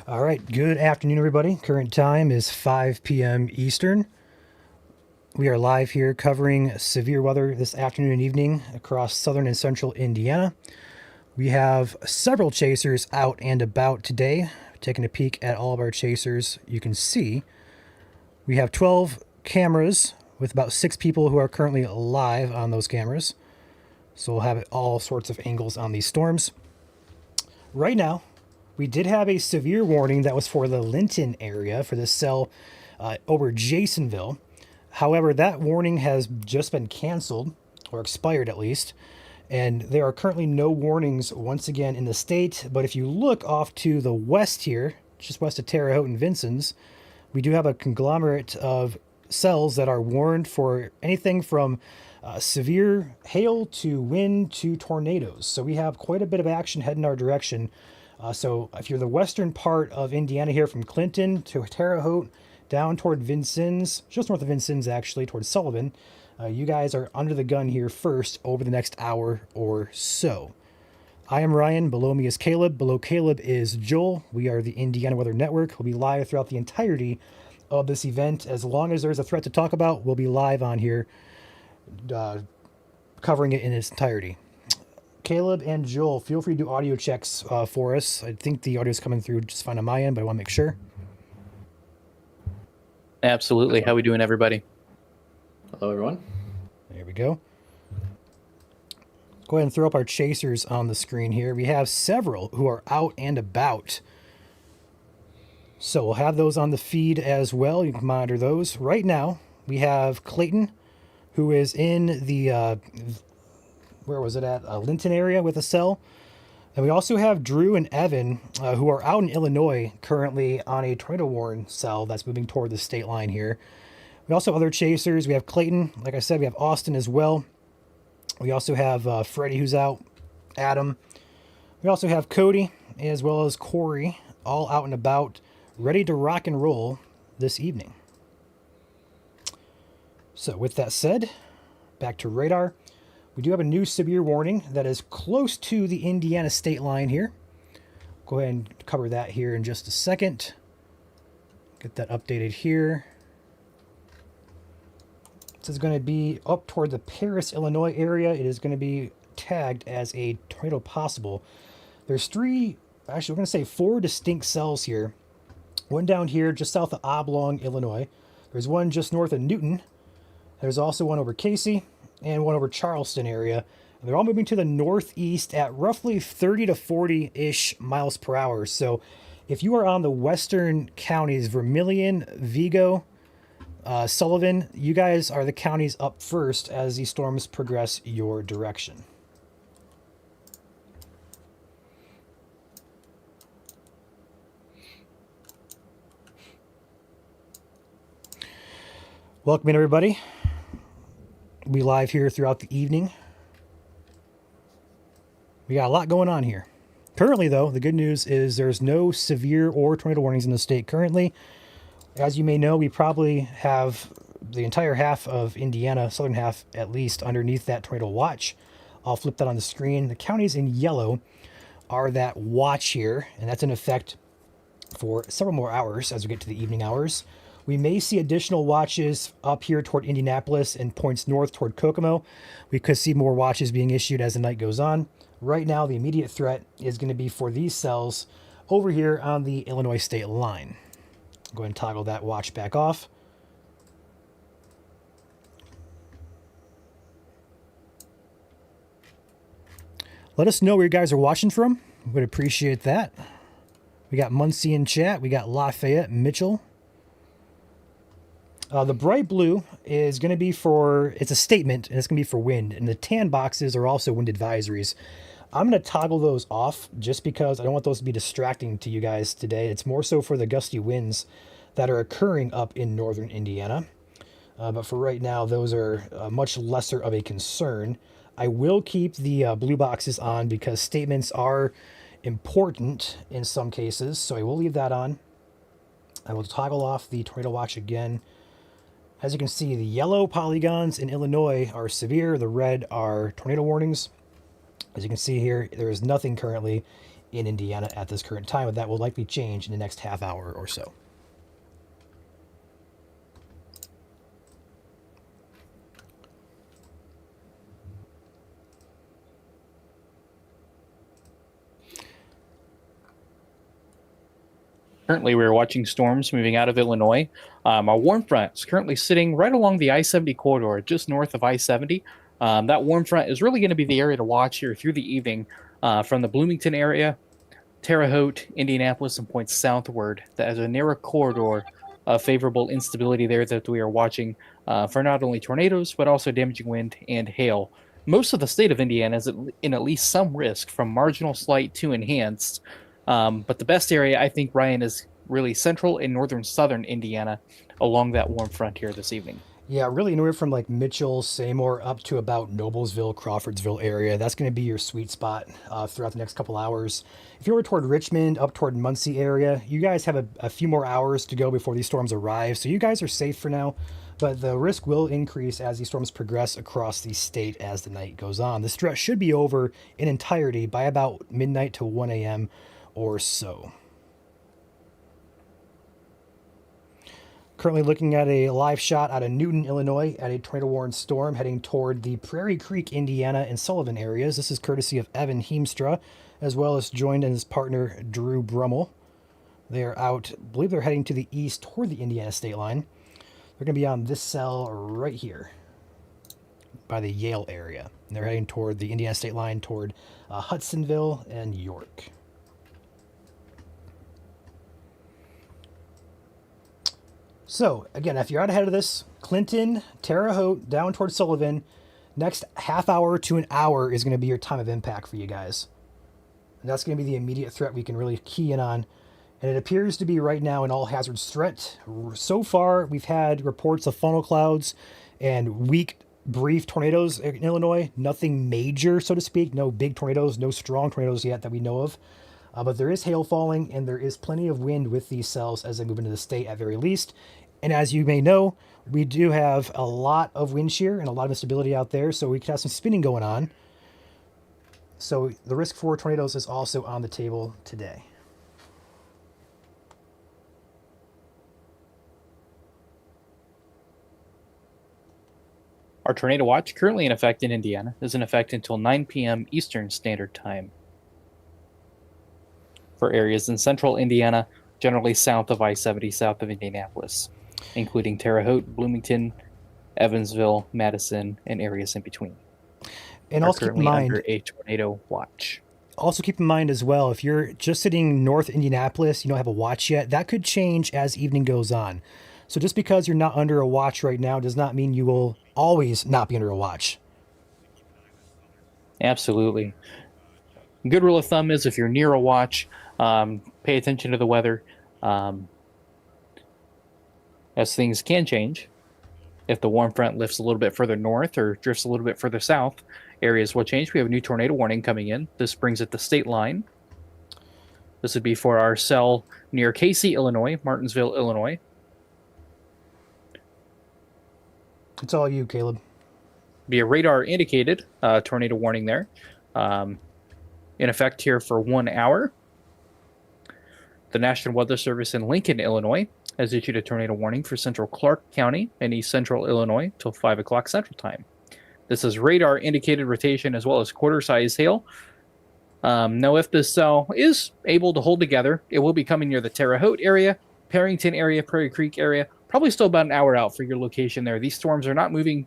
All right, good afternoon, everybody. Current time is 5 p.m. Eastern. We are live here covering severe weather this afternoon and evening across southern and central Indiana. We have several chasers out and about today. Taking a peek at all of our chasers, you can see we have 12 cameras with about 6 people who are currently live on those cameras. So we'll have all sorts of angles on these storms. Right now, we did have a severe warning that was for the Linton area for the cell over Jasonville. However, that warning has just been canceled, or expired at least, and there are currently no warnings once again in the state. But if you look off to the west here, just west of Terre Haute and Vincennes, we do have a conglomerate of cells that are warned for anything from severe hail to wind to tornadoes. So we have quite a bit of action heading our direction. So if you're the western part of Indiana here from Clinton to Terre Haute down toward Vincennes, just north of Vincennes actually, towards Sullivan, you guys are under the gun here first over the next hour or so. I am Ryan. Below me is Caleb. Below Caleb is Joel. We are the Indiana Weather Network. We'll be live throughout the entirety of this event. As long as there's a threat to talk about, we'll be live on here covering it in its entirety. Caleb and Joel, feel free to do audio checks for us. I think the audio is coming through just fine on my end, but I want to make sure. Absolutely. How we doing, everybody? Hello, everyone. There we go. Go ahead and throw up our chasers on the screen here. We have several who are out and about. So we'll have those on the feed as well. You can monitor those. Right now, we have Clayton, who is in the... where was it at? Linton area with a cell. And we also have Drew and Evan, who are out in Illinois currently on a tornado warn cell that's moving toward the state line here. We also have other chasers. We have Clayton. Like I said, we have Austin as well. We also have Freddie, who's out. Adam. We also have Cody, as well as Corey, all out and about, ready to rock and roll this evening. So with that said, back to radar. We do have a new severe warning that is close to the Indiana state line here. Go ahead and cover that here in just a second. Get that updated here. This is going to be up toward the Paris, Illinois area. It is going to be tagged as a tornado possible. There's we're going to say 4 distinct cells here. One down here just south of Oblong, Illinois. There's one just north of Newton. There's also one over Casey and one over Charleston area. And they're all moving to the northeast at roughly 30 to 40-ish miles per hour. So if you are on the western counties, Vermilion, Vigo, Sullivan, you guys are the counties up first as these storms progress your direction. Welcome in, everybody. We'll be live here throughout the evening. We got a lot going on here. Currently, though, the good news is there's no severe or tornado warnings in the state currently. As you may know, we probably have the entire half of Indiana, southern half at least, underneath that tornado watch. I'll flip that on the screen. The counties in yellow are that watch here, and that's in effect for several more hours as we get to the evening hours. We may see additional watches up here toward Indianapolis and points north toward Kokomo. We could see more watches being issued as the night goes on. Right now, the immediate threat is going to be for these cells over here on the Illinois state line. Go ahead and toggle that watch back off. Let us know where you guys are watching from. Would appreciate that. We got Muncie in chat. We got Lafayette, Mitchell. The bright blue is going to be it's a statement, and it's going to be for wind. And the tan boxes are also wind advisories. I'm going to toggle those off just because I don't want those to be distracting to you guys today. It's more so for the gusty winds that are occurring up in northern Indiana. But for right now, those are much lesser of a concern. I will keep the blue boxes on because statements are important in some cases. So I will leave that on. I will toggle off the tornado watch again. As you can see, the yellow polygons in Illinois are severe. The red are tornado warnings. As you can see here, there is nothing currently in Indiana at this current time, but that will likely change in the next half hour or so. Currently, we're watching storms moving out of Illinois. A warm front is currently sitting right along the I-70 corridor, just north of I-70. That warm front is really going to be the area to watch here through the evening from the Bloomington area, Terre Haute, Indianapolis, and points southward. That has a narrow corridor of favorable instability there that we are watching for not only tornadoes, but also damaging wind and hail. Most of the state of Indiana is in at least some risk from marginal slight to enhanced. But the best area, I think, Ryan, is really central and northern southern Indiana along that warm frontier this evening. Yeah, really anywhere from like Mitchell, Seymour, up to about Noblesville, Crawfordsville area. That's going to be your sweet spot throughout the next couple hours. If you were toward Richmond, up toward Muncie area, you guys have a few more hours to go before these storms arrive. So you guys are safe for now, but the risk will increase as these storms progress across the state as the night goes on. The stretch should be over in entirety by about midnight to 1 a.m. or so. Currently looking at a live shot out of Newton, Illinois at a tornado-warned storm heading toward the Prairie Creek, Indiana, and Sullivan areas. This is courtesy of Evan Heemstra, as well as joined in his partner, Drew Brummel. They're out, I believe they're heading to the east toward the Indiana state line. They're going to be on this cell right here by the Yale area. And they're heading toward the Indiana state line toward Hudsonville and York. So, again, if you're out ahead of this, Clinton, Terre Haute, down towards Sullivan, next half hour to an hour is going to be your time of impact for you guys. And that's going to be the immediate threat we can really key in on. And it appears to be right now an all hazards threat. So far, we've had reports of funnel clouds and weak, brief tornadoes in Illinois. Nothing major, so to speak. No big tornadoes, no strong tornadoes yet that we know of. But there is hail falling, and there is plenty of wind with these cells as they move into the state at very least. And as you may know, we do have a lot of wind shear and a lot of instability out there, so we could have some spinning going on. So the risk for tornadoes is also on the table today. Our tornado watch, currently in effect in Indiana, is in effect until 9 p.m. Eastern Standard Time. For areas in central Indiana, generally south of I-70, south of Indianapolis, including Terre Haute, Bloomington, Evansville, Madison, and areas in between. And also keep in mind, under a tornado watch. Also keep in mind as well, if you're just sitting north Indianapolis, you don't have a watch yet, that could change as evening goes on. So just because you're not under a watch right now does not mean you will always not be under a watch. Absolutely. Good rule of thumb is if you're near a watch, pay attention to the weather, as things can change. If the warm front lifts a little bit further north or drifts a little bit further south, areas will change. We have a new tornado warning coming in. This brings it to state line. This would be for our cell near Casey, Illinois, Martinsville, Illinois. It's all you, Caleb. Be a radar indicated tornado warning there. In effect here for 1 hour. The National Weather Service in Lincoln, Illinois, has issued a tornado warning for central Clark County and east central Illinois till 5 o'clock Central Time. This is radar indicated rotation as well as quarter size hail. Now, if this cell is able to hold together, it will be coming near the Terre Haute area, Perrington area, Prairie Creek area, probably still about an hour out for your location there. These storms are not moving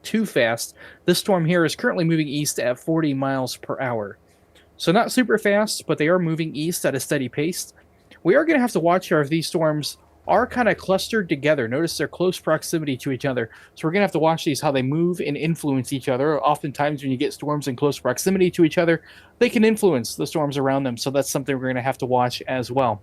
too fast. This storm here is currently moving east at 40 miles per hour. So not super fast, but they are moving east at a steady pace. We are going to have to watch here if these storms are kind of clustered together. Notice their close proximity to each other. So we're going to have to watch these, how they move and influence each other. Oftentimes when you get storms in close proximity to each other, they can influence the storms around them. So that's something we're going to have to watch as well.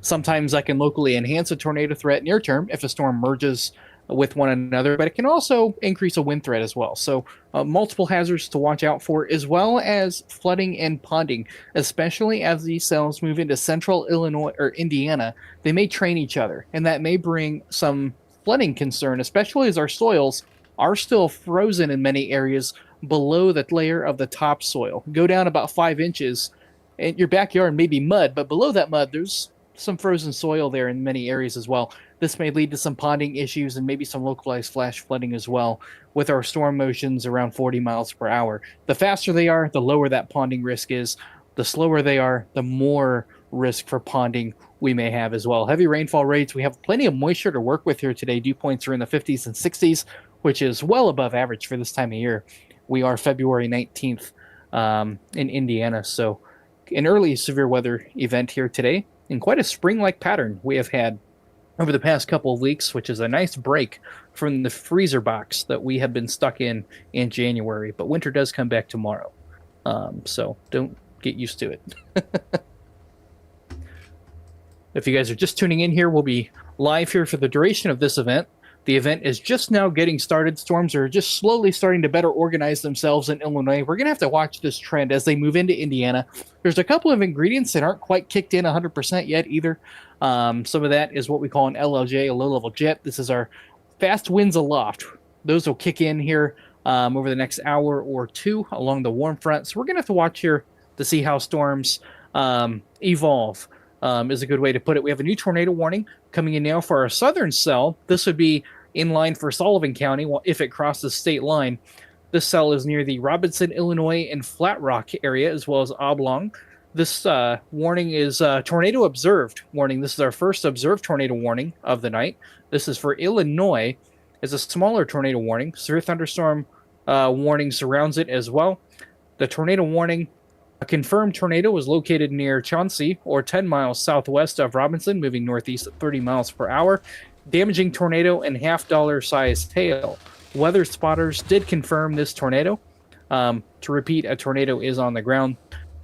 Sometimes that can locally enhance a tornado threat near term if a storm merges with one another, but it can also increase a wind threat as well. So multiple hazards to watch out for, as well as flooding and ponding, especially as these cells move into central Illinois or Indiana. They may train each other, and that may bring some flooding concern, especially as our soils are still frozen in many areas below the layer of the topsoil. Go down about 5 inches, and your backyard may be mud, but below that mud, there's some frozen soil there in many areas as well. This may lead to some ponding issues and maybe some localized flash flooding as well, with our storm motions around 40 miles per hour. The faster they are, the lower that ponding risk is. The slower they are, the more risk for ponding we may have as well. Heavy rainfall rates, we have plenty of moisture to work with here today. Dew points are in the 50s and 60s, which is well above average for this time of year. We are February 19th in Indiana, so an early severe weather event here today, and quite a spring-like pattern we have had over the past couple of weeks, which is a nice break from the freezer box that we have been stuck in January. But winter does come back tomorrow, so don't get used to it. If you guys are just tuning in here, we'll be live here for the duration of this event. The event is just now getting started. Storms are just slowly starting to better organize themselves in Illinois. We're going to have to watch this trend as they move into Indiana. There's a couple of ingredients that aren't quite kicked in 100% yet either. Some of that is what we call an LLJ, a low-level jet. This is our fast winds aloft. Those will kick in here over the next hour or two along the warm front. So we're going to have to watch here to see how storms evolve. Is a good way to put it. We have a new tornado warning coming in now for our southern cell. This would be in line for Sullivan County if it crosses state line. This cell is near the Robinson, Illinois, and Flat Rock area, as well as Oblong. This warning is tornado observed warning. This is our first observed tornado warning of the night. This is for Illinois. It's a smaller tornado warning. Severe thunderstorm warning surrounds it as well. The tornado warning, a confirmed tornado was located near Chauncey, or 10 miles southwest of Robinson, moving northeast at 30 miles per hour. Damaging tornado and half-dollar sized hail. Weather spotters did confirm this tornado. To repeat, a tornado is on the ground.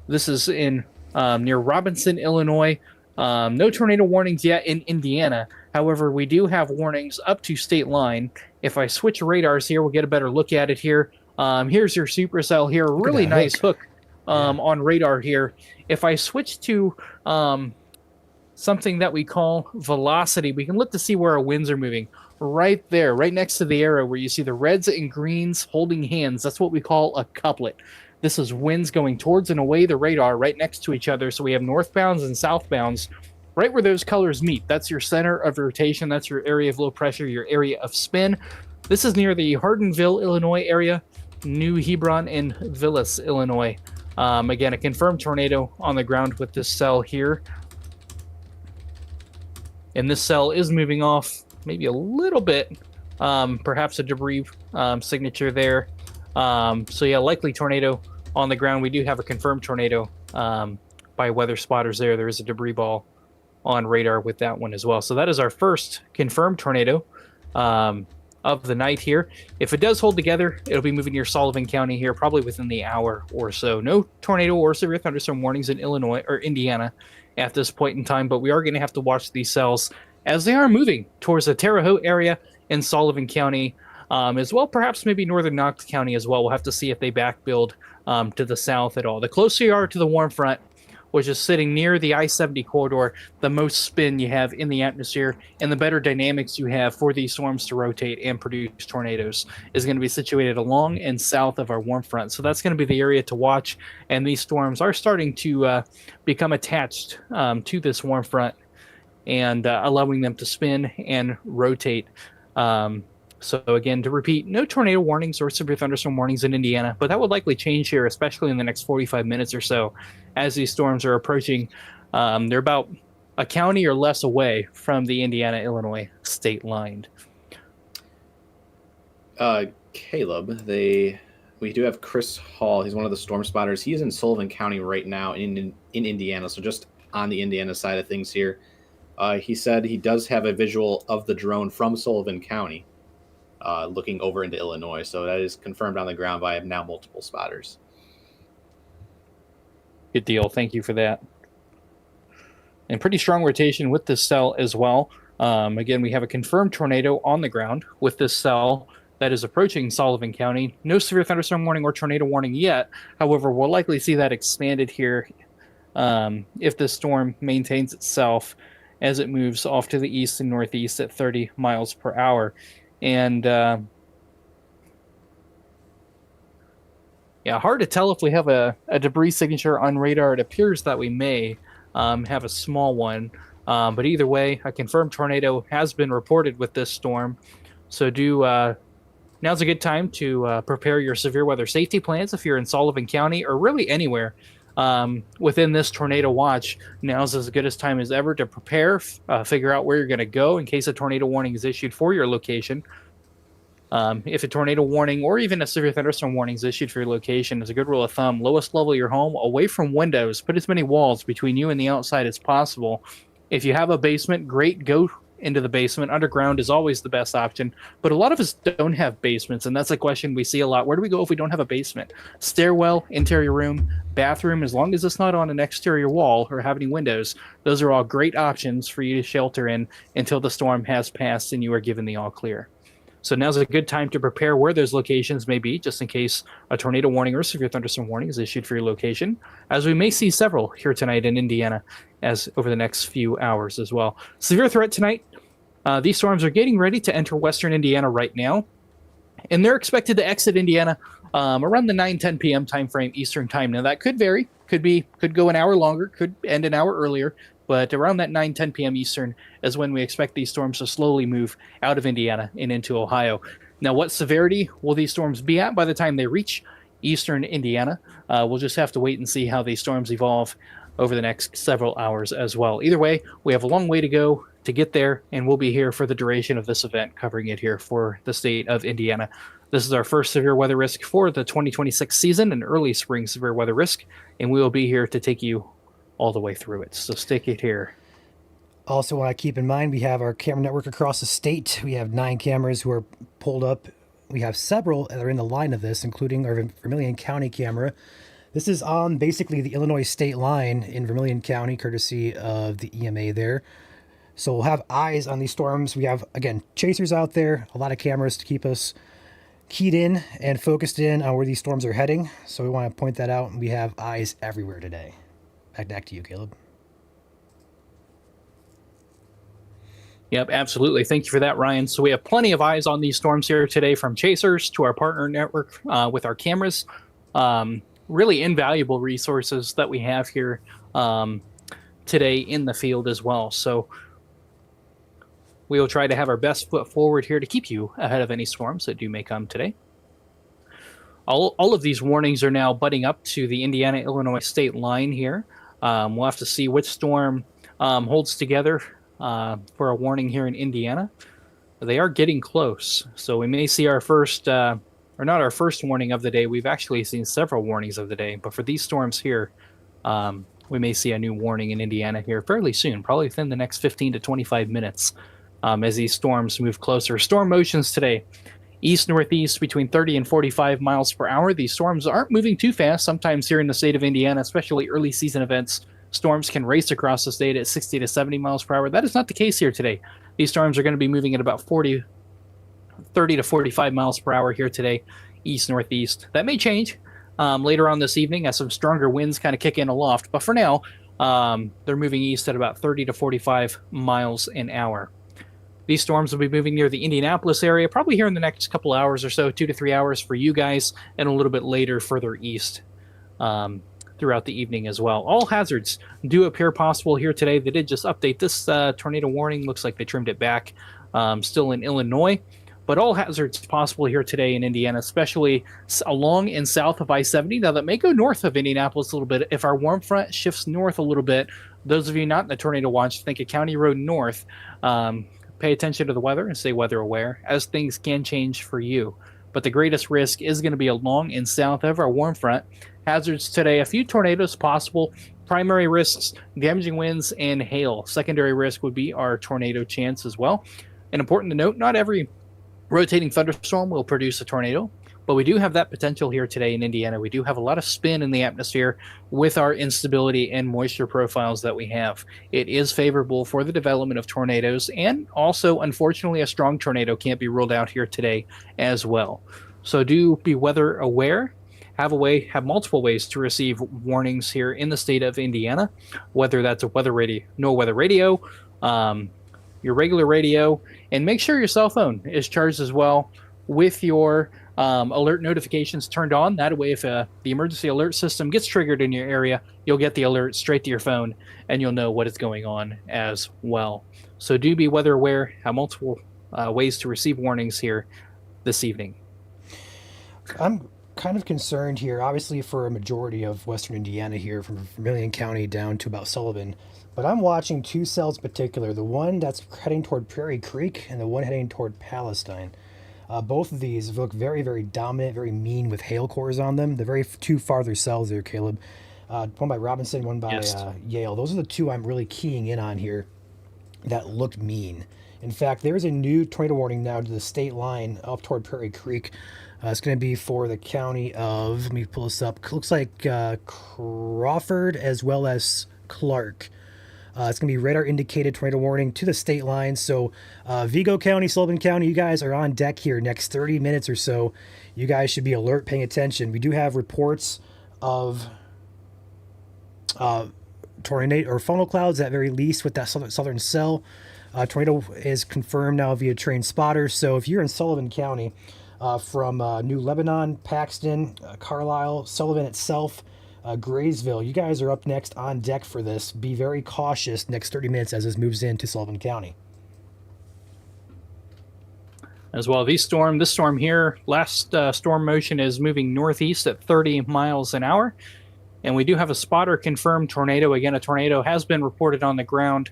This is in near Robinson, Illinois. No tornado warnings yet in Indiana. However, we do have warnings up to state line. If I switch radars here, we'll get a better look at it here. Here's your supercell here. Really nice hook on radar here. If I switch to something that we call velocity, we can look to see where our winds are moving. Right there, right next to the arrow where you see the reds and greens holding hands. That's what we call a couplet. This is winds going towards and away the radar right next to each other. So we have northbounds and southbounds right where those colors meet. That's your center of rotation. That's your area of low pressure, your area of spin. This is near the Hardinville, Illinois area, New Hebron, and Villas, Illinois. Again, a confirmed tornado on the ground with this cell here. And this cell is moving off maybe a little bit, perhaps a debris signature there. So yeah, likely tornado on the ground. We do have a confirmed tornado by weather spotters there. There is a debris ball on radar with that one as well. So that is our first confirmed tornado of the night here. If it does hold together, it'll be moving near Sullivan County here, probably within the hour or so. No tornado or severe thunderstorm warnings in Illinois or Indiana at this point in time, but we are going to have to watch these cells as they are moving towards the Terre Haute area in Sullivan County, as well, perhaps maybe northern Knox County as well. We'll have to see if they backbuild to the south at all. The closer you are to the warm front, which is sitting near the I-70 corridor, the most spin you have in the atmosphere and the better dynamics you have for these storms to rotate and produce tornadoes is going to be situated along and south of our warm front. So that's going to be the area to watch, and these storms are starting to become attached to this warm front and allowing them to spin and rotate. So again, to repeat, no tornado warnings or severe thunderstorm warnings in Indiana, but that would likely change here, especially in the next 45 minutes or so as these storms are approaching. They're about a county or less away from the Indiana-Illinois state line. Caleb, we do have Chris Hall. He's one of the storm spotters. He is in Sullivan County right now in Indiana, so just on the Indiana side of things here. He said he does have a visual of the drone from Sullivan County. Looking over into Illinois. So that is confirmed on the ground by now multiple spotters. Good deal. Thank you for that. And pretty strong rotation with this cell as well. Again, we have a confirmed tornado on the ground with this cell that is approaching Sullivan County. No severe thunderstorm warning or tornado warning yet. However, we'll likely see that expanded here if the storm maintains itself as it moves off to the east and northeast at 30 miles per hour. And Yeah, hard to tell if we have a debris signature on radar. It appears that we may have a small one. But either way, a confirmed tornado has been reported with this storm. So now's a good time to prepare your severe weather safety plans if you're in Sullivan County or really anywhere within this tornado watch. Now's as good a time as ever to prepare, figure out where you're going to go in case a tornado warning is issued for your location. If a tornado warning or even a severe thunderstorm warning is issued for your location, as a good rule of thumb, lowest level of your home, away from windows, put as many walls between you and the outside as possible. If you have a basement, great, go into the basement. Underground is always the best option, but a lot of us don't have basements, and that's a question we see a lot. Where do we go if we don't have a basement? Stairwell, interior room, bathroom, as long as it's not on an exterior wall or have any windows, those are all great options for you to shelter in until the storm has passed and you are given the all clear. So now's a good time to prepare where those locations may be, just in case a tornado warning or severe thunderstorm warning is issued for your location, as we may see several here tonight in Indiana as over the next few hours as well. Severe threat tonight. These storms are getting ready to enter western Indiana right now, and they're expected to exit Indiana around the 9-10 p.m. time frame Eastern time. Now, that could vary. Could go an hour longer, could end an hour earlier, but around that 9-10 p.m. Eastern is when we expect these storms to slowly move out of Indiana and into Ohio. Now, what severity will these storms be at by the time they reach eastern Indiana? We'll just have to wait and see how these storms evolve over the next several hours as well. Either way, we have a long way to go to get there, and we'll be here for the duration of this event, covering it here for the state of Indiana. This is our first severe weather risk for the 2026 season, an early spring severe weather risk, and we will be here to take you all the way through it. So stick it here. Also, want to keep in mind, we have our camera network across the state. We have 9 cameras who are pulled up. We have several that are in the line of this, including our Vermilion County camera. This is on basically the Illinois state line in Vermilion County, courtesy of the EMA there. So we'll have eyes on these storms. We have, again, chasers out there, a lot of cameras to keep us keyed in and focused in on where these storms are heading. So we want to point that out. We have eyes everywhere today. Back to you, Caleb. Yep, absolutely. Thank you for that, Ryan. So we have plenty of eyes on these storms here today, from chasers to our partner network with our cameras. Really invaluable resources that we have here today in the field as well. So we will try to have our best foot forward here to keep you ahead of any storms that may come today. All of these warnings are now butting up to the Indiana-Illinois state line here. We'll have to see which storm holds together for a warning here in Indiana. They are getting close, so we may see our first, or not our first warning of the day. We've actually seen several warnings of the day, but for these storms here, we may see a new warning in Indiana here fairly soon, probably within the next 15 to 25 minutes as these storms move closer. Storm motions today, east-northeast between 30 and 45 miles per hour. These storms aren't moving too fast. Sometimes here in the state of Indiana, especially early season events, storms can race across the state at 60 to 70 miles per hour. That is not the case here today. These storms are going to be moving at about 30 to 45 miles per hour here today, east-northeast. That may change later on this evening as some stronger winds kind of kick in aloft. But for now, they're moving east at about 30 to 45 miles an hour. These storms will be moving near the Indianapolis area, probably here in the next couple hours or so, 2 to 3 hours for you guys, and a little bit later further east throughout the evening as well. All hazards do appear possible here today. They did just update this tornado warning. Looks like they trimmed it back still in Illinois. But all hazards possible here today in Indiana, especially along and south of I-70. Now, that may go north of Indianapolis a little bit. If our warm front shifts north a little bit, those of you not in the tornado watch, think of County Road North. Pay attention to the weather and stay weather aware, as things can change for you. But the greatest risk is going to be along and south of our warm front. Hazards today, a few tornadoes possible. Primary risks, damaging winds and hail. Secondary risk would be our tornado chance as well. And important to note, not every rotating thunderstorm will produce a tornado, but we do have that potential here today in Indiana. We do have a lot of spin in the atmosphere with our instability and moisture profiles that we have. It is favorable for the development of tornadoes, and also, unfortunately, a strong tornado can't be ruled out here today as well. So do be weather aware. Have multiple ways to receive warnings here in the state of Indiana, whether that's a weather radio, your regular radio, and make sure your cell phone is charged as well with your alert notifications turned on. That way, if the emergency alert system gets triggered in your area, you'll get the alert straight to your phone, and you'll know what is going on as well. So do be weather aware. Have multiple ways to receive warnings here this evening. I'm kind of concerned here, obviously, for a majority of western Indiana here, from Vermilion County down to about Sullivan. But I'm watching two cells in particular, the one that's heading toward Prairie Creek and the one heading toward Palestine. Both of these look very, very dominant, very mean with hail cores on them. The very two farther cells there, Caleb. One by Robinson, one by Yale. Those are the two I'm really keying in on here that look mean. In fact, there's a new tornado warning now to the state line up toward Prairie Creek. It's going to be for the county of, let me pull this up, looks like Crawford as well as Clark. It's going to be radar indicated tornado warning to the state line. So Vigo County, Sullivan County, you guys are on deck here next 30 minutes or so. You guys should be alert, paying attention. We do have reports of tornado or funnel clouds at very least with that southern cell. Tornado is confirmed now via train spotters. So if you're in Sullivan County, from New Lebanon, Paxton, Carlisle, Sullivan itself, Graysville, you guys are up next on deck for this. Be very cautious next 30 minutes as this moves into Sullivan County. As well, this storm here, last storm motion is moving northeast at 30 miles an hour. And we do have a spotter confirmed tornado. Again, a tornado has been reported on the ground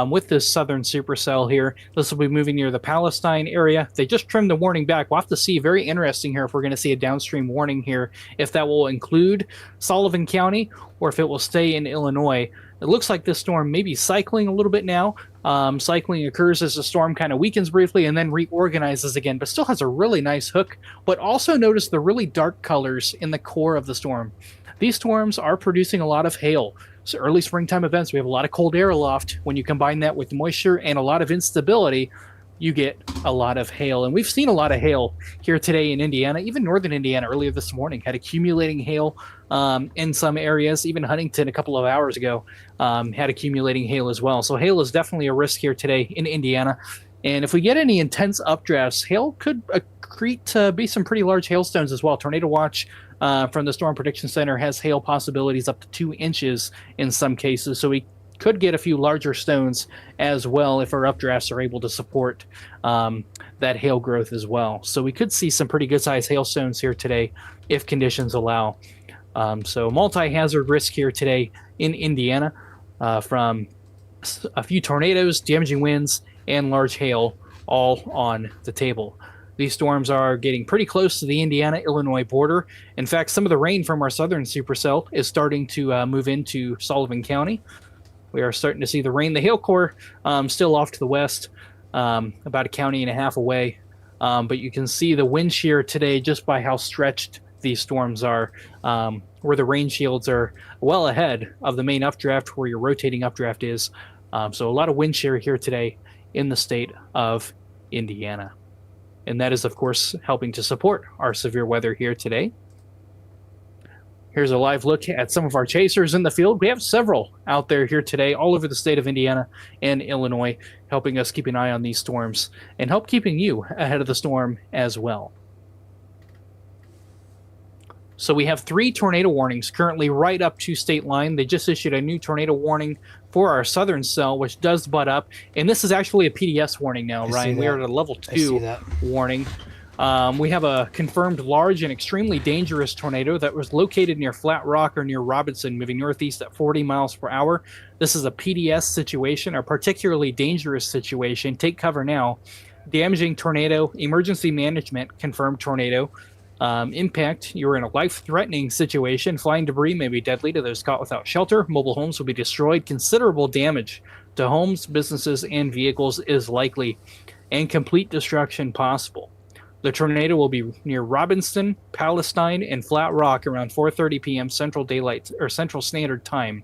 with this southern supercell here. This will be moving near the Palestine area. They just trimmed the warning back. We'll have to see. Very interesting here if we're going to see a downstream warning here, if that will include Sullivan County or if it will stay in Illinois. It looks like this storm may be cycling a little bit now. Cycling occurs as the storm kind of weakens briefly and then reorganizes again, but still has a really nice hook. But also notice the really dark colors in the core of the storm. These storms are producing a lot of hail. So early springtime events, we have a lot of cold air aloft. When you combine that with moisture and a lot of instability, you get a lot of hail. And we've seen a lot of hail here today in Indiana. Even northern Indiana earlier this morning had accumulating hail in some areas. Even Huntington a couple of hours ago had accumulating hail as well. So hail is definitely a risk here today in Indiana. And if we get any intense updrafts, hail could accrete to be some pretty large hailstones as well. Tornado Watch from the Storm Prediction Center has hail possibilities up to 2 inches in some cases. So we could get a few larger stones as well if our updrafts are able to support that hail growth as well. So we could see some pretty good sized hailstones here today if conditions allow. So multi-hazard risk here today in Indiana from a few tornadoes, damaging winds, and large hail all on the table. These storms are getting pretty close to the Indiana-Illinois border. In fact, some of the rain from our southern supercell is starting to move into Sullivan County. We are starting to see the rain. The hail core still off to the west, about a county and a half away. But you can see the wind shear today just by how stretched these storms are, where the rain shields are well ahead of the main updraft where your rotating updraft is. So a lot of wind shear here today in the state of Indiana. And that is, of course, helping to support our severe weather here today. Here's a live look at some of our chasers in the field. We have several out there here today, all over the state of Indiana and Illinois, helping us keep an eye on these storms and help keeping you ahead of the storm as well. So we have 3 tornado warnings currently right up to state line. They just issued a new tornado warning for our southern cell, which does butt up. And this is actually a PDS warning now, Ryan. We are at a level 2 warning. We have a confirmed large and extremely dangerous tornado that was located near Flat Rock or near Robinson, moving northeast at 40 miles per hour. This is a PDS situation, a particularly dangerous situation. Take cover now. Damaging tornado, emergency management, confirmed tornado. Impact, you're in a life-threatening situation. Flying debris may be deadly to those caught without shelter. Mobile homes will be destroyed. Considerable damage to homes, businesses, and vehicles is likely, and complete destruction possible. The tornado will be near Robinson, Palestine, and Flat Rock around 4:30 p.m. Central Daylight or Central Standard Time.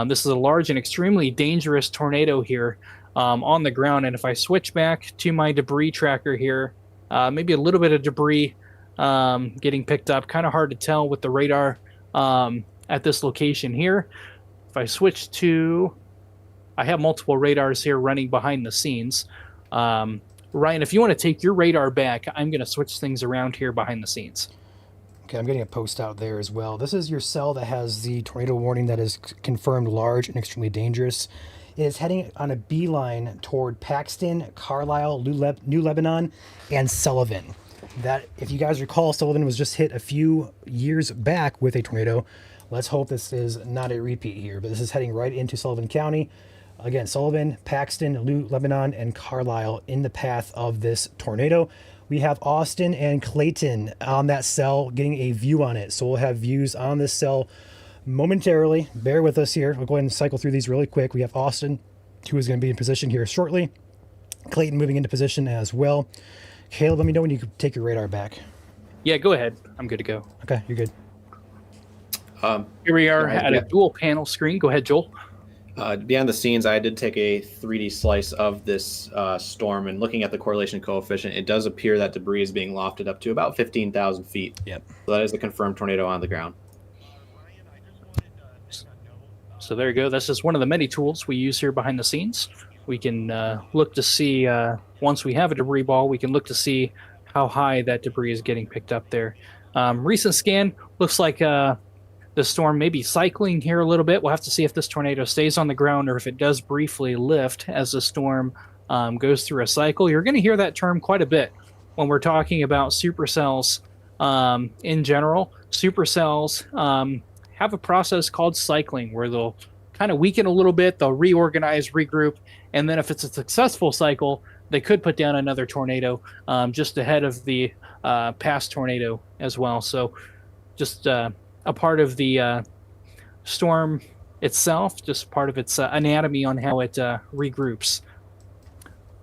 This is a large and extremely dangerous tornado here on the ground. And if I switch back to my debris tracker here, maybe a little bit of debris getting picked up. Kind of hard to tell with the radar at this location here. If I switch to, I have multiple radars here running behind the scenes. Ryan, if you want to take your radar back, I'm going to switch things around here behind the scenes. Okay, I'm getting a post out there as well. This is your cell that has the tornado warning that is confirmed large and extremely dangerous. It is heading on a beeline toward Paxton, Carlisle, New Lebanon, and Sullivan. That, if you guys recall, Sullivan was just hit a few years back with a tornado. Let's hope this is not a repeat here, but this is heading right into Sullivan County. Again, Sullivan, Paxton, New Lebanon, and Carlisle in the path of this tornado. We have Austin and Clayton on that cell getting a view on it. So we'll have views on this cell momentarily. Bear with us here. We'll go ahead and cycle through these really quick. We have Austin, who is going to be in position here shortly. Clayton moving into position as well. Caleb, let me know when you can take your radar back. Yeah, go ahead. I'm good to go. Okay, you're good. Here we are at a dual panel screen. Go ahead, Joel. Beyond the scenes, I did take a 3D slice of this storm, and looking at the correlation coefficient, it does appear that debris is being lofted up to about 15,000 feet. Yep. So that is a confirmed tornado on the ground. So there you go. This is one of the many tools we use here behind the scenes. We can look to see, once we have a debris ball, we can look to see how high that debris is getting picked up there. Recent scan looks like the storm may be cycling here a little bit. We'll have to see if this tornado stays on the ground or if it does briefly lift as the storm goes through a cycle. You're going to hear that term quite a bit when we're talking about supercells in general. Supercells have a process called cycling where they'll kind of weaken a little bit, they'll reorganize, regroup, and then if it's a successful cycle, they could put down another tornado just ahead of the past tornado as well. So just a part of the storm itself, just part of its anatomy on how it regroups.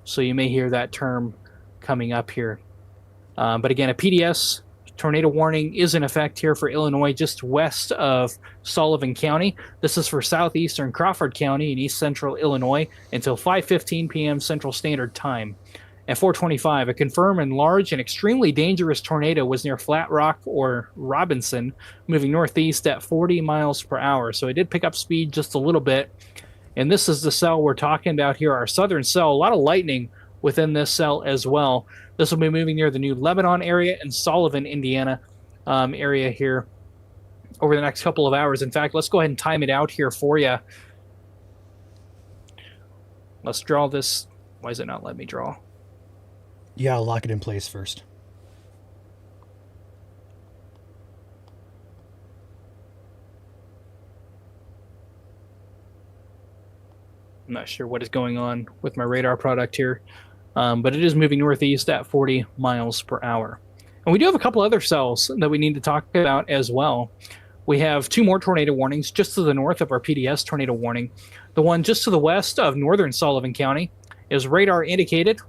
So you may hear that term coming up here. But again, a PDS tornado warning is in effect here for Illinois, just west of Sullivan County. This is for southeastern Crawford County in east central Illinois until 5:15 p.m. Central Standard Time. At 4:25, a confirmed and large and extremely dangerous tornado was near Flat Rock or Robinson, moving northeast at 40 miles per hour. So it did pick up speed just a little bit. And this is the cell we're talking about here, our southern cell. A lot of lightning within this cell as well. This will be moving near the New Lebanon area and Sullivan, Indiana area here over the next couple of hours. In fact, let's go ahead and time it out here for you. Let's draw this. Why is it not letting me draw? You gotta lock it in place first. I'm not sure what is going on with my radar product here, but it is moving northeast at 40 miles per hour. And we do have a couple other cells that we need to talk about as well. We have two more tornado warnings just to the north of our PDS tornado warning. The one just to the west of northern Sullivan County is radar indicated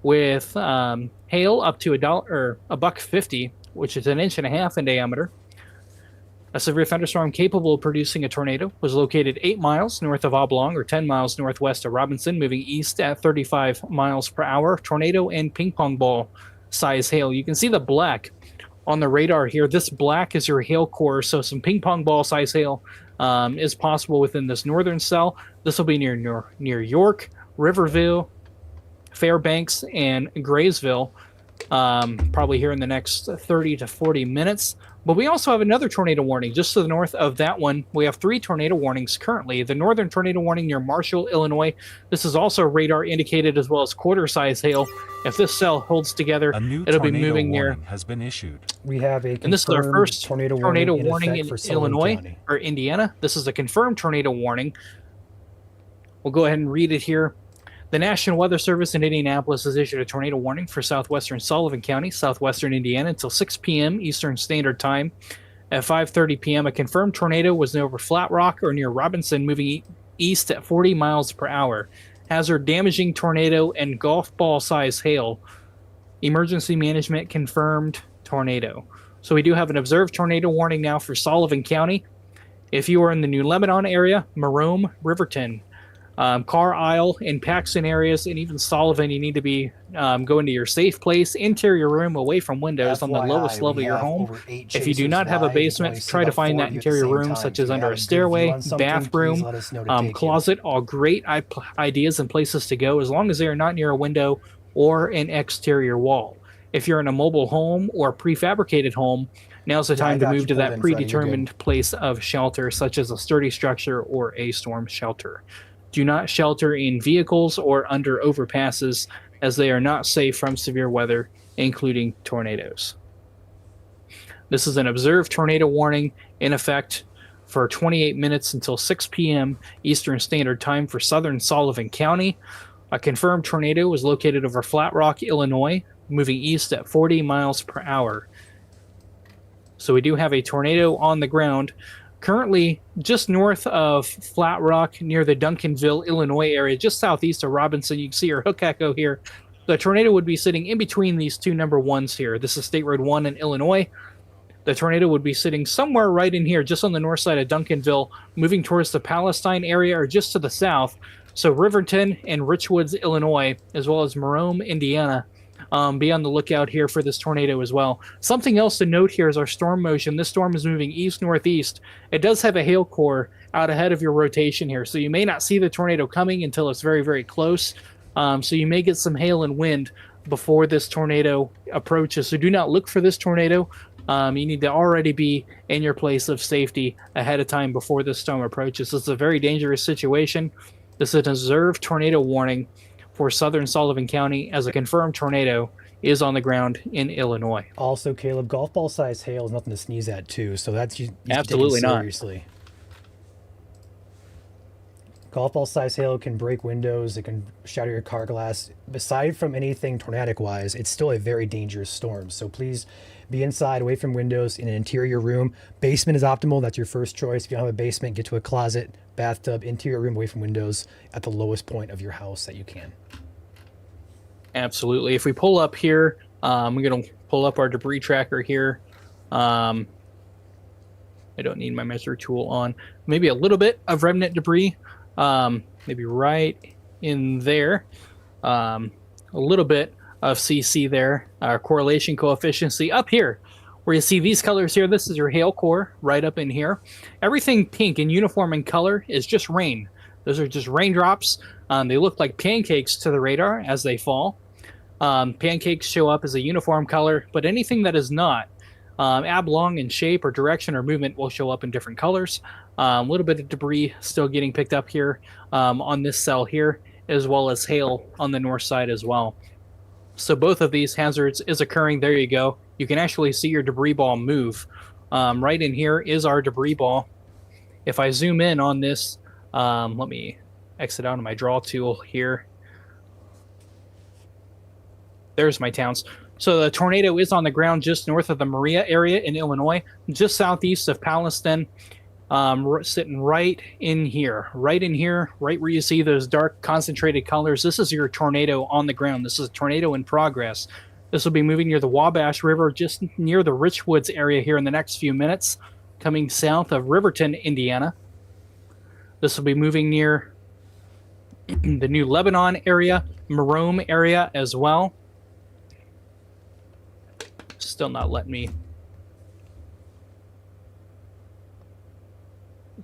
with hail up to $1.50, which is 1.5 inches in diameter. A severe thunderstorm capable of producing a tornado was located 8 miles north of Oblong or 10 miles northwest of Robinson, moving east at 35 miles per hour. Tornado and ping pong ball size hail. You can see the black on the radar here. This black is your hail core, so some ping pong ball size hail is possible within this northern cell. This will be near York, Riverville, Fairbanks, and Graysville, probably here in the next 30 to 40 minutes. But we also have another tornado warning just to the north of that one. We have 3 tornado warnings currently. The northern tornado warning near Marshall, Illinois. This is also radar indicated as well as quarter size hail. If this cell holds together, it'll be moving near. Has been issued. We have a and this is our first tornado warning in for Illinois County. or Indiana. This is a confirmed tornado warning. We'll go ahead and read it here. The National Weather Service in Indianapolis has issued a tornado warning for southwestern Sullivan County, southwestern Indiana, until 6 p.m. Eastern Standard Time. At 5:30 p.m., a confirmed tornado was over Flat Rock or near Robinson, moving east at 40 miles per hour. Hazard damaging tornado and golf ball size hail. Emergency management confirmed tornado. So we do have an observed tornado warning now for Sullivan County. If you are in the New Lebanon area, Marome, Riverton, Carlisle and Paxton areas, and even Sullivan, you need to be going to your safe place, interior room, away from windows on the lowest level of your home. If you do not have a basement, try to find that interior room, such as under a stairway, bathroom, closet. All great ideas and places to go, as long as they are not near a window or an exterior wall. If you're in a mobile home or prefabricated home, now's the time to move to that predetermined place of shelter, such as a sturdy structure or a storm shelter. Do not shelter in vehicles or under overpasses, as they are not safe from severe weather, including tornadoes. This is an observed tornado warning in effect for 28 minutes until 6 p.m. Eastern Standard Time for southern Sullivan County. A confirmed tornado was located over Flat Rock, Illinois, moving east at 40 miles per hour. So we do have a tornado on the ground, currently just north of Flat Rock near the Duncanville, Illinois area, just southeast of Robinson. You can see our hook echo here. The tornado would be sitting in between these two number ones here. This is State Road 1 in Illinois. The tornado would be sitting somewhere right in here, just on the north side of Duncanville, moving towards the Palestine area or just to the south. So Riverton and Richwoods, Illinois, as well as Marome, Indiana, be on the lookout here for this tornado as well. Something else to note here is our storm motion. This storm is moving east-northeast. It does have a hail core out ahead of your rotation here, so you may not see the tornado coming until it's very, very close. So you may get some hail and wind before this tornado approaches. So do not look for this tornado. You need to already be in your place of safety ahead of time before this storm approaches. This is a very dangerous situation. This is an observed tornado warning for southern Sullivan County, as a confirmed tornado is on the ground in Illinois. Also, Caleb, golf ball size hail is nothing to sneeze at too, so that's absolutely not seriously. Golf ball size hail can break windows, it can shatter your car glass. Aside from anything tornadic wise, it's still a very dangerous storm. So please be inside, away from windows, in an interior room. Basement is optimal. That's your first choice. If you don't have a basement, get to a closet, bathtub, interior room, away from windows at the lowest point of your house that you can. Absolutely. If we pull up here, I'm going to pull up our debris tracker here. I don't need my measure tool on. Maybe a little bit of remnant debris, maybe right in there. A little bit of CC there. Our correlation coefficient up here, where you see these colors here. This is your hail core right up in here. Everything pink and uniform in color is just rain. Those are just raindrops. They look like pancakes to the radar as they fall. Pancakes show up as a uniform color, but anything that is not oblong in shape or direction or movement will show up in different colors. A little bit of debris still getting picked up here on this cell here, as well as hail on the north side as well. So both of these hazards is occurring. There you go. You can actually see your debris ball move. Right in here is our debris ball. If I zoom in on this, let me exit out of my draw tool here. There's my towns. So the tornado is on the ground just north of the Maria area in Illinois, just southeast of Palestine, sitting right in here, right where you see those dark concentrated colors. This is your tornado on the ground. This is a tornado in progress. This will be moving near the Wabash River, just near the Richwoods area here in the next few minutes, coming south of Riverton, Indiana. This will be moving near the New Lebanon area, Marome area as well. Still not letting me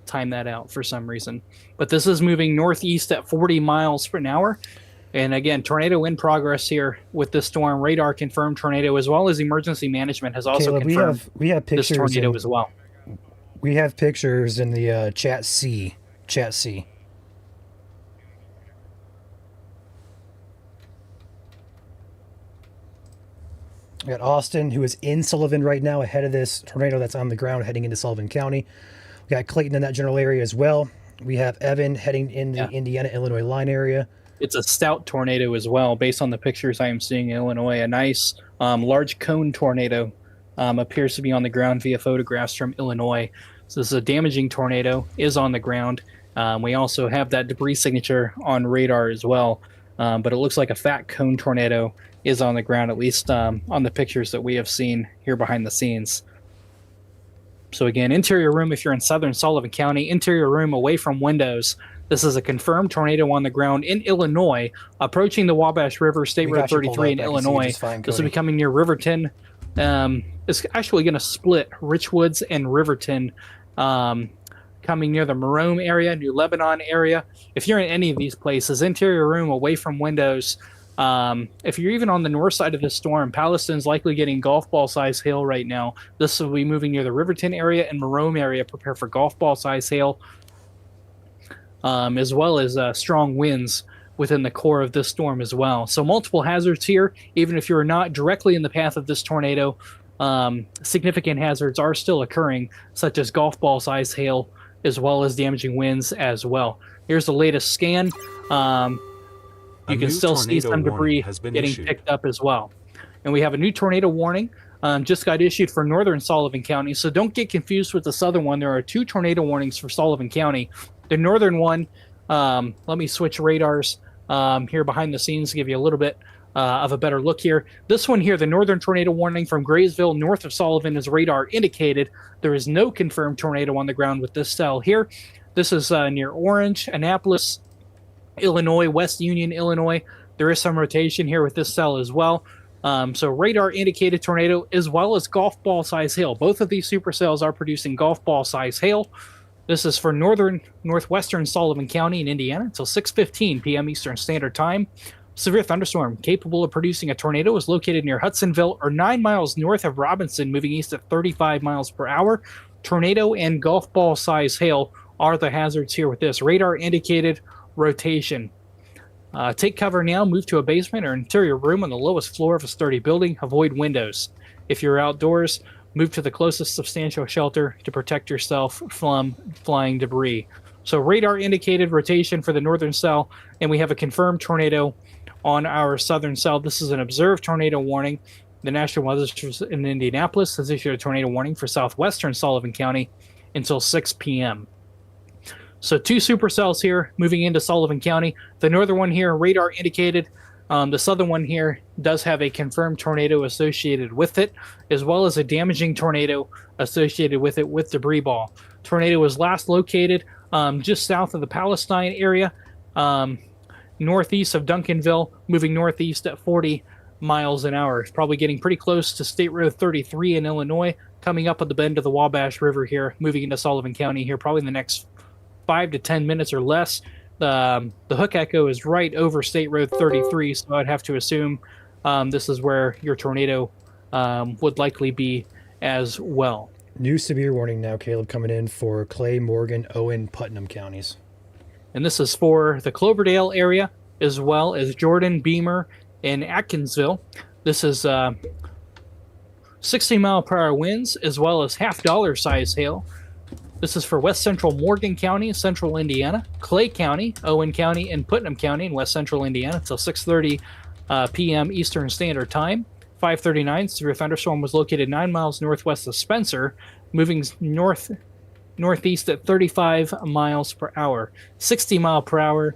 time that out for some reason. But this is moving northeast at 40 miles per hour. And again, tornado in progress here with this storm. Radar confirmed tornado, as well as emergency management has also Caleb, confirmed we have pictures this tornado as well. We have pictures in the chat C. We got Austin, who is in Sullivan right now, ahead of this tornado that's on the ground heading into Sullivan County. We got Clayton in that general area as well. We have Evan heading in the Indiana-Illinois line area. It's a stout tornado as well, based on the pictures I am seeing in Illinois. A nice large cone tornado appears to be on the ground via photographs from Illinois. So this is a damaging tornado, is on the ground. We also have that debris signature on radar as well. But it looks like a fat cone tornado is on the ground, at least on the pictures that we have seen here behind the scenes. So again, interior room if you're in southern Sullivan County, interior room away from windows. This is a confirmed tornado on the ground in Illinois, approaching the Wabash River, State Road 33 in Illinois. This will be coming near Riverton. It's actually going to split Richwoods and Riverton, coming near the Marome area, New Lebanon area. If you're in any of these places, interior room away from windows, If you're even on the north side of the storm, Palestine's likely getting golf ball size hail right now. This will be moving near the Riverton area and Marome area. Prepare for golf ball size hail, as well as strong winds within the core of this storm as well. So multiple hazards here, even if you're not directly in the path of this tornado. Significant hazards are still occurring, such as golf ball size hail, as well as damaging winds as well. Here's the latest scan. You can still see some debris getting picked up as well. And we have a new tornado warning just got issued for northern Sullivan County. So don't get confused with the southern one. There are 2 tornado warnings for Sullivan County. The northern one, let me switch radars here behind the scenes to give you a little bit of a better look here. This one here, the northern tornado warning from Graysville, north of Sullivan, is radar indicated. There is no confirmed tornado on the ground with this cell here. This is near Orange, Annapolis, Illinois, West Union, Illinois. There is some rotation here with this cell as well. So radar indicated tornado as well as golf ball size hail. Both of these supercells are producing golf ball size hail. This is for northwestern Sullivan County in Indiana until 6:15 p.m. Eastern Standard Time. Severe thunderstorm capable of producing a tornado is located near Hudsonville or 9 miles north of Robinson, moving east at 35 miles per hour. Tornado and golf ball size hail are the hazards here with this. Radar indicated rotation. Take cover now, move to a basement or interior room on the lowest floor of a sturdy building. Avoid windows. If you're outdoors, move to the closest substantial shelter to protect yourself from flying debris. So radar indicated rotation for the northern cell, and we have a confirmed tornado on our southern cell. This is an observed tornado warning. The National Weather Service in Indianapolis has issued a tornado warning for southwestern Sullivan County until 6 p.m. So 2 supercells here moving into Sullivan County. The northern one here, radar indicated. The southern one here does have a confirmed tornado associated with it, as well as a damaging tornado associated with it with debris ball. Tornado was last located just south of the Palestine area, northeast of Duncanville, moving northeast at 40 miles an hour. It's probably getting pretty close to State Road 33 in Illinois, coming up at the bend of the Wabash River here, moving into Sullivan County here, probably in the next 5 to 10 minutes or less. The hook echo is right over State Road 33, so I'd have to assume this is where your tornado would likely be as well. New severe warning now, Caleb, coming in for Clay, Morgan, Owen, Putnam counties. And this is for the Cloverdale area, as well as Jordan, Beamer, and Atkinsville. This is 60-mile-per-hour winds, as well as half-dollar size hail. This is for West Central Morgan County, Central Indiana, Clay County, Owen County, and Putnam County in West Central Indiana until 6:30 p.m. Eastern Standard Time. 5:39, severe thunderstorm was located 9 miles northwest of Spencer, moving northeast at 35 miles per hour, 60 mile per hour,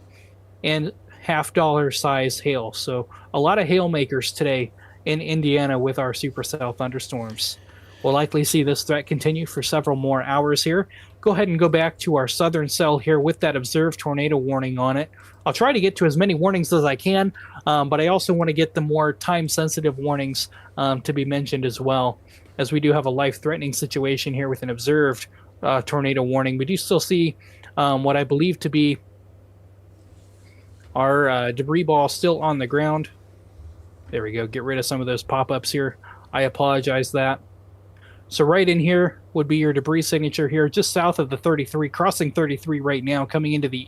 and half-dollar size hail. So a lot of hail makers today in Indiana with our supercell thunderstorms. We'll likely see this threat continue for several more hours here. Go ahead and go back to our southern cell here with that observed tornado warning on it. I'll try to get to as many warnings as I can, but I also want to get the more time-sensitive warnings to be mentioned as well, as we do have a life-threatening situation here with an observed tornado warning. We do still see what I believe to be our debris ball still on the ground. There we go. Get rid of some of those pop-ups here. I apologize that. So right in here would be your debris signature here, just south of the 33, crossing 33 right now, coming into the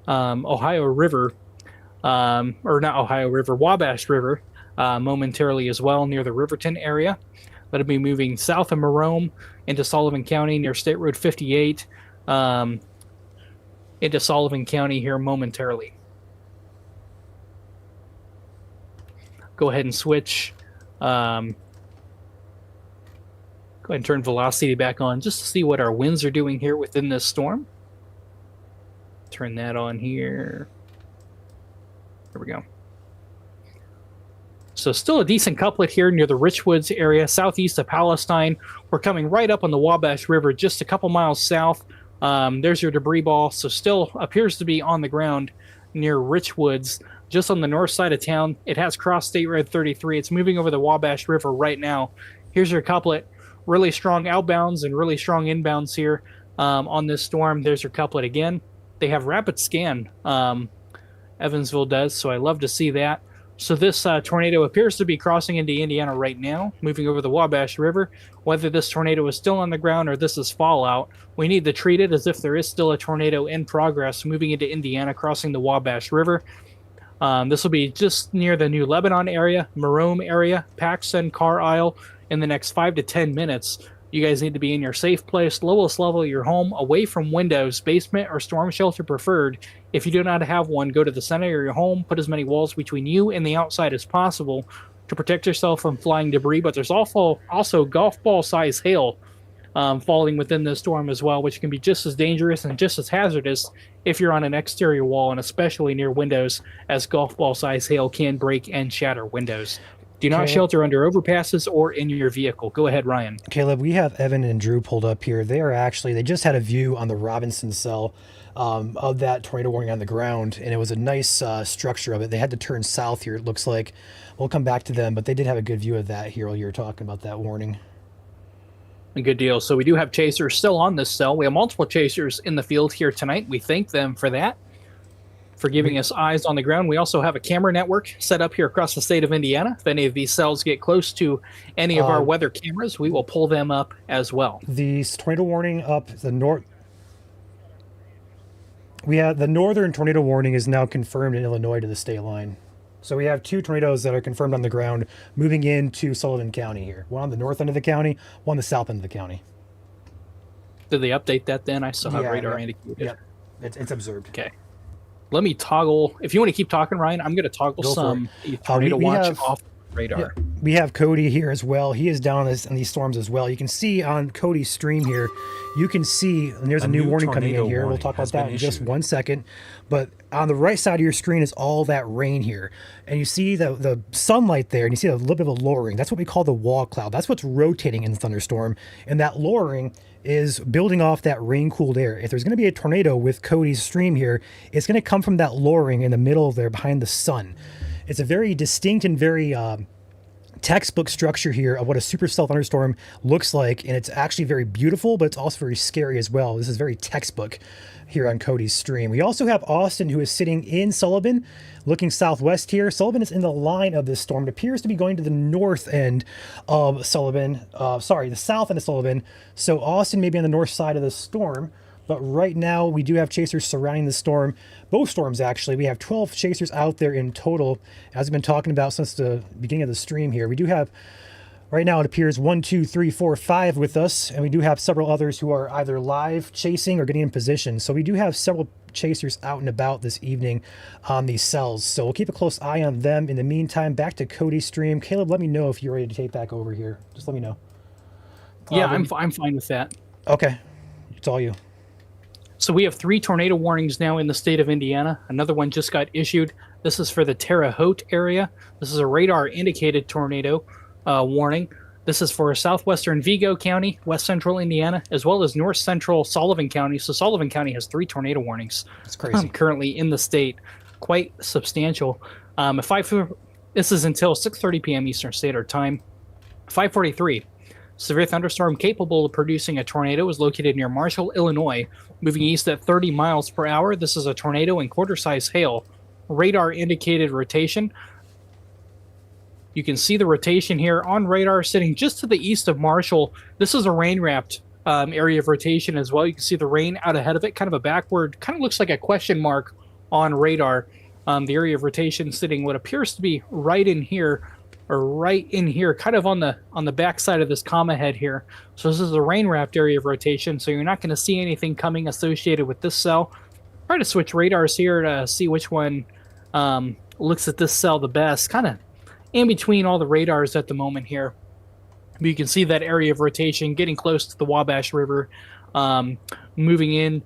Ohio River, or not Ohio River, Wabash River, momentarily as well, near the Riverton area. That'll be moving south of Marome into Sullivan County near State Road 58, into Sullivan County here momentarily. Go ahead and switch. Go ahead and turn velocity back on just to see what our winds are doing here within this storm. Turn that on here. There we go. So still a decent couplet here near the Richwoods area, southeast of Palestine. We're coming right up on the Wabash River, just a couple miles south. There's your debris ball. So still appears to be on the ground near Richwoods, just on the north side of town. It has crossed State Road 33. It's moving over the Wabash River right now. Here's your couplet. Really strong outbounds and really strong inbounds here on this storm. There's your couplet again. They have rapid scan, Evansville does, so I love to see that. So this tornado appears to be crossing into Indiana right now, moving over the Wabash River. Whether this tornado is still on the ground or this is fallout, we need to treat it as if there is still a tornado in progress moving into Indiana, crossing the Wabash River. This will be just near the New Lebanon area, Marome area, Paxton, Carlisle in the next 5 to 10 minutes. You guys need to be in your safe place, lowest level of your home, away from windows, basement or storm shelter preferred. If you do not have one, go to the center of your home, put as many walls between you and the outside as possible to protect yourself from flying debris. But there's also golf ball size hail falling within this storm as well, which can be just as dangerous and just as hazardous if you're on an exterior wall, and especially near windows, as golf ball size hail can break and shatter windows. Do not shelter under overpasses or in your vehicle. Go ahead, Ryan. Caleb, we have Evan and Drew pulled up here. They just had a view on the Robinson cell of that tornado warning on the ground, and it was a nice structure of it. They had to turn south here, it looks like. We'll come back to them, but they did have a good view of that here while you were talking about that warning. A good deal. So we do have chasers still on this cell. We have multiple chasers in the field here tonight. We thank them for that, for giving us eyes on the ground. We also have a camera network set up here across the state of Indiana. If any of these cells get close to any of our weather cameras, we will pull them up as well. The tornado warning up the north. We have the northern tornado warning is now confirmed in Illinois to the state line. So we have 2 tornadoes that are confirmed on the ground moving into Sullivan County here. One on the north end of the county, one on the south end of the county. Did they update that then? I still have radar indicated. Yeah, it's observed. Okay. Let me toggle. If you want to keep talking, Ryan, I'm going to toggle some tornado watch off radar. Yeah, we have Cody here as well. He is down in these storms as well. You can see on Cody's stream here, you can see, and there's a new warning coming in here. We'll talk about that in just 1 second. But on the right side of your screen is all that rain here. And you see the sunlight there, and you see a little bit of a lowering. That's what we call the wall cloud. That's what's rotating in the thunderstorm. And that lowering is building off that rain-cooled air. If there's going to be a tornado with Cody's stream here, it's going to come from that lowering in the middle of there behind the sun. It's a very distinct and very textbook structure here of what a supercell thunderstorm looks like, and it's actually very beautiful, but it's also very scary as well. This is very textbook here on Cody's stream. We also have Austin, who is sitting in Sullivan, looking southwest here. Sullivan is in the line of this storm. It appears to be going to the north end of Sullivan. The south end of Sullivan. So Austin may be on the north side of the storm. But right now, we do have chasers surrounding the storm. Both storms, actually. We have 12 chasers out there in total, as I've been talking about since the beginning of the stream here. We do have, right now, it appears 1, 2, 3, 4, 5 with us. And we do have several others who are either live chasing or getting in position. So we do have several chasers out and about this evening on these cells. So we'll keep a close eye on them. In the meantime, back to Cody's stream. Caleb, let me know if you're ready to take back over here. Just let me know. Yeah, I'm fine with that. Okay. It's all you. So we have 3 tornado warnings now in the state of Indiana. Another one just got issued. This is for the Terre Haute area. This is a radar-indicated tornado warning. This is for southwestern Vigo County, west central Indiana, as well as north central Sullivan County. So Sullivan County has 3 tornado warnings. That's crazy. Currently in the state. Quite substantial. This is until 6:30 p.m. Eastern Standard Time. 5:43. Severe thunderstorm capable of producing a tornado is located near Marshall, Illinois, moving east at 30 miles per hour. This is a tornado and quarter-size hail. Radar indicated rotation. You can see the rotation here on radar sitting just to the east of Marshall. This is a rain-wrapped area of rotation as well. You can see the rain out ahead of it, kind of a backward, kind of looks like a question mark on radar. The area of rotation sitting what appears to be right in here, kind of on the back side of this comma head here. So this is a rain-wrapped area of rotation, so you're not going to see anything coming associated with this cell. Try to switch radars here to see which one looks at this cell the best. Kind of in between all the radars at the moment here. But you can see that area of rotation getting close to the Wabash River, moving in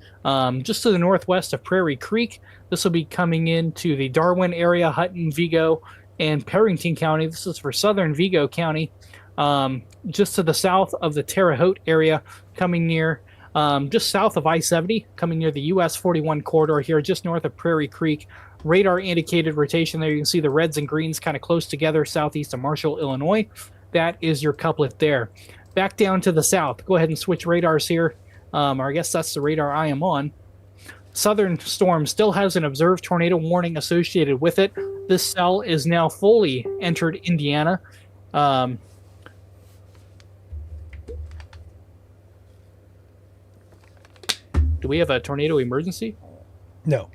just to the northwest of Prairie Creek. This will be coming into the Darwin area, Hutton, Vigo, and Perrington County. This is for southern Vigo County, just to the south of the Terre Haute area, coming near, just south of I-70, coming near the US 41 corridor here, just north of Prairie Creek. Radar indicated rotation there. You can see the reds and greens kind of close together, southeast of Marshall, Illinois. That is your couplet there. Back down to the south. Go ahead and switch radars here. Or I guess that's the radar I am on. Southern storm still has an observed tornado warning associated with it. This cell is now fully entered Indiana. Do we have a tornado emergency? No.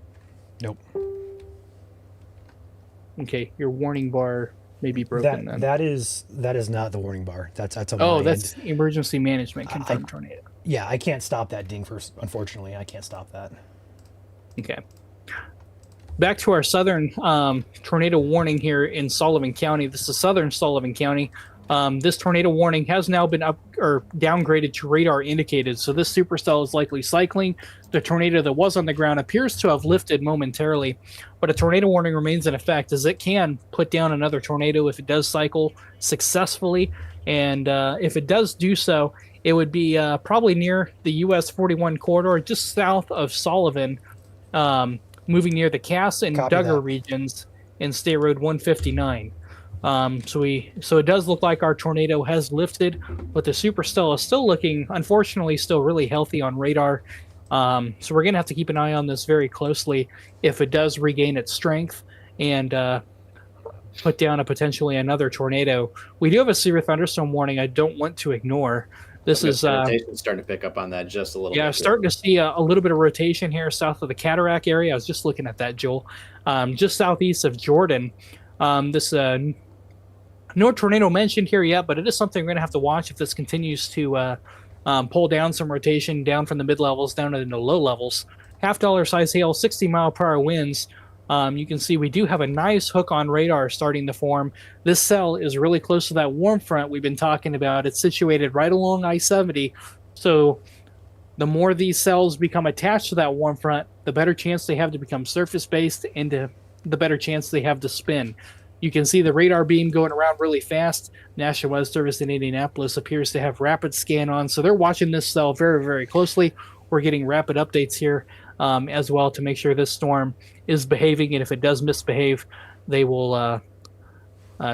Nope. Okay, your warning bar may be broken then. That is not the warning bar. That's on Oh, my that's end. emergency management confirmed tornado. Yeah, I can't stop that ding first. Unfortunately, I can't stop that. Okay. Back to our southern tornado warning here in Sullivan County. This is southern Sullivan County. This tornado warning has now been up or downgraded to radar indicated. So this supercell is likely cycling. The tornado that was on the ground appears to have lifted momentarily, but a tornado warning remains in effect as it can put down another tornado if it does cycle successfully. And if it does do so, it would be probably near the US 41 corridor, just south of Sullivan, moving near the Cass and Copy Duggar that. regions in State Road 159. So it does look like our tornado has lifted, but the supercell is still looking, unfortunately, still really healthy on radar. So we're going to have to keep an eye on this very closely if it does regain its strength and put down potentially another tornado. We do have a severe thunderstorm warning I don't want to ignore. This is rotation starting to pick up on that just a little bit. Yeah, starting to see a little bit of rotation here south of the Cataract area. I was just looking at that, Joel. Just southeast of Jordan. This no tornado mentioned here yet, but it is something we're going to have to watch if this continues to pull down some rotation down from the mid-levels down into low levels. $half size hail, 60-mile-per-hour winds. You can see we do have a nice hook on radar starting to form. This cell is really close to that warm front we've been talking about. It's situated right along I-70. So the more these cells become attached to that warm front, the better chance they have to become surface-based and the better chance they have to spin. You can see the radar beam going around really fast. National Weather Service in Indianapolis appears to have rapid scan on, so they're watching this cell very, very closely. We're getting rapid updates here as well to make sure this storm is behaving, and if it does misbehave, they will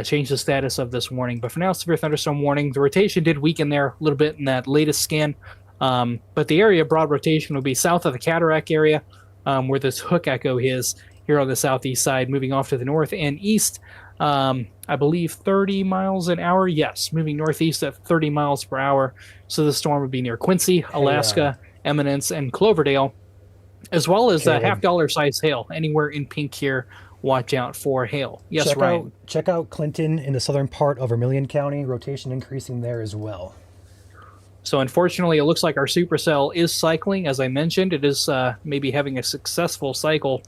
change the status of this warning. But for now, severe thunderstorm warning. The rotation did weaken there a little bit in that latest scan, but the area of broad rotation will be south of the Cataract area where this hook echo is here on the southeast side, moving off to the north and east. I believe 30 miles an hour. Yes, moving northeast at 30 miles per hour. So the storm would be near Quincy, Alaska, Eminence, and Cloverdale, as well as $half size hail. Anywhere in pink here, watch out for hail. Yes, Ryan. Check out Clinton in the southern part of Vermilion County. Rotation increasing there as well. So unfortunately, it looks like our supercell is cycling. As I mentioned, it is maybe having a successful cycle.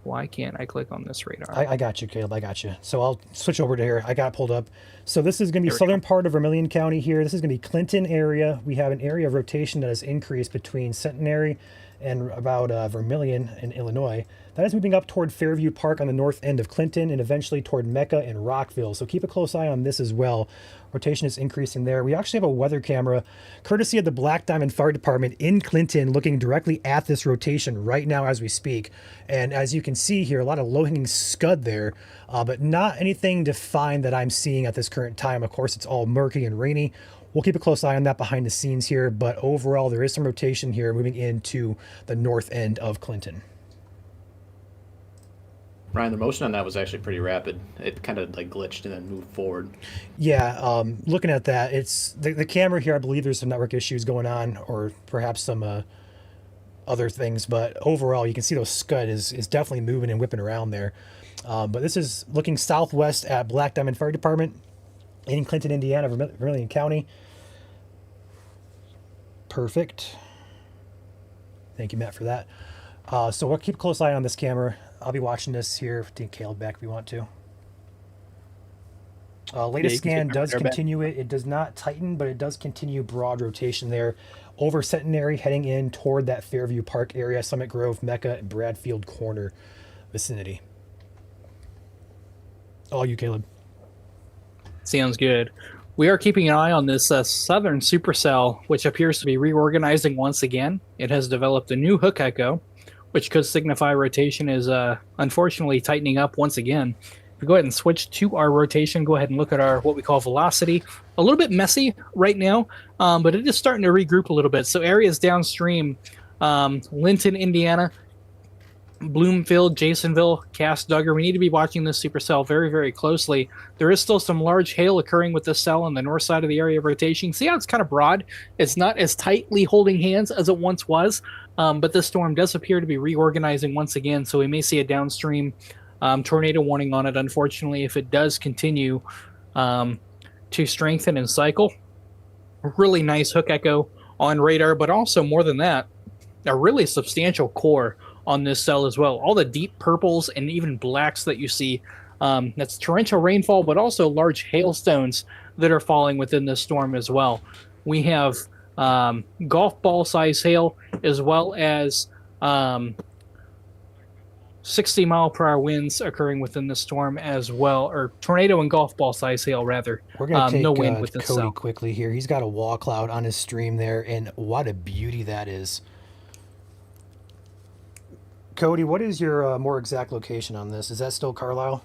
Why can't I click on this radar? I got you, Caleb. I got you. So I'll switch over to here. I got it pulled up. So this is going to be southern part of Vermilion County here. This is going to be Clinton area. We have an area of rotation that has increased between Centenary and about Vermilion in Illinois. That is moving up toward Fairview Park on the north end of Clinton and eventually toward Mecca and Rockville. So keep a close eye on this as well. Rotation is increasing there. We actually have a weather camera, courtesy of the Black Diamond Fire Department in Clinton, looking directly at this rotation right now as we speak. And as you can see here, a lot of low-hanging scud there, but not anything defined that I'm seeing at this current time. Of course, it's all murky and rainy. We'll keep a close eye on that behind the scenes here, but overall, there is some rotation here moving into the north end of Clinton. Ryan, the motion on that was actually pretty rapid. It kind of like glitched and then moved forward. Yeah, looking at that, it's the camera here. I believe there's some network issues going on, or perhaps some other things. But overall, you can see those scud is definitely moving and whipping around there. But this is looking southwest at Black Diamond Fire Department in Clinton, Indiana, Vermilion County. Perfect. Thank you, Matt, for that. So we'll keep a close eye on this camera. I'll be watching this here. Take Caleb back if you want to. Latest scan does continue it. It does not tighten, but it does continue broad rotation there over Centenary, heading in toward that Fairview Park area, Summit Grove, Mecca, and Bradfield Corner vicinity. All you, Caleb. Sounds good. We are keeping an eye on this southern supercell, which appears to be reorganizing once again. It has developed a new hook echo, which could signify rotation is unfortunately tightening up once again. If we go ahead and switch to our rotation, go ahead and look at our what we call velocity. A little bit messy right now, but it is starting to regroup a little bit. So areas downstream, Linton, Indiana, Bloomfield, Jasonville, Cass, Duggar. We need to be watching this supercell very, very closely. There is still some large hail occurring with this cell on the north side of the area of rotation. See how it's kind of broad? It's not as tightly holding hands as it once was, but this storm does appear to be reorganizing once again, so we may see a downstream tornado warning on it, unfortunately, if it does continue to strengthen and cycle. Really nice hook echo on radar, but also more than that, a really substantial core on this cell as well. All the deep purples and even blacks that you see, that's torrential rainfall, but also large hailstones that are falling within this storm as well. We have golf ball size hail, as well as 60 mile per hour winds occurring within the storm as well, or tornado and golf ball size hail rather. We're going to take no wind with this Cody cell. quickly here. He's got a wall cloud on his stream there, and what a beauty that is. Cody, what is your more exact location on this? Is that still Carlisle?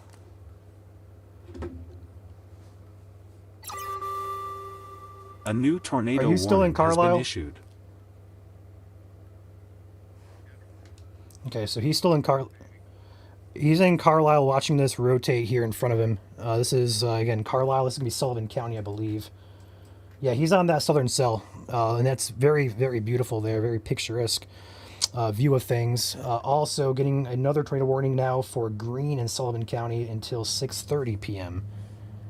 A new tornado Are you still in warning has Carlisle? been issued. Okay, so he's still in He's in Carlisle watching this rotate here in front of him. This is, again, Carlisle. This is going to be Sullivan County, I believe. Yeah, he's on that southern cell, and that's very, very beautiful there, very picturesque view of things. Also getting another tornado warning now for Greene and Sullivan County until 6:30 p.m.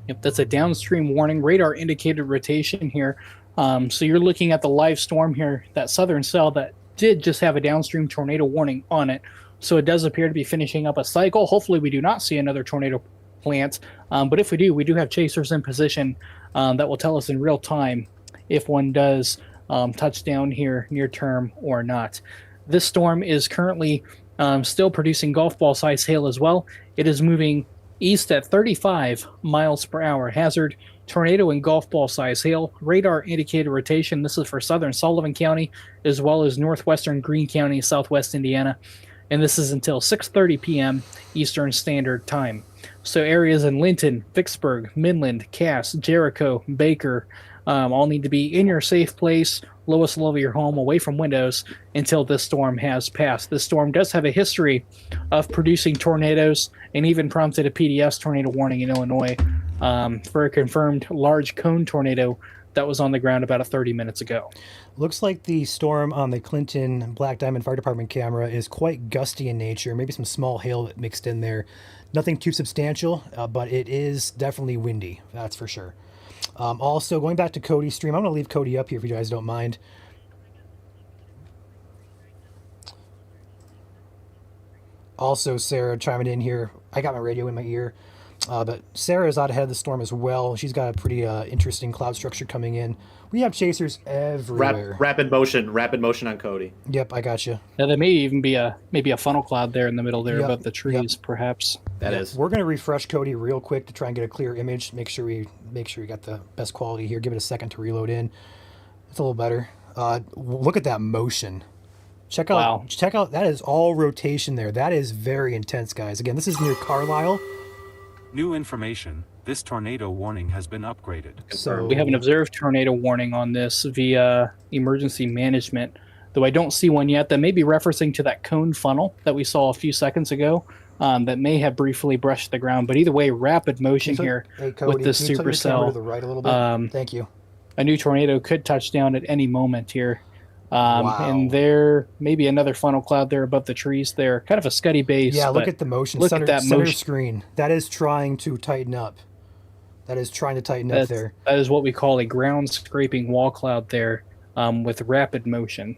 Yep, that's a downstream warning. Radar indicated rotation here. So you're looking at the live storm here, that southern cell that did just have a downstream tornado warning on it. So it does appear to be finishing up a cycle. Hopefully we do not see another tornado plant. But if we do have chasers in position that will tell us in real time if one does touch down here near term or not. This storm is currently still producing golf ball size hail as well. It is moving east at 35 miles per hour. Hazard tornado and golf ball size hail. Radar indicated rotation. This is for southern Sullivan County as well as northwestern Greene County, southwest Indiana. And this is until 6:30 p.m. Eastern Standard Time. So areas in Linton, Vicksburg, Midland, Cass, Jericho, Baker, all need to be in your safe place, lowest level of your home, away from windows until this storm has passed. This storm does have a history of producing tornadoes and even prompted a PDS tornado warning in Illinois for a confirmed large cone tornado that was on the ground about 30 minutes ago. Looks like the storm on the Clinton Black Diamond Fire Department camera is quite gusty in nature. Maybe some small hail mixed in there. Nothing too substantial, but it is definitely windy. That's for sure. Also, going back to Cody's stream, I'm going to leave Cody up here if you guys don't mind. Also, Sarah chiming in here. I got my radio in my ear. But Sarah is out ahead of the storm as well. She's got a pretty interesting cloud structure coming in. We have chasers everywhere. Rapid motion on Cody. Yep, I got you. Now there may even be maybe a funnel cloud there in the middle there Yep, above the trees, perhaps. That is. We're going to refresh Cody real quick to try and get a clear image. Make sure we got the best quality here. Give it a second to reload in. It's a little better. Look at that motion. Check out. Wow. Check out. That is all rotation there. That is very intense, guys. Again, this is near Carlisle. New information. This tornado warning has been upgraded. So We have an observed tornado warning on this via emergency management, though I don't see one yet. That may be referencing to that cone funnel that we saw a few seconds ago that may have briefly brushed the ground. But either way, rapid motion here Hey, Cody, with this can you tilt your camera supercell. to the right a little bit? Thank you. A new tornado could touch down at any moment here. Wow. And there may be another funnel cloud there above the trees there. Kind of a scuddy base. Yeah, look but at the motion. look Center, at that center motion. screen. That is trying to tighten up. That is trying to tighten up there. That is what we call a ground scraping wall cloud there with rapid motion.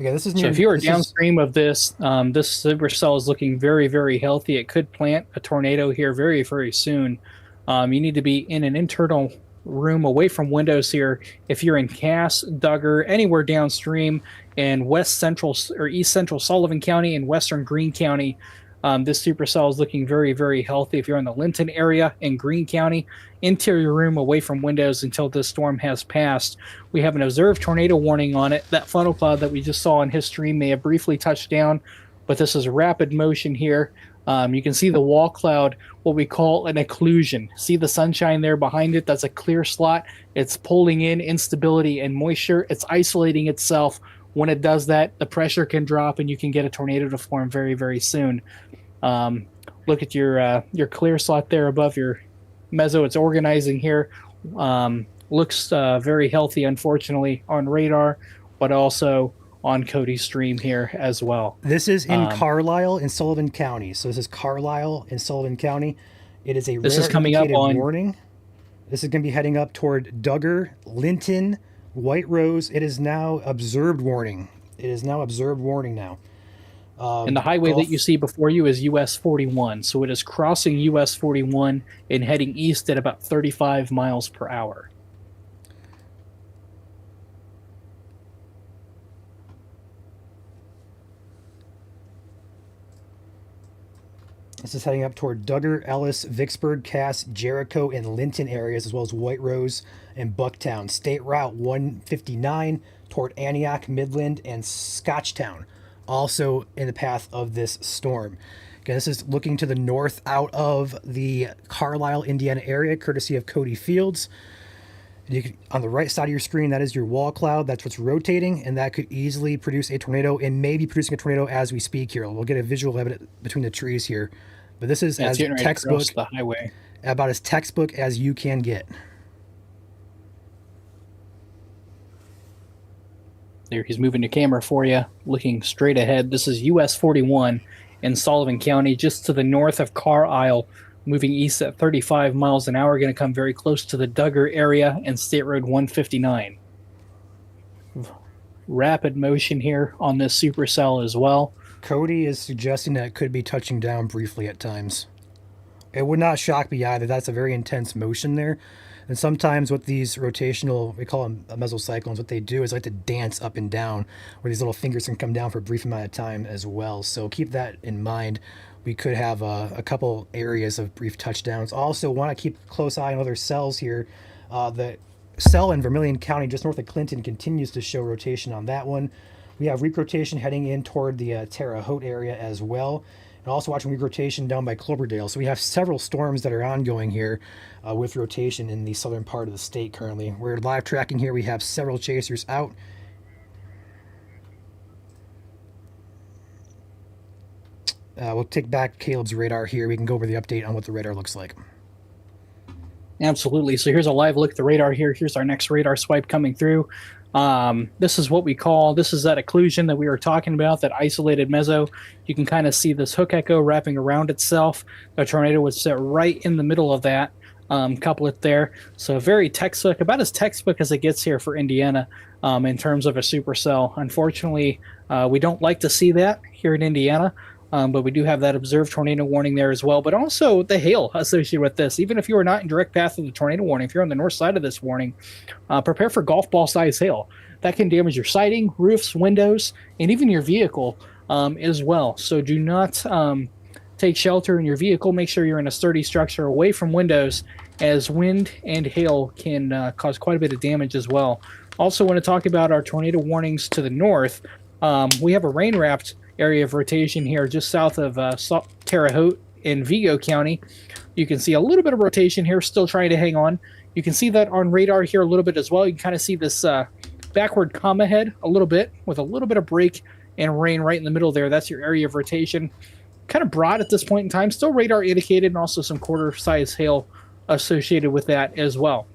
Again, this is So near, if you are this is- downstream of this, this supercell is looking very, very healthy. It could plant a tornado here very, very soon. You need to be in an internal room away from windows here. If you're in Cass, Duggar, anywhere downstream in west central or east central Sullivan County and western Greene County, this supercell is looking very, very healthy. If you're in the Linton area in Greene County, interior room away from windows until this storm has passed. We have an observed tornado warning on it. That funnel cloud that we just saw in his stream may have briefly touched down, but this is rapid motion here. You can see the wall cloud, what we call an occlusion. See the sunshine there behind it? That's a clear slot. It's pulling in instability and moisture. It's isolating itself. When it does that, the pressure can drop and you can get a tornado to form very, very soon. Look at your clear slot there above your meso. It's organizing here. Looks very healthy, unfortunately, on radar, but also on Cody's stream here as well. This is in Carlisle in Sullivan County. So this is Carlisle in Sullivan County. It is a This is coming up on warning. This is going to be heading up toward Duggar, Linton, White Rose. It is now observed warning. It is now observed warning now. And the highway that you see before you is US 41. So it is crossing US 41 and heading east at about 35 miles per hour. This is heading up toward Duggar, Ellis, Vicksburg, Cass, Jericho, and Linton areas, as well as White Rose and Bucktown. State Route 159 toward Antioch, Midland, and Scotchtown, also in the path of this storm. Again, this is looking to the north out of the Carlisle, Indiana area, courtesy of Cody Fields. On the right side of your screen, that is your wall cloud. That's what's rotating, and that could easily produce a tornado and may be producing a tornado as we speak here. We'll get a visual of it between the trees here. But this is as textbook, the highway. About as textbook as you can get. There, he's moving the camera for you, looking straight ahead. This is US 41 in Sullivan County, just to the north of Carlisle, moving east at 35 miles an hour, going to come very close to the Duggar area and State Road 159. Rapid motion here on this supercell as well. Cody is suggesting that it could be touching down briefly at times. It would not shock me either. That's a very intense motion there. And sometimes with these rotational, we call them mesocyclones, what they do is like to dance up and down, where these little fingers can come down for a brief amount of time as well. So keep that in mind. We could have a couple areas of brief touchdowns. Also want to keep a close eye on other cells here. The cell in Vermilion County, just north of Clinton, continues to show rotation on that one. We have weak rotation heading in toward the Terre Haute area as well. And also watching weak rotation down by Cloverdale. So we have several storms that are ongoing here with rotation in the southern part of the state currently. We're live tracking here. We have several chasers out. We'll take back Caleb's radar here. We can go over the update on what the radar looks like. Absolutely. So here's a live look at the radar here. Here's our next radar swipe coming through. This is what we call, this is that occlusion that we were talking about, that isolated meso. You can kind of see this hook echo wrapping around itself. The tornado would sit right in the middle of that couplet there. So very textbook, about as textbook as it gets here for Indiana in terms of a supercell. Unfortunately, we don't like to see that here in Indiana. But we do have that observed tornado warning there as well, but also the hail associated with this. Even if you are not in direct path of the tornado warning, if you're on the north side of this warning, prepare for golf ball size hail. That can damage your siding, roofs, windows, and even your vehicle as well. So do not take shelter in your vehicle. Make sure you're in a sturdy structure away from windows, as wind and hail can cause quite a bit of damage as well. Also want to talk about our tornado warnings to the north. We have a rain-wrapped area of rotation here just south of Terre Haute in Vigo County. You can see a little bit of rotation here, still trying to hang on. You can see that on radar here a little bit as well. You can kind of see this backward comma head a little bit with a little bit of break and rain right in the middle there. That's your area of rotation. Kind of broad at this point in time, still radar indicated, and also some quarter size hail associated with that as well.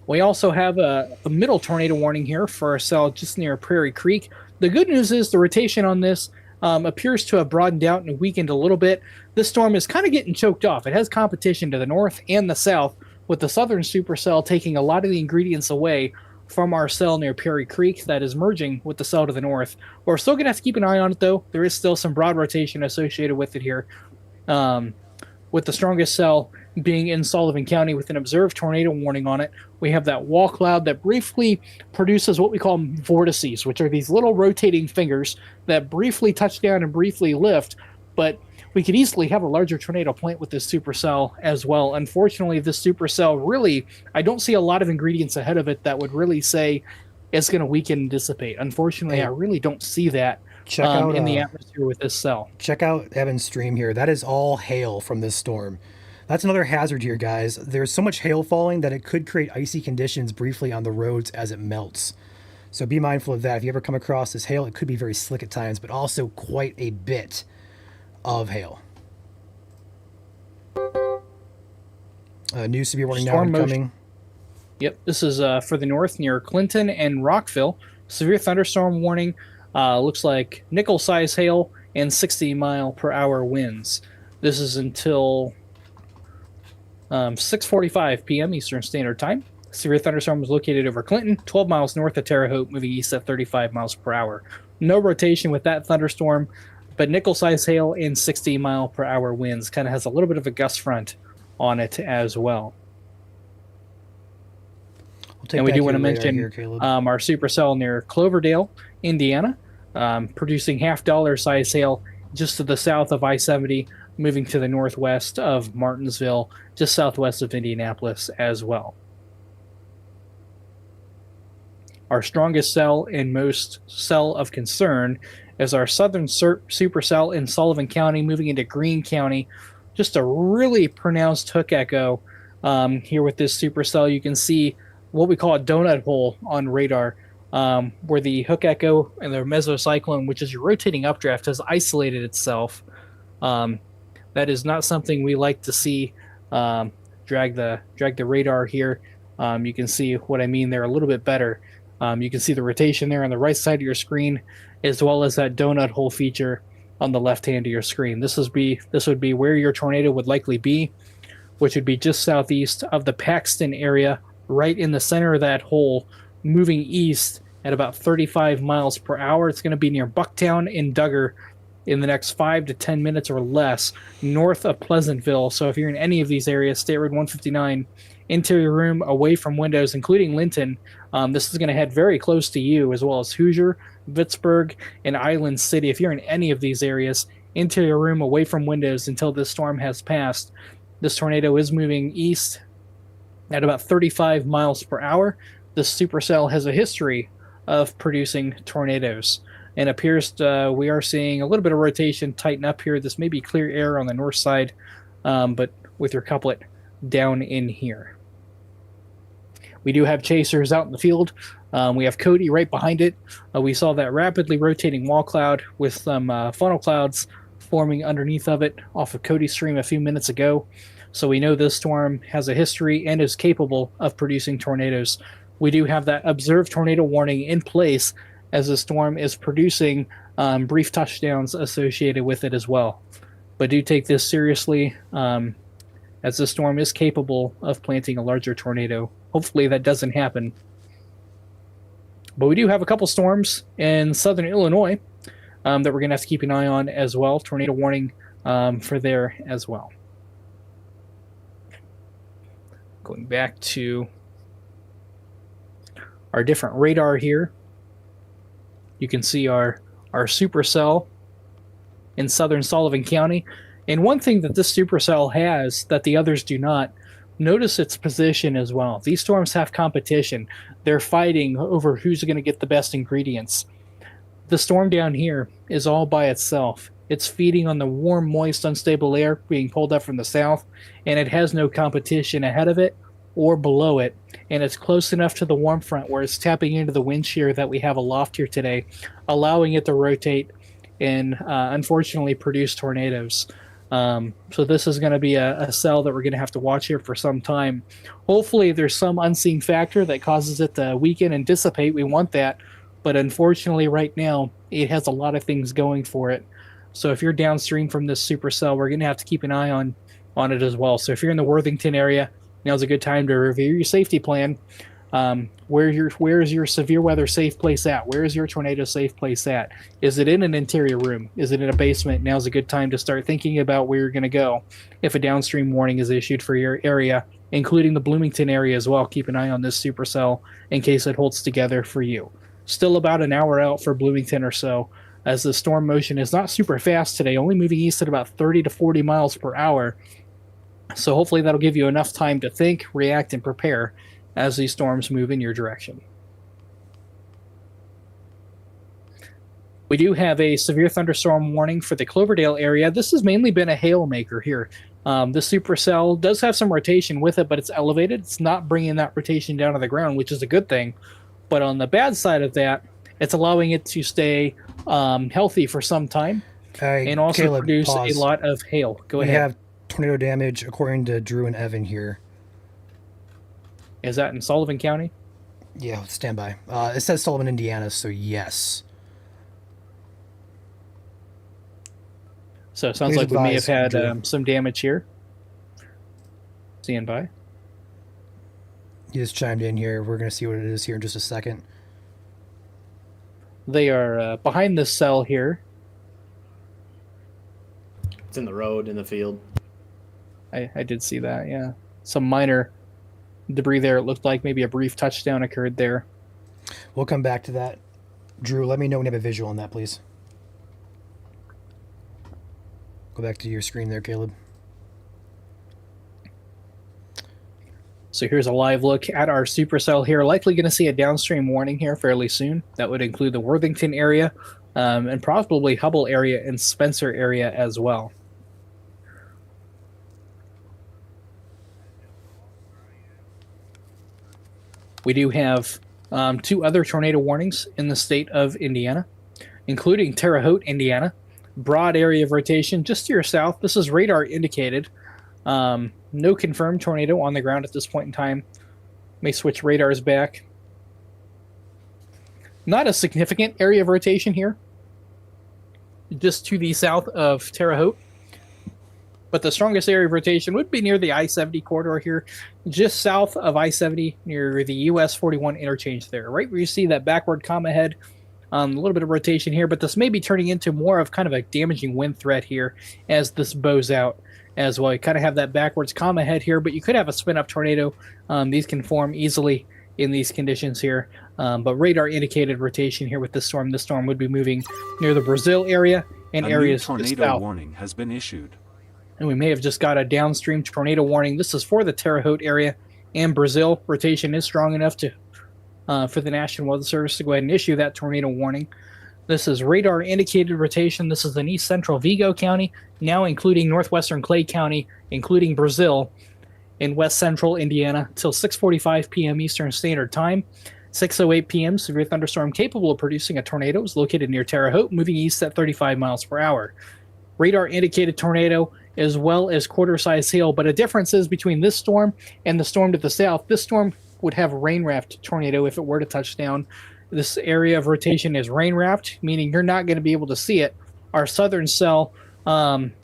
We also have a middle tornado warning here for a cell just near Prairie Creek. The good news is the rotation on this appears to have broadened out and weakened a little bit. This storm is kind of getting choked off. It has competition to the north and the south, with the southern supercell taking a lot of the ingredients away from our cell near Prairie Creek that is merging with the cell to the north. We're still going to have to keep an eye on it, though. There is still some broad rotation associated with it here, with the strongest cell being in Sullivan County with an observed tornado warning on it. We have that wall cloud that briefly produces what we call vortices, which are these little rotating fingers that briefly touch down and briefly lift, but we could easily have a larger tornado plant with this supercell as well. Unfortunately, this supercell really, I don't see a lot of ingredients ahead of it that would really say it's going to weaken and dissipate. Unfortunately, I really don't see that Check out in the atmosphere with this cell. check out Evan's stream here. That is all hail from this storm. That's another hazard here, guys. There's so much hail falling that it could create icy conditions briefly on the roads as it melts. So be mindful of that. If you ever come across this hail, it could be very slick at times, but also quite a bit of hail. New severe warning now Storm incoming. Yep, this is for the north near Clinton and Rockville. Severe thunderstorm warning. Looks like nickel-size hail and 60-mile-per-hour winds. This is until 6:45 p.m. Eastern Standard Time. Severe thunderstorm was located over Clinton, 12 miles north of Terre Haute, moving east at 35 miles per hour. No rotation with that thunderstorm, but nickel-size hail and 60-mile-per-hour winds. Kind of has a little bit of a gust front on it as well. And we do want to mention here, Caleb. our supercell near Cloverdale, Indiana, producing half-dollar size hail just to the south of I-70, moving to the northwest of Martinsville, just southwest of Indianapolis as well. Our strongest cell and most cell of concern is our southern supercell in Sullivan County, moving into Greene County. Just a really pronounced hook echo here with this supercell. You can see what we call a donut hole on radar, where the hook echo and the mesocyclone, which is your rotating updraft, has isolated itself. That is not something we like to see drag the radar here. You can see what I mean there a little bit better. You can see the rotation there on the right side of your screen, as well as that donut hole feature on the left hand of your screen. This would be where your tornado would likely be, which would be just southeast of the Paxton area, right in the center of that hole, moving east at about 35 miles per hour. It's going to be near Bucktown and Duggar in the next 5 to 10 minutes or less, north of Pleasantville. So if you're in any of these areas, State Road 159, interior room away from windows, including Linton, this is going to head very close to you, as well as Hoosier, Pittsburgh, and Island City. If you're in any of these areas, interior room away from windows until this storm has passed. This tornado is moving east at about 35 miles per hour. This supercell has a history of producing tornadoes, and appears we are seeing a little bit of rotation tighten up here. This may be clear air on the north side, but with your couplet down in here. We do have chasers out in the field. We have Cody right behind it. We saw that rapidly rotating wall cloud with some funnel clouds forming underneath of it off of Cody's stream a few minutes ago. So we know this storm has a history and is capable of producing tornadoes. We do have that observed tornado warning in place as the storm is producing brief touchdowns associated with it as well. But do take this seriously, as the storm is capable of planting a larger tornado. Hopefully that doesn't happen. But we do have a couple storms in southern Illinois that we're going to have to keep an eye on as well. Tornado warning for there as well. Going back to our different radar here, you can see our supercell in southern Sullivan County. And one thing that this supercell has that the others do not, notice its position as well. These storms have competition. They're fighting over who's going to get the best ingredients. The storm down here is all by itself. It's feeding on the warm, moist, unstable air being pulled up from the south, and it has no competition ahead of it or below it. And it's close enough to the warm front where it's tapping into the wind shear that we have aloft here today, allowing it to rotate and unfortunately produce tornadoes. So this is going to be a cell that we're going to have to watch here for some time. Hopefully there's some unseen factor that causes it to weaken and dissipate. We want that. But unfortunately right now, it has a lot of things going for it. So if you're downstream from this supercell, we're going to have to keep an eye on it as well. So if you're in the Worthington area, now's a good time to review your safety plan. Where is your severe weather safe place at? Where is your tornado safe place at? Is it in an interior room? Is it in a basement? Now's a good time to start thinking about where you're going to go if a downstream warning is issued for your area, including the Bloomington area as well. Keep an eye on this supercell in case it holds together for you. Still about an hour out for Bloomington or so, as the storm motion is not super fast today, only moving east at about 30 to 40 miles per hour. So hopefully that'll give you enough time to think, react, and prepare as these storms move in your direction. We do have a severe thunderstorm warning for the Cloverdale area. This has mainly been a hail maker here. The supercell does have some rotation with it, but it's elevated. It's not bringing that rotation down to the ground, which is a good thing. But on the bad side of that, it's allowing it to stay healthy for some time and also Caleb, produce pause. a lot of hail. Go We ahead. have tornado damage according to Drew and Evan here. Is that in Sullivan County? Yeah, stand by. It says Sullivan, Indiana, so yes. So it sounds Please like we may have advise, had Drew. some damage here. Stand by. He just chimed in here. We're going to see what it is here in just a second. They are behind this cell here. It's in the road, in the field. I did see that, yeah. Some minor debris there. It looked like maybe a brief touchdown occurred there. We'll come back to that. Drew, let me know when you have a visual on that, please. Go back to your screen there, Caleb. So here's a live look at our supercell here. Likely going to see a downstream warning here fairly soon. That would include the Worthington area and probably Hubble area and Spencer area as well. We do have 2 other tornado warnings in the state of Indiana, including Terre Haute, Indiana. Broad area of rotation just to your south. This is radar indicated. No confirmed tornado on the ground at this point in time. May switch radars back. Not a significant area of rotation here. Just to the south of Terre Haute. But the strongest area of rotation would be near the I-70 corridor here, just south of I-70 near the US 41 interchange there, right where you see that backward comma head. A little bit of rotation here, but this may be turning into more of kind of a damaging wind threat here as this bows out as well. You kind of have that backwards comma head here, but you could have a spin-up tornado. These can form easily in these conditions here. But radar indicated rotation here with this storm. This storm would be moving near the Brazil area and areas A new just tornado south. warning has been issued. And we may have just got a downstream tornado warning. This is for the Terre Haute area and Brazil. Rotation is strong enough to for the National Weather Service to go ahead and issue that tornado warning. This is radar indicated rotation. This is in east central Vigo County, now including northwestern Clay County, including Brazil, in west central Indiana till 6:45 p.m. Eastern Standard Time. 6:08 p.m. Severe thunderstorm capable of producing a tornado is located near Terre Haute, moving east at 35 miles per hour. Radar indicated tornado as well as quarter-size hail, but a difference is between this storm and the storm to the south. This storm would have rain-wrapped tornado if it were to touch down. This area of rotation is rain-wrapped, meaning you're not going to be able to see it. Our southern cell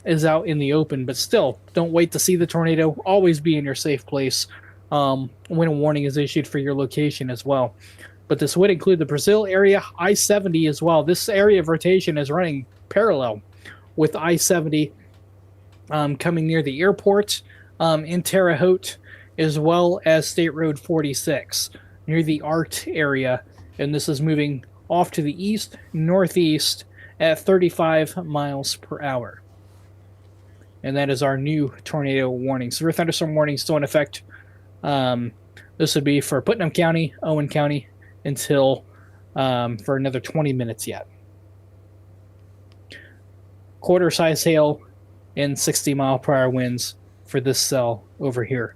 is out in the open, but still, don't wait to see the tornado. Always be in your safe place when a warning is issued for your location as well. But this would include the Brazil area, I-70 as well. This area of rotation is running parallel with I-70 coming near the airport in Terre Haute, as well as State Road 46 near the ART area. And this is moving off to the east, northeast at 35 miles per hour. And that is our new tornado warning. Severe thunderstorm warning still in effect. This would be for Putnam County, Owen County, until for another 20 minutes yet. Quarter-size hail and 60-mile-per-hour winds for this cell over here.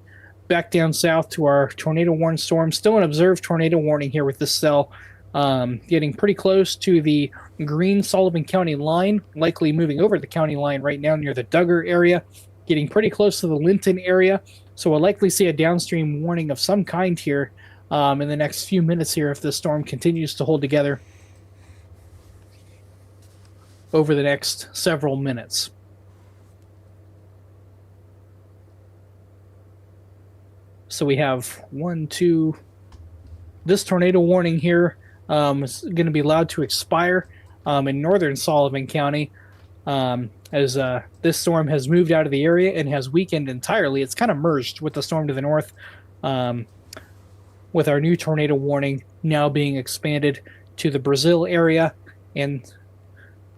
Back down south to our tornado warning storm. Still an observed tornado warning here with this cell. Getting pretty close to the green Sullivan County line. Likely moving over the county line right now near the Duggar area. Getting pretty close to the Linton area. So we'll likely see a downstream warning of some kind here in the next few minutes here if this storm continues to hold together over the next several minutes. So we have 1, 2. This tornado warning here is going to be allowed to expire in northern Sullivan County as this storm has moved out of the area and has weakened entirely. It's kind of merged with the storm to the north, with our new tornado warning now being expanded to the Brazil area, and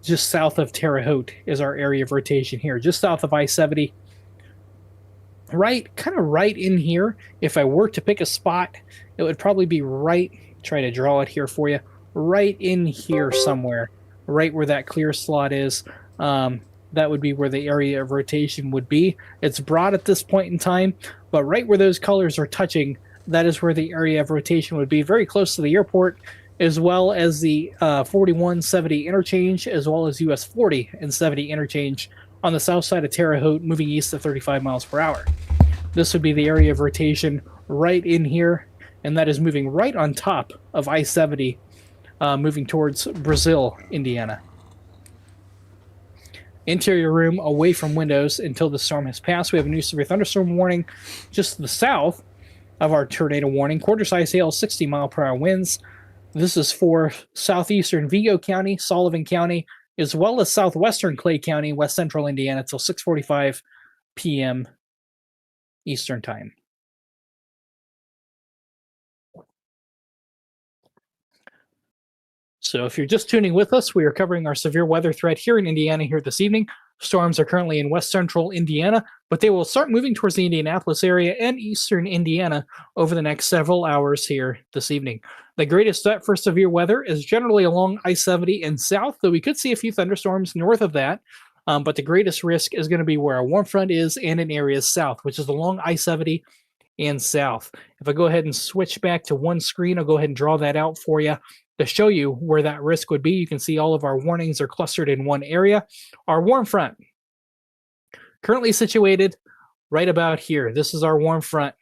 just south of Terre Haute is our area of rotation here, just south of I-70. Kind of right in here. If I were to pick a spot, it would probably be right, try to draw it here for you, right in here somewhere. right where that clear slot is. That would be where the area of rotation would be. It's broad at this point in time, but right where those colors are touching, that is where the area of rotation would be, very close to the airport, as well as the 4170 interchange, as well as US 40 and 70 interchange on the south side of Terre Haute, moving east at 35 miles per hour. This would be the area of rotation right in here, and that is moving right on top of I-70, moving towards Brazil, Indiana. Interior room away from windows until the storm has passed. We have a new severe thunderstorm warning just to the south of our tornado warning. Quarter-size hail, 60-mile-per-hour winds. This is for southeastern Vigo County, Sullivan County, as well as southwestern Clay County, west central Indiana, till 6:45 p.m. Eastern Time. So if you're just tuning with us, we are covering our severe weather threat here in Indiana here this evening. Storms are currently in west central Indiana, but they will start moving towards the Indianapolis area and eastern Indiana over the next several hours here this evening. The greatest threat for severe weather is generally along I-70 and south, though we could see a few thunderstorms north of that. But the greatest risk is going to be where a warm front is and in areas south, which is along I-70 and south. If I go ahead and switch back to one screen, I'll go ahead and draw that out for you to show you where that risk would be. You can see all of our warnings are clustered in one area. Our warm front, currently situated right about here. This is our warm front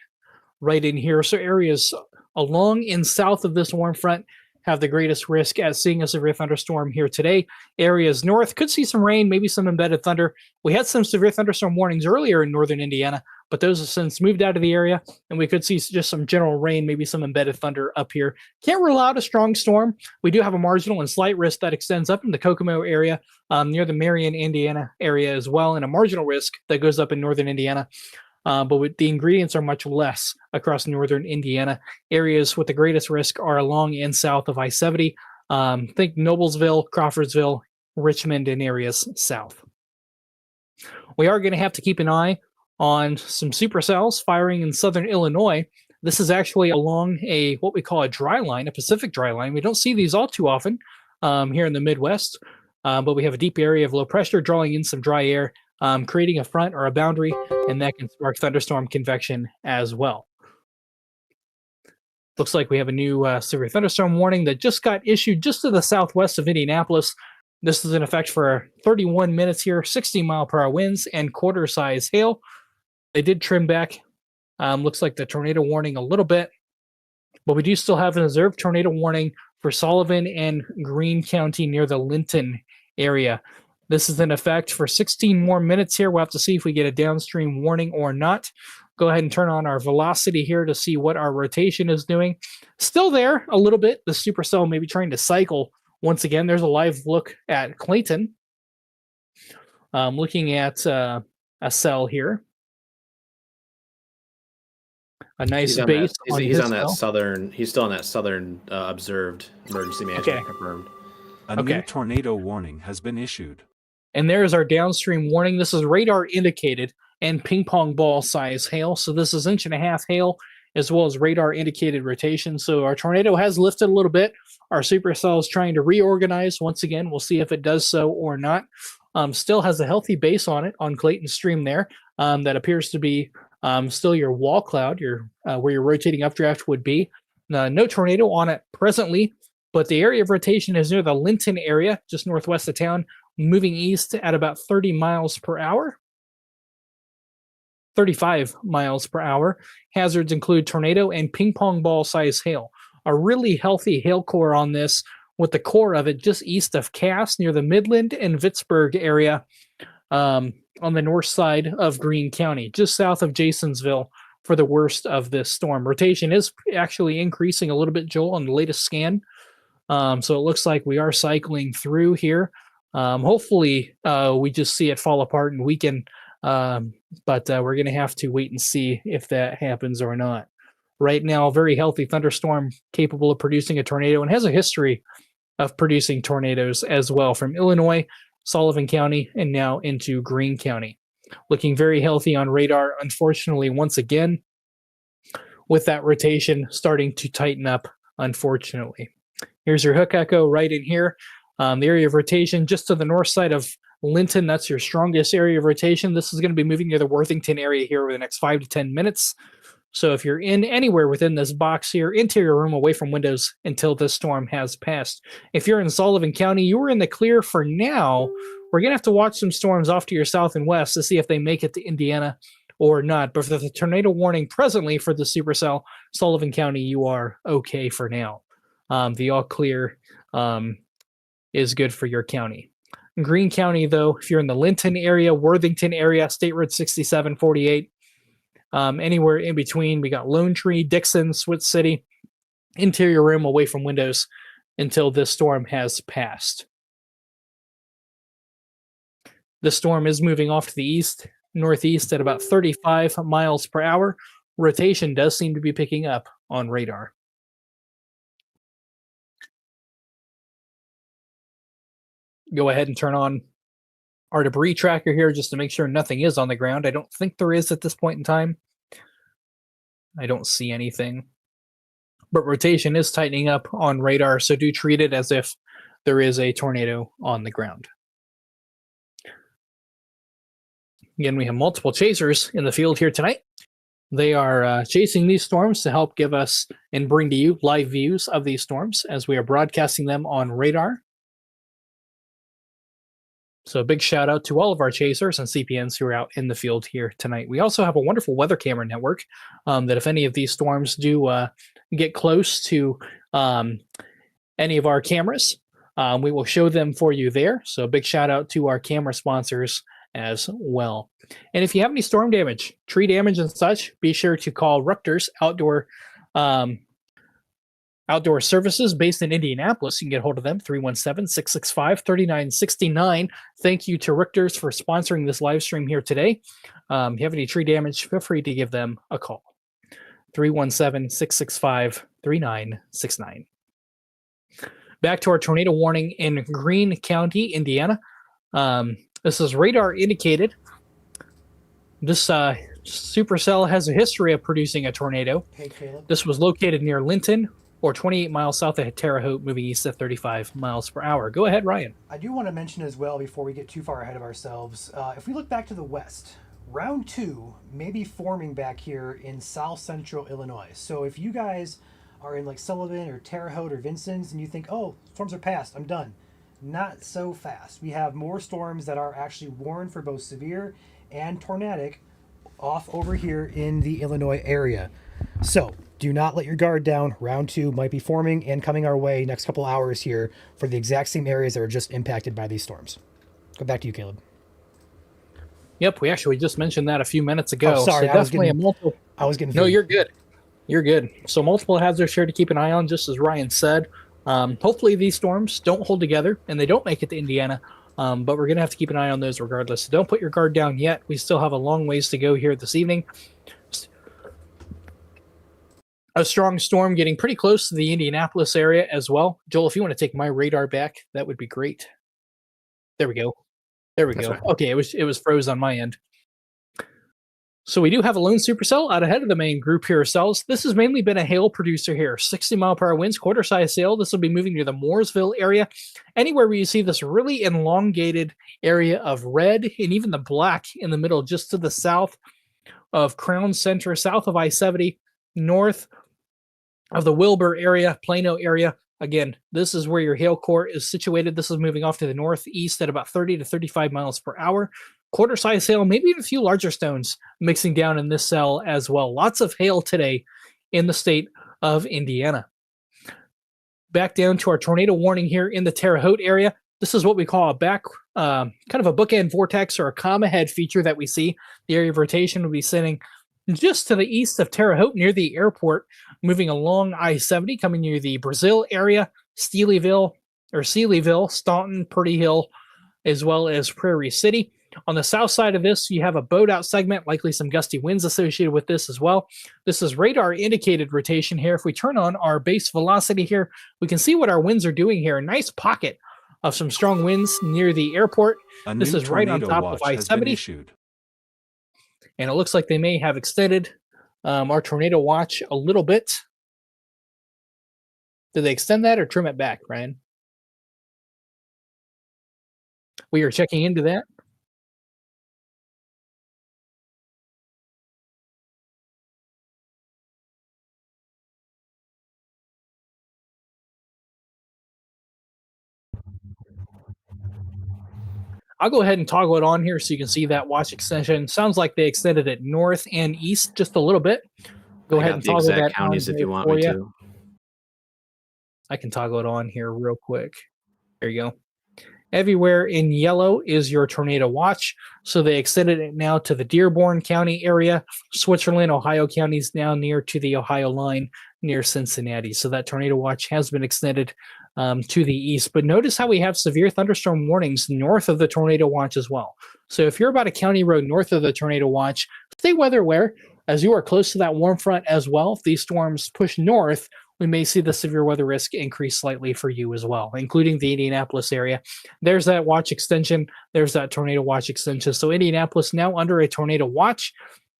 right in here. So areas along and south of this warm front have the greatest risk at seeing a severe thunderstorm here today. Areas north could see some rain, maybe some embedded thunder. We had some severe thunderstorm warnings earlier in northern Indiana, but those have since moved out of the area, and we could see just some general rain, maybe some embedded thunder up here. Can't rule out a strong storm. We do have a marginal and slight risk that extends up in the Kokomo area, near the Marion, Indiana area as well, and a marginal risk that goes up in northern Indiana. But the ingredients are much less across northern Indiana. Areas with the greatest risk are along and south of I-70. Think Noblesville, Crawfordsville, Richmond, and areas south. We are going to have to keep an eye on some supercells firing in southern Illinois. This is actually along what we call a dry line, a Pacific dry line. We don't see these all too often here in the Midwest, but we have a deep area of low pressure drawing in some dry air, creating a front or a boundary, and that can spark thunderstorm convection as well. Looks like we have a new severe thunderstorm warning that just got issued just to the southwest of Indianapolis. This is in effect for 31 minutes here, 60-mile-per-hour winds and quarter-size hail. They did trim back, looks like the tornado warning a little bit, but we do still have an observed tornado warning for Sullivan and Greene County near the Linton area. This is in effect for 16 more minutes here. We'll have to see if we get a downstream warning or not. Go ahead and turn on our velocity here to see what our rotation is doing. Still there a little bit. The supercell may be trying to cycle once again. There's a live look at Clayton. Looking at a cell here. A nice base. He's on that southern. He's still on that southern observed emergency management confirmed. A new tornado warning has been issued. And there's our downstream warning. This is radar indicated and ping pong ball size hail. So this is 1.5 inch hail as well as radar indicated rotation. So our tornado has lifted a little bit. Our supercell is trying to reorganize once again. We'll see if it does so or not. Still has a healthy base on it on Clayton's stream there. That appears to be still your wall cloud, where your rotating updraft would be. No tornado on it presently, but the area of rotation is near the Linton area, just northwest of town, moving east at about 30 miles per hour. 35 miles per hour. Hazards include tornado and ping pong ball size hail. A really healthy hail core on this, with the core of it just east of Cass near the Midland and Vicksburg area, on the north side of Greene County, just south of Jasonsville for the worst of this storm. Rotation is actually increasing a little bit, Joel, on the latest scan. So it looks like we are cycling through here. Hopefully we just see it fall apart and weaken, but we're going to have to wait and see if that happens or not. Right now, very healthy thunderstorm capable of producing a tornado and has a history of producing tornadoes as well from Illinois, Sullivan County, and now into Greene County. Looking very healthy on radar, unfortunately, once again, with that rotation starting to tighten up, unfortunately. Here's your hook echo right in here. The area of rotation just to the north side of Linton, that's your strongest area of rotation. This is going to be moving near the Worthington area here over the next 5 to 10 minutes. So if you're in anywhere within this box here, interior room away from windows until this storm has passed. If you're in Sullivan County, you are in the clear for now. We're going to have to watch some storms off to your south and west to see if they make it to Indiana or not. But for the tornado warning presently for the supercell, Sullivan County, you are okay for now. The all clear is good for your county. Greene County, though, if you're in the Linton area, Worthington area, State Road 6748, anywhere in between, we got Lone Tree, Dixon, Switz City, interior room away from windows until this storm has passed. The storm is moving off to the east, northeast at about 35 miles per hour. Rotation does seem to be picking up on radar. Go ahead and turn on our debris tracker here just to make sure nothing is on the ground. I don't think there is at this point in time. I don't see anything. But rotation is tightening up on radar, so do treat it as if there is a tornado on the ground. Again, we have multiple chasers in the field here tonight. They are chasing these storms to help give us and bring to you live views of these storms as we are broadcasting them on radar. So a big shout out to all of our chasers and CPNs who are out in the field here tonight. We also have a wonderful weather camera network that if any of these storms do get close to any of our cameras, we will show them for you there. So a big shout out to our camera sponsors as well. And if you have any storm damage, tree damage and such, be sure to call Rupters Outdoor Services based in Indianapolis. You can get hold of them, 317-665-3969. Thank you to Richters for sponsoring this live stream here today. If you have any tree damage, feel free to give them a call, 317-665-3969. Back to our tornado warning in Greene County, Indiana. This is radar indicated. This supercell has a history of producing a tornado. Hey, Caleb. This was located near Linton, or 28 miles south of Terre Haute, moving east at 35 miles per hour. Go ahead, Ryan. I do want to mention as well, before we get too far ahead of ourselves, if we look back to the west, round 2 may be forming back here in south central Illinois. So if you guys are in like Sullivan or Terre Haute or Vincennes and you think, oh, storms are past, I'm done. Not so fast. We have more storms that are actually warned for both severe and tornadic off over here in the Illinois area. So do not let your guard down. Round 2 might be forming and coming our way next couple hours here for the exact same areas that are just impacted by these storms. Go back to you, Caleb. Yep, we actually just mentioned that a few minutes ago. Oh, sorry, so I was definitely getting. No, you're good. You're good. So multiple hazards here to keep an eye on, just as Ryan said. Hopefully these storms don't hold together and they don't make it to Indiana, but we're going to have to keep an eye on those regardless. So don't put your guard down yet. We still have a long ways to go here this evening. A strong storm getting pretty close to the Indianapolis area as well. Joel, if you want to take my radar back, that would be great. There we go. That's go. Right. Okay, it was froze on my end. So we do have a lone supercell out ahead of the main group here ourselves. This has mainly been a hail producer here. 60 mile per hour winds, quarter size hail. This will be moving near the Mooresville area. Anywhere where you see this really elongated area of red and even the black in the middle, just to the south of Crown Center, south of I-70, north of the Wilbur area, Plano area. Again, this is where your hail core is situated. This is moving off to the northeast at about 30 to 35 miles per hour. Quarter size hail, maybe even a few larger stones mixing down in this cell as well. Lots of hail today in the state of Indiana. Back down to our tornado warning here in the Terre Haute area. This is what we call a back, kind of a bookend vortex or a comma head feature that we see. The area of rotation will be sitting just to the east of Terre Haute near the airport, moving along I-70, coming near the Brazil area, Sealyville, Staunton, Purdy Hill, as well as Prairie City. On the south side of this, you have a boat out segment, likely some gusty winds associated with this as well. This is radar indicated rotation here. If we turn on our base velocity here, we can see what our winds are doing here. A nice pocket of some strong winds near the airport. This is right on top of I-70. And it looks like they may have extended our tornado watch a little bit. Did they extend that or trim it back, Ryan? We are checking into that. I'll go ahead and toggle it on here so you can see that watch extension. Sounds like they extended it north and east just a little bit. Go I ahead got and the toggle exact that on counties if here you want for me you. to. I can toggle it on here real quick. There you go. Everywhere in yellow is your tornado watch. So they extended it now to the Dearborn County area. Switzerland, Ohio counties now near to the Ohio line near Cincinnati. So that tornado watch has been extended to the east. But notice how we have severe thunderstorm warnings north of the tornado watch as well. So if you're about a county road north of the tornado watch, stay weather aware as you are close to that warm front as well. If these storms push north, we may see the severe weather risk increase slightly for you as well, including the Indianapolis area. There's that watch extension. There's that tornado watch extension. So Indianapolis now under a tornado watch.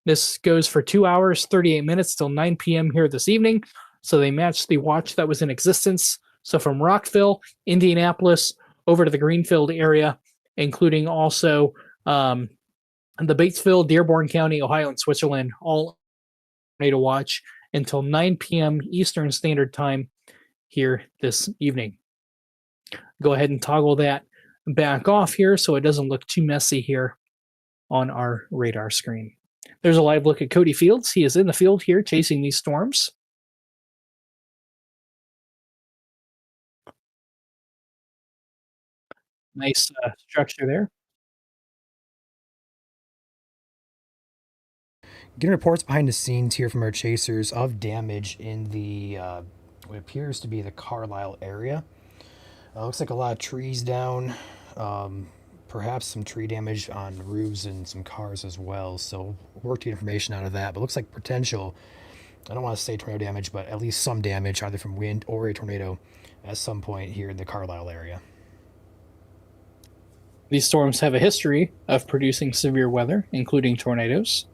This goes for 2 hours, 38 minutes till 9 p.m. here this evening. So they match the watch that was in existence. So from Rockville, Indianapolis, over to the Greenfield area, including also the Batesville, Dearborn County, Ohio, and Switzerland, all tornado watch until 9 p.m. Eastern Standard Time here this evening. Go ahead and toggle that back off here so it doesn't look too messy here on our radar screen. There's a live look at Cody Fields. He is in the field here chasing these storms. Nice structure there. Getting reports behind the scenes here from our chasers of damage in the what appears to be the Carlisle area. Looks like a lot of trees down, perhaps some tree damage on roofs and some cars as well. So we'll work to get information out of that. But looks like potential, I don't want to say tornado damage, but at least some damage either from wind or a tornado at some point here in the Carlisle area. These storms have a history of producing severe weather, including tornadoes.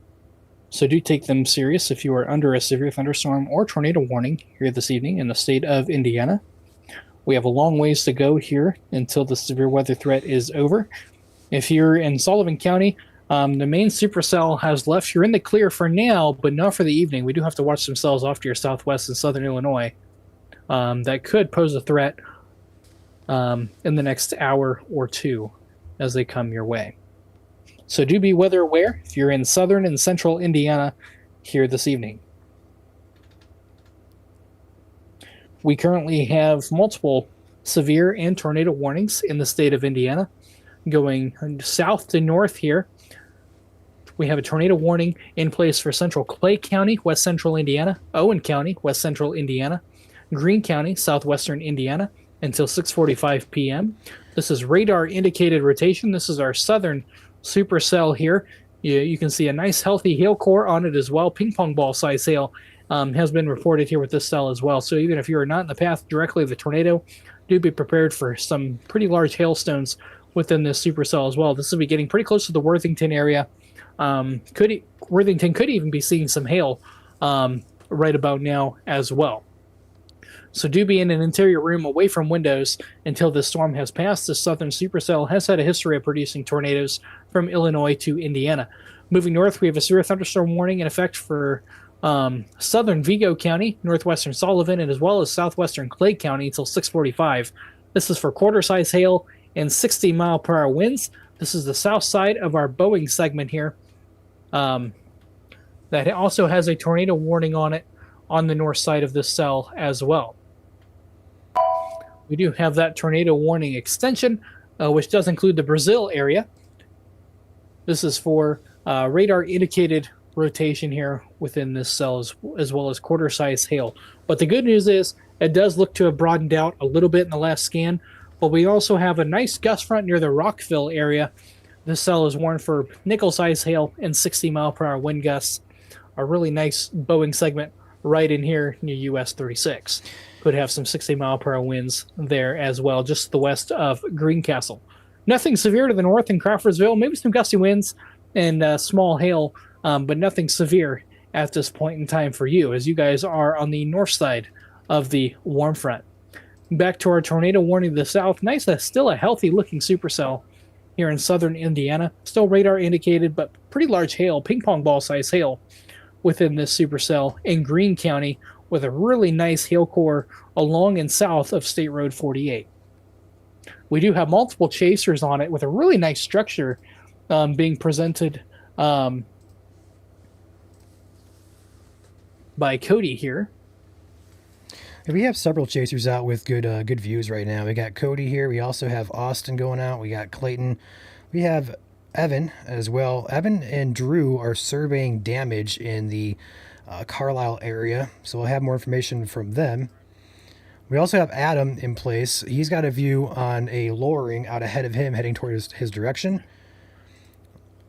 So do take them serious if you are under a severe thunderstorm or tornado warning here this evening in the state of Indiana. We have a long ways to go here until the severe weather threat is over. If you're in Sullivan County, the main supercell has left. You're in the clear for now, but not for the evening. We do have to watch some cells off to your southwest and southern Illinois that could pose a threat in the next hour or two as they come your way. So do be weather aware if you're in southern and central Indiana here this evening. We currently have multiple severe and tornado warnings in the state of Indiana. Going south to north here, we have a tornado warning in place for central Clay County, west central Indiana, Owen County, west central Indiana, Greene County, southwestern Indiana, until 6:45 p.m. This is radar indicated rotation. This is our southern supercell here. You can see a nice healthy hail core on it as well. Ping pong ball size hail has been reported here with this cell as well. So even if you're not in the path directly of the tornado, do be prepared for some pretty large hailstones within this supercell as well. This will be getting pretty close to the Worthington area. Worthington could even be seeing some hail right about now as well. So do be in an interior room away from windows until this storm has passed. The southern supercell has had a history of producing tornadoes from Illinois to Indiana. Moving north, we have a severe thunderstorm warning in effect for southern Vigo County, northwestern Sullivan, and as well as southwestern Clay County until 6:45. This is for quarter-size hail and 60-mile-per-hour winds. This is the south side of our Boeing segment here. That also has a tornado warning on it on the north side of this cell as well. We do have that tornado warning extension, which does include the Brazil area. This is for radar indicated rotation here within this cell as well as quarter size hail. But the good news is it does look to have broadened out a little bit in the last scan. But we also have a nice gust front near the Rockville area. This cell is warned for nickel size hail and 60-mile-per-hour wind gusts. A really nice Boeing segment right in here near US 36. Could have some 60-mile-per-hour winds there as well, just to the west of Greencastle. Nothing severe to the north in Crawfordsville. Maybe some gusty winds and small hail, but nothing severe at this point in time for you, as you guys are on the north side of the warm front. Back to our tornado warning to the south. Nice, still a healthy-looking supercell here in southern Indiana. Still radar indicated, but pretty large hail, ping pong ball size hail within this supercell in Greene County, with a really nice hail core along and south of State Road 48. We do have multiple chasers on it with a really nice structure being presented by Cody here. We have several chasers out with good views right now. We got Cody here. We also have Austin going out. We got Clayton. We have Evan as well. Evan and Drew are surveying damage in the Carlisle area, so we'll have more information from them. We also have Adam in place. He's got a view on a lowering out ahead of him heading towards his direction.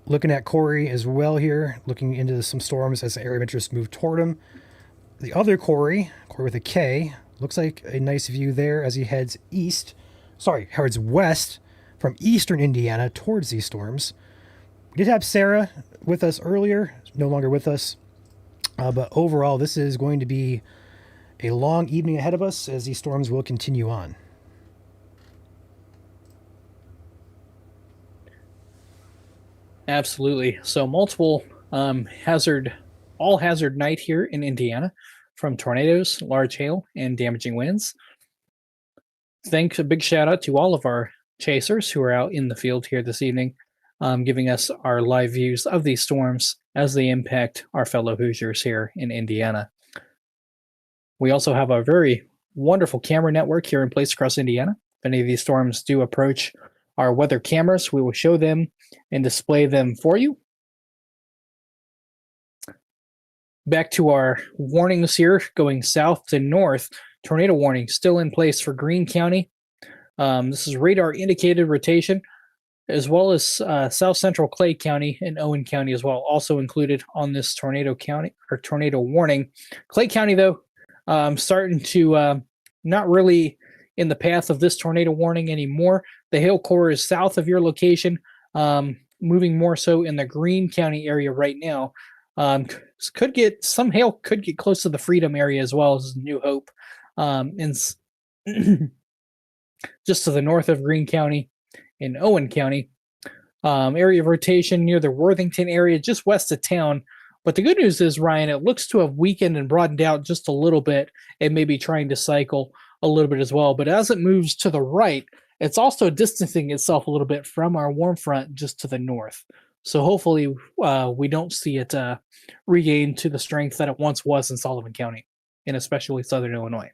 Looking at Corey as well here, looking into some storms as the area of interest move toward him. The other Corey with a K, looks like a nice view there as he heads west from eastern Indiana towards these storms. We did have Sarah with us earlier, no longer with us. But overall, this is going to be a long evening ahead of us as these storms will continue on. Absolutely. So multiple hazard night here in Indiana from tornadoes, large hail, and damaging winds. Thanks, a big shout out to all of our chasers who are out in the field here this evening, giving us our live views of these storms as they impact our fellow Hoosiers here in Indiana. We also have a very wonderful camera network here in place across Indiana. If any of these storms do approach our weather cameras, we will show them and display them for you. Back to our warnings here, going south to north. Tornado warning still in place for Greene County. This is radar indicated rotation, as well as south central Clay County and Owen County as well, also included on this tornado warning. Clay County, though, starting to not really in the path of this tornado warning anymore. The hail core is south of your location, moving more so in the Greene County area right now. Could get close to the Freedom area as well as New Hope, and just to the north of Greene County in Owen County. Area of rotation near the Worthington area, just west of town. But the good news is, Ryan, it looks to have weakened and broadened out just a little bit and maybe trying to cycle a little bit as well. But as it moves to the right, it's also distancing itself a little bit from our warm front just to the north. So hopefully we don't see it regain to the strength that it once was in Sullivan County, and especially southern Illinois.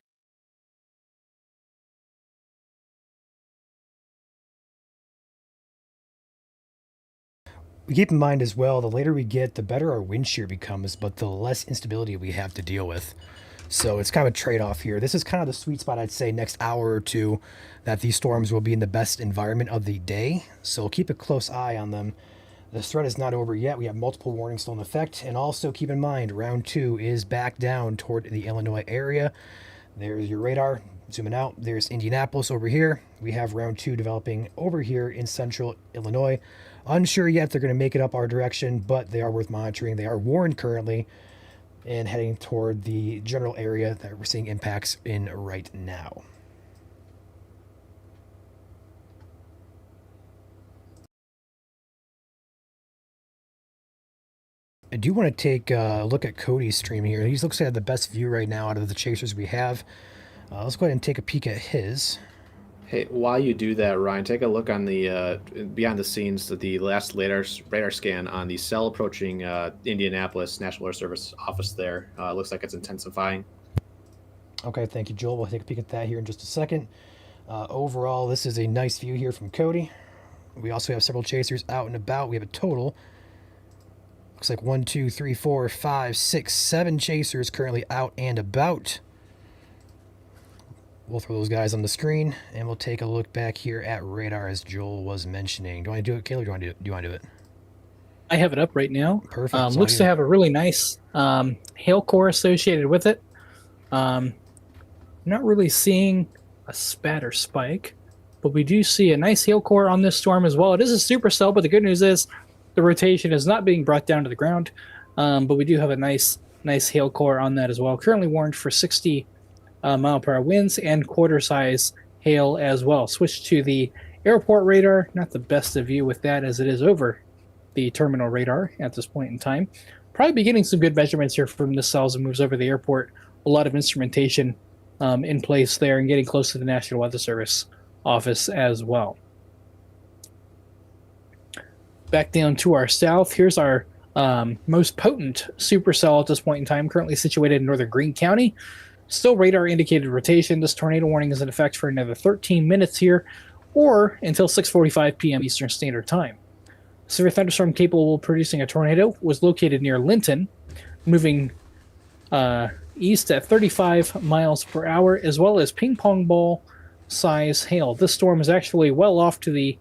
Keep in mind as well, the later we get, the better our wind shear becomes, but the less instability we have to deal with. So it's kind of a trade-off here. This is kind of the sweet spot, I'd say, next hour or two, that these storms will be in the best environment of the day. So keep a close eye on them. The threat is not over yet. We have multiple warnings still in effect. And also keep in mind, round 2 is back down toward the Illinois area. There's your radar. Zooming out, there's Indianapolis over here. We have round 2 developing over here in central Illinois. Unsure yet if they're going to make it up our direction, but they are worth monitoring. They are warned currently and heading toward the general area that we're seeing impacts in right now. I do want to take a look at Cody's stream here. He looks to have the best view right now out of the chasers we have. Let's go ahead and take a peek at his. Hey, while you do that, Ryan, take a look on the behind the scenes of the last radar scan on the cell approaching Indianapolis National Weather Service office there. It looks like it's intensifying. Okay, thank you, Joel. We'll take a peek at that here in just a second. Overall, this is a nice view here from Cody. We also have several chasers out and about. We have a total. Looks like 1, 2, 3, 4, 5, 6, 7 chasers currently out and about. We'll throw those guys on the screen, and we'll take a look back here at radar as Joel was mentioning. Do you want to do it, Caleb, or do you want to do it? I have it up right now. Perfect. Looks to have a really nice hail core associated with it. Not really seeing a spat or spike, but we do see a nice hail core on this storm as well. It is a supercell, but the good news is the rotation is not being brought down to the ground. But we do have a nice hail core on that as well. Currently warned for 60 mile per hour winds and quarter size hail as well. Switch to the Airport radar, not the best of view with that as it is over the terminal radar at this point in time. Probably be getting some good measurements here from this cell as it moves over the airport. A lot of instrumentation in place there and getting close to the National Weather Service office as well. Back down to our south, here's our most potent supercell at this point in time, currently situated in northern Greene County. Still radar indicated rotation. This tornado warning is in effect for another 13 minutes here, or until 6:45 p.m. Eastern Standard Time. Severe thunderstorm capable of producing a tornado was located near Linton, moving east at 35 miles per hour, as well as ping pong ball size hail. This storm is actually well off to the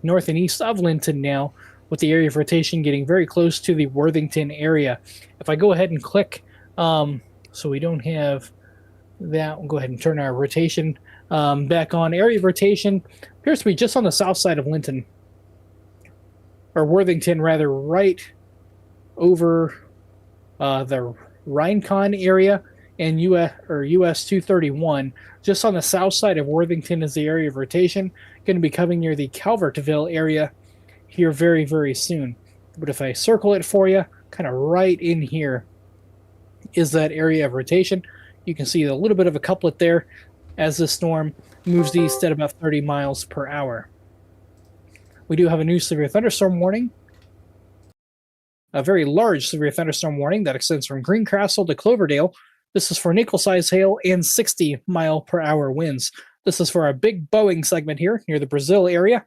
north and east of Linton now, with the area of rotation getting very close to the Worthington area. If I go ahead and click, so we don't have that, we'll go ahead and turn our rotation back on. Area of rotation appears to be just on the south side of Linton, or Worthington rather, right over the Rincon area and US 231. Just on the south side of Worthington is the area of rotation. Going to be coming near the Calvertville area here very, very soon. But if I circle it for you, kind of right in here is that area of rotation. You can see a little bit of a couplet there as the storm moves east at about 30 miles per hour. We do have a new severe thunderstorm warning. A very large severe thunderstorm warning that extends from Greencastle to Cloverdale. This is for nickel-size hail and 60-mile-per-hour winds. This is for our big Boeing segment here near the Brazil area.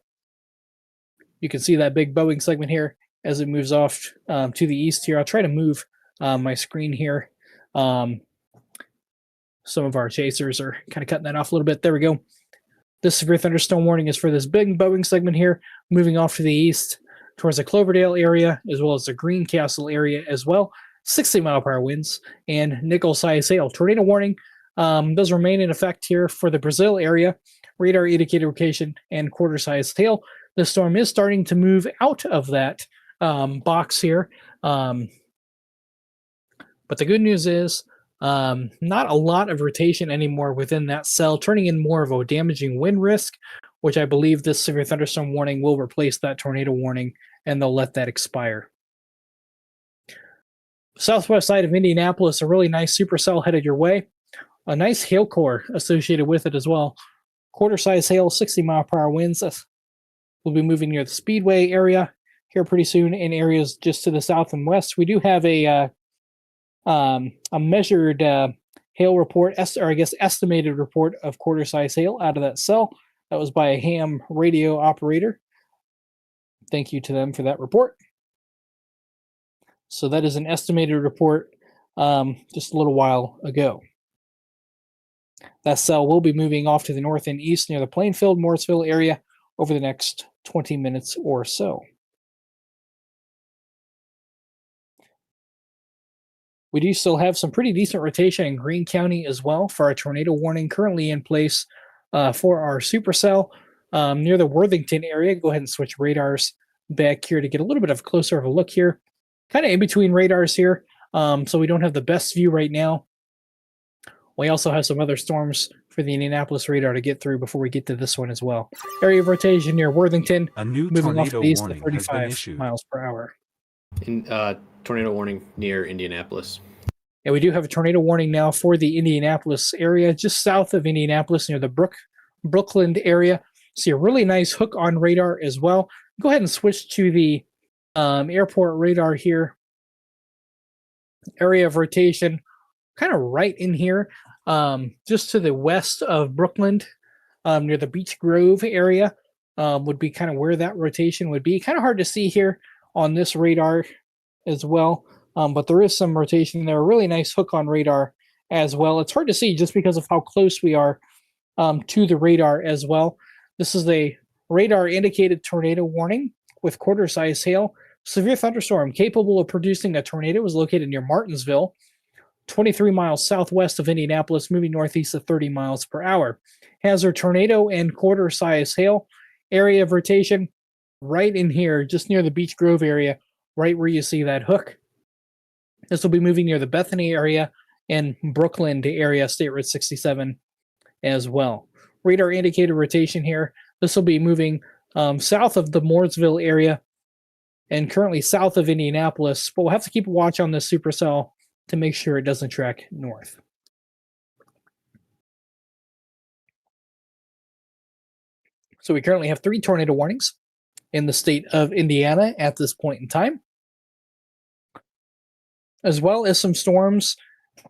You can see that big Boeing segment here as it moves off to the east here. I'll try to move my screen here. Some of our chasers are kind of cutting that off a little bit. There we go. This severe thunderstorm warning is for this big Boeing segment here, moving off to the east towards the Cloverdale area, as well as the Greencastle area as well. 60-mile-per-hour winds and nickel-size hail. Tornado warning does remain in effect here for the Brazil area. Radar indicated location and quarter-sized hail. The storm is starting to move out of that box here. But the good news is not a lot of rotation anymore within that cell, turning in more of a damaging wind risk, which I believe this severe thunderstorm warning will replace that tornado warning, and they'll let that expire. Southwest side of Indianapolis, a really nice supercell headed your way. A nice hail core associated with it as well. Quarter-size hail, 60-mile-per-hour winds. We'll be moving near the Speedway area here pretty soon in areas just to the south and west. We do have a measured hail report, or I guess estimated report of quarter-size hail out of that cell. That was by a ham radio operator. Thank you to them for that report. So that is an estimated report just a little while ago. That cell will be moving off to the north and east near the Plainfield, Morrisville area over the next 20 minutes or so. We do still have some pretty decent rotation in Greene County as well for our tornado warning currently in place for our supercell near the Worthington area. Go ahead and switch radars back here to get a little bit of closer of a look here. Kind of in between radars here, so we don't have the best view right now. We also have some other storms for the Indianapolis radar to get through before we get to this one as well. Area of rotation near Worthington, A new moving off tornado to the east at warning has been 35 issued. miles per hour. Tornado warning near Indianapolis. And we do have a tornado warning now for the Indianapolis area, just south of Indianapolis near the Brookland area. See a really nice hook on radar as well. Go ahead and switch to the airport radar here. Area of rotation, kind of right in here, just to the west of Brookland, near the Beech Grove area, would be kind of where that rotation would be. Kind of hard to see here on this radar as well, but there is some rotation there. A really nice hook on radar as well. It's hard to see just because of how close we are to the radar as well. This is a radar indicated tornado warning with quarter-size hail. Severe thunderstorm capable of producing a tornado is located near Martinsville, 23 miles southwest of Indianapolis, moving northeast at 30 miles per hour. Hazard tornado and quarter-size hail. Area of rotation right in here, just near the Beech Grove area, right where you see that hook. This will be moving near the Bethany area and Brookland area, State Road 67 as well. Radar indicated rotation here. This will be moving south of the Mooresville area and currently south of Indianapolis, but we'll have to keep a watch on this supercell to make sure it doesn't track north. So we currently have 3 tornado warnings in the state of Indiana at this point in time, as well as some storms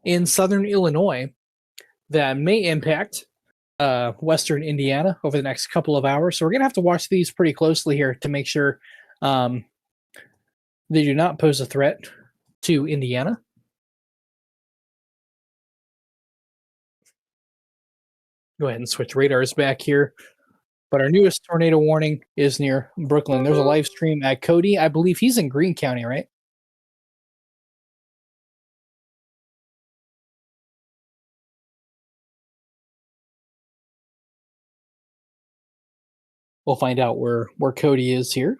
in southern Illinois that may impact western Indiana over the next couple of hours. So we're going to have to watch these pretty closely here to make sure they do not pose a threat to Indiana. Go ahead and switch radars back here. But our newest tornado warning is near Brooklyn. There's a live stream at Cody. I believe he's in Greene County, right? We'll find out where Cody is here.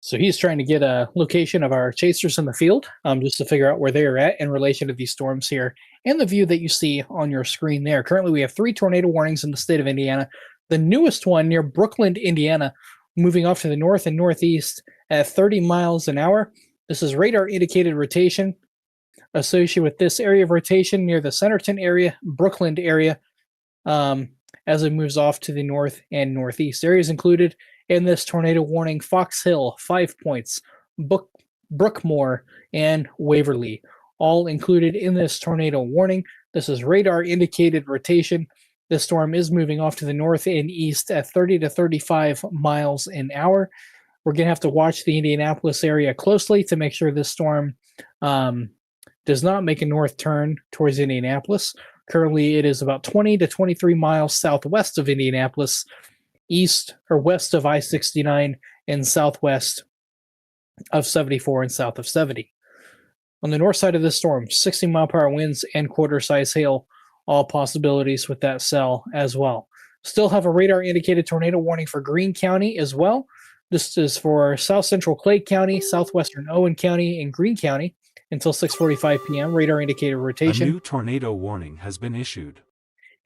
So he's trying to get a location of our chasers in the field, just to figure out where they are at in relation to these storms here and the view that you see on your screen there. Currently, we have 3 tornado warnings in the state of Indiana. The newest one near Brooklyn, Indiana, moving off to the north and northeast at 30 miles an hour. This is radar indicated rotation associated with this area of rotation near the Centerton area, Brooklyn area, as it moves off to the north and northeast. Areas included in this tornado warning: Fox Hill, 5 Points, Brookmore, and Waverly, all included in this tornado warning. This is radar indicated rotation. This storm is moving off to the north and east at 30 to 35 miles an hour. We're going to have to watch the Indianapolis area closely to make sure this storm does not make a north turn towards Indianapolis. Currently, it is about 20 to 23 miles southwest of Indianapolis, east or west of I-69, and southwest of 74 and south of 70. On the north side of this storm, 60-mile-per-hour winds and quarter-size hail, all possibilities with that cell as well. Still have a radar-indicated tornado warning for Greene County as well. This is for south central Clay County, southwestern Owen County, and Greene County until 6:45 p.m. Radar-indicated rotation. A new tornado warning has been issued.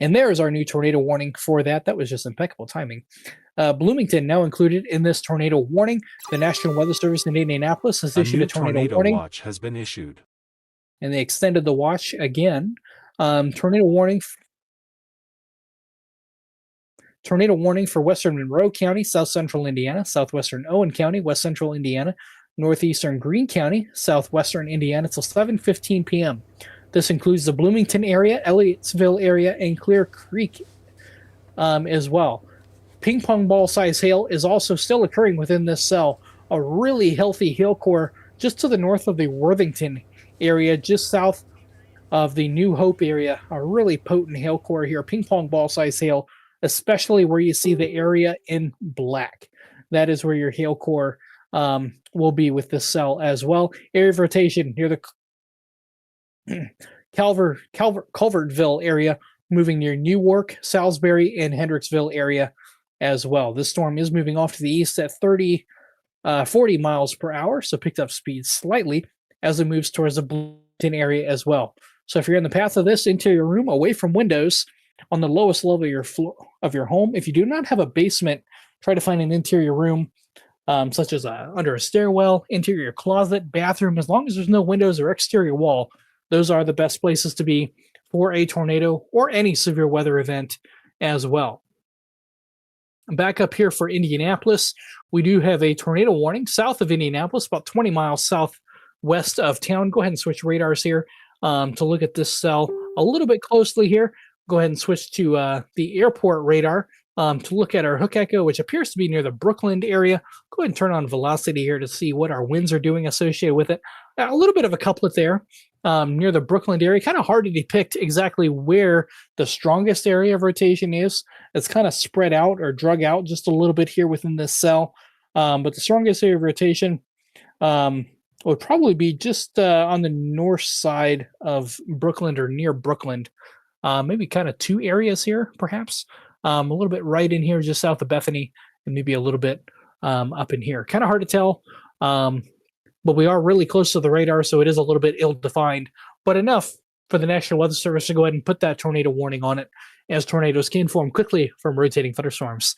And there is our new tornado warning for that. That was just impeccable timing. Bloomington now included in this tornado warning. The National Weather Service in Indianapolis has issued a tornado warning. Watch has been issued. And they extended the watch again. Tornado warning for western Monroe County, south central Indiana, southwestern Owen County, west central Indiana, northeastern Greene County, southwestern Indiana till 7:15 p.m. This includes the Bloomington area, Elliotsville area, and Clear Creek as well. Ping pong ball size hail is also still occurring within this cell. A really healthy hail core just to the north of the Worthington area, just south of the New Hope area. A really potent hail core here. Ping pong ball size hail, especially where you see the area in black. That is where your hail core will be with this cell as well. Area of rotation near the Culvertville area, moving near Newark, Salisbury, and Hendricksville area as well. This storm is moving off to the east at 40 miles per hour, so picked up speed slightly as it moves towards the Bloomington area as well. So if you're in the path of this interior room, away from windows, on the lowest level of your home, if you do not have a basement, try to find an interior room, such as under a stairwell, interior closet, bathroom. As long as there's no windows or exterior wall, those are the best places to be for a tornado or any severe weather event as well. Back up here for Indianapolis, we do have a tornado warning south of Indianapolis, about 20 miles southwest of town. Go ahead and switch radars here to look at this cell a little bit closely here. Go ahead and switch to the airport radar to look at our hook echo, which appears to be near the Brooklyn area. Go ahead and turn on velocity here to see what our winds are doing associated with it. A little bit of a couplet there near the Brooklyn area. Kind of hard to depict exactly where the strongest area of rotation is. It's kind of spread out or drug out just a little bit here within this cell. But the strongest area of rotation would probably be just on the north side of Brooklyn or near Brooklyn. Maybe kind of two areas here, perhaps. A little bit right in here, just south of Bethany, and maybe a little bit up in here. Kind of hard to tell, but we are really close to the radar, so it is a little bit ill-defined, but enough for the National Weather Service to go ahead and put that tornado warning on it, as tornadoes can form quickly from rotating thunderstorms.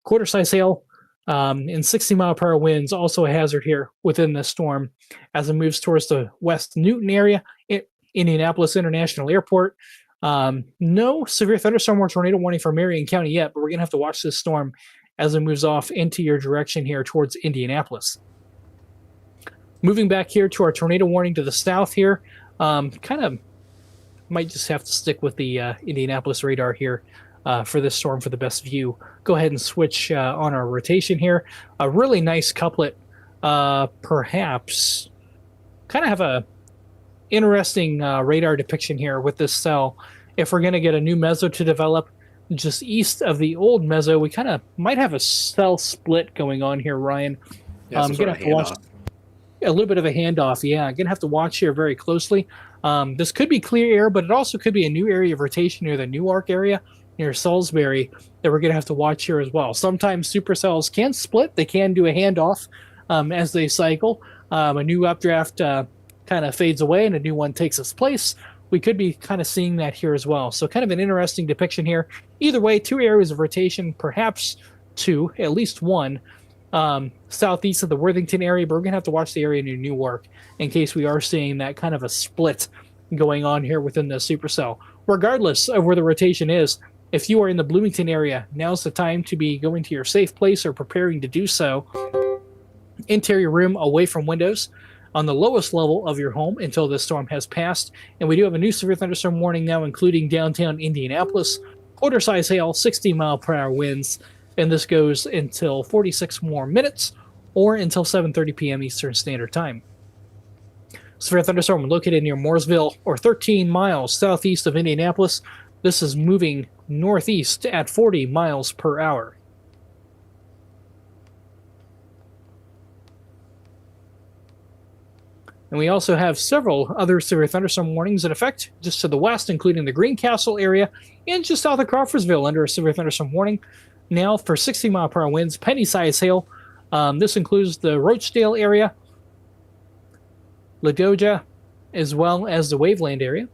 Quarter-size hail and 60-mile-per-hour winds also a hazard here within this storm as it moves towards the West Newton area, Indianapolis International Airport. No severe thunderstorm or tornado warning for Marion County yet, but we're going to have to watch this storm as it moves off into your direction here towards Indianapolis. Moving back here to our tornado warning to the south here, kind of might just have to stick with the Indianapolis radar here for this storm for the best view. Go ahead and switch on our rotation here. A really nice couplet, perhaps. Kind of have a interesting radar depiction here with this cell. If we're going to get a new meso to develop just east of the old meso, we kind of might have a cell split going on here, Ryan. Yeah, I'm going to have to watch a little bit of a handoff. Yeah, I'm going to have to watch here very closely. This could be clear air, but it also could be a new area of rotation near the Newark area, near Salisbury, that we're going to have to watch here as well. Sometimes supercells can split. They can do a handoff as they cycle. A new updraft kind of fades away and a new one takes its place. We could be kind of seeing that here as well. So kind of an interesting depiction here. Either way, two areas of rotation, perhaps two, at least one, southeast of the Worthington area, but we're going to have to watch the area near Newark in case we are seeing that kind of a split going on here within the supercell. Regardless of where the rotation is, if you are in the Bloomington area, now's the time to be going to your safe place or preparing to do so. Interior room away from windows on the lowest level of your home until this storm has passed. And we do have a new severe thunderstorm warning now, including downtown Indianapolis. Quarter-size hail, 60-mile-per-hour winds, and this goes until 46 more minutes or until 7:30 p.m. Eastern Standard Time. Severe thunderstorm located near Mooresville or 13 miles southeast of Indianapolis. This is moving northeast at 40 miles per hour. And we also have several other severe thunderstorm warnings in effect just to the west, including the Greencastle area and just south of Crawfordsville under a severe thunderstorm warning. Now for 60-mile-per-hour winds, penny-size hail. This includes the Rochdale area, Ladoja, as well as the Waveland area.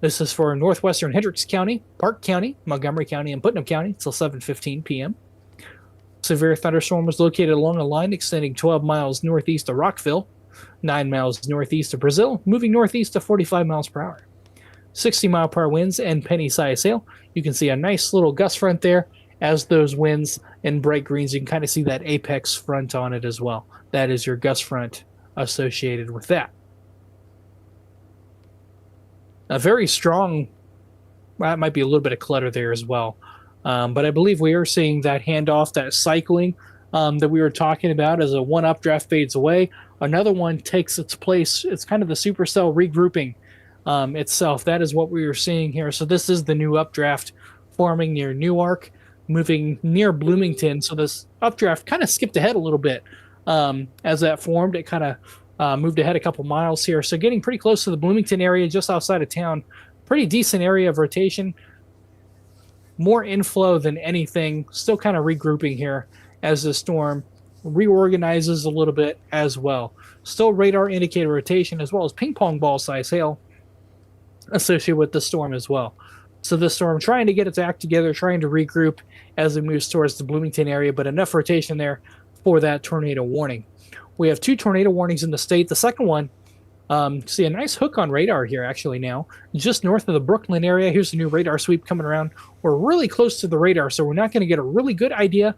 This is for northwestern Hendricks County, Park County, Montgomery County, and Putnam County until 7:15 p.m. Severe thunderstorm was located along a line extending 12 miles northeast of Rockville, 9 miles northeast of Brazil, moving northeast to 45 miles per hour. 60-mile-per-hour winds and penny-size hail. You can see a nice little gust front there. As those winds in bright greens, you can kind of see that apex front on it as well. That is your gust front associated with that. A very strong, that might be a little bit of clutter there as well. But I believe we are seeing that handoff, that cycling that we were talking about as a one updraft fades away. Another one takes its place. It's kind of the supercell regrouping itself. That is what we were seeing here. So this is the new updraft forming near Newark, moving near Bloomington. So this updraft kind of skipped ahead a little bit as that formed. It kind of moved ahead a couple miles here. So getting pretty close to the Bloomington area, just outside of town. Pretty decent area of rotation. More inflow than anything. Still kind of regrouping here as the storm reorganizes a little bit as well. Still radar indicator rotation as well as ping pong ball size hail associated with the storm as well. So the storm trying to get its act together, trying to regroup as it moves towards the Bloomington area, but enough rotation there for that tornado warning. We have 2 tornado warnings in the state. The second one, see a nice hook on radar here actually now, just north of the Brooklyn area. Here's the new radar sweep coming around. We're really close to the radar, so we're not going to get a really good idea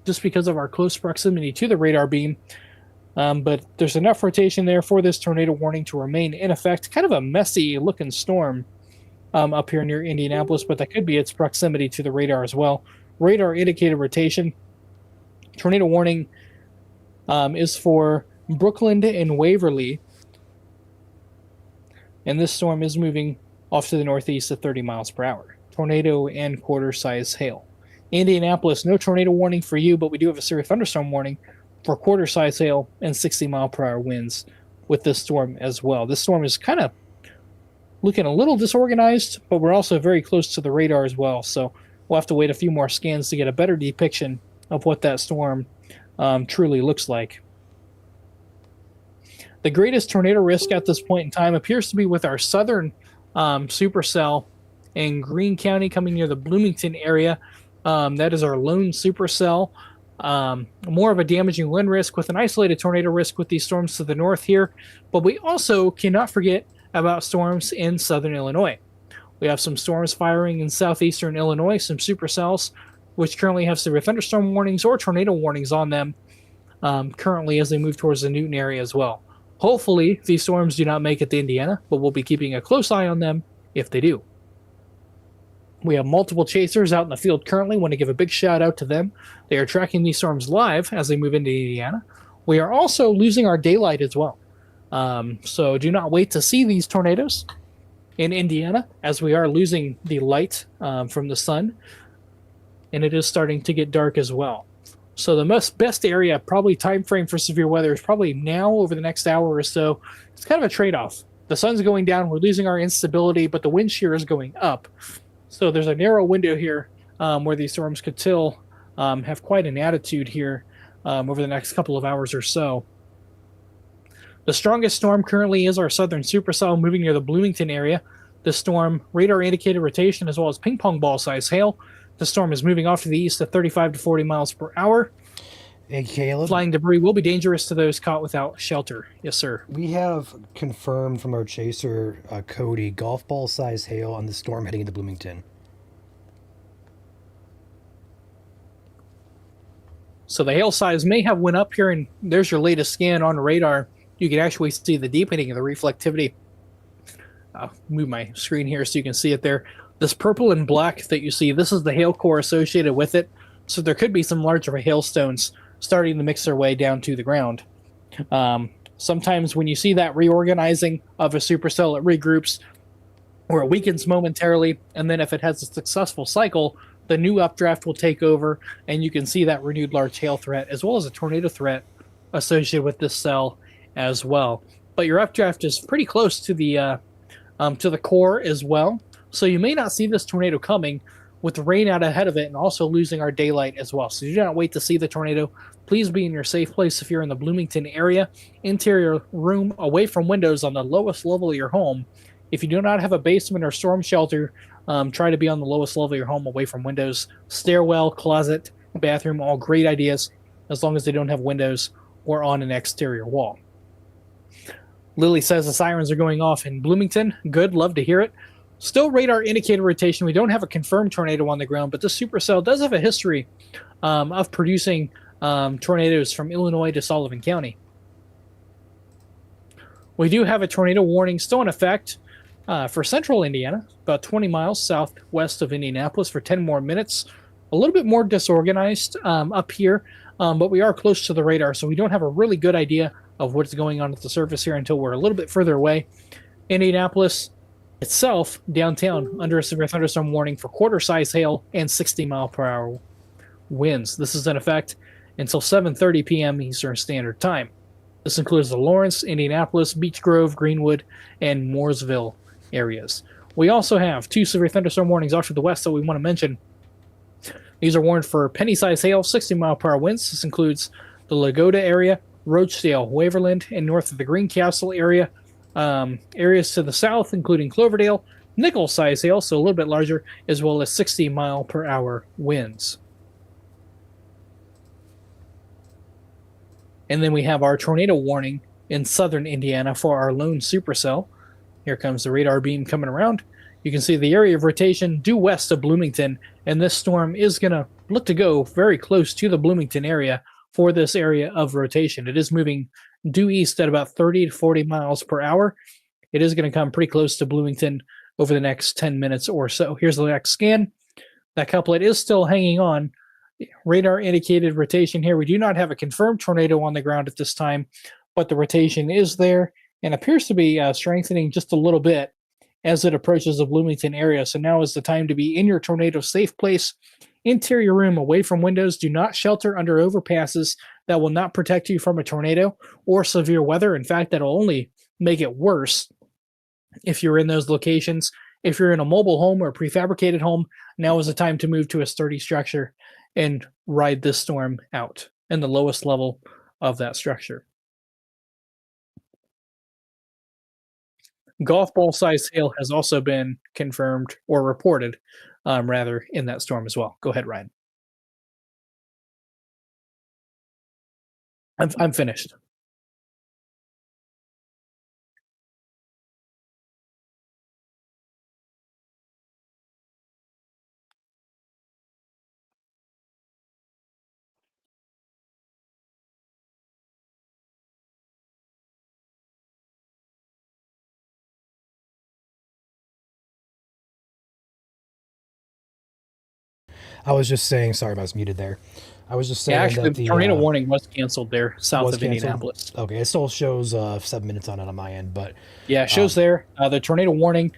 just because of our close proximity to the radar beam. But there's enough rotation there for this tornado warning to remain in effect. Kind of a messy looking storm up here near Indianapolis, but that could be its proximity to the radar as well. Radar indicated rotation. Tornado warning is for Brooklyn and Waverly. And this storm is moving off to the northeast at 30 miles per hour. Tornado and quarter-size hail. Indianapolis, no tornado warning for you, but we do have a severe thunderstorm warning for quarter-size hail and 60-mile-per-hour winds with this storm as well. This storm is kind of looking a little disorganized, but we're also very close to the radar as well. So we'll have to wait a few more scans to get a better depiction of what that storm truly looks like. The greatest tornado risk at this point in time appears to be with our southern supercell in Greene County, coming near the Bloomington area. That is our lone supercell. More of a damaging wind risk with an isolated tornado risk with these storms to the north here. But we also cannot forget about storms in southern Illinois. We have some storms firing in southeastern Illinois, some supercells, which currently have severe thunderstorm warnings or tornado warnings on them currently as they move towards the Newton area as well. Hopefully, these storms do not make it to Indiana, but we'll be keeping a close eye on them if they do. We have multiple chasers out in the field currently. Want to give a big shout out to them. They are tracking these storms live as they move into Indiana. We are also losing our daylight as well. So do not wait to see these tornadoes in Indiana, as we are losing the light from the sun, and it is starting to get dark as well. So the best area, probably time frame for severe weather, is probably now over the next hour or so. It's kind of a trade-off. The sun's going down, we're losing our instability, but the wind shear is going up. So there's a narrow window here where these storms could still have quite an attitude here over the next couple of hours or so. The strongest storm currently is our southern supercell moving near the Bloomington area. The storm, radar indicated rotation, as well as ping pong ball size hail. The storm is moving off to the east at 35 to 40 miles per hour. Hey, Caleb. Flying debris will be dangerous to those caught without shelter. Yes, sir. We have confirmed from our chaser, Cody, golf ball size hail on the storm heading into Bloomington. So the hail size may have went up here, and there's your latest scan on radar. You can actually see the deepening of the reflectivity. I'll move my screen here so you can see it there. This purple and black that you see, this is the hail core associated with it. So there could be some larger hailstones starting to mix their way down to the ground. Sometimes when you see that reorganizing of a supercell, it regroups or it weakens momentarily. And then if it has a successful cycle, the new updraft will take over, and you can see that renewed large hail threat as well as a tornado threat associated with this cell as well. But your updraft is pretty close to the core as well. So you may not see this tornado coming with the rain out ahead of it and also losing our daylight as well. So do not wait to see the tornado. Please be in your safe place if you're in the Bloomington area. Interior room away from windows on the lowest level of your home. If you do not have a basement or storm shelter, try to be on the lowest level of your home away from windows. Stairwell, closet, bathroom, all great ideas as long as they don't have windows or on an exterior wall. Lily says the sirens are going off in Bloomington. Good, love to hear it. Still radar indicated rotation. We don't have a confirmed tornado on the ground, but this supercell does have a history of producing tornadoes from Illinois to Sullivan County. We do have a tornado warning still in effect for central Indiana, about 20 miles southwest of Indianapolis for 10 more minutes. A little bit more disorganized up here, but we are close to the radar, so we don't have a really good idea of what's going on at the surface here until we're a little bit further away. Indianapolis itself, downtown, under a severe thunderstorm warning for quarter-size hail and 60-mile-per-hour winds. This is in effect until 7:30 p.m. Eastern Standard Time. This includes the Lawrence, Indianapolis, Beech Grove, Greenwood, and Mooresville areas. We also have 2 severe thunderstorm warnings off to the west that we want to mention. These are warned for penny-size hail, 60-mile-per-hour winds. This includes the Lagoda area, Rochdale, Waverland, and north of the Greencastle area. Areas to the south, including Cloverdale, nickel-size hail, so a little bit larger, as well as 60-mile-per-hour winds. And then we have our tornado warning in southern Indiana for our lone supercell. Here comes the radar beam coming around. You can see the area of rotation due west of Bloomington, and this storm is going to look to go very close to the Bloomington area for this area of rotation. It is moving due east at about 30 to 40 miles per hour. It is going to come pretty close to Bloomington over the next 10 minutes or so. Here's the next scan. That couplet is still hanging on. Radar indicated rotation here. We do not have a confirmed tornado on the ground at this time, but the rotation is there and appears to be strengthening just a little bit as it approaches the Bloomington area. So now is the time to be in your tornado safe place. Interior room, away from windows. Do not shelter under overpasses. That will not protect you from a tornado or severe weather. In fact, that'll only make it worse if you're in those locations. If you're in a mobile home or a prefabricated home, now is the time to move to a sturdy structure and ride this storm out in the lowest level of that structure. Golf ball size hail has also been confirmed or reported, rather, in that storm as well. Go ahead, Ryan. I'm finished. I was just saying, sorry, I was muted there. I was just saying Yeah, actually, that the tornado warning was canceled there south was of canceled? Indianapolis. Okay, it still shows 7 minutes on it on my end, but Yeah, it shows there. The tornado warning,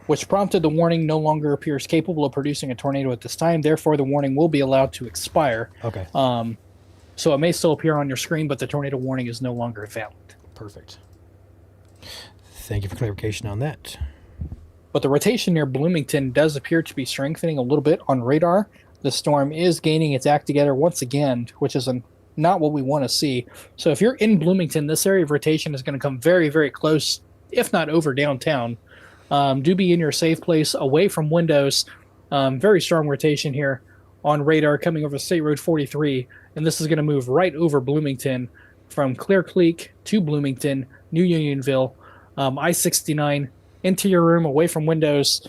which prompted the warning, no longer appears capable of producing a tornado at this time. Therefore, the warning will be allowed to expire. okay, So it may still appear on your screen, but the tornado warning is no longer valid. perfect. Thank you for clarification on that. But the rotation near Bloomington does appear to be strengthening a little bit on radar. The storm is gaining its act together once again, which is not what we want to see. So if you're in Bloomington, this area of rotation is going to come very, very close, if not over downtown. Do be in your safe place, away from windows. Very strong rotation here on radar coming over State Road 43. And this is going to move right over Bloomington from Clear Creek to Bloomington, New Unionville, I-69, into your room, away from windows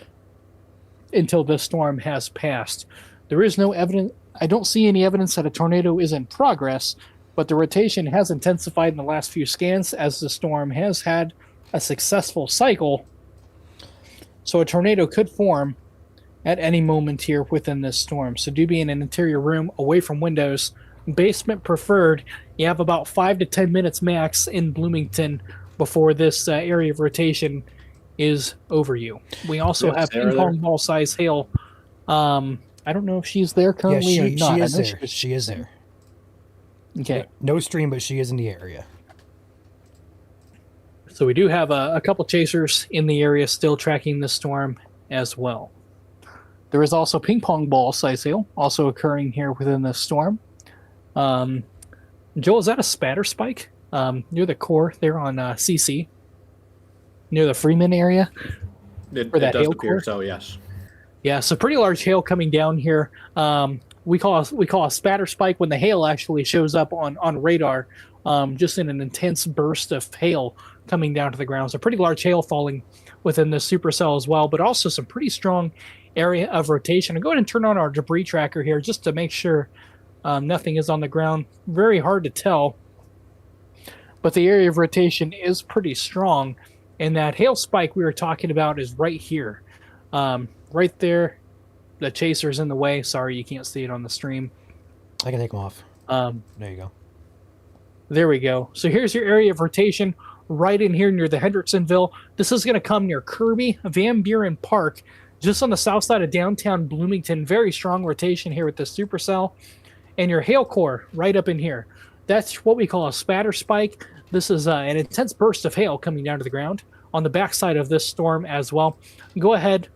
until this storm has passed. There is no evidence. I don't see any evidence that a tornado is in progress, but the rotation has intensified in the last few scans as the storm has had a successful cycle. So a tornado could form at any moment here within this storm. So do be in an interior room, away from windows, basement preferred. You have about 5 to 10 minutes max in Bloomington before this area of rotation is over you. We also have ping pong ball size hail. I don't know if she's there currently or not. She is there. She is there. Okay. No stream, but she is in the area. So we do have a couple chasers in the area still tracking the storm as well. There is also ping pong ball size hail also occurring here within the storm. Joel, is that a spatter spike near the core there on CC? Near the Freeman area? It that does hail appear core? so, yes. Yeah, so pretty large hail coming down here. We call a spatter spike when the hail actually shows up on radar, just in an intense burst of hail coming down to the ground. So pretty large hail falling within this supercell as well, but also some pretty strong area of rotation. I'll go ahead and turn on our debris tracker here just to make sure nothing is on the ground. Very hard to tell, but the area of rotation is pretty strong. And that hail spike we were talking about is right here. Right there. The chaser's in the way. Sorry, you can't see it on the stream. I can take them off. There you go. There we go. So here's your area of rotation right in here near the Hendricksonville. This is going to come near Kirby, Van Buren Park, just on the south side of downtown Bloomington. Very strong rotation here with the supercell. And your hail core right up in here. That's what we call a spatter spike. This is an intense burst of hail coming down to the ground on the backside of this storm as well. Go ahead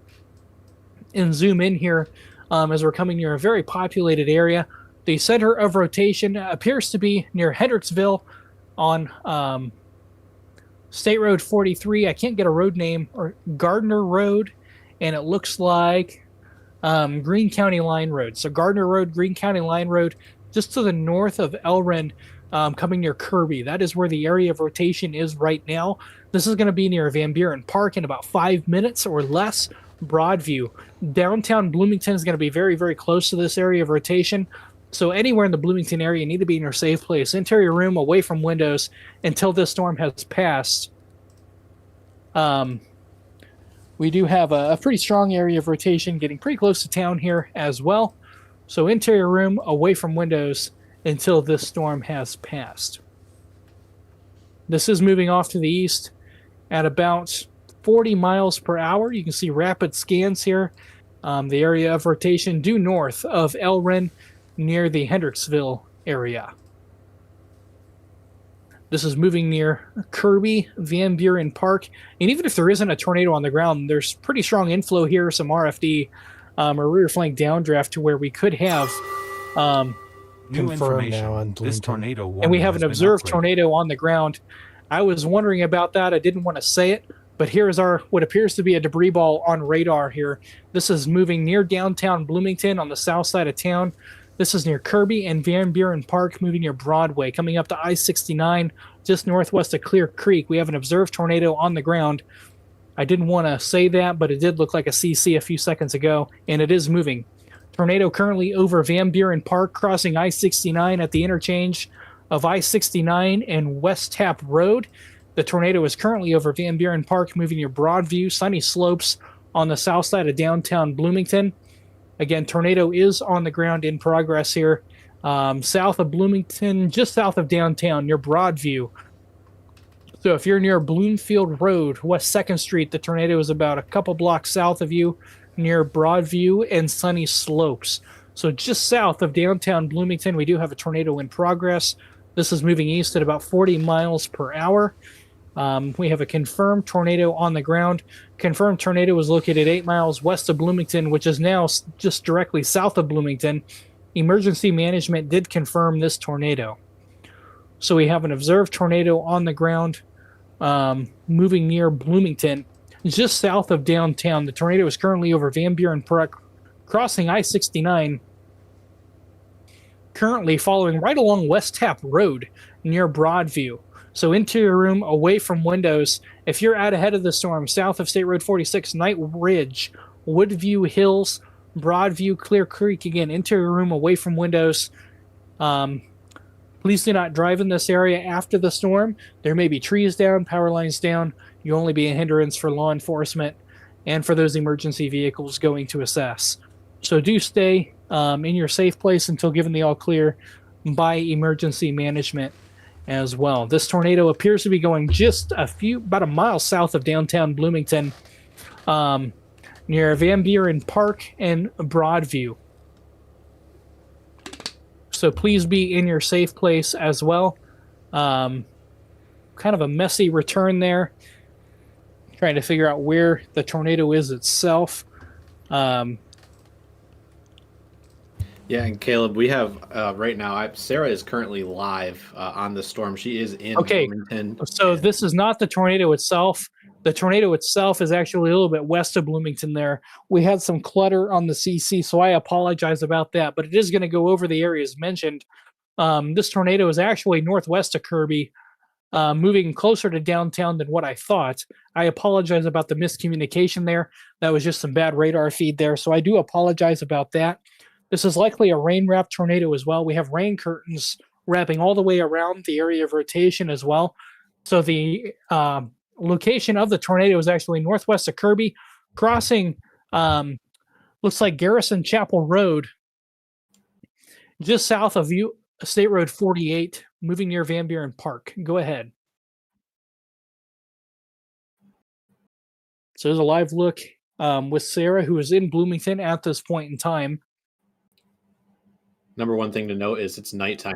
and zoom in here as we're coming near a very populated area. The center of rotation appears to be near Hendricksville on State Road 43. I can't get a road name, or Gardner Road, and it looks like Greene County Line Road. So Gardner Road, Greene County Line Road, just to the north of Elrond, coming near Kirby. That is where the area of rotation is right now. This is going to be near Van Buren Park in about 5 minutes or less. Broadview. Downtown Bloomington is going to be very, very close to this area of rotation. So anywhere in the Bloomington area, you need to be in your safe place. Interior room, away from windows until this storm has passed. We do have a pretty strong area of rotation getting pretty close to town here as well. So interior room away from windows until this storm has passed. This is moving off to the east at about 40 miles per hour. You can see rapid scans here. The area of rotation due north of Elrin near the Hendricksville area. This is moving near Kirby, Van Buren Park. And even if there isn't a tornado on the ground, there's pretty strong inflow here, some RFD, or rear flank downdraft to where we could have New Confirmed now on information. This Bloomington. tornado warning and we have has an been observed upgraded. tornado on the ground. I was wondering about that. I didn't want to say it, but here's our what appears to be a debris ball on radar here. This is moving near downtown Bloomington on the south side of town. This is near Kirby and Van Buren Park, moving near Broadway, coming up to I-69, just northwest of Clear Creek. We have an observed tornado on the ground. I didn't want to say that, but it did look like a CC a few seconds ago, and it is moving. Tornado currently over Van Buren Park, crossing I-69 at the interchange of I-69 and West Tap Road. The tornado is currently over Van Buren Park, moving near Broadview, Sunny Slopes on the south side of downtown Bloomington. Again, tornado is on the ground in progress here. South of Bloomington, just south of downtown, near Broadview. So if you're near Bloomfield Road, West 2nd Street, the tornado is about a couple blocks south of you, near Broadview and Sunny Slopes. So just south of downtown Bloomington, we do have a tornado in progress. This is moving east at about 40 miles per hour. We have a confirmed tornado on the ground. Confirmed tornado is located 8 miles west of Bloomington, which is now just directly south of Bloomington. Emergency management did confirm this tornado. So we have an observed tornado on the ground moving near Bloomington, just south of downtown. The tornado is currently over Van Buren Park, crossing I-69, currently following right along West Tap Road near Broadview. So interior room away from windows. If you're out ahead of the storm, south of State Road 46, Night Ridge, Woodview Hills, Broadview, Clear Creek, again, interior room away from windows. Please do not drive in this area after the storm. There may be trees down, power lines down. You'll only be a hindrance for law enforcement and for those emergency vehicles going to assess. So do stay in your safe place until given the all clear by emergency management as well. This tornado appears to be going just about a mile south of downtown Bloomington, near Van Buren Park and Broadview. So please be in your safe place as well. Kind of a messy return there. Trying to figure out where the tornado is itself. Yeah, and Caleb, we have right now. Sarah is currently live on the storm. She is in Okay, Bloomington. so this is not the tornado itself. The tornado itself is actually a little bit west of Bloomington there. We had some clutter on the CC, so I apologize about that, but it is going to go over the areas mentioned. This tornado is actually northwest of Kirby, moving closer to downtown than what I thought. I apologize about the miscommunication there. That was just some bad radar feed there, so I do apologize about that. This is likely a rain-wrapped tornado as well. We have rain curtains wrapping all the way around the area of rotation as well. So the location of the tornado is actually northwest of Kirby, crossing looks like Garrison Chapel Road, just south of State Road 48, moving near Van Buren Park. Go ahead. So there's a live look with Sarah, who is in Bloomington at this point in time. Number one thing to note is it's nighttime.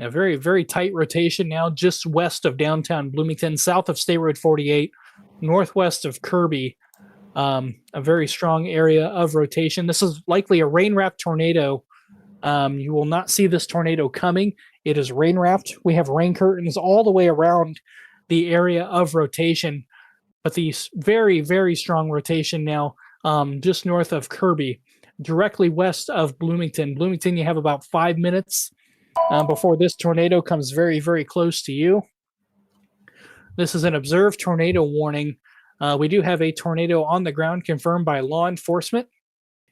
A very, very tight rotation now, just west of downtown Bloomington, south of State Road 48, northwest of Kirby. A very strong area of rotation. This is likely a rain-wrapped tornado. You will not see this tornado coming. It is rain-wrapped. We have rain curtains all the way around the area of rotation, but these very, very strong rotation now just north of Kirby, directly west of Bloomington. Bloomington, you have about 5 minutes before this tornado comes very, very close to you. This is an observed tornado warning. We do have a tornado on the ground confirmed by law enforcement,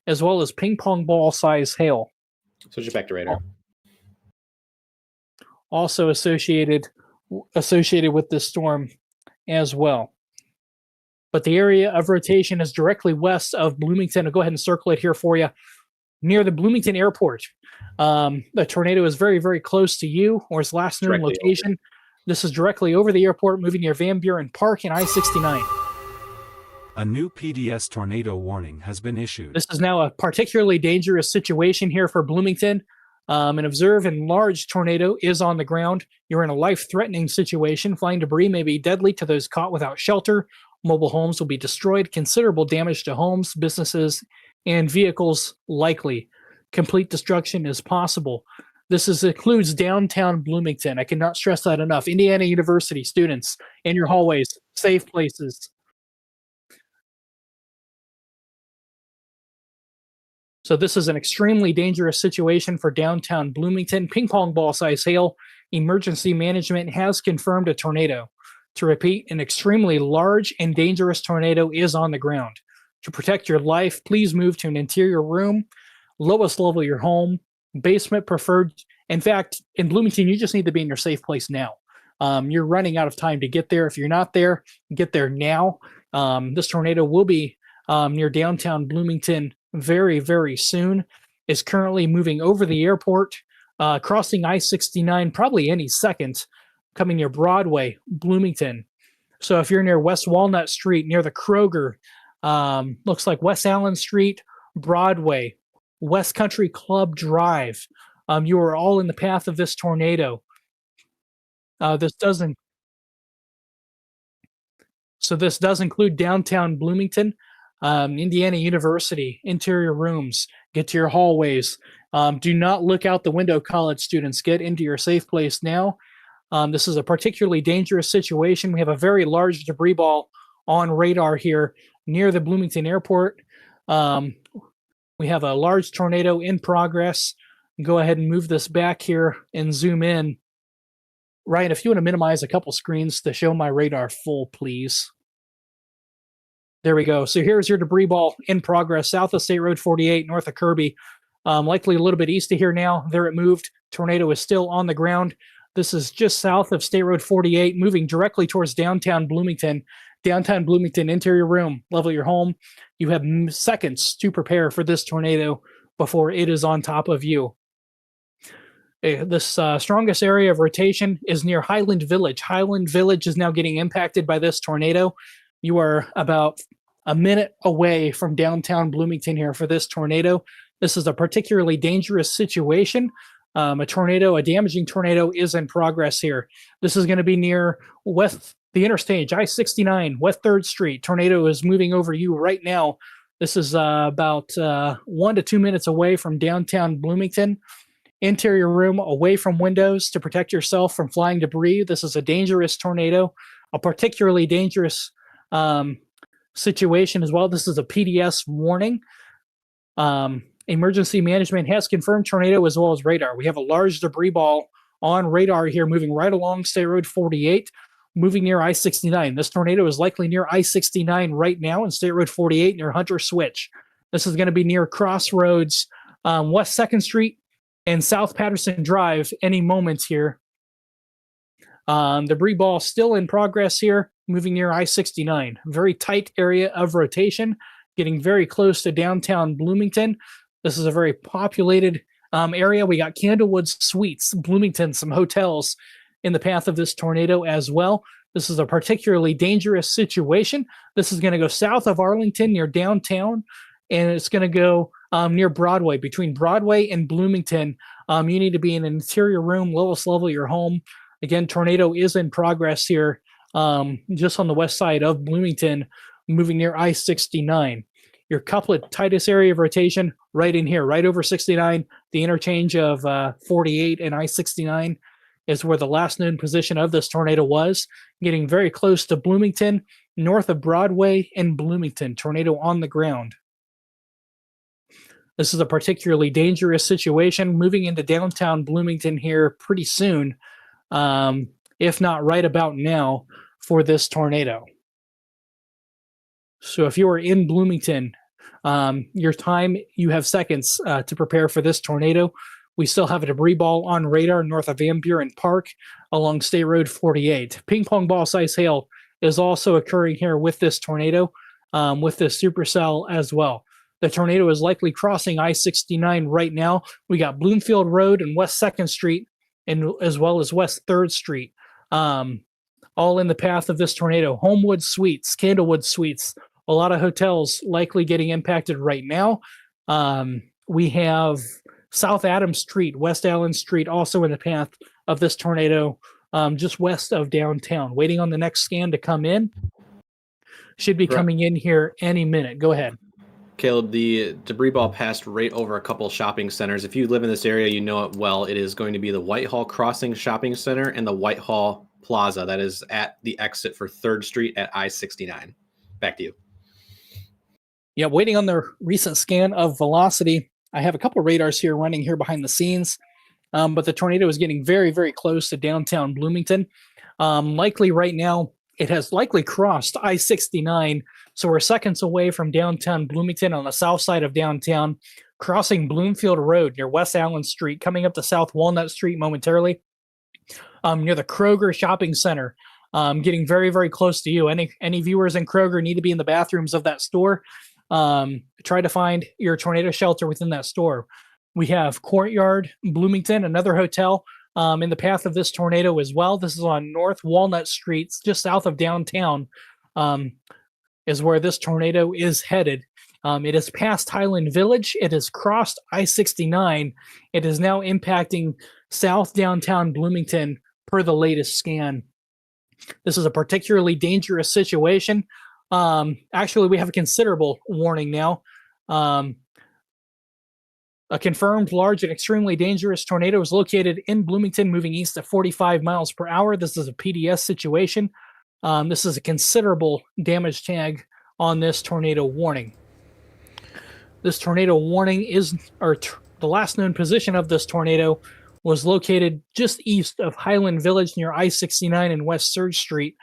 as well as ping pong ball size hail. Switch it back to radar. Also associated with this storm as well. But the area of rotation is directly west of Bloomington. I'll go ahead and circle it here for you. Near the Bloomington airport. The tornado is very, very close to you, or its last known location. This is directly over the airport, moving near Van Buren Park and I-69. A new PDS tornado warning has been issued. This is now a particularly dangerous situation here for Bloomington. An observed and large tornado is on the ground. You're in a life-threatening situation. Flying debris may be deadly to those caught without shelter. Mobile homes will be destroyed. Considerable damage to homes, businesses, and vehicles likely. Complete destruction is possible. This includes downtown Bloomington. I cannot stress that enough. Indiana University students in your hallways, safe places. So this is an extremely dangerous situation for downtown Bloomington. Ping pong ball size hail. Emergency management has confirmed a tornado. To repeat, an extremely large and dangerous tornado is on the ground. To protect your life, please move to an interior room, lowest level of your home, basement preferred. In fact, in Bloomington, you just need to be in your safe place now. You're running out of time to get there. If you're not there, get there now. This tornado will be near downtown Bloomington very, very soon. Is currently moving over the airport, crossing I-69 probably any second, coming near Broadway, Bloomington. So if you're near West Walnut Street, near the Kroger, looks like West Allen Street, Broadway, West Country Club Drive, you are all in the path of this tornado. This does include downtown Bloomington, Indiana University, interior rooms. Get to your hallways. Do not look out the window, college students. Get into your safe place now. This is a particularly dangerous situation. We have a very large debris ball on radar here near the Bloomington airport. We have a large tornado in progress. Go ahead and move this back here and zoom in. Ryan, if you want to minimize a couple screens to show my radar full, please. There we go. So here's your debris ball in progress, south of State Road 48, north of Kirby. Likely a little bit east of here now. There it moved. Tornado is still on the ground. This is just south of State Road 48, moving directly towards downtown Bloomington. Downtown Bloomington, interior room, level your home. You have seconds to prepare for this tornado before it is on top of you. This strongest area of rotation is near Highland Village. Highland Village is now getting impacted by this tornado. You are about a minute away from downtown Bloomington here for this tornado. This is a particularly dangerous situation. A damaging tornado is in progress here. This is going to be near the interstate, I-69, West 3rd Street. Tornado is moving over you right now. This is about 1 to 2 minutes away from downtown Bloomington. Interior room away from windows to protect yourself from flying debris. This is a dangerous tornado, a particularly dangerous situation as well. This is a PDS warning. Emergency management has confirmed tornado as well as radar. We have a large debris ball on radar here moving right along State Road 48, moving near I-69. This tornado is likely near I-69 right now in State Road 48 near Hunter Switch. This is going to be near Crossroads, West 2nd Street and South Patterson Drive any moment here. Debris ball still in progress here, moving near I-69. Very tight area of rotation, getting very close to downtown Bloomington. This is a very populated area. We got Candlewood Suites, Bloomington, some hotels in the path of this tornado as well. This is a particularly dangerous situation. This is going to go south of Arlington near downtown, and it's going to go near Broadway. Between Broadway and Bloomington, you need to be in an interior room, lowest level of your home. Again, tornado is in progress here just on the west side of Bloomington, moving near I-69. Your couplet tightest area of rotation right in here, right over 69. The interchange of 48 and I-69 is where the last known position of this tornado was, getting very close to Bloomington, north of Broadway and Bloomington. Tornado on the ground. This is a particularly dangerous situation, moving into downtown Bloomington here pretty soon, if not right about now, for this tornado. So if you are in Bloomington, your time, you have seconds to prepare for this tornado. We still have a debris ball on radar north of Van Buren Park along State Road 48. Ping pong ball size hail is also occurring here with this tornado, with this supercell as well. The tornado is likely crossing I-69 right now. We got Bloomfield Road and West 2nd Street, and as well as West 3rd Street, all in the path of this tornado. Homewood Suites, Candlewood Suites, a lot of hotels likely getting impacted right now. We have South Adams Street, West Allen Street, also in the path of this tornado, just west of downtown. Waiting on the next scan to come in. Should be coming in here any minute. Go ahead. Caleb, the debris ball passed right over a couple shopping centers. If you live in this area, you know it well. It is going to be the Whitehall Crossing Shopping Center and the Whitehall Plaza. That is at the exit for 3rd Street at I-69. Back to you. Yeah, waiting on the recent scan of velocity. I have a couple of radars here running here behind the scenes, but the tornado is getting very, very close to downtown Bloomington. Likely right now, it has likely crossed I-69, so we're seconds away from downtown Bloomington on the south side of downtown, crossing Bloomfield Road near West Allen Street, coming up to South Walnut Street momentarily, near the Kroger Shopping Center, getting very, very close to you. Any viewers in Kroger need to be in the bathrooms of that store. Try to find your tornado shelter within that store. We have Courtyard, Bloomington, another hotel in the path of this tornado as well. This is on North Walnut Street, just south of downtown, is where this tornado is headed. It has passed Highland Village. It has crossed I-69. It is now impacting south downtown Bloomington per the latest scan. This is a particularly dangerous situation. Actually, we have a considerable warning now. A confirmed large and extremely dangerous tornado is located in Bloomington, moving east at 45 miles per hour. This is a PDS situation. This is a considerable damage tag on this tornado warning. This tornado warning is, the last known position of this tornado was located just east of Highland Village near I-69 and West 3rd Street,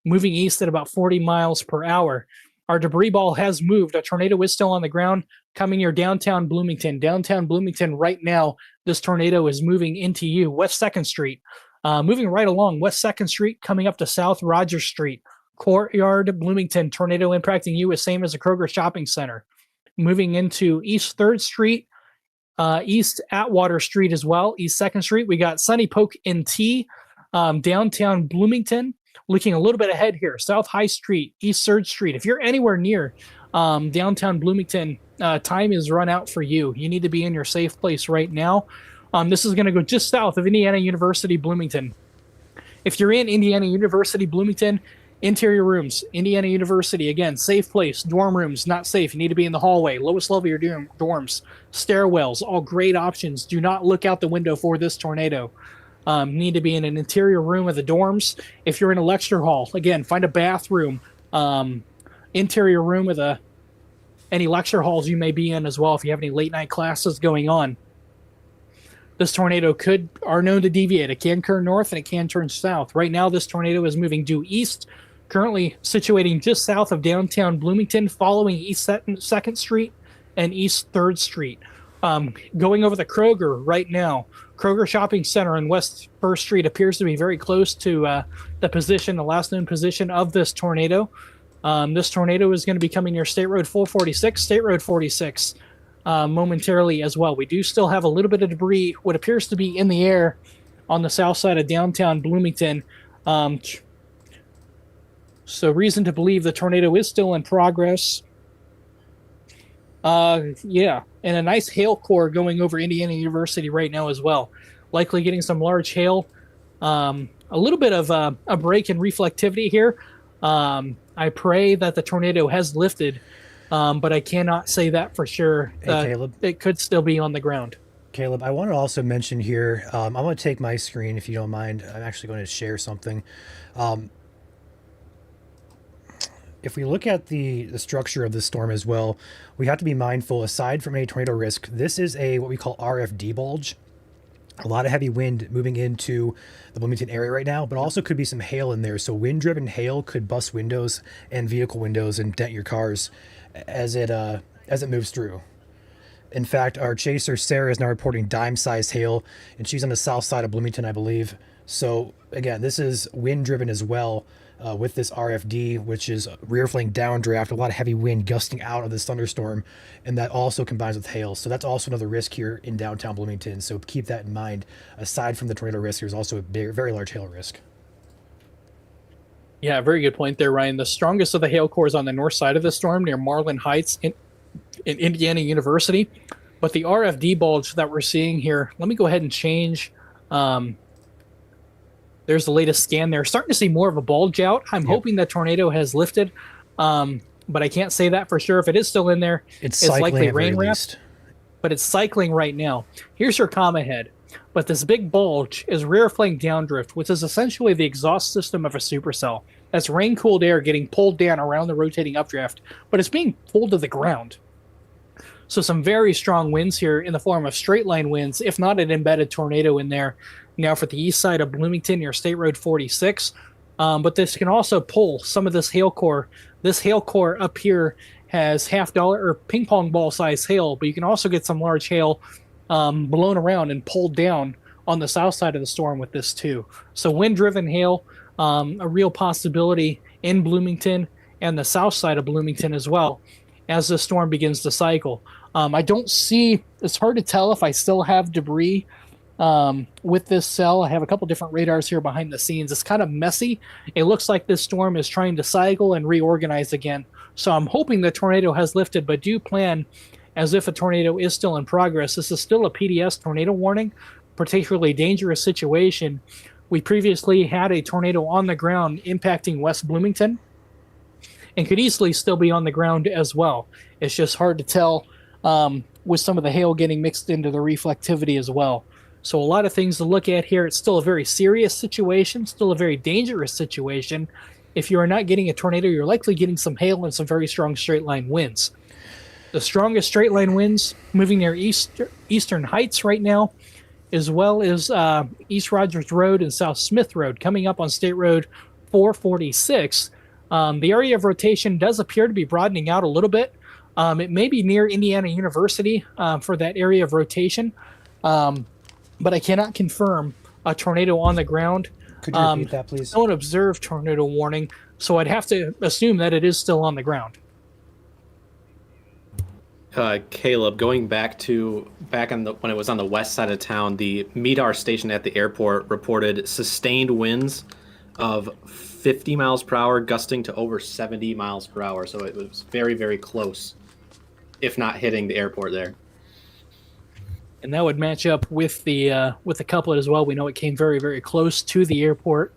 moving east at about 40 miles per hour. Our debris ball has moved. A tornado is still on the ground coming near downtown Bloomington. Downtown Bloomington right now, this tornado is moving into you, West 2nd Street. Moving right along West 2nd Street, coming up to South Rogers Street. Courtyard, Bloomington, tornado impacting you is same as the Kroger Shopping Center. Moving into East 3rd Street, East Atwater Street as well, East 2nd Street. We got Sunny Poke NT, downtown Bloomington. Looking a little bit ahead here, South High Street, East 3rd Street. If you're anywhere near downtown Bloomington, time is run out for you. You need to be in your safe place right now. This is going to go just south of Indiana University, Bloomington. If you're in Indiana University, Bloomington, interior rooms, Indiana University, again, safe place. Dorm rooms, not safe. You need to be in the hallway. Lowest level of your dorms. Stairwells, all great options. Do not look out the window for this tornado. Need to be in an interior room of the dorms. If you're in a lecture hall, again, find a bathroom, interior room of any lecture halls you may be in as well if you have any late night classes going on. This tornado are known to deviate. It can turn north and it can turn south. Right now, this tornado is moving due east, currently situating just south of downtown Bloomington, following East 2nd Street and East 3rd Street. Going over the Kroger right now. Kroger Shopping Center in West 1st Street appears to be very close to the last known position of this tornado. This tornado is going to be coming near State Road 446, State Road 46 momentarily as well. We do still have a little bit of debris, what appears to be in the air on the south side of downtown Bloomington. So reason to believe the tornado is still in progress. And a nice hail core going over Indiana University right now as well. Likely getting some large hail. A little bit of a break in reflectivity here. I pray that the tornado has lifted, but I cannot say that for sure. Hey, Caleb. It could still be on the ground. Caleb, I want to also mention here, I'm going to take my screen if you don't mind. I'm actually going to share something. If we look at the structure of the storm as well, we have to be mindful, aside from any tornado risk, this is what we call RFD bulge. A lot of heavy wind moving into the Bloomington area right now, but also could be some hail in there. So wind-driven hail could bust windows and vehicle windows and dent your cars as it moves through. In fact, our chaser Sarah is now reporting dime-sized hail, and she's on the south side of Bloomington, I believe. So again, this is wind-driven as well. With this RFD, which is rear flank downdraft, a lot of heavy wind gusting out of this thunderstorm, and that also combines with hail. So that's also another risk here in downtown Bloomington. So keep that in mind. Aside from the tornado risk, there's also a very large hail risk. Yeah, very good point there, Ryan. The strongest of the hail core is on the north side of the storm near Marlin Heights in Indiana University. But the RFD bulge that we're seeing here, let me go ahead and change. There's the latest scan there. Starting to see more of a bulge out. I'm hoping that tornado has lifted, but I can't say that for sure. If it is still in there, It's likely cycling rain at wrapped, least. but it's cycling right now. Here's your comma head. But this big bulge is rear flank downdrift, which is essentially the exhaust system of a supercell. That's rain-cooled air getting pulled down around the rotating updraft, but it's being pulled to the ground. So some very strong winds here in the form of straight line winds, if not an embedded tornado in there. Now for the east side of Bloomington near State Road 46. But this can also pull some of this hail core. This hail core up here has $half or ping pong ball size hail, but you can also get some large hail blown around and pulled down on the south side of the storm with this too. So wind-driven hail, a real possibility in Bloomington and the south side of Bloomington as well as the storm begins to cycle. I don't see, it's hard to tell if I still have debris with this cell. I have a couple different radars here behind the scenes. It's kind of messy. It looks like this storm is trying to cycle and reorganize again. So I'm hoping the tornado has lifted, but do plan as if a tornado is still in progress. This is still a PDS tornado warning, particularly dangerous situation. We previously had a tornado on the ground impacting West Bloomington and could easily still be on the ground as well. It's just hard to tell with some of the hail getting mixed into the reflectivity as well. So a lot of things to look at here. It's still a very serious situation, still a very dangerous situation. If you are not getting a tornado, you're likely getting some hail and some very strong straight line winds. The strongest straight line winds moving near Eastern Heights right now, as well as East Rogers Road and South Smith Road coming up on State Road 446. The area of rotation does appear to be broadening out a little bit. It may be near Indiana University for that area of rotation, but I cannot confirm a tornado on the ground. Could you repeat that, please? Don't observe tornado warning, so I'd have to assume that it is still on the ground. Caleb, going back when it was on the west side of town, the MEDAR station at the airport reported sustained winds of 50 miles per hour, gusting to over 70 miles per hour. So it was very, very close, if not hitting the airport there. And that would match up with the couplet as well. We know it came very, very close to the airport,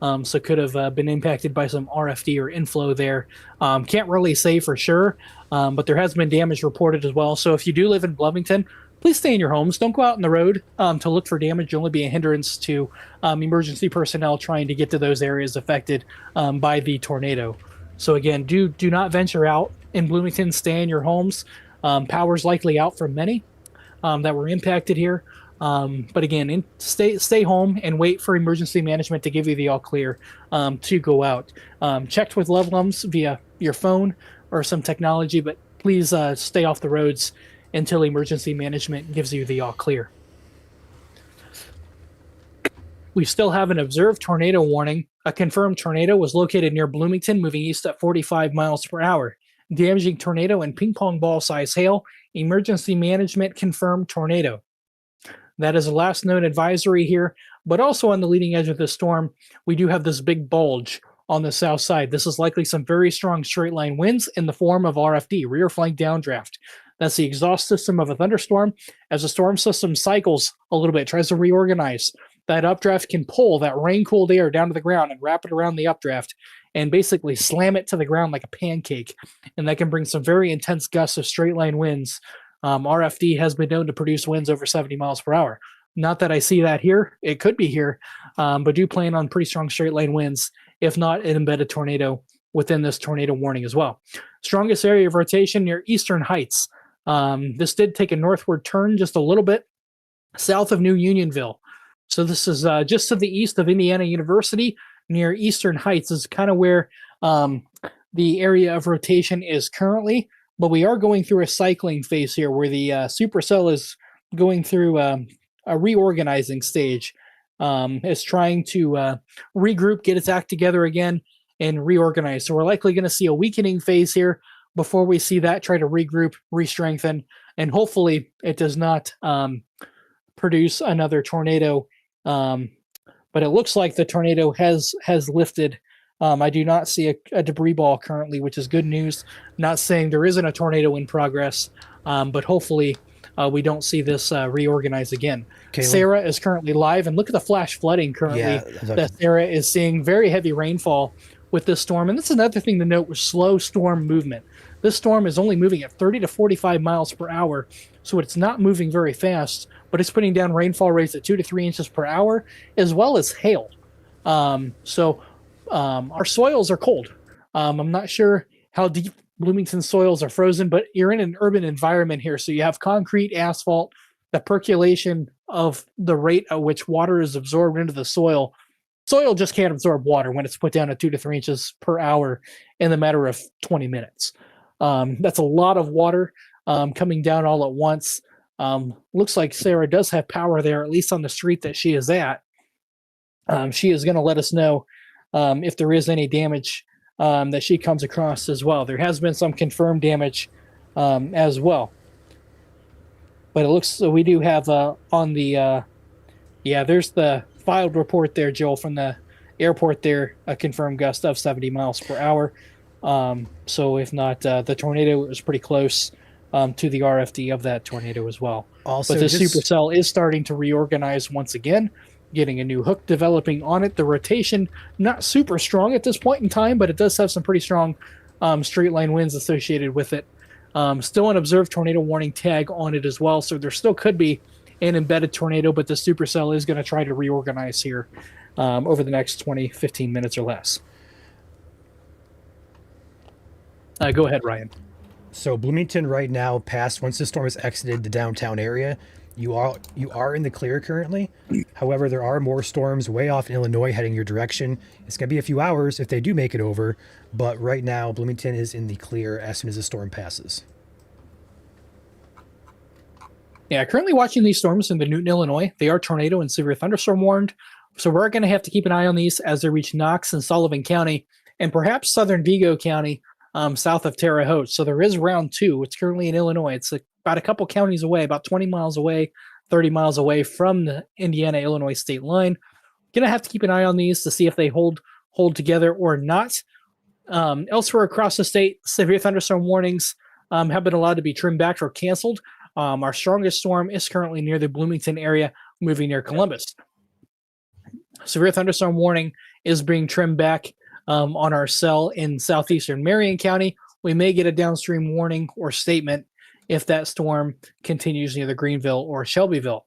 so could have been impacted by some RFD or inflow there. Can't really say for sure, but there has been damage reported as well. So if you do live in Bloomington, please stay in your homes. Don't go out on the road to look for damage. You'll only be a hindrance to emergency personnel trying to get to those areas affected by the tornado. So again, do not venture out in Bloomington. Stay in your homes. Power's likely out for many that were impacted here. But again, stay home and wait for emergency management to give you the all clear to go out. Checked with loved ones via your phone or some technology, but please stay off the roads until emergency management gives you the all clear. We still have an observed tornado warning. A confirmed tornado was located near Bloomington, moving east at 45 miles per hour. Damaging tornado and ping pong ball size hail. Emergency management confirmed tornado. That is the last known advisory here, but also on the leading edge of the storm, we do have this big bulge on the south side. This is likely some very strong straight line winds in the form of RFD, rear flank downdraft. That's the exhaust system of a thunderstorm. As the storm system cycles a little bit, tries to reorganize, that updraft can pull that rain-cooled air down to the ground and wrap it around the updraft and basically slam it to the ground like a pancake. And that can bring some very intense gusts of straight line winds. RFD has been known to produce winds over 70 miles per hour. Not that I see that here. It could be here, but do plan on pretty strong straight line winds, if not an embedded tornado within this tornado warning as well. Strongest area of rotation near Eastern Heights. This did take a northward turn just a little bit south of New Unionville. So this is just to the east of Indiana University, near Eastern Heights is kind of where the area of rotation is currently. But we are going through a cycling phase here where the supercell is going through a reorganizing stage. It's trying to regroup, get its act together again, and reorganize. So we're likely going to see a weakening phase here before we see that try to regroup, re-strengthen, and hopefully it does not produce another tornado. But it looks like the tornado has lifted. I do not see a debris ball currently, which is good news. Not saying there isn't a tornado in progress, but hopefully we don't see this reorganize again. Caleb? Sarah is currently live, and look at the flash flooding currently that Sarah is seeing. Very heavy rainfall with this storm. And this is another thing to note with slow storm movement. This storm is only moving at 30 to 45 miles per hour, so it's not moving very fast, but it's putting down rainfall rates at 2 to 3 inches per hour, as well as hail. Our soils are cold. I'm not sure how deep Bloomington soils are frozen, but you're in an urban environment here. So you have concrete, asphalt, the percolation of the rate at which water is absorbed into the soil. Soil just can't absorb water when it's put down at 2 to 3 inches per hour in the matter of 20 minutes. That's a lot of water coming down all at once. Looks like Sarah does have power there, at least on the street that she is at. She is going to let us know if there is any damage that she comes across as well. There has been some confirmed damage as well. But it looks so we do have on the there's the filed report there, Joel, from the airport there, a confirmed gust of 70 miles per hour. So if not, the tornado was pretty close to the RFD of that tornado as well. Also, but the supercell is starting to reorganize once again, getting a new hook developing on it. The rotation, not super strong at this point in time, but it does have some pretty strong straight line winds associated with it. Still an observed tornado warning tag on it as well, so there still could be an embedded tornado, but the supercell is going to try to reorganize here over the next 20-15 minutes or less. Go ahead, Ryan. So Bloomington right now, once the storm has exited the downtown area, you are in the clear currently. However, there are more storms way off in Illinois heading your direction. It's going to be a few hours if they do make it over, but right now Bloomington is in the clear as soon as the storm passes. Yeah, currently watching these storms in the Newton, Illinois. They are tornado and severe thunderstorm warned, so we're going to have to keep an eye on these as they reach Knox and Sullivan County and perhaps southern Vigo County, south of Terre Haute. So there is round 2. It's currently in Illinois. It's about a couple counties away, about 20 miles away, 30 miles away from the Indiana-Illinois state line. Going to have to keep an eye on these to see if they hold together or not. Elsewhere across the state, severe thunderstorm warnings have been allowed to be trimmed back or canceled. Our strongest storm is currently near the Bloomington area, moving near Columbus. Severe thunderstorm warning is being trimmed back on our cell in southeastern Marion County. We may get a downstream warning or statement if that storm continues near the Greenville or Shelbyville.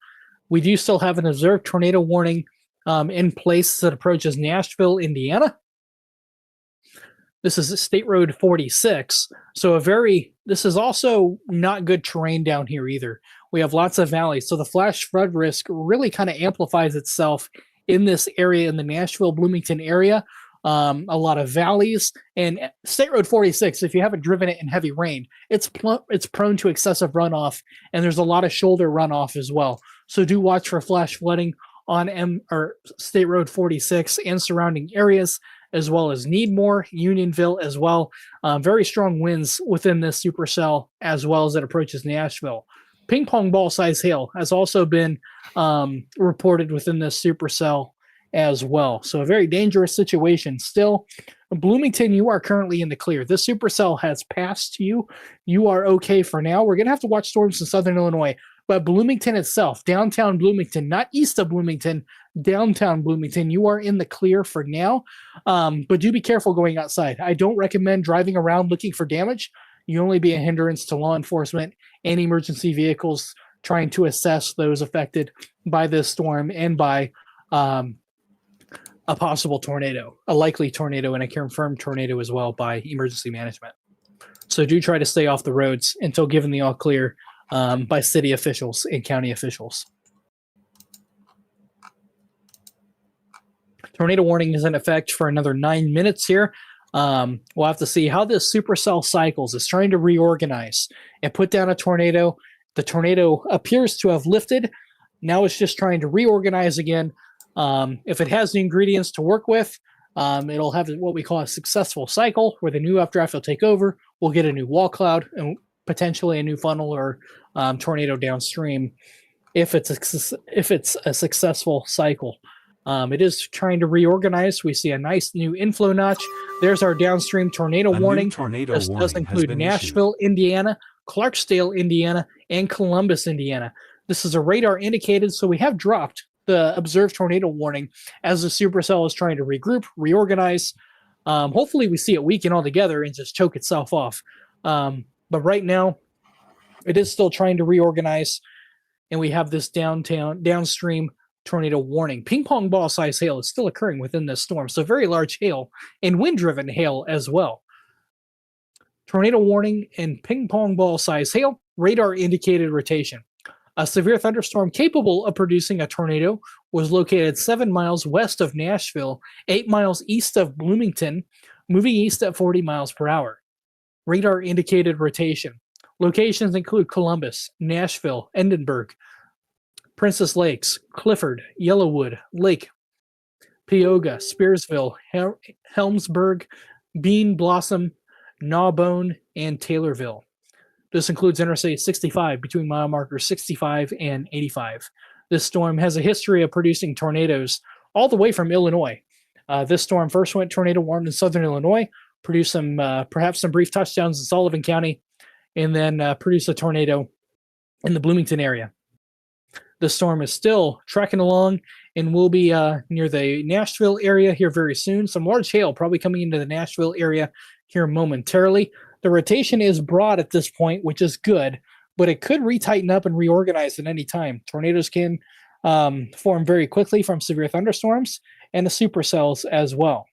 We do still have an observed tornado warning in place that approaches Nashville, Indiana. This is State Road 46. So this is also not good terrain down here either. We have lots of valleys. So the flash flood risk really kind of amplifies itself in this area, in the Nashville, Bloomington area. A lot of valleys, and State Road 46, if you haven't driven it in heavy rain, it's prone to excessive runoff, and there's a lot of shoulder runoff as well. So do watch for flash flooding on State Road 46 and surrounding areas, as well as Needmore, Unionville as well. Very strong winds within this supercell as well as it approaches Nashville. Ping pong ball size hail has also been reported within this supercell as well. So a very dangerous situation still. Bloomington, you are currently in the clear. This supercell has passed you. You are okay for now. We're going to have to watch storms in southern Illinois, but Bloomington itself, downtown Bloomington, not east of Bloomington, downtown Bloomington, you are in the clear for now. But do be careful going outside. I don't recommend driving around looking for damage. You only be a hindrance to law enforcement and emergency vehicles trying to assess those affected by this storm and by a possible tornado, a likely tornado, and a confirmed tornado as well by emergency management. So do try to stay off the roads until given the all clear by city officials and county officials. Tornado warning is in effect for another 9 minutes here. We'll have to see how this supercell cycles. It's trying to reorganize and put down a tornado. The tornado appears to have lifted. Now it's just trying to reorganize again. If it has the ingredients to work with, it'll have what we call a successful cycle where the new updraft will take over. We'll get a new wall cloud and potentially a new funnel or tornado downstream if it's a successful cycle. It is trying to reorganize. We see a nice new inflow notch. There's our downstream tornado warning. This does include Nashville, Indiana, Clarksdale, Indiana, and Columbus, Indiana. This is a radar indicated, so we have dropped the observed tornado warning as the supercell is trying to regroup, reorganize. Hopefully we see it weaken altogether and just choke itself off. But right now, it is still trying to reorganize, and we have this downstream tornado warning. Ping pong ball size hail is still occurring within this storm, so very large hail and wind-driven hail as well. Tornado warning and ping pong ball size hail, radar indicated rotation. A severe thunderstorm capable of producing a tornado was located 7 miles west of Nashville, 8 miles east of Bloomington, moving east at 40 miles per hour. Radar indicated rotation. Locations include Columbus, Nashville, Edinburgh, Princess Lakes, Clifford, Yellowwood, Lake, Peoga, Spearsville, Helmsburg, Bean Blossom, Gnawbone, and Taylorville. This includes Interstate 65 between mile markers 65 and 85. This storm has a history of producing tornadoes all the way from Illinois. This storm first went tornado warned in southern Illinois, produced some perhaps some brief touchdowns in Sullivan County, and then produced a tornado in the Bloomington area. The storm is still trekking along and will be near the Nashville area here very soon. Some large hail probably coming into the Nashville area here momentarily. The rotation is broad at this point, which is good, but it could retighten up and reorganize at any time. Tornadoes can form very quickly from severe thunderstorms and the supercells as well.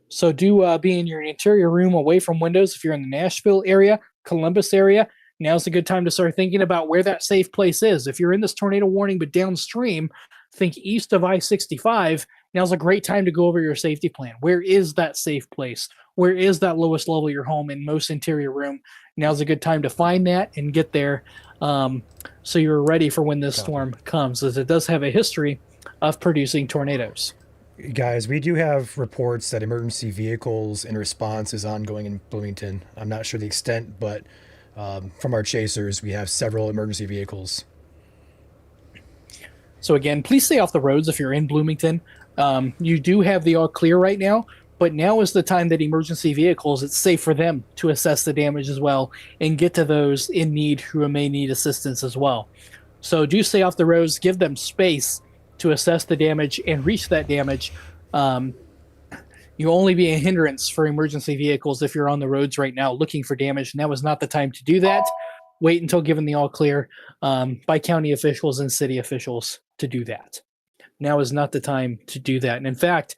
So do be in your interior room away from windows if you're in the Nashville area, Columbus area. Now's a good time to start thinking about where that safe place is. If you're in this tornado warning but downstream, think east of I-65. Now's a great time to go over your safety plan. Where is that safe place? Where is that lowest level of your home in most interior room? Now's a good time to find that and get there so you're ready for when this storm comes, as it does have a history of producing tornadoes. Guys, we do have reports that emergency vehicles in response is ongoing in Bloomington. I'm not sure the extent, but from our chasers, we have several emergency vehicles. So again, please stay off the roads if you're in Bloomington. You do have the all clear right now, but now is the time that emergency vehicles, it's safe for them to assess the damage as well and get to those in need who may need assistance as well. So do stay off the roads, give them space to assess the damage and reach that damage. You'll only be a hindrance for emergency vehicles if you're on the roads right now looking for damage. Now is not the time to do that. Wait until given the all clear by county officials and city officials to do that. Now is not the time to do that. And in fact,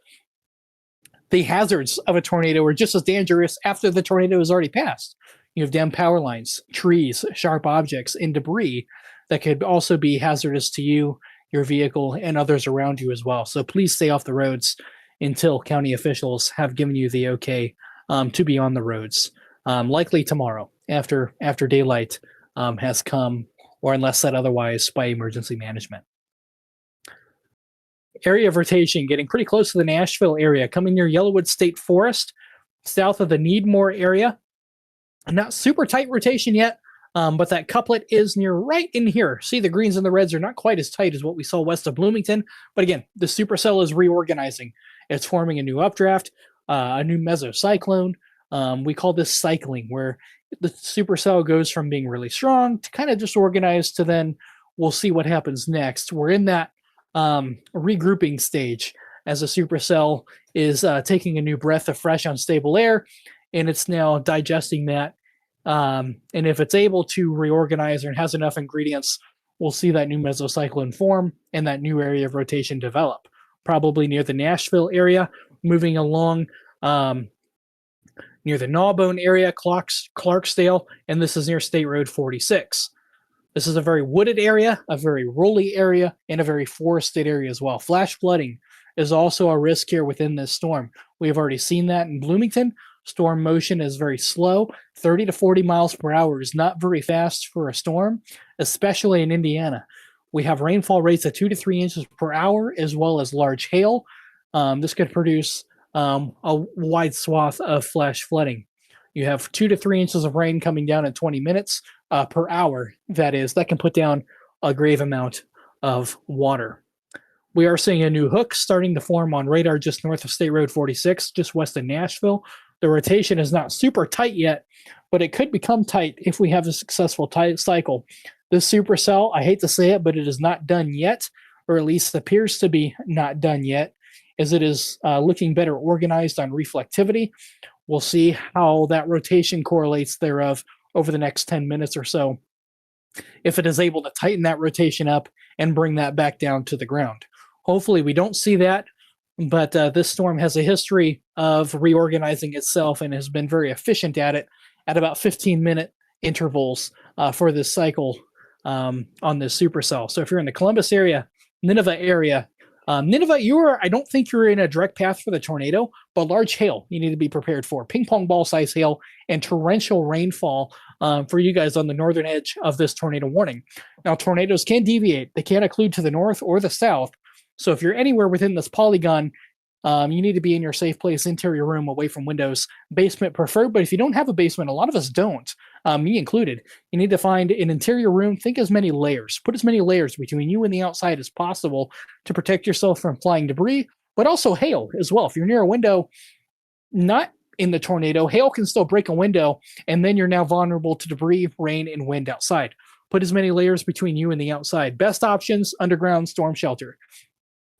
the hazards of a tornado are just as dangerous after the tornado has already passed. You have downed power lines, trees, sharp objects, and debris that could also be hazardous to you, your vehicle, and others around you as well. So please stay off the roads until county officials have given you the okay to be on the roads. Likely tomorrow after daylight has come, or unless said otherwise by emergency management. Area of rotation getting pretty close to the Nashville area, coming near Yellowwood State Forest, south of the Needmore area. Not super tight rotation yet, but that couplet is near right in here. See, the greens and the reds are not quite as tight as what we saw west of Bloomington. But again, the supercell is reorganizing. It's forming a new updraft, a new mesocyclone. We call this cycling, where the supercell goes from being really strong to kind of disorganized to then we'll see what happens next. We're in that regrouping stage as a supercell is taking a new breath of fresh, unstable air, and it's now digesting that. And if it's able to reorganize and has enough ingredients, we'll see that new mesocyclone form and that new area of rotation develop, probably near the Nashville area, moving along near the Gnawbone area, Clarksdale, and this is near State Road 46. This is a very wooded area, a very rolly area, and a very forested area as well. Flash flooding is also a risk here within this storm. We have already seen that in Bloomington. Storm motion is very slow. 30 to 40 miles per hour is not very fast for a storm, especially in Indiana. We have rainfall rates of 2 to 3 inches per hour, as well as large hail. This could produce a wide swath of flash flooding. You have 2 to 3 inches of rain coming down in 20 minutes per hour. That can put down a grave amount of water. We are seeing a new hook starting to form on radar just north of State Road 46, just west of Nashville. The rotation is not super tight yet, but it could become tight if we have a successful cycle. This supercell, I hate to say it, but it is not done yet, or at least appears to be not done yet, as it is looking better organized on reflectivity. We'll see how that rotation correlates thereof over the next 10 minutes or so, if it is able to tighten that rotation up and bring that back down to the ground. Hopefully we don't see that, but this storm has a history of reorganizing itself and has been very efficient at it at about 15-minute intervals for this cycle on this supercell. So if you're in the Columbus area, Nineveh area, I don't think you're in a direct path for the tornado, but large hail you need to be prepared for. Ping pong ball size hail and torrential rainfall for you guys on the northern edge of this tornado warning. Now, tornadoes can deviate. They can occlude to the north or the south. So if you're anywhere within this polygon, you need to be in your safe place, interior room, away from windows, basement preferred. But if you don't have a basement, a lot of us don't, me included, you need to find an interior room. Think as many layers. Put as many layers between you and the outside as possible to protect yourself from flying debris, but also hail as well. If you're near a window, not in the tornado, hail can still break a window, and then you're now vulnerable to debris, rain, and wind outside. Put as many layers between you and the outside. Best options, underground storm shelter.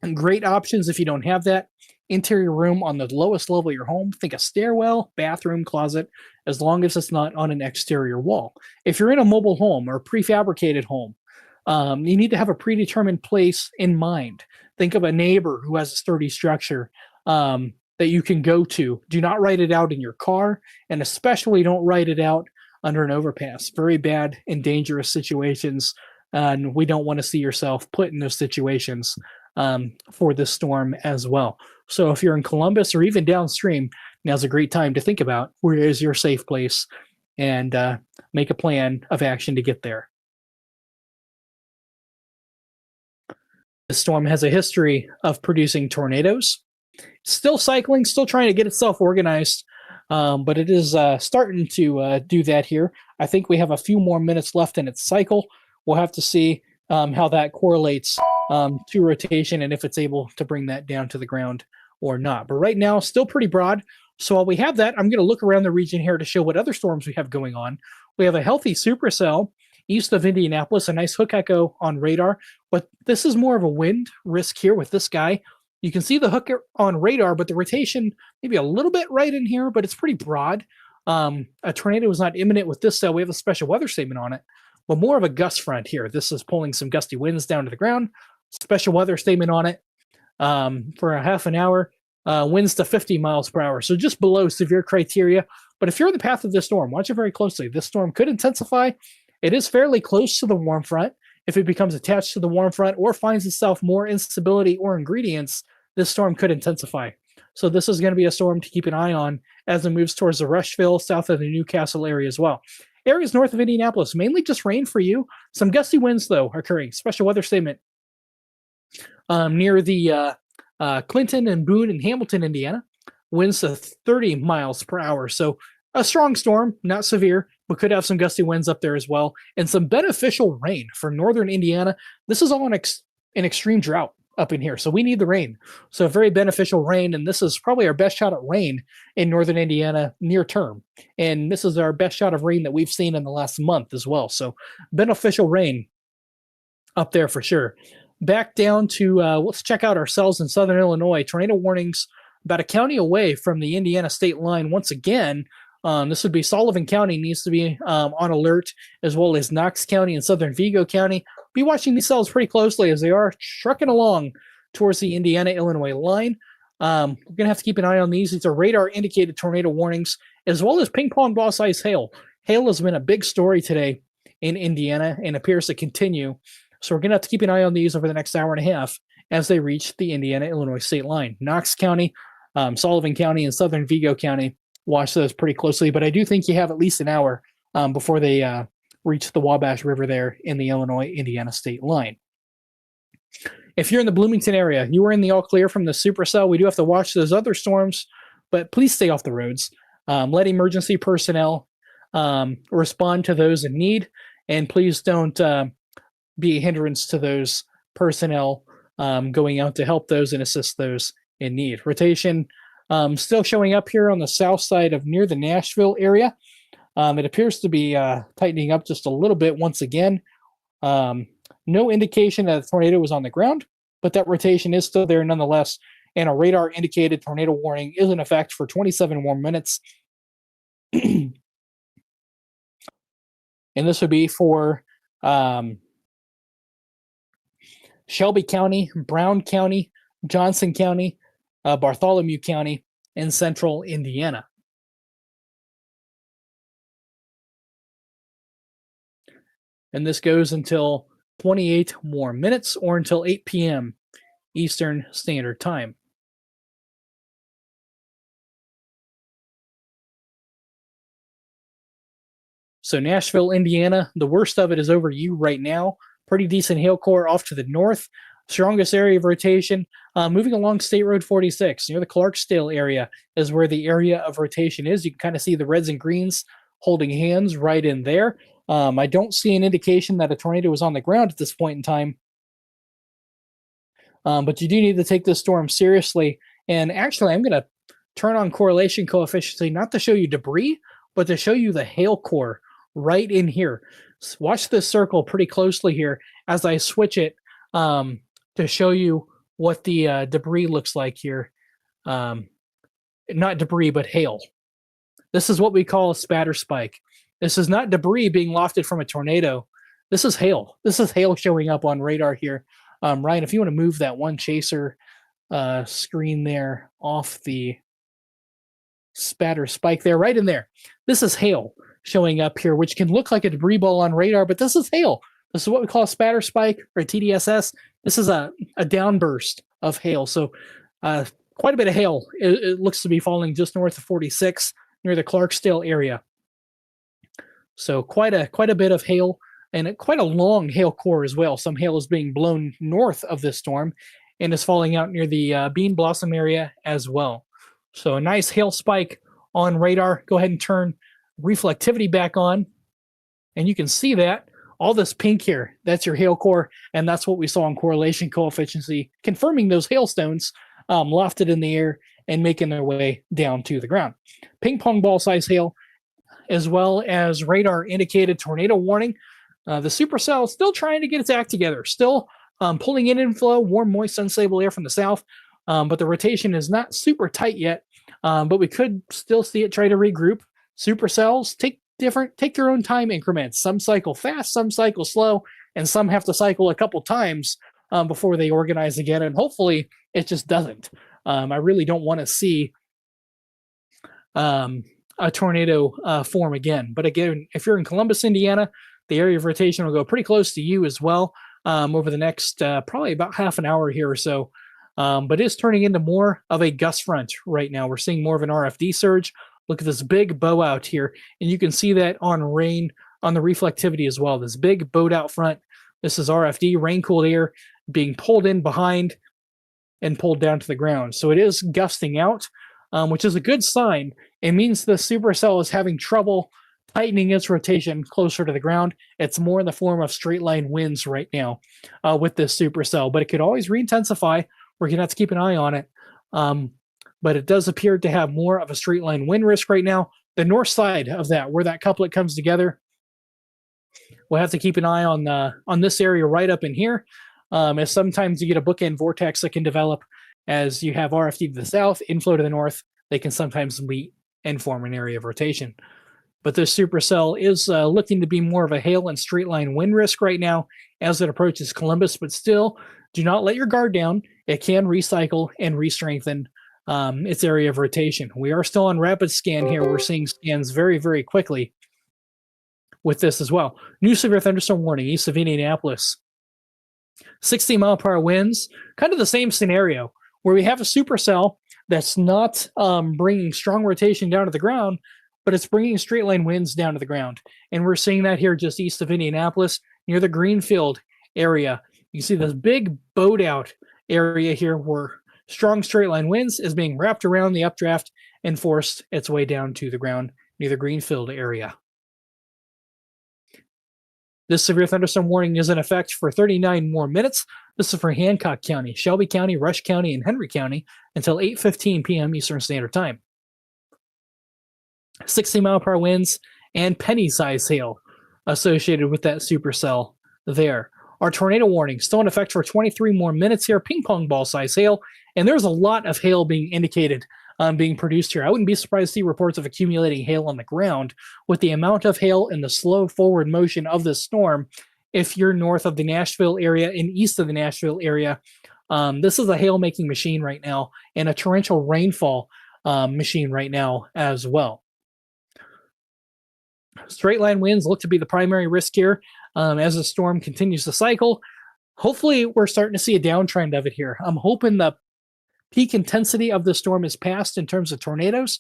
And great options if you don't have that. Interior room on the lowest level of your home. Think a stairwell, bathroom, closet, as long as it's not on an exterior wall. If you're in a mobile home or a prefabricated home, you need to have a predetermined place in mind. Think of a neighbor who has a sturdy structure that you can go to. Do not write it out in your car, and especially don't write it out under an overpass. Very bad and dangerous situations, and we don't want to see yourself put in those situations for this storm as well. So if you're in Columbus or even downstream, now's a great time to think about where is your safe place and make a plan of action to get there. The storm has a history of producing tornadoes. Still cycling, still trying to get itself organized, but it is starting to do that here. I think we have a few more minutes left in its cycle. We'll have to see how that correlates to rotation and if it's able to bring that down to the ground or not. But right now, still pretty broad. So while we have that, I'm going to look around the region here to show what other storms we have going on. We have a healthy supercell east of Indianapolis, a nice hook echo on radar, but this is more of a wind risk here with this guy. You can see the hook on radar, but the rotation maybe a little bit right in here, but it's pretty broad. A tornado is not imminent with this cell. We have a special weather statement on it, but more of a gust front here. This is pulling some gusty winds down to the ground. Special weather statement on it for a half an hour. Winds to 50 miles per hour, so just below severe criteria. But if you're in the path of this storm, watch it very closely. This storm could intensify. It is fairly close to the warm front. If it becomes attached to the warm front or finds itself more instability or ingredients, this storm could intensify. So this is going to be a storm to keep an eye on as it moves towards the Rushville, south of the Newcastle area as well. Areas north of Indianapolis, mainly just rain for you. Some gusty winds, though, occurring. Special weather statement near the Clinton and Boone and Hamilton, Indiana. Winds to 30 miles per hour. So a strong storm, not severe, but could have some gusty winds up there as well. And some beneficial rain for northern Indiana. This is all an extreme drought up in here, so we need the rain. So very beneficial rain, and this is probably our best shot at rain in northern Indiana near term. And this is our best shot of rain that we've seen in the last month as well. So beneficial rain up there for sure. Back down to, let's check out our cells in southern Illinois. Tornado warnings about a county away from the Indiana state line once again. This would be Sullivan County needs to be on alert, as well as Knox County and southern Vigo County. Be watching these cells pretty closely as they are trucking along towards the Indiana-Illinois line. We're going to have to keep an eye on these. These are radar-indicated tornado warnings, as well as ping-pong ball-sized hail. Hail has been a big story today in Indiana and appears to continue. So we're going to have to keep an eye on these over the next hour and a half as they reach the Indiana-Illinois state line. Knox County, Sullivan County, and southern Vigo County, watch those pretty closely, but I do think you have at least an hour before they reach the Wabash River there in the Illinois-Indiana state line. If you're in the Bloomington area, you are in the all clear from the supercell. We do have to watch those other storms, but please stay off the roads. Let emergency personnel respond to those in need, and please don't be a hindrance to those personnel going out to help those and assist those in need. Rotation still showing up here on the south side of near the Nashville area. It appears to be tightening up just a little bit once again. No indication that a tornado was on the ground, but that rotation is still there nonetheless. And a radar indicated tornado warning is in effect for 27 more minutes. And this would be for Shelby County, Brown County, Johnson County, Bartholomew County, and central Indiana. And this goes until 28 more minutes or until 8 p.m. Eastern Standard Time. So Nashville, Indiana, the worst of it is over you right now. Pretty decent hail core off to the north. Strongest area of rotation moving along State Road 46 near the Clarksdale area is where the area of rotation is. You can kind of see the reds and greens holding hands right in there. I don't see an indication that a tornado was on the ground at this point in time. But you do need to take this storm seriously. And actually, I'm going to turn on correlation coefficient, not to show you debris, but to show you the hail core right in here. So watch this circle pretty closely here as I switch it to show you what the debris looks like here. Not debris, but hail. This is what we call a spatter spike. This is not debris being lofted from a tornado. This is hail. This is hail showing up on radar here. Ryan, if you want to move that one chaser screen there off the spatter spike there, right in there. This is hail showing up here, which can look like a debris ball on radar, but this is hail. This is what we call a spatter spike or a TDSS. This is a downburst of hail. So quite a bit of hail. It looks to be falling just north of 46 near the Clarksdale area. So quite a bit of hail and quite a long hail core as well. Some hail is being blown north of this storm and is falling out near the Bean Blossom area as well. So a nice hail spike on radar. Go ahead and turn reflectivity back on. And you can see that. All this pink here, that's your hail core. And that's what we saw in correlation coefficient, confirming those hailstones lofted in the air and making their way down to the ground. Ping pong ball size hail, as well as radar indicated tornado warning. The supercell is still trying to get its act together, still pulling in inflow, warm, moist, unstable air from the south, but the rotation is not super tight yet, but we could still see it try to regroup. Supercells take your own time increments. Some cycle fast, some cycle slow, and some have to cycle a couple times before they organize again, and hopefully it just doesn't. I really don't want to see a tornado form again. But again, if you're in Columbus, Indiana, the area of rotation will go pretty close to you as well over the next probably about half an hour here or so. But it's turning into more of a gust front right now. We're seeing more of an RFD surge. Look at this big bow out here. And you can see that on rain, on the reflectivity as well. This big bowed out front. This is RFD, rain-cooled air, being pulled in behind and pulled down to the ground. So it is gusting out, which is a good sign. It means the supercell is having trouble tightening its rotation closer to the ground. It's more in the form of straight line winds right now with this supercell, but it could always re-intensify. We're going to have to keep an eye on it. But it does appear to have more of a straight line wind risk right now. The north side of that, where that couplet comes together, we'll have to keep an eye on this area right up in here, as sometimes you get a bookend vortex that can develop as you have RFD to the south, inflow to the north. They can sometimes meet and form an area of rotation. But this supercell is looking to be more of a hail and straight line wind risk right now as it approaches Columbus, but still do not let your guard down. It can recycle and re-strengthen its area of rotation. We are still on rapid scan here. We're seeing scans very, very quickly with this as well. New severe thunderstorm warning east of Indianapolis. 60-mile-per-hour winds, kind of the same scenario where we have a supercell that's not bringing strong rotation down to the ground, but it's bringing straight line winds down to the ground. And we're seeing that here just east of Indianapolis near the Greenfield area. You can see this big boat out area here where strong straight line winds is being wrapped around the updraft and forced its way down to the ground near the Greenfield area. This severe thunderstorm warning is in effect for 39 more minutes. This is for Hancock County, Shelby County, Rush County, and Henry County until 8:15 p.m. Eastern Standard Time. 60-mile-per-hour winds and penny-size hail associated with that supercell there. Our tornado warning still in effect for 23 more minutes here, ping pong ball size hail, and there's a lot of hail being indicated being produced here. I wouldn't be surprised to see reports of accumulating hail on the ground with the amount of hail and the slow forward motion of this storm. If you're north of the Nashville area and east of the Nashville area, this is a hail making machine right now and a torrential rainfall machine right now as well. Straight line winds look to be the primary risk here as the storm continues to cycle. Hopefully, we're starting to see a downtrend of it here. I'm hoping the peak intensity of the storm is past in terms of tornadoes,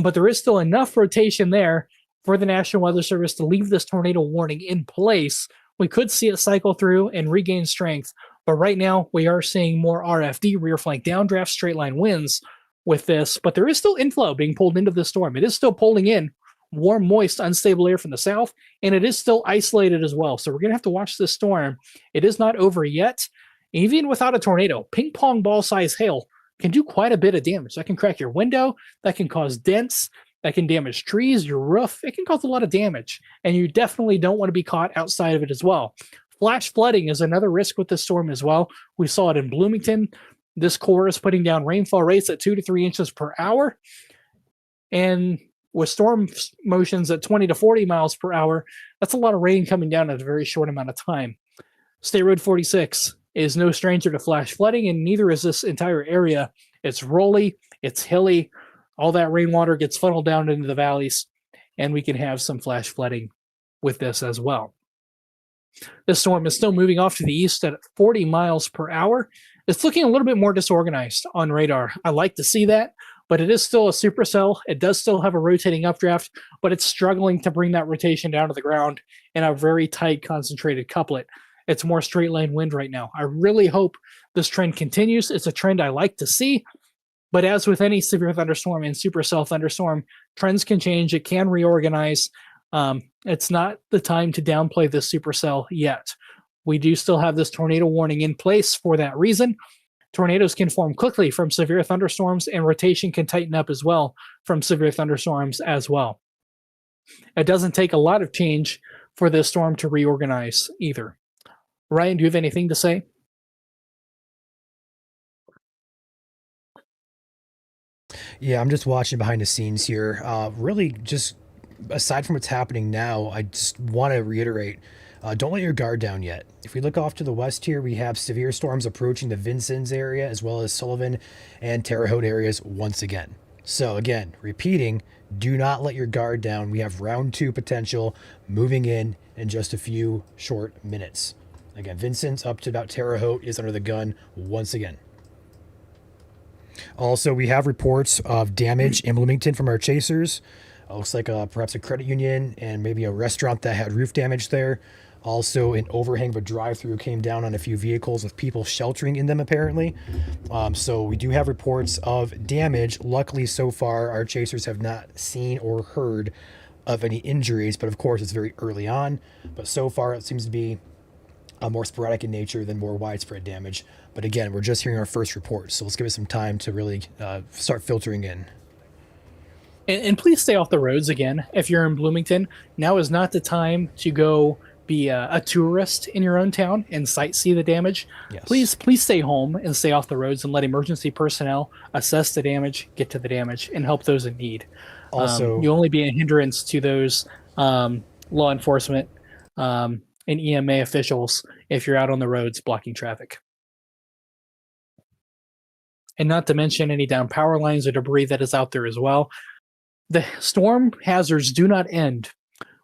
but there is still enough rotation there for the National Weather Service to leave this tornado warning in place. We could see it cycle through and regain strength, but right now we are seeing more RFD, rear flank downdraft, straight line winds with this, but there is still inflow being pulled into the storm. It is still pulling in warm, moist, unstable air from the south, and it is still isolated as well. So we're going to have to watch this storm. It is not over yet. Even without a tornado, ping pong ball size hail can do quite a bit of damage. That can crack your window, that can cause dents, that can damage trees, your roof. It can cause a lot of damage, and you definitely don't want to be caught outside of it as well. Flash flooding is another risk with this storm as well. We saw it in Bloomington. This core is putting down rainfall rates at 2 to 3 inches per hour, and with storm motions at 20 to 40 miles per hour, that's a lot of rain coming down in a very short amount of time. State Road 46 is no stranger to flash flooding, and neither is this entire area. It's rolly, it's hilly, all that rainwater gets funneled down into the valleys, and we can have some flash flooding with this as well. This storm is still moving off to the east at 40 miles per hour. It's looking a little bit more disorganized on radar. I like to see that, but it is still a supercell. It does still have a rotating updraft, but it's struggling to bring that rotation down to the ground in a very tight, concentrated couplet. It's more straight line wind right now. I really hope this trend continues. It's a trend I like to see, but as with any severe thunderstorm and supercell thunderstorm, trends can change. It can reorganize. It's not the time to downplay this supercell yet. We do still have this tornado warning in place for that reason. Tornadoes can form quickly from severe thunderstorms, and rotation can tighten up as well from severe thunderstorms as well. It doesn't take a lot of change for this storm to reorganize either. Ryan, do you have anything to say? Yeah, I'm just watching behind the scenes here. Really, just aside from what's happening now, I just want to reiterate, don't let your guard down yet. If we look off to the west here, we have severe storms approaching the Vincennes area as well as Sullivan and Terre Haute areas once again. So again, repeating, do not let your guard down. We have round 2 potential moving in just a few short minutes. Again, Vincennes up to about Terre Haute is under the gun once again. Also, we have reports of damage in Bloomington from our chasers. Looks like perhaps a credit union and maybe a restaurant that had roof damage there. Also, an overhang of a drive-through came down on a few vehicles with people sheltering in them, apparently. So we do have reports of damage. Luckily, so far, our chasers have not seen or heard of any injuries, but of course, it's very early on. But so far, it seems to be more sporadic in nature than more widespread damage. But again, we're just hearing our first report, so let's give it some time to really start filtering in. And please stay off the roads again. If you're in Bloomington, now is not the time to go be a tourist in your own town and sightsee the damage. Yes. Please stay home and stay off the roads and let emergency personnel assess the damage, get to the damage, and help those in need. Also, you only be a hindrance to those law enforcement and EMA officials if you're out on the roads blocking traffic. And not to mention any down power lines or debris that is out there as well. The storm hazards do not end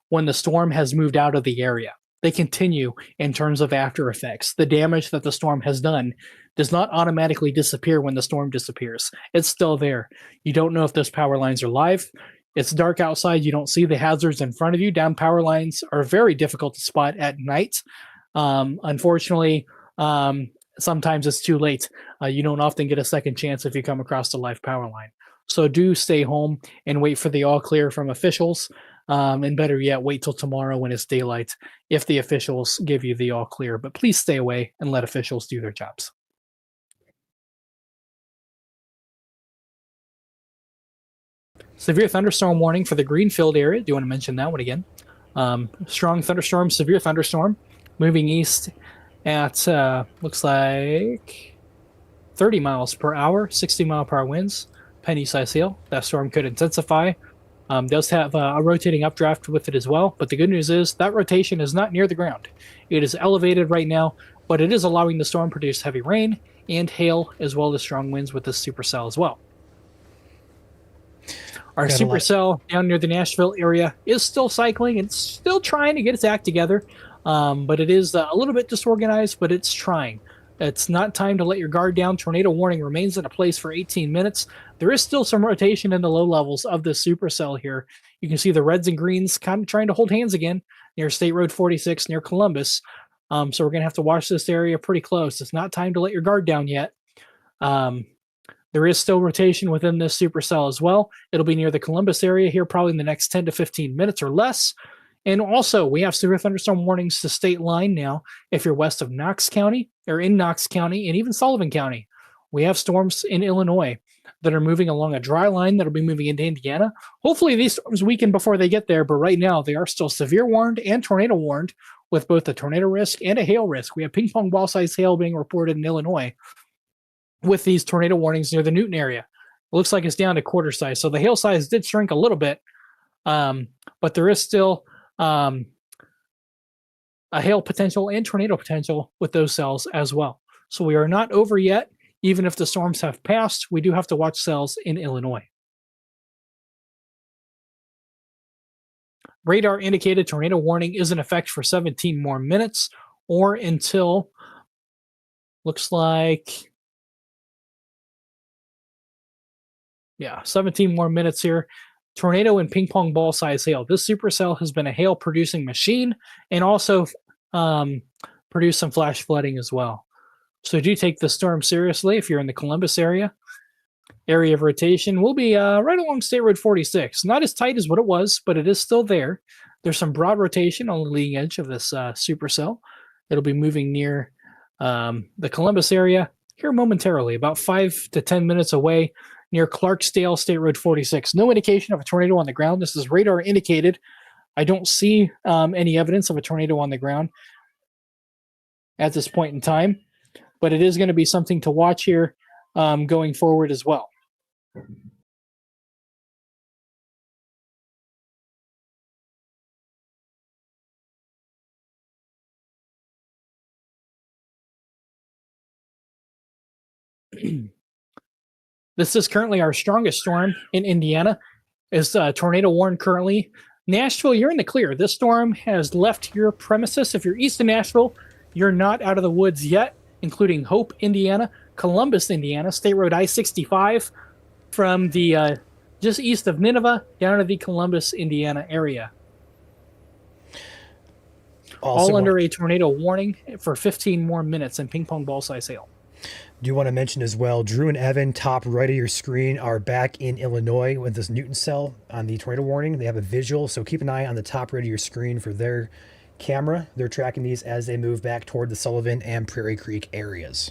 when the storm has moved out of the area. they continue in terms of after effects. The damage that the storm has done does not automatically disappear when the storm disappears. It's still there. You don't know if those power lines are live. It's dark outside. You don't see the hazards in front of you. Down power lines are very difficult to spot at night. Unfortunately, sometimes it's too late. You don't often get a second chance if you come across a live power line. So do stay home and wait for the all clear from officials. And better yet, wait till tomorrow when it's daylight if the officials give you the all clear. But please stay away and let officials do their jobs. Severe thunderstorm warning for the Greenfield area. Do you want to mention that one again? Strong thunderstorm, severe thunderstorm, moving east at looks like 30 miles per hour, 60 mile per hour winds, penny-sized hail. That storm could intensify. Does have a rotating updraft with it as well, but the good news is that rotation is not near the ground. It is elevated right now, but it is allowing the storm to produce heavy rain and hail as well as strong winds with this supercell as well. Our supercell down near the Nashville area is still cycling. It's still trying to get its act together, but it is a little bit disorganized, but it's trying. It's not time to let your guard down. Tornado warning remains in place for 18 minutes. There is still some rotation in the low levels of this supercell here. You can see the reds and greens kind of trying to hold hands again near State Road 46 near Columbus. So we're going to have to watch this area pretty close. It's not time to let your guard down yet. There is still rotation within this supercell as well. It'll be near the Columbus area here probably in the next 10 to 15 minutes or less. And also, we have severe thunderstorm warnings to state line now if you're west of Knox County or in Knox County and even Sullivan County. We have storms in Illinois that are moving along a dry line that'll be moving into Indiana. Hopefully, these storms weaken before they get there, but right now they are still severe warned and tornado warned with both a tornado risk and a hail risk. We have ping pong ball size hail being reported in Illinois with these tornado warnings near the Newton area. It looks like it's down to quarter size. So the hail size did shrink a little bit, but there is still a hail potential and tornado potential with those cells as well. So we are not over yet. Even if the storms have passed, we do have to watch cells in Illinois. Radar indicated tornado warning is in effect for 17 more minutes or until, looks like, 17 more minutes here. Tornado and ping pong ball size hail. This supercell has been a hail producing machine and also produced some flash flooding as well. So do take the storm seriously if you're in the Columbus area. Area of rotation will be right along State Road 46. Not as tight as what it was, but it is still there. There's some broad rotation on the leading edge of this supercell. It'll be moving near the Columbus area here momentarily, about 5 to 10 minutes away near Clarksdale, State Road 46. No indication of a tornado on the ground. This is radar indicated. I don't see any evidence of a tornado on the ground at this point in time, but it is going to be something to watch here going forward as well. This is currently our strongest storm in Indiana. Is tornado warned currently. Nashville, you're in the clear. This storm has left your premises. If you're east of Nashville, you're not out of the woods yet, including Hope, Indiana, Columbus, Indiana, State Road I-65 from the just east of Nineveh down to the Columbus, Indiana area. All under a tornado warning for 15 more minutes and ping pong ball size hail. Do you want to mention as well, Drew and Evan, top right of your screen, are back in Illinois with this Newton cell on the tornado warning. They have a visual, so keep an eye on the top right of your screen for their camera. They're tracking these as they move back toward the Sullivan and Prairie Creek areas.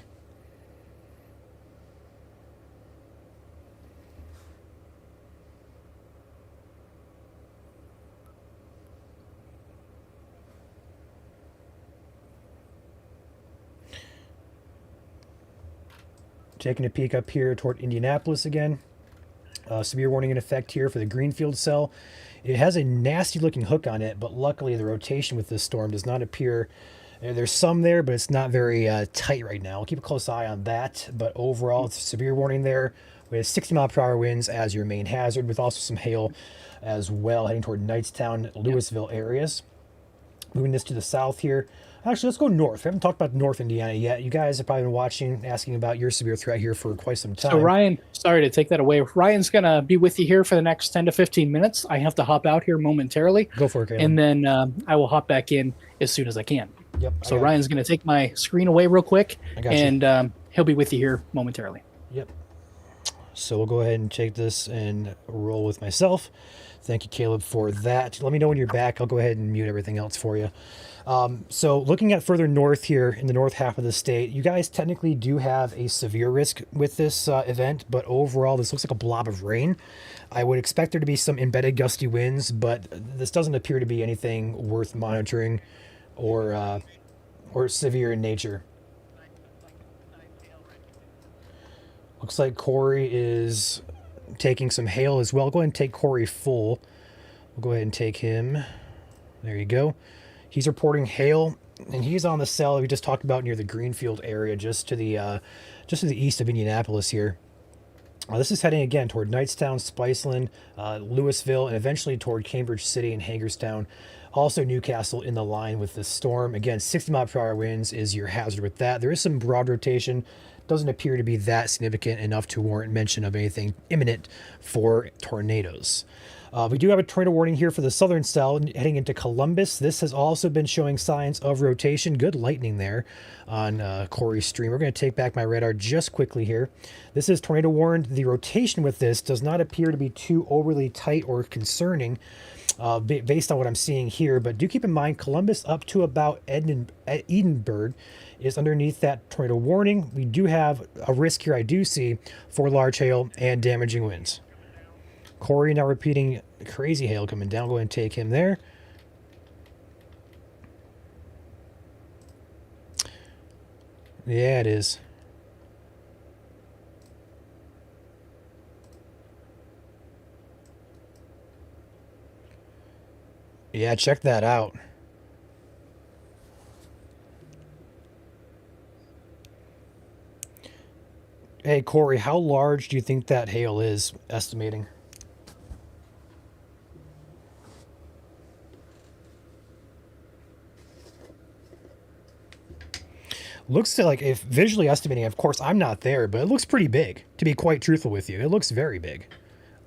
Taking a peek up here toward Indianapolis again. Severe warning in effect here for the Greenfield cell. It has a nasty looking hook on it, but luckily the rotation with this storm does not appear. There's some there, but it's not very tight right now. We'll keep a close eye on that, but overall it's a severe warning there with 60 mile per hour winds as your main hazard, with also some hail as well heading toward Knightstown, Louisville areas. Moving this to the south here. Actually, let's go north. We haven't talked about North Indiana yet. You guys have probably been watching, asking about your severe threat here for quite some time. So Ryan, sorry to take that away. Ryan's going to be with you here for the next 10 to 15 minutes. I have to hop out here momentarily. Go for it, Caleb. And then I will hop back in as soon as I can. Yep. So Ryan's going to take my screen away real quick, and he'll be with you here momentarily. Yep. So we'll go ahead and take this and roll with myself. Thank you, Caleb, for that. Let me know when you're back. I'll go ahead and mute everything else for you. So looking at further north here in the north half of the state, you guys technically do have a severe risk with this event, but overall this looks like a blob of rain. I would expect there to be some embedded gusty winds, but this doesn't appear to be anything worth monitoring or severe in nature. Looks like Corey is taking some hail as well. Go ahead and take Corey full. We'll go ahead and take him. There you go. He's reporting hail, and he's on the cell we just talked about near the Greenfield area, just to the east of Indianapolis here. This is heading again toward Knightstown, Spiceland, Louisville, and eventually toward Cambridge City and Hagerstown. Also Newcastle in the line with the storm. Again, 60-mile-per-hour winds is your hazard with that. There is some broad rotation. Doesn't appear to be that significant enough to warrant mention of anything imminent for tornadoes. We do have a tornado warning here for the southern cell heading into Columbus. This has also been showing signs of rotation. Good lightning there on Corey's stream. We're going to take back my radar just quickly here. This is tornado warned. The rotation with this does not appear to be too overly tight or concerning based on what I'm seeing here. But do keep in mind, Columbus up to about Edinburgh is underneath that tornado warning. We do have a risk here I do see for large hail and damaging winds. Corey now repeating crazy hail coming down. Go ahead and take him there. Yeah, it is. Yeah, check that out. Hey, Corey, how large do you think that hail is, estimating? Looks like, if visually estimating, of course, I'm not there, but it looks pretty big, to be quite truthful with you. It looks very big.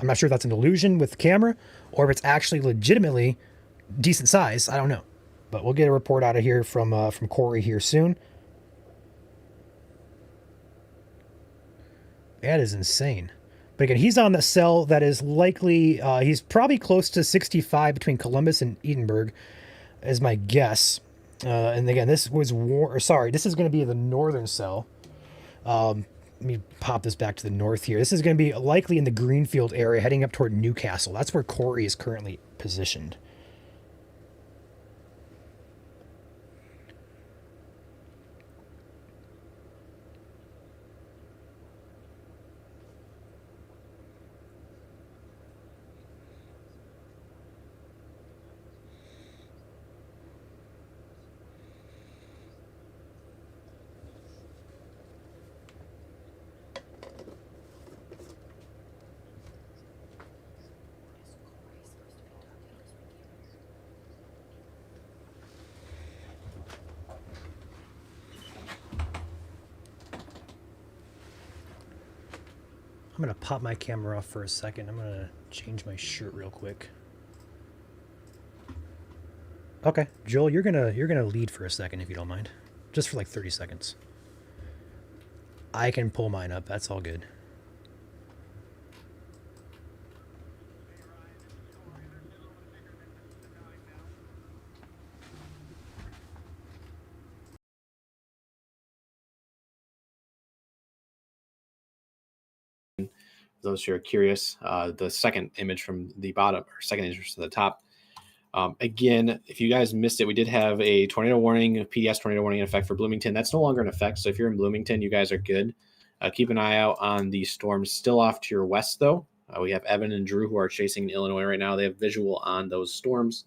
I'm not sure if that's an illusion with the camera or if it's actually legitimately decent size. I don't know. But we'll get a report out of here from Corey here soon. That is insane. But again, he's on the cell that is likely, he's probably close to 65 between Columbus and Edinburgh, is my guess. And again, this was this is going to be the northern cell. Let me pop this back to the north here. This is going to be likely in the Greenfield area, heading up toward Newcastle. That's where Corey is currently positioned. I'm going to pop my camera off for a second. I'm going to change my shirt real quick. Okay, Joel, you're going to lead for a second if you don't mind. Just for like 30 seconds. I can pull mine up. That's all good. Those who are curious, the second image from the bottom, or second image from the top. Again, if you guys missed it, we did have a tornado warning, a PDS tornado warning in effect for Bloomington. That's no longer in effect. So if you're in Bloomington, you guys are good. Keep an eye out on the storms still off to your west, though. We have Evan and Drew who are chasing in Illinois right now. They have visual on those storms.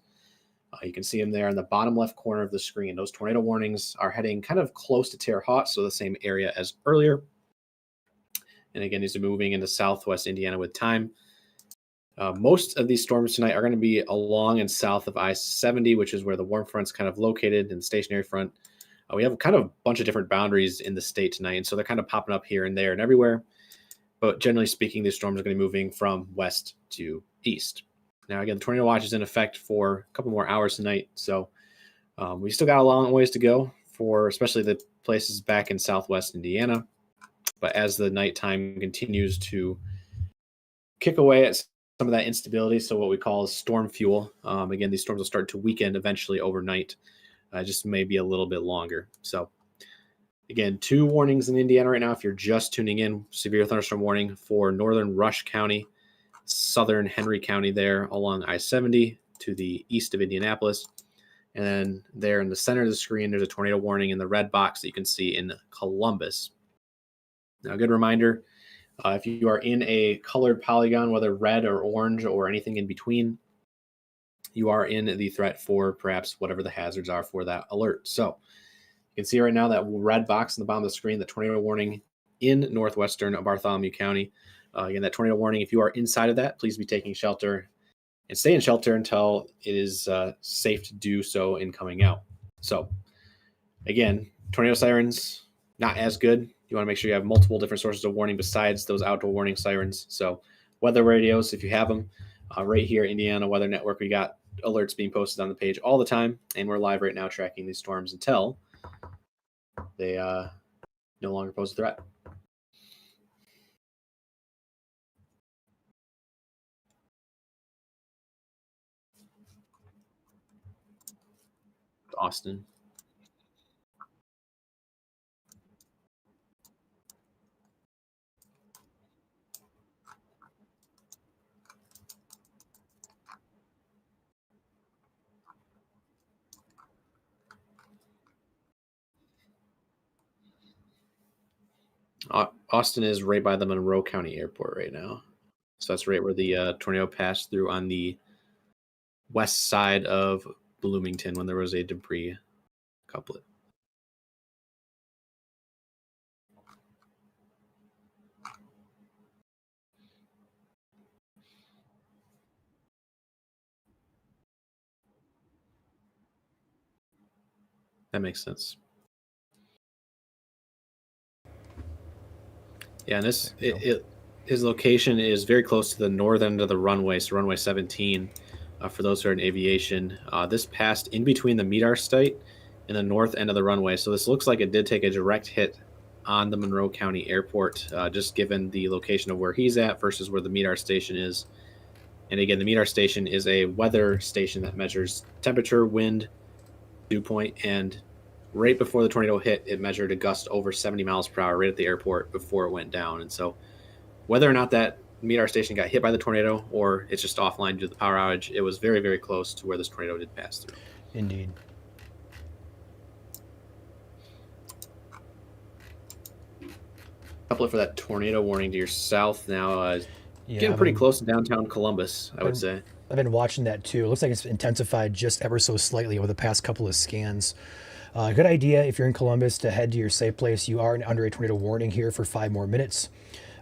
You can see them there in the bottom left corner of the screen. Those tornado warnings are heading kind of close to Terre Haute, so the same area as earlier. And again, these are moving into southwest Indiana with time. Most of these storms tonight are going to be along and south of I-70, which is where the warm front's kind of located, and the stationary front. We have kind of a bunch of different boundaries in the state tonight, and so they're kind of popping up here and there and everywhere. But generally speaking, these storms are going to be moving from west to east. Now, again, the tornado watch is in effect for a couple more hours tonight, so we still got a long ways to go for especially the places back in southwest Indiana. But as the nighttime continues to kick away at some of that instability, so what we call storm fuel, again, these storms will start to weaken eventually overnight, just maybe a little bit longer. So again, 2 warnings in Indiana right now. If you're just tuning in, severe thunderstorm warning for northern Rush County, southern Henry County there along I-70 to the east of Indianapolis. And then there in the center of the screen, there's a tornado warning in the red box that you can see in Columbus. Now, a good reminder, if you are in a colored polygon, whether red or orange or anything in between, you are in the threat for perhaps whatever the hazards are for that alert. So you can see right now that red box in the bottom of the screen, the tornado warning in northwestern Bartholomew County. Again, that tornado warning, if you are inside of that, please be taking shelter and stay in shelter until it is safe to do so in coming out. So again, tornado sirens, not as good. You want to make sure you have multiple different sources of warning besides those outdoor warning sirens. So weather radios, if you have them, right here, Indiana Weather Network, we got alerts being posted on the page all the time. And we're live right now tracking these storms until they no longer pose a threat. Austin. Austin is right by the Monroe County Airport right now. So that's right where the tornado passed through on the west side of Bloomington when there was a debris couplet. That makes sense. Yeah, and his location is very close to the north end of the runway, so runway 17. For those who are in aviation, this passed in between the MEDAR site and the north end of the runway. So this looks like it did take a direct hit on the Monroe County Airport, just given the location of where he's at versus where the MEDAR station is. And again, the MEDAR station is a weather station that measures temperature, wind, dew point, and right before the tornado hit, it measured a gust over 70 miles per hour right at the airport before it went down. And so whether or not that MEDAR station got hit by the tornado or it's just offline due to the power outage, it was very, very close to where this tornado did pass through. Indeed. Couple for that tornado warning to your south now. Yeah, getting pretty close to downtown Columbus, I would say. I've been watching that too. It looks like it's intensified just ever so slightly over the past couple of scans. Good idea if you're in Columbus to head to your safe place. You are under a tornado warning here for 5 more minutes.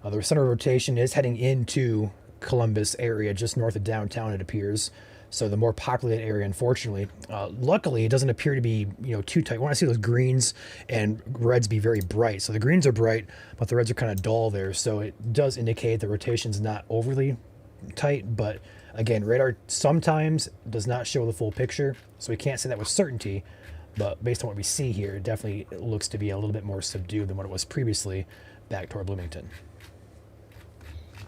The center of rotation is heading into Columbus area, just north of downtown, it appears. So the more populated area, unfortunately. Luckily, it doesn't appear to be too tight. We want to see those greens and reds be very bright. So the greens are bright, but the reds are kind of dull there. So it does indicate the rotation's not overly tight. But again, radar sometimes does not show the full picture, so we can't say that with certainty. But based on what we see here, it definitely looks to be a little bit more subdued than what it was previously back toward Bloomington.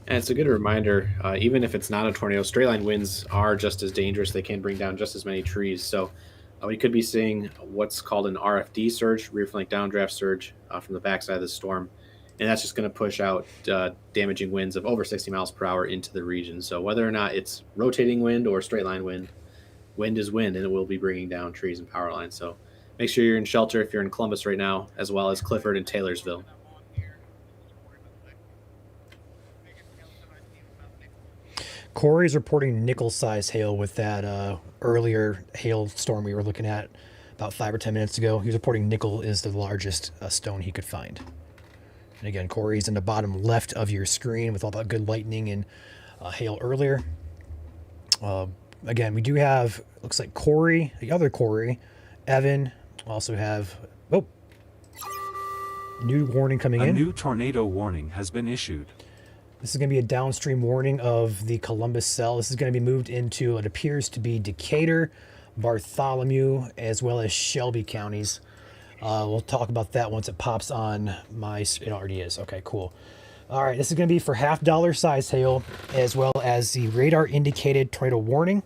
And it's a good reminder, even if it's not a tornado, straight line winds are just as dangerous. They can bring down just as many trees. So we could be seeing what's called an RFD surge, rear flank downdraft surge, from the backside of the storm. And that's just going to push out damaging winds of over 60 miles per hour into the region. So whether or not it's rotating wind or straight line wind, wind is wind, and it will be bringing down trees and power lines. So make sure you're in shelter if you're in Columbus right now, as well as Clifford and Taylorsville. Corey is reporting nickel-sized hail with that earlier hailstorm we were looking at about 5 or 10 minutes ago. He was reporting nickel is the largest stone he could find. And again, Corey's in the bottom left of your screen with all that good lightning and hail earlier. Again, we do have, looks like Corey, the other Corey, Evan. Also have, oh, new warning coming A in. new tornado warning has been issued. This is going to be a downstream warning of the Columbus cell. This is going to be moved into, it appears to be Decatur, Bartholomew, as well as Shelby counties. We'll talk about that once it pops on my, it already is. Okay, cool. All right, this is going to be for $half size hail, as well as the radar indicated tornado warning.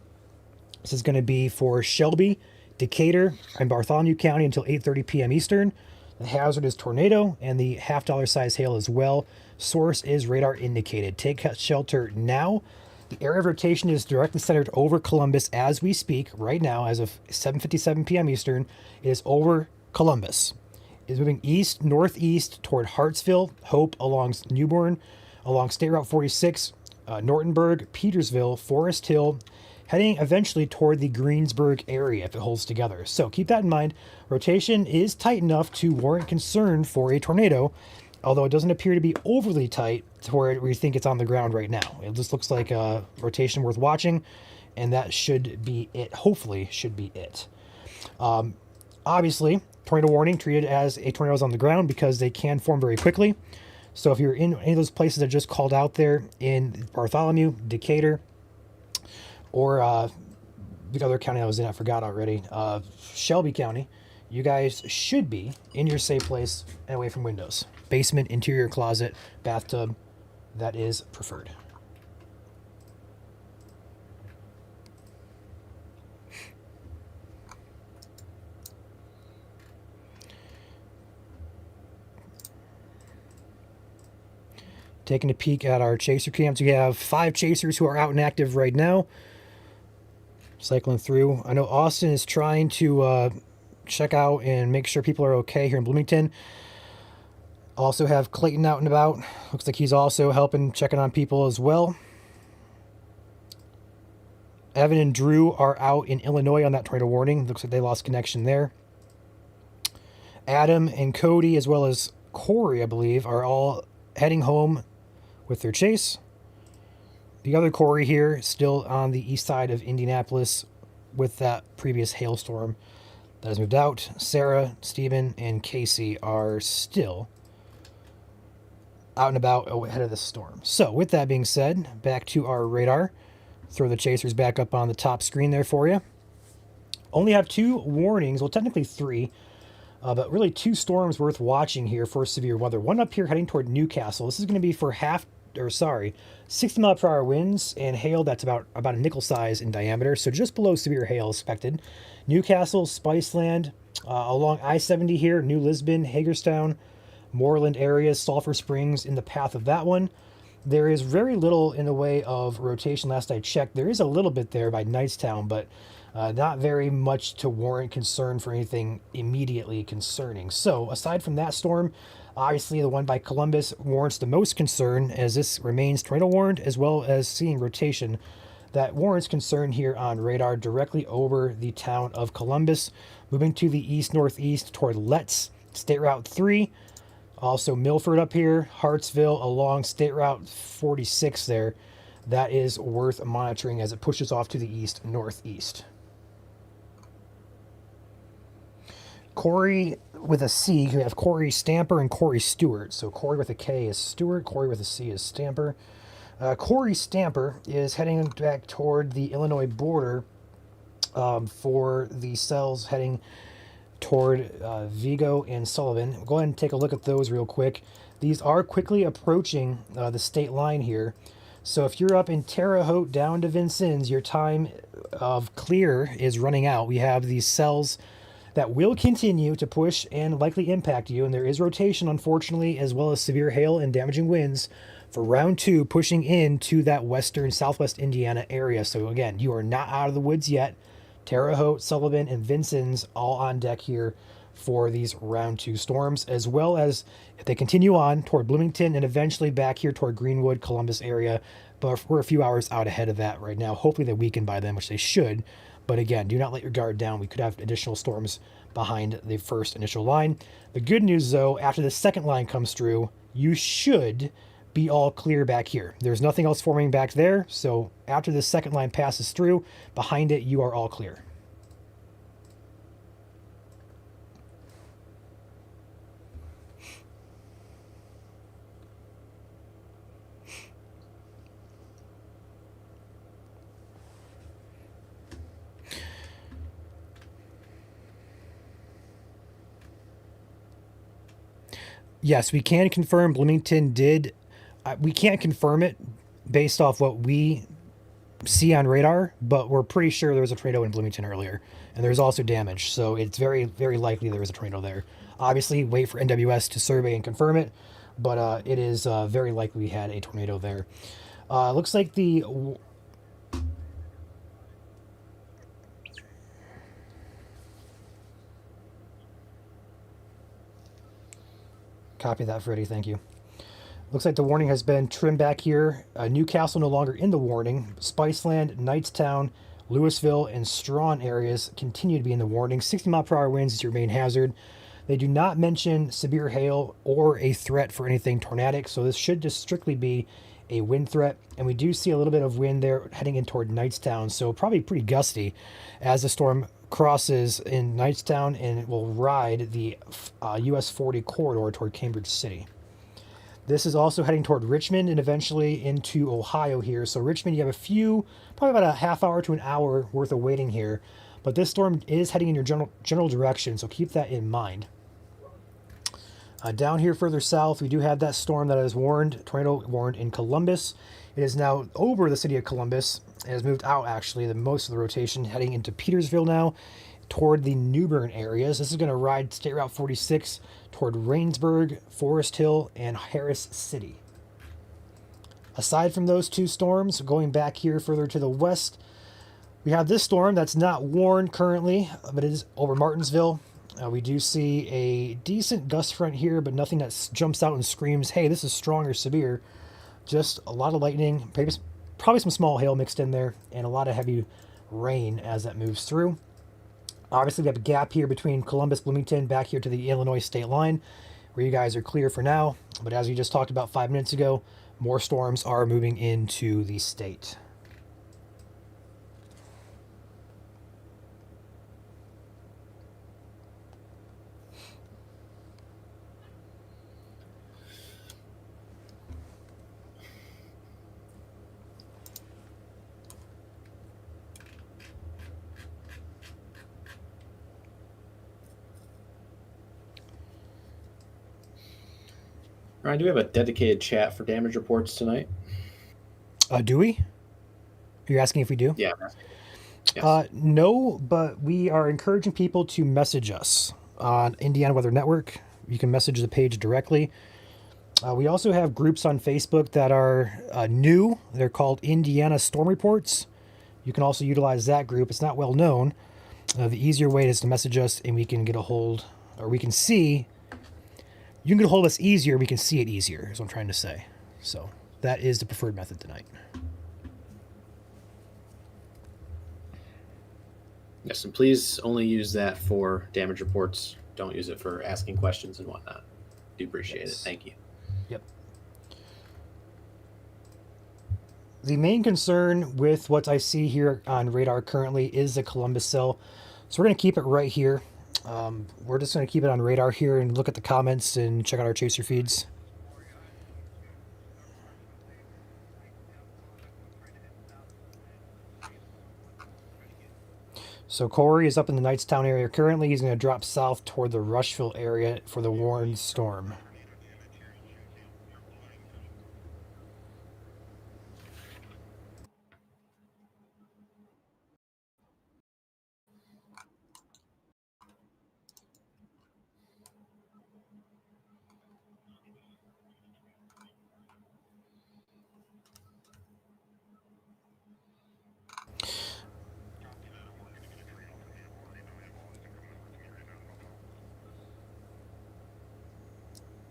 This is going to be for Shelby, Decatur, and Bartholomew County until 8:30 p.m. Eastern. The hazard is tornado, and the $half size hail as well. Source is radar indicated. Take shelter now. The area of rotation is directly centered over Columbus as we speak right now. As of 7:57 p.m. Eastern, it is over Columbus. It is moving east northeast toward Hartsville, Hope along Newborn, along State Route 46, Nortonburg, Petersville, Forest Hill, heading eventually toward the Greensburg area if it holds together. So keep that in mind. Rotation is tight enough to warrant concern for a tornado, although it doesn't appear to be overly tight to where we think it's on the ground right now. It just looks like a rotation worth watching, and that should be it. Hopefully should be it. Obviously, tornado warning treated as a tornado is on the ground because they can form very quickly. So if you're in any of those places that just called out there in Bartholomew, Decatur, or the other county I was in, I forgot already, Shelby County, you guys should be in your safe place and away from windows. Basement, interior closet, bathtub, that is preferred. Taking a peek at our chaser camps. We have 5 chasers who are out and active right now. Cycling through. I know Austin is trying to check out and make sure people are okay here in Bloomington. Also have Clayton out and about. Looks like he's also helping, checking on people as well. Evan and Drew are out in Illinois on that tornado warning. Looks like they lost connection there. Adam and Cody, as well as Corey, I believe, are all heading home with their chase. The other Corey here, still on the east side of Indianapolis with that previous hailstorm that has moved out. Sarah, Stephen, and Casey are still out and about ahead of the storm. So with that being said, back to our radar. Throw the chasers back up on the top screen there for you. Only have 2 warnings, well technically 3, but really 2 storms worth watching here for severe weather. One up here heading toward Newcastle. This is going to be for 60 mile per hour winds and hail that's about a nickel size in diameter, so just below severe hail expected. Newcastle, Spiceland, along I-70 here, New Lisbon, Hagerstown, Moreland areas, Sulphur Springs in the path of that one. There is very little in the way of rotation last I checked. There is a little bit there by Knightstown, but not very much to warrant concern for anything immediately concerning. So aside from that storm, obviously the one by Columbus warrants the most concern, as this remains tornado warned, as well as seeing rotation that warrants concern here on radar directly over the town of Columbus. Moving to the east-northeast toward Letts, State Route 3. Also Milford up here, Hartsville along State Route 46 there. That is worth monitoring as it pushes off to the east-northeast. Corey with a C, we have Corey Stamper and Corey Stewart. So Corey with a K is Stewart, Corey with a C is Stamper. Corey Stamper is heading back toward the Illinois border for the cells heading toward Vigo and Sullivan. We'll go ahead and take a look at those real quick. These are quickly approaching the state line here. So if you're up in Terre Haute down to Vincennes, your time of clear is running out. We have these cells that will continue to push and likely impact you, and there is rotation, unfortunately, as well as severe hail and damaging winds for round 2 pushing into that western, southwest Indiana area. So again, you are not out of the woods yet. Terre Haute, Sullivan, and Vincennes all on deck here for these round 2 storms, as well as if they continue on toward Bloomington and eventually back here toward Greenwood, Columbus area. But we're a few hours out ahead of that right now. Hopefully they weaken by then, which they should. But again, do not let your guard down. We could have additional storms behind the first initial line. The good news, though, after the second line comes through, you should be all clear back here. There's nothing else forming back there, so after the second line passes through, behind it, you are all clear. Yes, we can confirm Bloomington did. We can't confirm it based off what we see on radar, but we're pretty sure there was a tornado in Bloomington earlier, and there's also damage. So it's very, very likely there was a tornado there. Obviously, wait for NWS to survey and confirm it, but it is very likely we had a tornado there. Looks like the. Copy that, Freddie. Thank you. Looks like the warning has been trimmed back here. Newcastle no longer in the warning. Spiceland, Knightstown, Louisville, and Strawn areas continue to be in the warning. 60-mile-per-hour winds is your main hazard. They do not mention severe hail or a threat for anything tornadic, so this should just strictly be a wind threat. And we do see a little bit of wind there heading in toward Knightstown, so probably pretty gusty as the storm crosses in Knightstown, and it will ride the US 40 corridor toward Cambridge City. This is also heading toward Richmond and eventually into Ohio here. So Richmond, you have probably about a half hour to an hour worth of waiting here. But this storm is heading in your general direction, so keep that in mind. Down here further south, we do have that storm that is tornado warned in Columbus. It is now over the city of Columbus. It has moved out, actually, most of the rotation, heading into Petersville now, toward the New Bern areas. This is going to ride State Route 46 toward Rainsburg, Forest Hill, and Harris City. Aside from those two storms, going back here further to the west, we have this storm that's not warned currently, but it is over Martinsville. We do see a decent gust front here, but nothing that jumps out and screams, hey, this is strong or severe. Just a lot of lightning, probably some small hail mixed in there, and a lot of heavy rain as that moves through. Obviously, we have a gap here between Columbus, Bloomington, back here to the Illinois state line, where you guys are clear for now. But as we just talked about 5 minutes ago, more storms are moving into the state. Ryan, do we have a dedicated chat for damage reports tonight? Do we? You're asking if we do? Yeah. Yes. No, but we are encouraging people to message us on Indiana Weather Network. You can message the page directly. We also have groups on Facebook that are new. They're called Indiana Storm Reports. You can also utilize that group. It's not well known. The easier way is to message us, and we can get a hold, or we can see. You can get a hold of us easier. We can see it easier, is what I'm trying to say. So that is the preferred method tonight. Yes, and please only use that for damage reports. Don't use it for asking questions and whatnot. Do appreciate it. Thank you. Yep. The main concern with what I see here on radar currently is the Columbus cell. So we're going to keep it right here. We're just going to keep it on radar here and look at the comments and check out our chaser feeds. So Corey is up in the Knightstown area currently. He's going to drop south toward the Rushville area for the warned storm.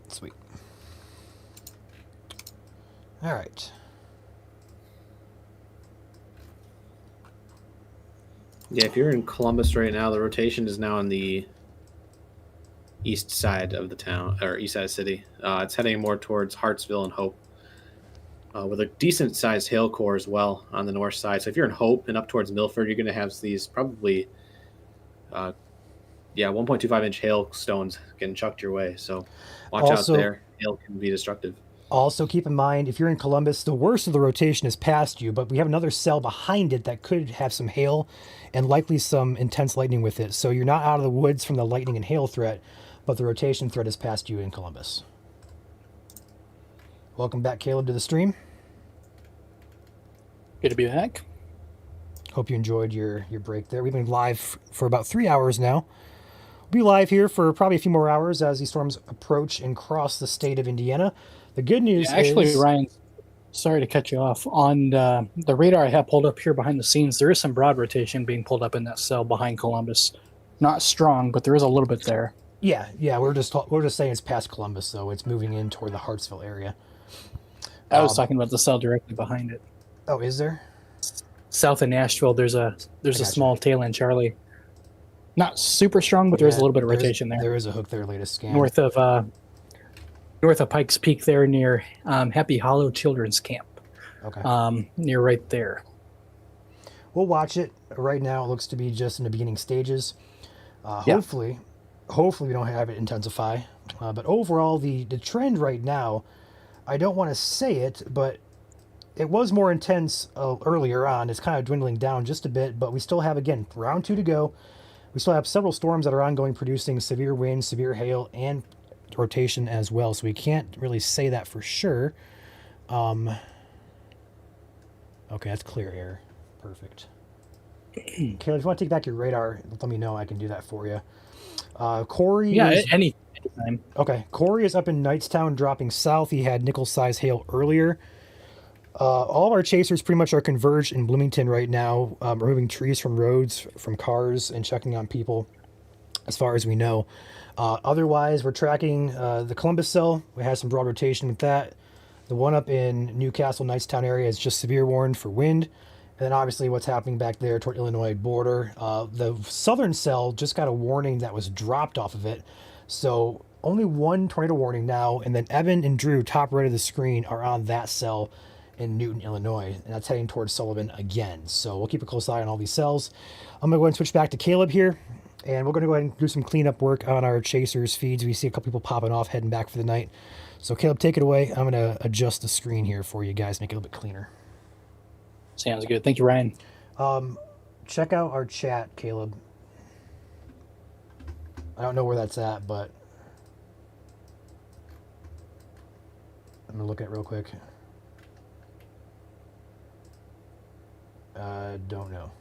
Sweet. All right. Yeah, if you're in Columbus right now, the rotation is now on the east side of the town, or east side of the city. It's heading more towards Hartsville and Hope. with a decent sized hail core as well on the north side. So if you're in Hope and up towards Milford, you're going to have these probably, 1.25-inch hailstones getting chucked your way. So watch Also- out there. Hail can be destructive. Also, keep in mind, if you're in Columbus, the worst of the rotation is past you, but we have another cell behind it that could have some hail and likely some intense lightning with it. So you're not out of the woods from the lightning and hail threat, but the rotation threat is past you in Columbus. Welcome back, Caleb, to the stream. Good to be back. Hope you enjoyed your break there. We've been live for about 3 hours now. We'll be live here for probably a few more hours as these storms approach and cross the state of Indiana. The good news Actually, is... Ryan, sorry to cut you off. On the radar I have pulled up here behind the scenes, there is some broad rotation being pulled up in that cell behind Columbus. Not strong, but there is a little bit there. Yeah, we're just saying it's past Columbus, though. It's moving in toward the Hartsville area. I was talking about the cell directly behind it. Oh, is there? South of Nashville, there's a gotcha. small tail end Charlie. Not super strong, but there's a little bit of rotation there. There is a hook there, latest scan. North of Pikes Peak there near Happy Hollow Children's Camp. Okay. Near right there. We'll watch it. Right now, it looks to be just in the beginning stages. Yeah. Hopefully we don't have it intensify. But overall, the trend right now, I don't want to say it, but it was more intense earlier on. It's kind of dwindling down just a bit, but we still have, again, round 2 to go. We still have several storms that are ongoing, producing severe winds, severe hail, and rotation as well. So we can't really say that for sure. Okay, that's clear air. Perfect. Caleb, if you want to take back your radar, let me know. I can do that for you. Corey. Yeah, is, anytime. Okay, Corey is up in Knightstown, dropping south. He had nickel-size hail earlier. All of our chasers pretty much are converged in Bloomington right now, removing trees from roads, from cars, and checking on people, as far as we know. Otherwise, we're tracking the Columbus cell. We had some broad rotation with that. The one up in Newcastle, Knightstown area is just severe warned for wind. And then obviously what's happening back there toward Illinois border. The southern cell just got a warning that was dropped off of it. So only one tornado warning now. And then Evan and Drew, top right of the screen, are on that cell in Newton, Illinois. And that's heading towards Sullivan again. So we'll keep a close eye on all these cells. I'm going to go ahead and switch back to Caleb here. And we're going to go ahead and do some cleanup work on our chasers feeds. We see a couple people popping off, heading back for the night. So Caleb, take it away. I'm going to adjust the screen here for you guys, make it a little bit cleaner. Sounds good. Thank you, Ryan. Check out our chat, Caleb. I don't know where that's at, but I'm going to look at it real quick. Don't know.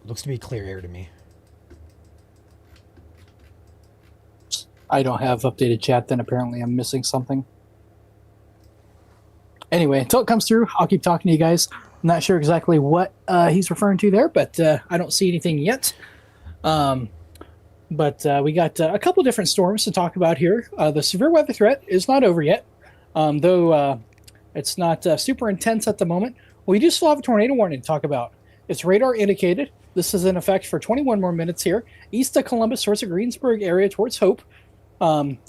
Looks to be clear air to me. I don't have updated chat, then apparently I'm missing something. Anyway, until it comes through, I'll keep talking to you guys. I'm not sure exactly what he's referring to there, but I don't see anything yet. But we got a couple different storms to talk about here. The severe weather threat is not over yet, though it's not super intense at the moment. We do still have a tornado warning to talk about. It's radar indicated. This is in effect for 21 more minutes here. East of Columbus towards the Greensburg area towards Hope.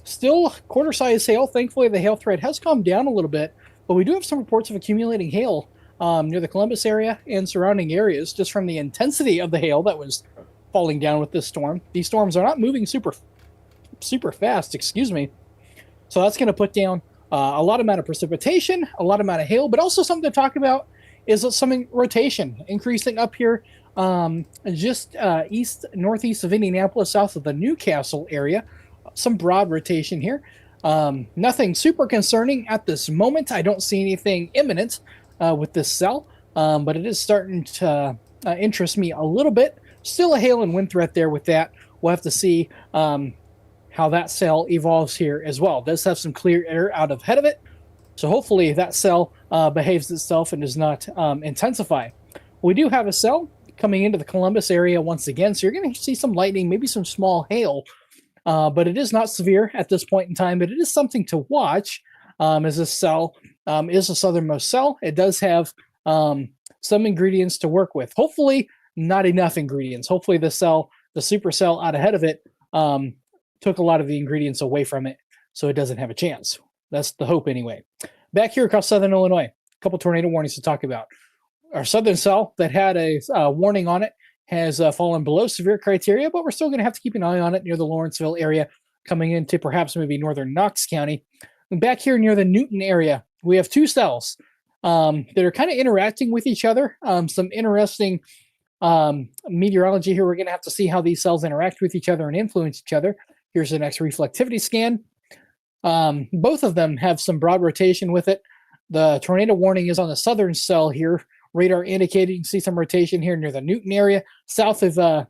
Still quarter-size hail. Thankfully, the hail threat has calmed down a little bit, but we do have some reports of accumulating hail near the Columbus area and surrounding areas just from the intensity of the hail that was falling down with this storm. These storms are not moving super fast, So that's going to put down a lot amount of precipitation, a lot amount of hail, but also something to talk about is some rotation increasing up here just northeast of Indianapolis, south of the Newcastle area. Some broad rotation here. Nothing super concerning at this moment. I don't see anything imminent with this cell, but it is starting to interest me a little bit. Still a hail and wind threat there with that. We'll have to see how that cell evolves here as well. It does have some clear air out ahead of it, so hopefully that cell behaves itself and does not intensify. We do have a cell coming into the Columbus area once again, so you're going to see some lightning, maybe some small hail, but it is not severe at this point in time, but it is something to watch as this cell is the southernmost cell. It does have some ingredients to work with. Hopefully not enough ingredients. Hopefully the super cell out ahead of it took a lot of the ingredients away from it, so it doesn't have a chance. That's the hope anyway. Back here across southern Illinois, a couple tornado warnings to talk about. Our southern cell that had a warning on it has fallen below severe criteria, but we're still going to have to keep an eye on it near the Lawrenceville area, coming into perhaps maybe northern Knox County. And back here near the Newton area, we have 2 cells that are kind of interacting with each other. Some interesting meteorology here. We're going to have to see how these cells interact with each other and influence each other. Here's the next reflectivity scan. Both of them have some broad rotation with it. The tornado warning is on the southern cell here. Radar indicated. You can see some rotation here near the Newton area, south of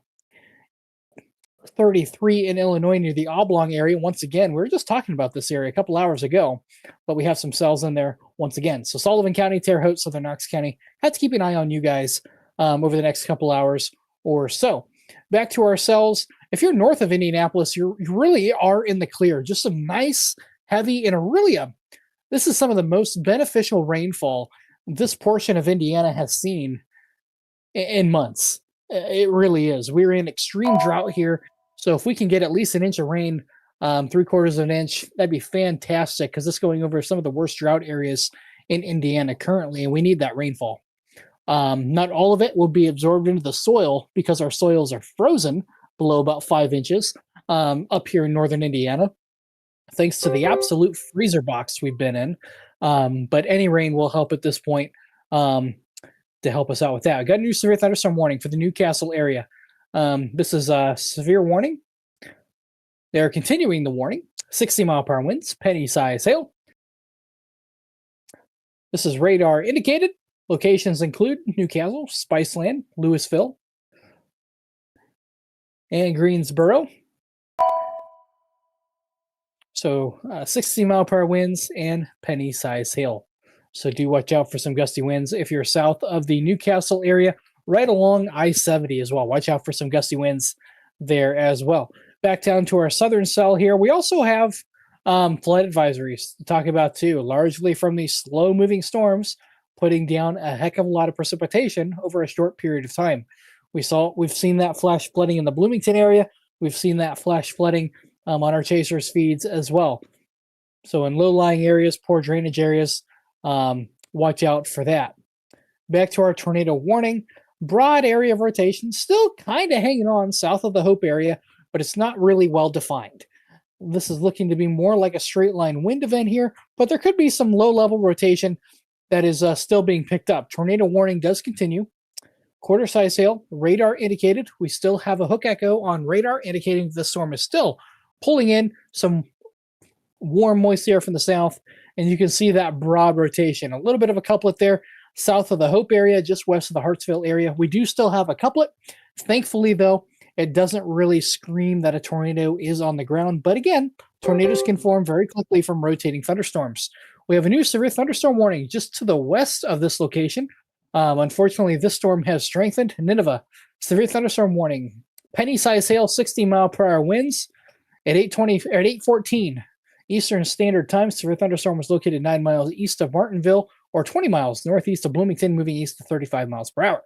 33 in Illinois near the Oblong area. Once again, we were just talking about this area a couple hours ago, but we have some cells in there once again. So Sullivan County, Terre Haute, Southern Knox County. Have to keep an eye on you guys over the next couple hours or so. Back to our cells. If you're north of Indianapolis, you really are in the clear. Just some nice, heavy, and this is some of the most beneficial rainfall this portion of Indiana has seen in months. It really is. We're in extreme drought here. So if we can get at least an inch of rain, 3/4 of an inch, that'd be fantastic, because it's going over some of the worst drought areas in Indiana currently, and we need that rainfall. Not all of it will be absorbed into the soil because our soils are frozen below about 5 inches up here in northern Indiana, thanks to the absolute freezer box we've been in. But any rain will help at this point to help us out with that. I got a new severe thunderstorm warning for the Newcastle area. This is a severe warning. They're continuing the warning. 60-mile-per-hour winds, penny-size hail. This is radar indicated. Locations include Newcastle, Spiceland, Louisville, and Greensboro. So 60-mile-per-hour winds and penny-size hail. So do watch out for some gusty winds if you're south of the Newcastle area, right along I-70 as well. Watch out for some gusty winds there as well. Back down to our southern cell here, we also have flood advisories to talk about too, largely from these slow-moving storms putting down a heck of a lot of precipitation over a short period of time. We've seen that flash flooding in the Bloomington area. We've seen that flash flooding on our chasers feeds as well. So in low-lying areas, poor drainage areas, watch out for that. Back to our tornado warning. Broad area of rotation, still kind of hanging on south of the Hope area, but it's not really well defined. This is looking to be more like a straight line wind event here, but there could be some low-level rotation that is still being picked up. Tornado warning does continue. Quarter-size hail, radar indicated. We still have a hook echo on radar indicating the storm is still pulling in some warm, moist air from the south, and you can see that broad rotation. A little bit of a couplet there south of the Hope area, just west of the Hartsville area. We do still have a couplet. Thankfully, though, it doesn't really scream that a tornado is on the ground. But again, tornadoes can form very quickly from rotating thunderstorms. We have a new severe thunderstorm warning just to the west of this location. Unfortunately, this storm has strengthened. Nineveh, severe thunderstorm warning. Penny-size hail, 60-mile-per-hour winds at 8:14 Eastern Standard Time. Severe thunderstorm was located 9 miles east of Martinville, or 20 miles northeast of Bloomington, moving east to 35 miles per hour.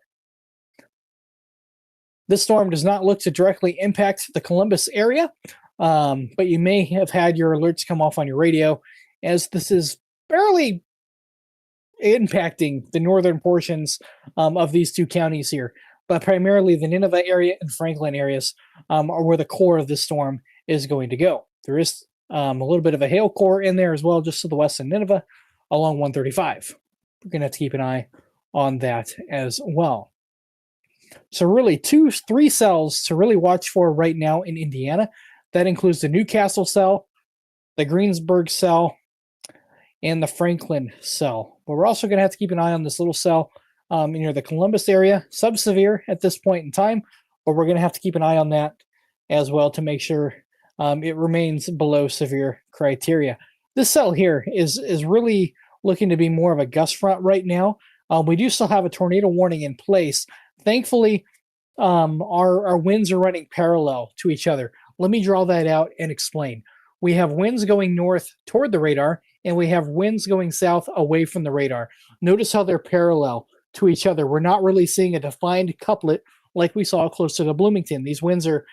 This storm does not look to directly impact the Columbus area, but you may have had your alerts come off on your radio, as this is barely impacting the northern portions of these two counties here. But primarily the Nineveh area and Franklin areas are where the core of this storm is going to go. There is a little bit of a hail core in there as well, just to the west of Nineveh, along 135. We're going to have to keep an eye on that as well. So really 3 cells to really watch for right now in Indiana. That includes the Newcastle cell, the Greensburg cell, and the Franklin cell. But we're also going to have to keep an eye on this little cell near the Columbus area, sub-severe at this point in time, but we're going to have to keep an eye on that as well to make sure it remains below severe criteria. This cell here is really looking to be more of a gust front right now. We do still have a tornado warning in place. Thankfully, our winds are running parallel to each other. Let me draw that out and explain. We have winds going north toward the radar, and we have winds going south away from the radar. Notice how they're parallel to each other. We're not really seeing a defined couplet like we saw closer to Bloomington. These winds are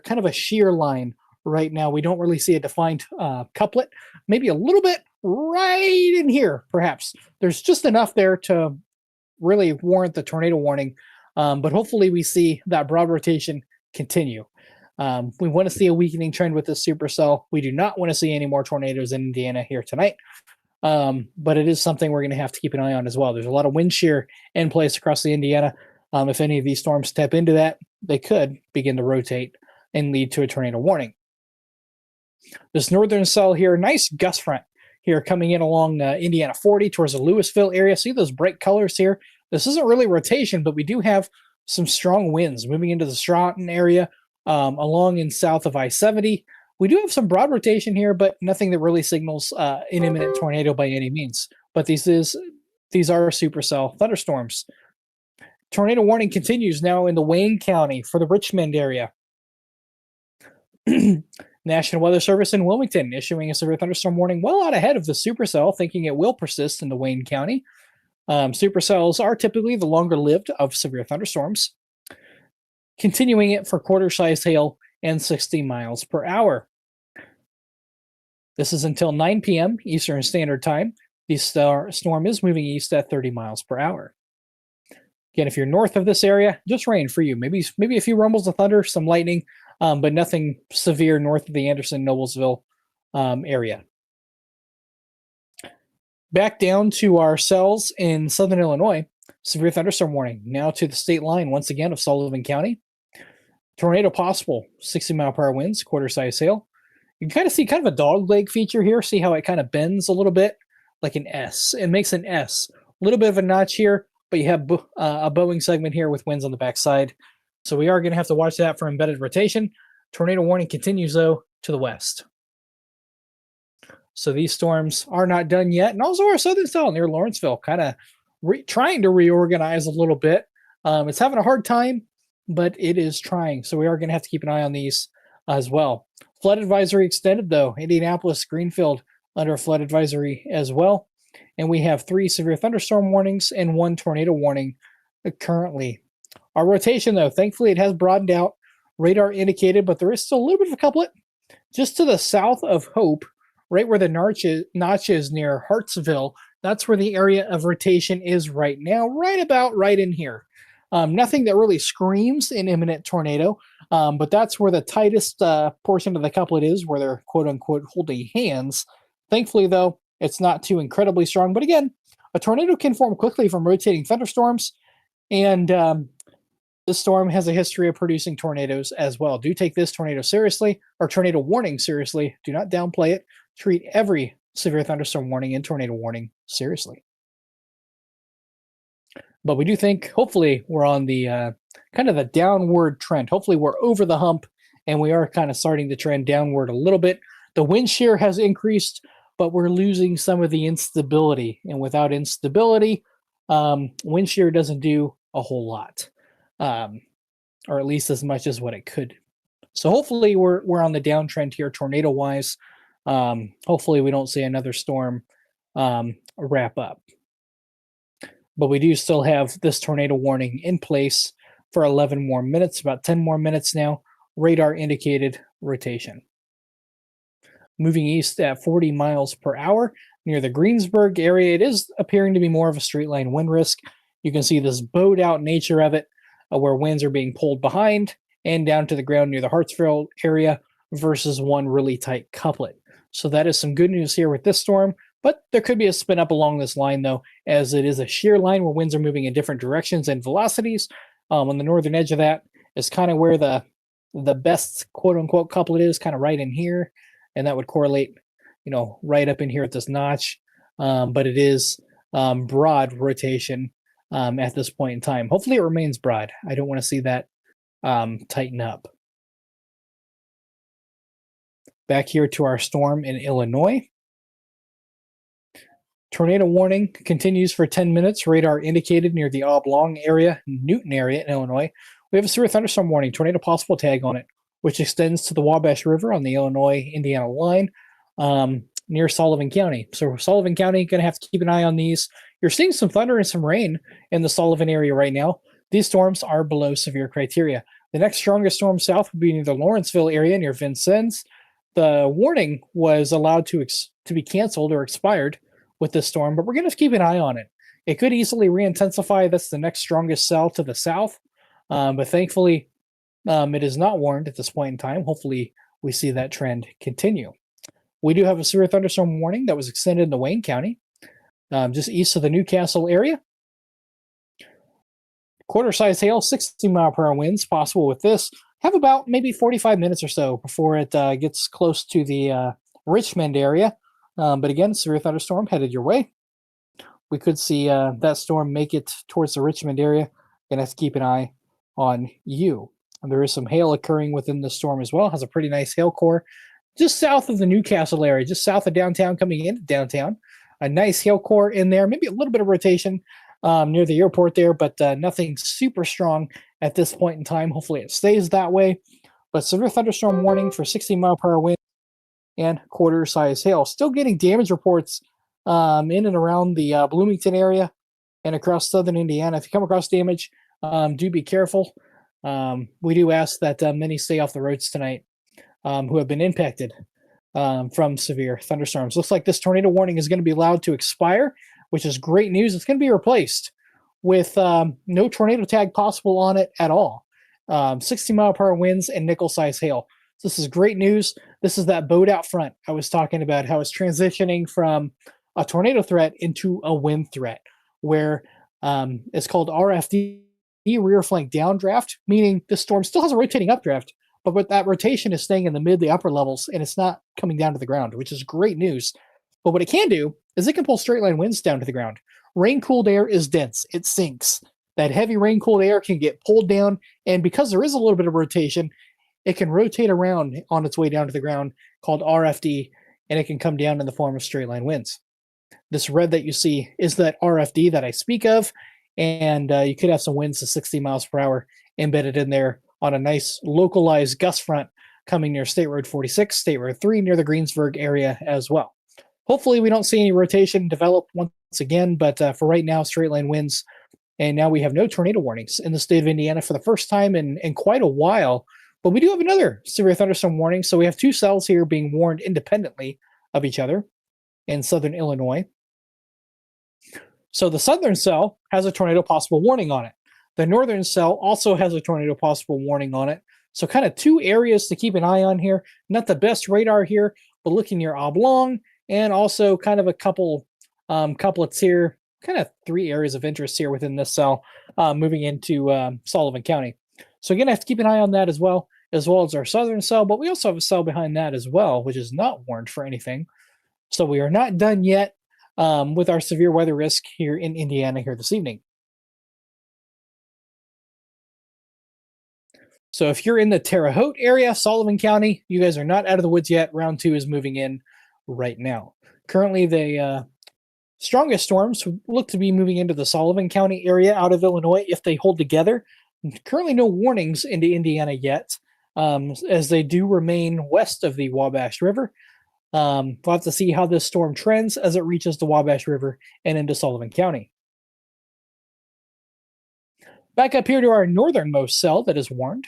kind of a shear line right now. We don't really see a defined couplet. Maybe a little bit right in here, perhaps. There's just enough there to really warrant the tornado warning. But hopefully we see that broad rotation continue. We want to see a weakening trend with this supercell. We do not want to see any more tornadoes in Indiana here tonight. But it is something we're going to have to keep an eye on as well. There's a lot of wind shear in place across the Indiana. If any of these storms step into that, they could begin to rotate and lead to a tornado warning. This northern cell here, nice gust front here coming in along Indiana 40 towards the Louisville area. See those bright colors here? This isn't really rotation, but we do have some strong winds moving into the Stratton area along and south of I-70. We do have some broad rotation here, but nothing that really signals an imminent tornado by any means. But these are supercell thunderstorms. Tornado warning continues now in the Wayne County for the Richmond area. National Weather Service in Wilmington issuing a severe thunderstorm warning well out ahead of the supercell, thinking it will persist in the Wayne County. Supercells are typically the longer lived of severe thunderstorms, continuing it for quarter-sized hail and 60 miles per hour. This is until 9 p.m. Eastern Standard Time. The storm is moving east at 30 miles per hour. Again, if you're north of this area, just rain for you. Maybe a few rumbles of thunder, some lightning, but nothing severe north of the Anderson-Noblesville area. Back down to our cells in southern Illinois, severe thunderstorm warning now to the state line once again of Sullivan County. Tornado possible, 60-mile-per-hour winds, quarter-size hail. You can kind of see kind of a dog leg feature here. See how it kind of bends a little bit like an S. It makes an S. A little bit of a notch here, but you have a bowing segment here with winds on the backside. So we are going to have to watch that for embedded rotation. Tornado warning continues, though, to the west. So these storms are not done yet. And also our southern cell near Lawrenceville, kind of trying to reorganize a little bit. It's having a hard time, but it is trying. So we are going to have to keep an eye on these as well. Flood advisory extended, though. Indianapolis, Greenfield under a flood advisory as well. And we have 3 severe thunderstorm warnings and 1 tornado warning currently. Our rotation, though, thankfully it has broadened out. Radar indicated, but there is still a little bit of a couplet just to the south of Hope, right where the notch is near Hartsville. That's where the area of rotation is right now, right in here. Nothing that really screams an imminent tornado, but that's where the tightest portion of the couplet is, where they're quote-unquote holding hands. Thankfully, though, it's not too incredibly strong. But again, a tornado can form quickly from rotating thunderstorms, and this storm has a history of producing tornadoes as well. Do take this tornado seriously, or tornado warning seriously. Do not downplay it. Treat every severe thunderstorm warning and tornado warning seriously. But we do think, hopefully, we're on the kind of the downward trend. Hopefully, we're over the hump, and we are kind of starting to trend downward a little bit. The wind shear has increased, but we're losing some of the instability. And without instability, wind shear doesn't do a whole lot, or at least as much as what it could. So hopefully, we're on the downtrend here, tornado-wise. Hopefully, we don't see another storm wrap up. But we do still have this tornado warning in place for 11 more minutes, about 10 more minutes now. Radar indicated rotation. Moving east at 40 miles per hour near the Greensburg area, it is appearing to be more of a straight line wind risk. You can see this bowed out nature of it, where winds are being pulled behind and down to the ground near the Hartsville area versus one really tight couplet. So that is some good news here with this storm. But there could be a spin up along this line, though, as it is a shear line where winds are moving in different directions and velocities. On the northern edge of that is kind of where the best quote-unquote couplet is, kind of right in here. And that would correlate, right up in here at this notch. But it is broad rotation at this point in time. Hopefully it remains broad. I don't want to see that tighten up. Back here to our storm in Illinois. Tornado warning continues for 10 minutes. Radar indicated near the Oblong area, Newton area in Illinois. We have a severe thunderstorm warning, tornado possible tag on it, which extends to the Wabash River on the Illinois-Indiana line near Sullivan County. So Sullivan County, going to have to keep an eye on these. You're seeing some thunder and some rain in the Sullivan area right now. These storms are below severe criteria. The next strongest storm south would be near the Lawrenceville area near Vincennes. The warning was allowed to to be canceled or expired with this storm, but we're going to keep an eye on it. It could easily re-intensify. That's the next strongest cell to the south, but thankfully it is not warned at this point in time. Hopefully we see that trend continue. We do have a severe thunderstorm warning that was extended into Wayne County, just east of the Newcastle area. Quarter-size hail, 60-mile-per-hour winds possible with this. Have about maybe 45 minutes or so before it gets close to the Richmond area. But again, severe thunderstorm headed your way. We could see that storm make it towards the Richmond area. Gonna have to keep an eye on you. And there is some hail occurring within the storm as well. Has a pretty nice hail core just south of the Newcastle area, just south of downtown, coming into downtown. A nice hail core in there, maybe a little bit of rotation near the airport there, but nothing super strong at this point in time. Hopefully it stays that way. But severe thunderstorm warning for 60-mile-per-hour wind and quarter-size hail. Still getting damage reports in and around the Bloomington area and across southern Indiana. If you come across damage, do be careful. We do ask that many stay off the roads tonight who have been impacted from severe thunderstorms. Looks like this tornado warning is going to be allowed to expire, which is great news. It's going to be replaced with no tornado tag possible on it at all. 60-mile-per-hour winds and nickel-size hail. So this is great news. This is that boat out front I was talking about, how it's transitioning from a tornado threat into a wind threat, where it's called RFD, rear flank downdraft, meaning the storm still has a rotating updraft, but that rotation is staying in the upper levels, and it's not coming down to the ground, which is great news. But what it can do is it can pull straight line winds down to the ground. Rain-cooled air is dense. It sinks. That heavy rain-cooled air can get pulled down, and because there is a little bit of rotation, it can rotate around on its way down to the ground, called RFD, and it can come down in the form of straight line winds. This red that you see is that RFD that I speak of, and you could have some winds to 60 miles per hour embedded in there on a nice localized gust front coming near State Road 46, State Road 3, near the Greensburg area as well. Hopefully we don't see any rotation develop once again, but for right now, straight line winds. And now we have no tornado warnings in the state of Indiana for the first time in quite a while. But we do have another severe thunderstorm warning. So we have two cells here being warned independently of each other in southern Illinois. So the southern cell has a tornado possible warning on it. The northern cell also has a tornado possible warning on it. So kind of two areas to keep an eye on here. Not the best radar here, but looking near Oblong, and also kind of a couple couplets here, kind of three areas of interest here within this cell moving into Sullivan County. So again, I have to keep an eye on that as well as our southern cell, but we also have a cell behind that as well, which is not warned for anything. So we are not done yet with our severe weather risk here in Indiana here this evening. So if you're in the Terre Haute area, Sullivan County, you guys are not out of the woods yet. Round 2 is moving in right now. Currently, the strongest storms look to be moving into the Sullivan County area out of Illinois if they hold together. Currently no warnings into Indiana yet, as they do remain west of the Wabash River. We'll have to see how this storm trends as it reaches the Wabash River and into Sullivan County. Back up here to our northernmost cell that is warned.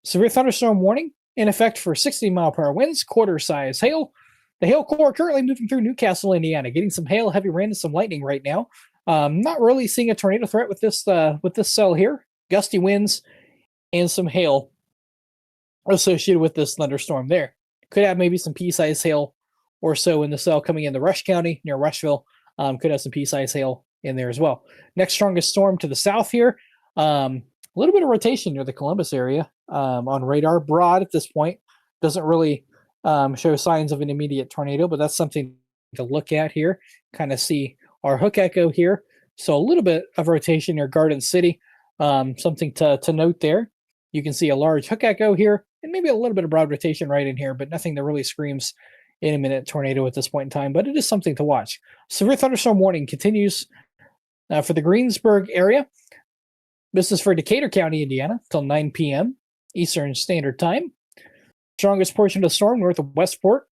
Severe thunderstorm warning in effect for 60-mile-per-hour winds, quarter-size hail. The hail core currently moving through Newcastle, Indiana, getting some hail, heavy rain, and some lightning right now. Not really seeing a tornado threat with this cell here. Gusty winds and some hail associated with this thunderstorm there. Could have maybe some pea-sized hail or so in the cell coming into Rush County near Rushville. Could have some pea-sized hail in there as well. Next strongest storm to the south here. A little bit of rotation near the Columbus area on radar. Broad at this point. Doesn't really show signs of an immediate tornado, but that's something to look at here. Kind of see our hook echo here. So a little bit of rotation near Garden City. Something to note there. You can see a large hook echo here and maybe a little bit of broad rotation right in here, but nothing that really screams imminent tornado at this point in time, but it is something to watch. Severe thunderstorm warning continues for the Greensburg area. This is for Decatur County, Indiana, till 9 p.m. Eastern Standard Time. Strongest portion of the storm north of Westport,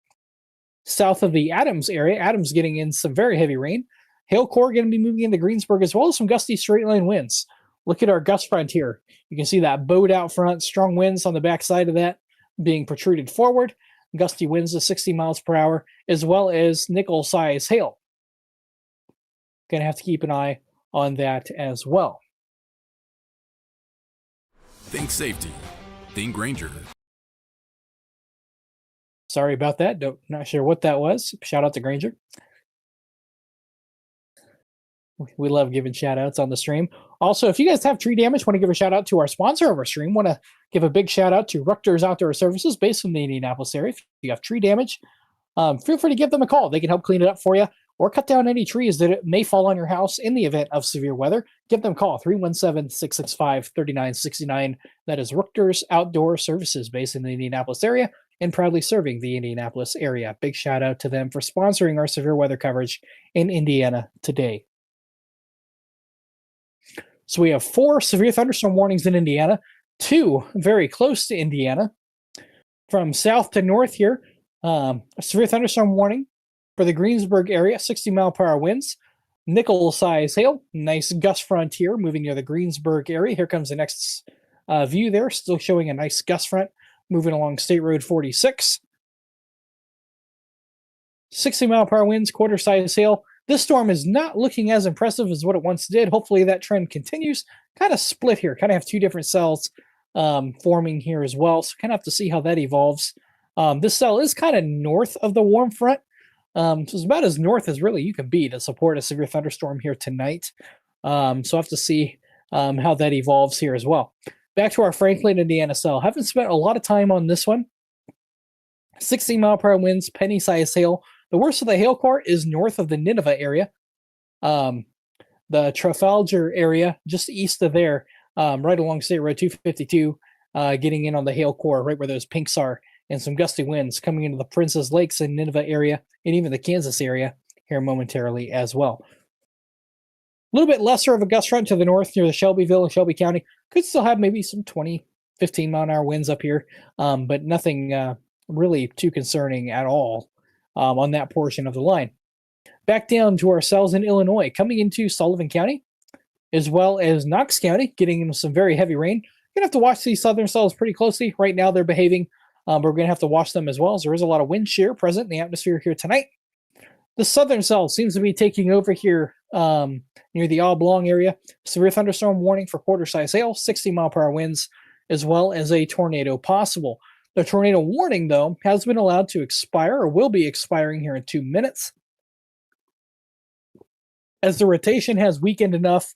south of the Adams area. Adams getting in some very heavy rain. Hail core going to be moving into Greensburg as well as some gusty straight line winds. Look at our gust front here. You can see that boat out front, strong winds on the back side of that being protruded forward. gusty winds to 60 miles per hour, as well as nickel size hail. Going to have to keep an eye on that as well. Think safety. Think Granger. Sorry about that. Not sure what that was. Shout out to Granger. We love giving shout outs on the stream. Also, if you guys have tree damage, want to give a shout out to our sponsor of our stream, want to give a big shout out to Ruchter's Outdoor Services based in the Indianapolis area. If you have tree damage, feel free to give them a call. They can help clean it up for you or cut down any trees that may fall on your house in the event of severe weather. Give them a call, 317-665-3969. That is Ruchter's Outdoor Services based in the Indianapolis area and proudly serving the Indianapolis area. Big shout out to them for sponsoring our severe weather coverage in Indiana today. So we have 4 severe thunderstorm warnings in Indiana, 2 very close to Indiana. From south to north here, a severe thunderstorm warning for the Greensburg area, 60-mile-per-hour winds, nickel-size hail, nice gust front here, moving near the Greensburg area. Here comes the next view there, still showing a nice gust front, moving along State Road 46. 60-mile-per-hour winds, quarter-size hail. This storm is not looking as impressive as what it once did. Hopefully that trend continues. Kind of split here. Kind of have 2 different cells forming here as well. So kind of have to see how that evolves. This cell is kind of north of the warm front. So it's about as north as really you can be to support a severe thunderstorm here tonight. So I'll have to see how that evolves here as well. Back to our Franklin, Indiana cell. Haven't spent a lot of time on this one. 60-mile-per-hour winds, penny-sized hail. The worst of the hail core is north of the Nineveh area. The Trafalgar area, just east of there, right along State Road 252, getting in on the hail core, right where those pinks are, and some gusty winds coming into the Princess Lakes and Nineveh area, and even the Kansas area here momentarily as well. A little bit lesser of a gust front to the north near the Shelbyville and Shelby County. Could still have maybe some 20, 15-mile-an-hour winds up here, but nothing really too concerning at all on that portion of the line. Back down to our cells in Illinois, coming into Sullivan County, as well as Knox County, getting into some very heavy rain. You're going to have to watch these southern cells pretty closely. Right now they're behaving, but we're going to have to watch them as well, as there is a lot of wind shear present in the atmosphere here tonight. The southern cell seems to be taking over here near the Oblong area. Severe thunderstorm warning for quarter-size hail, 60-mile-per-hour winds, as well as a tornado possible. The tornado warning, though, has been allowed to expire or will be expiring here in 2 minutes, as the rotation has weakened enough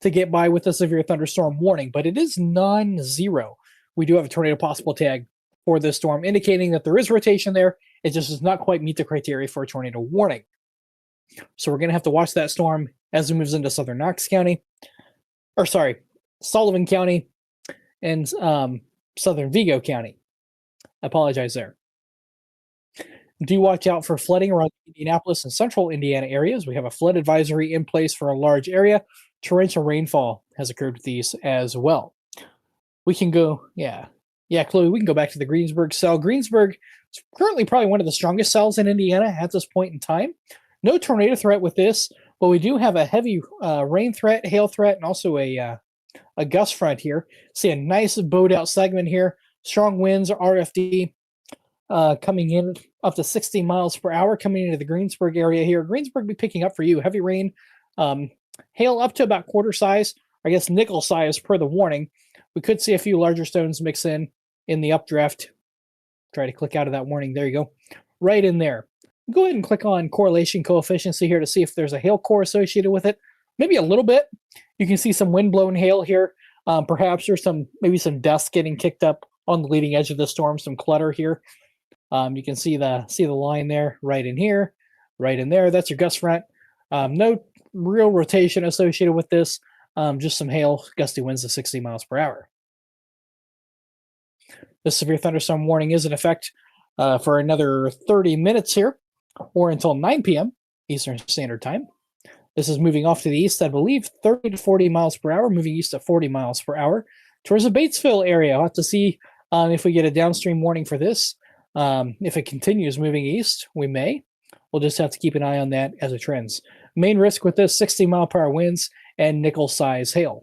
to get by with a severe thunderstorm warning, but it is non-zero. We do have a tornado possible tag for this storm, indicating that there is rotation there. It just does not quite meet the criteria for a tornado warning. So we're going to have to watch that storm as it moves into southern Knox County, Sullivan County, and southern Vigo County. I apologize there. Do watch out for flooding around Indianapolis and central Indiana areas. We have a flood advisory in place for a large area. Torrential rainfall has occurred with these as well. We can go, Chloe, we can go back to the Greensburg cell. Greensburg is currently probably one of the strongest cells in Indiana at this point in time. No tornado threat with this, but we do have a heavy rain threat, hail threat, and also a gust front here. See a nice bowed out segment here. Strong winds, RFD, coming in up to 60 miles per hour, coming into the Greensburg area here. Greensburg be picking up for you. Heavy rain, hail up to about quarter size, I guess nickel size per the warning. We could see a few larger stones mix in the updraft. Try to click out of that warning. There you go. Right in there. Go ahead and click on correlation coefficient here to see if there's a hail core associated with it. Maybe a little bit. You can see some wind-blown hail here. Perhaps there's maybe some dust getting kicked up on the leading edge of the storm, some clutter here. You can see the line there, right in here, right in there. That's your gust front. No real rotation associated with this. Just some hail, gusty winds of 60 miles per hour. The severe thunderstorm warning is in effect for another 30 minutes here, or until 9 p.m. Eastern Standard Time. This is moving off to the east, I believe, 30 to 40 miles per hour, moving east at 40 miles per hour towards the Batesville area. I'll have to see if we get a downstream warning for this. If it continues moving east, we may. We'll just have to keep an eye on that as it trends. Main risk with this, 60-mile-per-hour winds and nickel-size hail.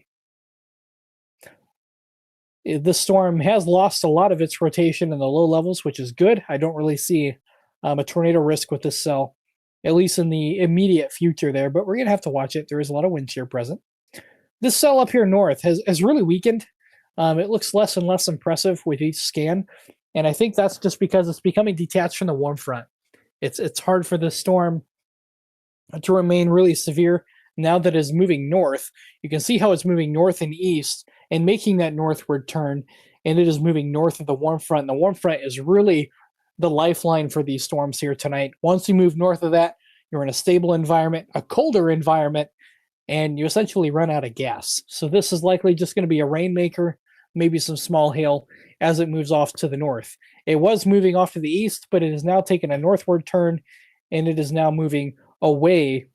This storm has lost a lot of its rotation in the low levels, which is good. I don't really see a tornado risk with this cell, at least in the immediate future there, but we're going to have to watch it. There is a lot of wind shear present. This cell up here north has really weakened. It looks less and less impressive with each scan, and I think that's just because it's becoming detached from the warm front. It's hard for this storm to remain really severe now that it's moving north. You can see how it's moving north and east and making that northward turn, and it is moving north of the warm front. And the warm front is really the lifeline for these storms here tonight. Once you move north of that, you're in a stable environment, a colder environment, and you essentially run out of gas. So this is likely just going to be a rainmaker, maybe some small hail as it moves off to the north. It was moving off to the east, but it has now taken a northward turn, and it is now moving away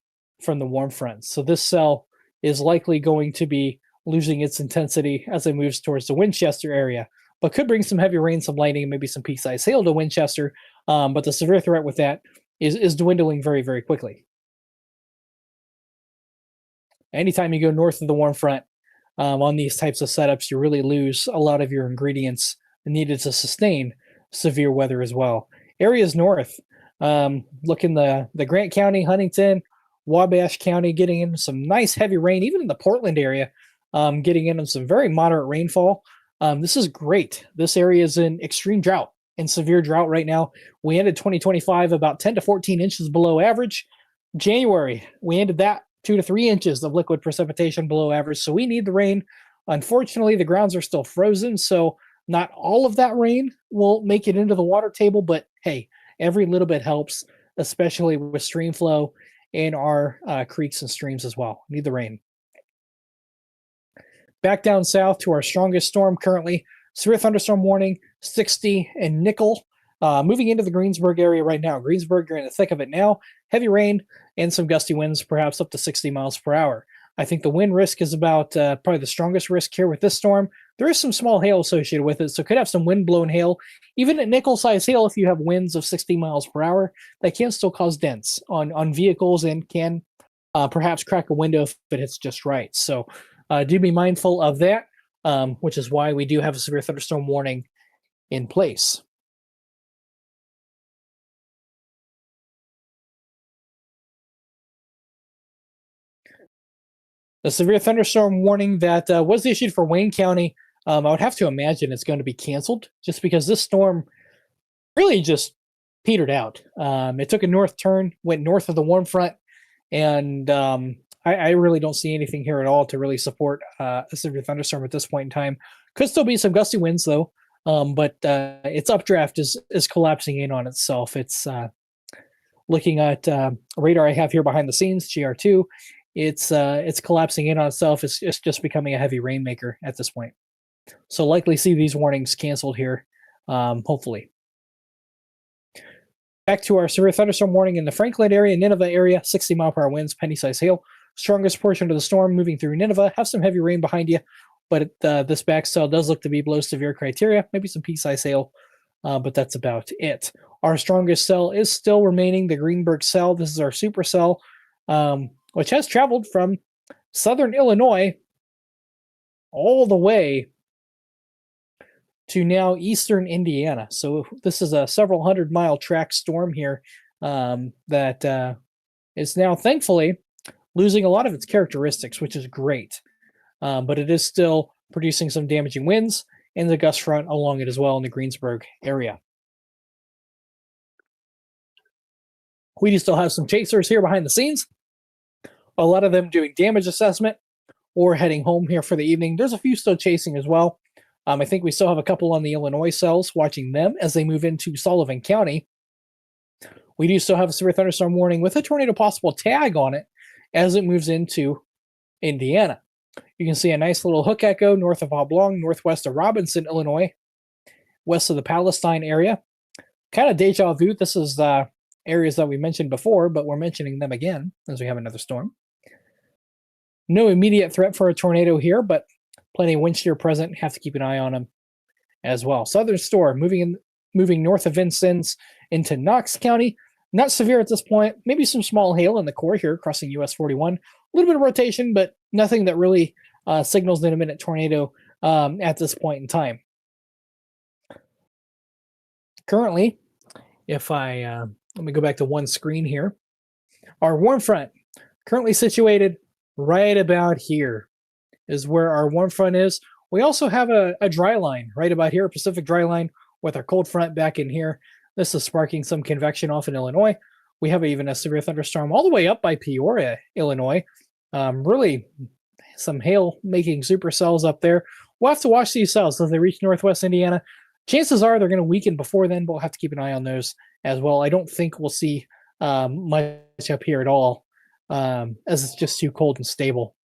from the warm front. So this cell is likely going to be losing its intensity as it moves towards the Winchester area, but could bring some heavy rain, some lightning, and maybe some pea-sized hail to Winchester. But the severe threat with that is dwindling very, very quickly. Anytime you go north of the warm front on these types of setups, you really lose a lot of your ingredients needed to sustain severe weather as well. Areas north, look in the Grant County, Huntington, Wabash County, getting in some nice heavy rain, even in the Portland area, getting in on some very moderate rainfall. This is great. This area is in extreme drought and severe drought right now. We ended 2025 about 10 to 14 inches below average. January, we ended that 2 to 3 inches of liquid precipitation below average. So we need the rain. Unfortunately, the grounds are still frozen, so not all of that rain will make it into the water table, but hey, every little bit helps, especially with stream flow in our creeks and streams as well. Need the rain. Back down south to our strongest storm currently, severe thunderstorm warning, 60 and Nickel. Moving into the Greensburg area right now. Greensburg, you're in the thick of it now. Heavy rain and some gusty winds, perhaps up to 60 miles per hour. I think the wind risk is about probably the strongest risk here with this storm. There is some small hail associated with it, so could have some wind-blown hail. Even at nickel-size hail, if you have winds of 60 miles per hour, that can still cause dents on vehicles and can perhaps crack a window if it hits just right. So do be mindful of that, which is why we do have a severe thunderstorm warning in place. The severe thunderstorm warning that was issued for Wayne County, I would have to imagine it's going to be canceled just because this storm really just petered out. It took a north turn, went north of the warm front, and I really don't see anything here at all to really support a severe thunderstorm at this point in time. Could still be some gusty winds though, but its updraft is collapsing in on itself. It's looking at radar I have here behind the scenes, GR2. It's collapsing in on itself. It's just becoming a heavy rainmaker at this point. So likely see these warnings canceled here, hopefully. Back to our severe thunderstorm warning in the Franklin area, Nineveh area, 60 mile per hour winds, penny-sized hail. Strongest portion of the storm moving through Nineveh. Have some heavy rain behind you, but this back cell does look to be below severe criteria. Maybe some pea-sized hail, but that's about it. Our strongest cell is still remaining, the Greenberg cell. This is our supercell, which has traveled from southern Illinois all the way to now eastern Indiana. So this is a several 100-mile track storm here that is now thankfully losing a lot of its characteristics, which is great. But it is still producing some damaging winds and the gust front along it as well in the Greensburg area. We do still have some chasers here behind the scenes. A lot of them doing damage assessment or heading home here for the evening. There's a few still chasing as well. I think we still have a couple on the Illinois cells watching them as they move into Sullivan County. We do still have a severe thunderstorm warning with a tornado possible tag on it as it moves into Indiana. You can see a nice little hook echo north of Oblong, northwest of Robinson, Illinois, west of the Palestine area. Kind of deja vu. This is areas that we mentioned before, but we're mentioning them again as we have another storm. No immediate threat for a tornado here, but plenty of wind shear present. Have to keep an eye on them as well. Southern Storm moving north of Vincennes into Knox County. Not severe at this point. Maybe some small hail in the core here, crossing US 41. A little bit of rotation, but nothing that really signals an imminent tornado at this point in time. Currently, if I let me go back to one screen here, our warm front currently situated right about here is where our warm front is. We also have a dry line right about here, a Pacific dry line with our cold front back in here. This is sparking some convection off in Illinois. We have even a severe thunderstorm all the way up by Peoria, Illinois. Really some hail making supercells up there. We'll have to watch these cells as they reach northwest Indiana. Chances are they're going to weaken before then, but we'll have to keep an eye on those as well. I don't think we'll see much up here at all, as it's just too cold and stable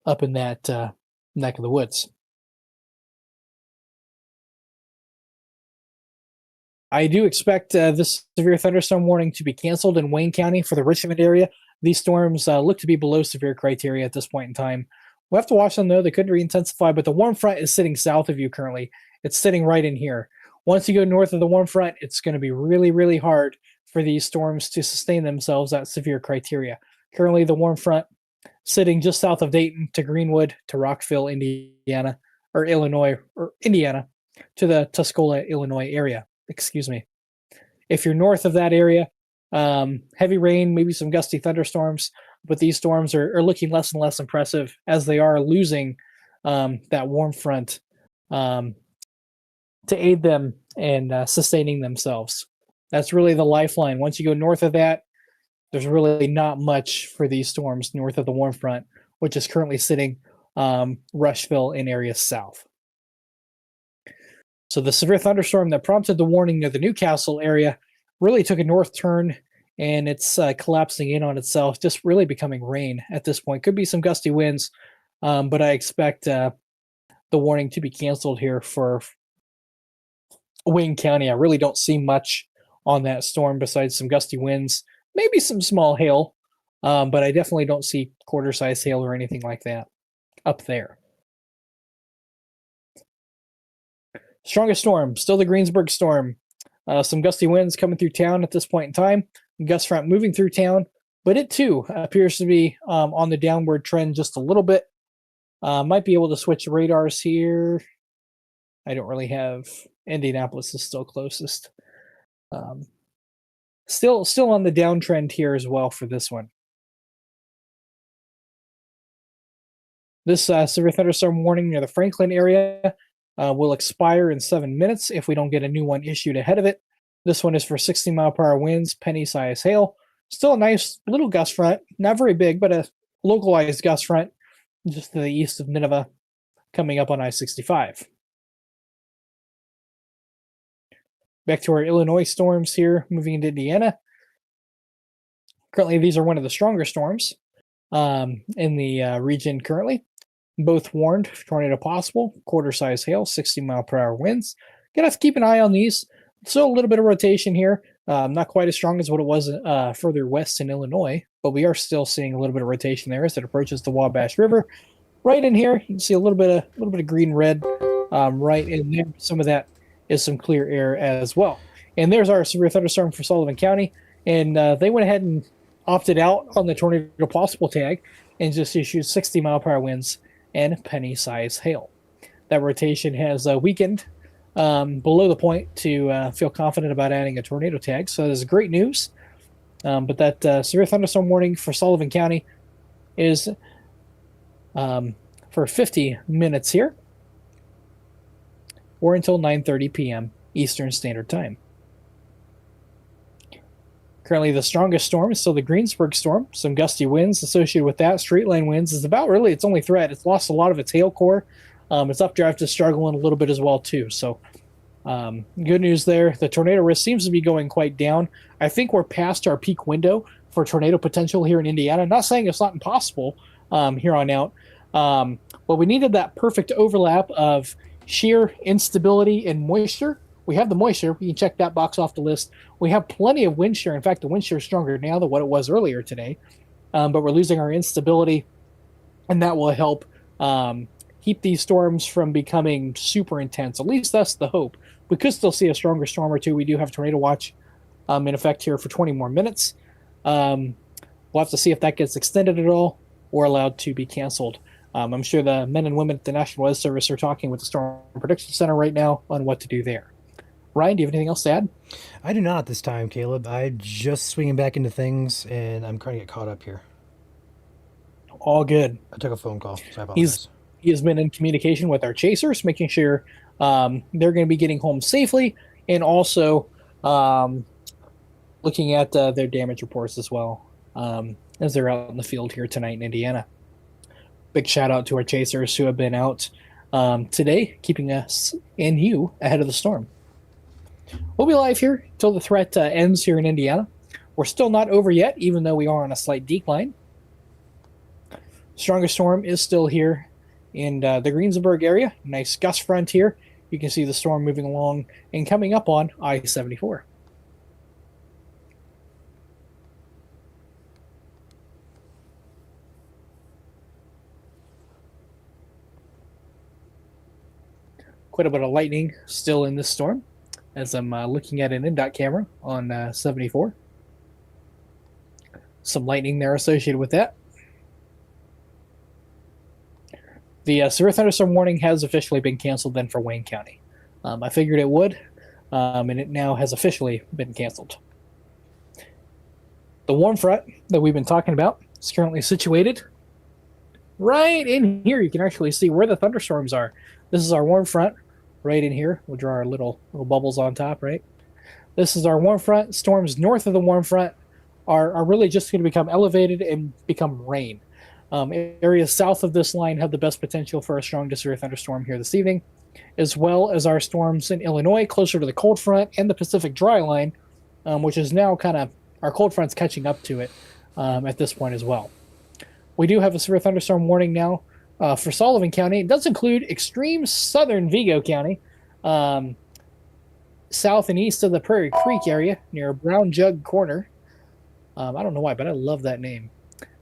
up in that neck of the woods. I do expect this severe thunderstorm warning to be canceled in Wayne County for the Richmond area. These storms look to be below severe criteria at this point in time. We'll have to watch them, though. They could re-intensify, but the warm front is sitting south of you currently. It's sitting right in here. Once you go north of the warm front, it's going to be really, really hard for these storms to sustain themselves at severe criteria. Currently, the warm front sitting just south of Dayton to Greenwood to Rockville, Indiana, or Illinois, or Indiana, to the Tuscola, Illinois area. Excuse me. If you're north of that area, heavy rain, maybe some gusty thunderstorms, but these storms are looking less and less impressive as they are losing that warm front to aid them in sustaining themselves. That's really the lifeline. Once you go north of that, there's really not much for these storms north of the warm front, which is currently sitting Rushville in areas south. So the severe thunderstorm that prompted the warning near the Newcastle area really took a north turn, and it's collapsing in on itself, just really becoming rain at this point. Could be some gusty winds, but I expect the warning to be canceled here for Wayne County. I really don't see much on that storm besides some gusty winds, maybe some small hail, but I definitely don't see quarter-size hail or anything like that up there. Strongest storm, still the Greensburg storm. Some gusty winds coming through town at this point in time. Gust front moving through town, but it too appears to be on the downward trend just a little bit. Might be able to switch radars here. I don't really have Indianapolis is still closest. Still on the downtrend here as well for this one. This severe thunderstorm warning near the Franklin area will expire in 7 minutes if we don't get a new one issued ahead of it. This one is for 60-mile-per-hour winds, penny-size hail. Still a nice little gust front, not very big, but a localized gust front just to the east of Nineveh coming up on I-65. Back to our Illinois storms here, moving into Indiana. Currently, these are one of the stronger storms in the region currently. Both warned, tornado possible, quarter-size hail, 60-mile-per-hour winds. Gonna have to keep an eye on these. So a little bit of rotation here. Not quite as strong as what it was further west in Illinois, but we are still seeing a little bit of rotation there as it approaches the Wabash River. Right in here, you can see a little bit of green-red right in there. Some of that is some clear air as well. And there's our severe thunderstorm for Sullivan County, and they went ahead and opted out on the tornado possible tag and just issued 60-mile-per-hour winds and penny-size hail. That rotation has weakened below the point to feel confident about adding a tornado tag. So this is great news. But that severe thunderstorm warning for Sullivan County is for 50 minutes here, or until 9:30 p.m. Eastern Standard Time. Currently, the strongest storm is still the Greensburg storm. Some gusty winds associated with that. Straight line winds is about really its only threat. It's lost a lot of its hail core. Its updraft is struggling a little bit as well, too. So good news there. The tornado risk seems to be going quite down. I think we're past our peak window for tornado potential here in Indiana. Not saying it's not impossible here on out. But we needed that perfect overlap of shear instability and moisture. We have the moisture. We can check that box off the list. We have plenty of wind shear. In fact, the wind shear is stronger now than what it was earlier today. But we're losing our instability, and that will help keep these storms from becoming super intense. At least that's the hope. We could still see a stronger storm or two. We do have tornado watch in effect here for 20 more minutes. We'll have to see if that gets extended at all or allowed to be canceled. I'm sure the men and women at the National Weather Service are talking with the Storm Prediction Center right now on what to do there. Ryan, do you have anything else to add? I do not this time, Caleb. I just swinging back into things, and I'm trying to get caught up here. All good. I took a phone call, so I apologize. He has been in communication with our chasers, making sure they're going to be getting home safely, and also looking at their damage reports as well as they're out in the field here tonight in Indiana. Big shout out to our chasers who have been out today, keeping us and you ahead of the storm. We'll be live here until the threat ends here in Indiana. We're still not over yet, even though we are on a slight decline. Strongest storm is still here in the Greensburg area. Nice gust front here. You can see the storm moving along and coming up on I-74. Quite a bit of lightning still in this storm as I'm looking at an in-dot camera on 74. Some lightning there associated with that. The severe thunderstorm warning has officially been canceled then for Wayne County. I figured it would, and it now has officially been canceled. The warm front that we've been talking about is currently situated right in here. You can actually see where the thunderstorms are. This is our warm front right in here. We'll draw our little bubbles on top, right? This is our warm front. Storms north of the warm front are really just going to become elevated and become rain. Areas south of this line have the best potential for a strong to severe thunderstorm here this evening, as well as our storms in Illinois closer to the cold front and the Pacific dry line, which is now kind of our cold front's catching up to it at this point as well. We do have a severe thunderstorm warning now for Sullivan County. It does include extreme southern Vigo County, south and east of the Prairie Creek area near Brown Jug Corner. I don't know why, but I love that name.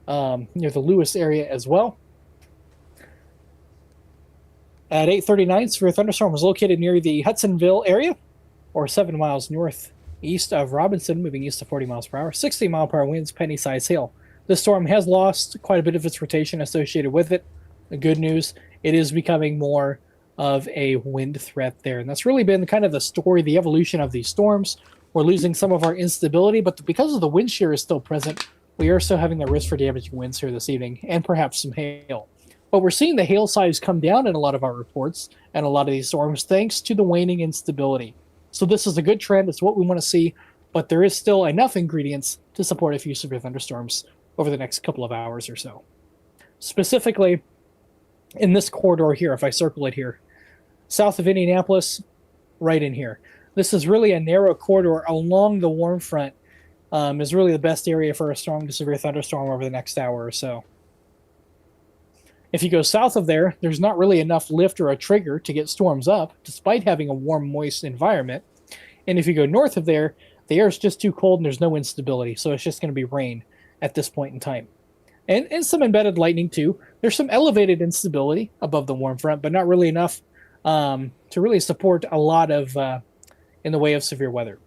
Near the Lewis area as well. At 8:39, severe thunderstorm was located near the Hudsonville area, or 7 miles northeast of Robinson, moving east to 40 miles per hour, 60-mile-per-hour winds, penny-size hail. This storm has lost quite a bit of its rotation associated with it. The good news, it is becoming more of a wind threat there, and that's really been kind of the story, the evolution of these storms. We're losing some of our instability, but because of the wind shear is still present, we are still having the risk for damaging winds here this evening, and perhaps some hail. But we're seeing the hail size come down in a lot of our reports and a lot of these storms thanks to the waning instability. So this is a good trend. It's what we want to see, but there is still enough ingredients to support a few severe thunderstorms over the next couple of hours or so. Specifically, in this corridor here, if I circle it here, south of Indianapolis, right in here. This is really a narrow corridor along the warm front. Is really the best area for a strong to severe thunderstorm over the next hour or so. If you go south of there, there's not really enough lift or a trigger to get storms up, despite having a warm, moist environment. And if you go north of there, the air is just too cold and there's no instability, so it's just going to be rain at this point in time. And some embedded lightning too. There's some elevated instability above the warm front, but not really enough to really support a lot of in the way of severe weather.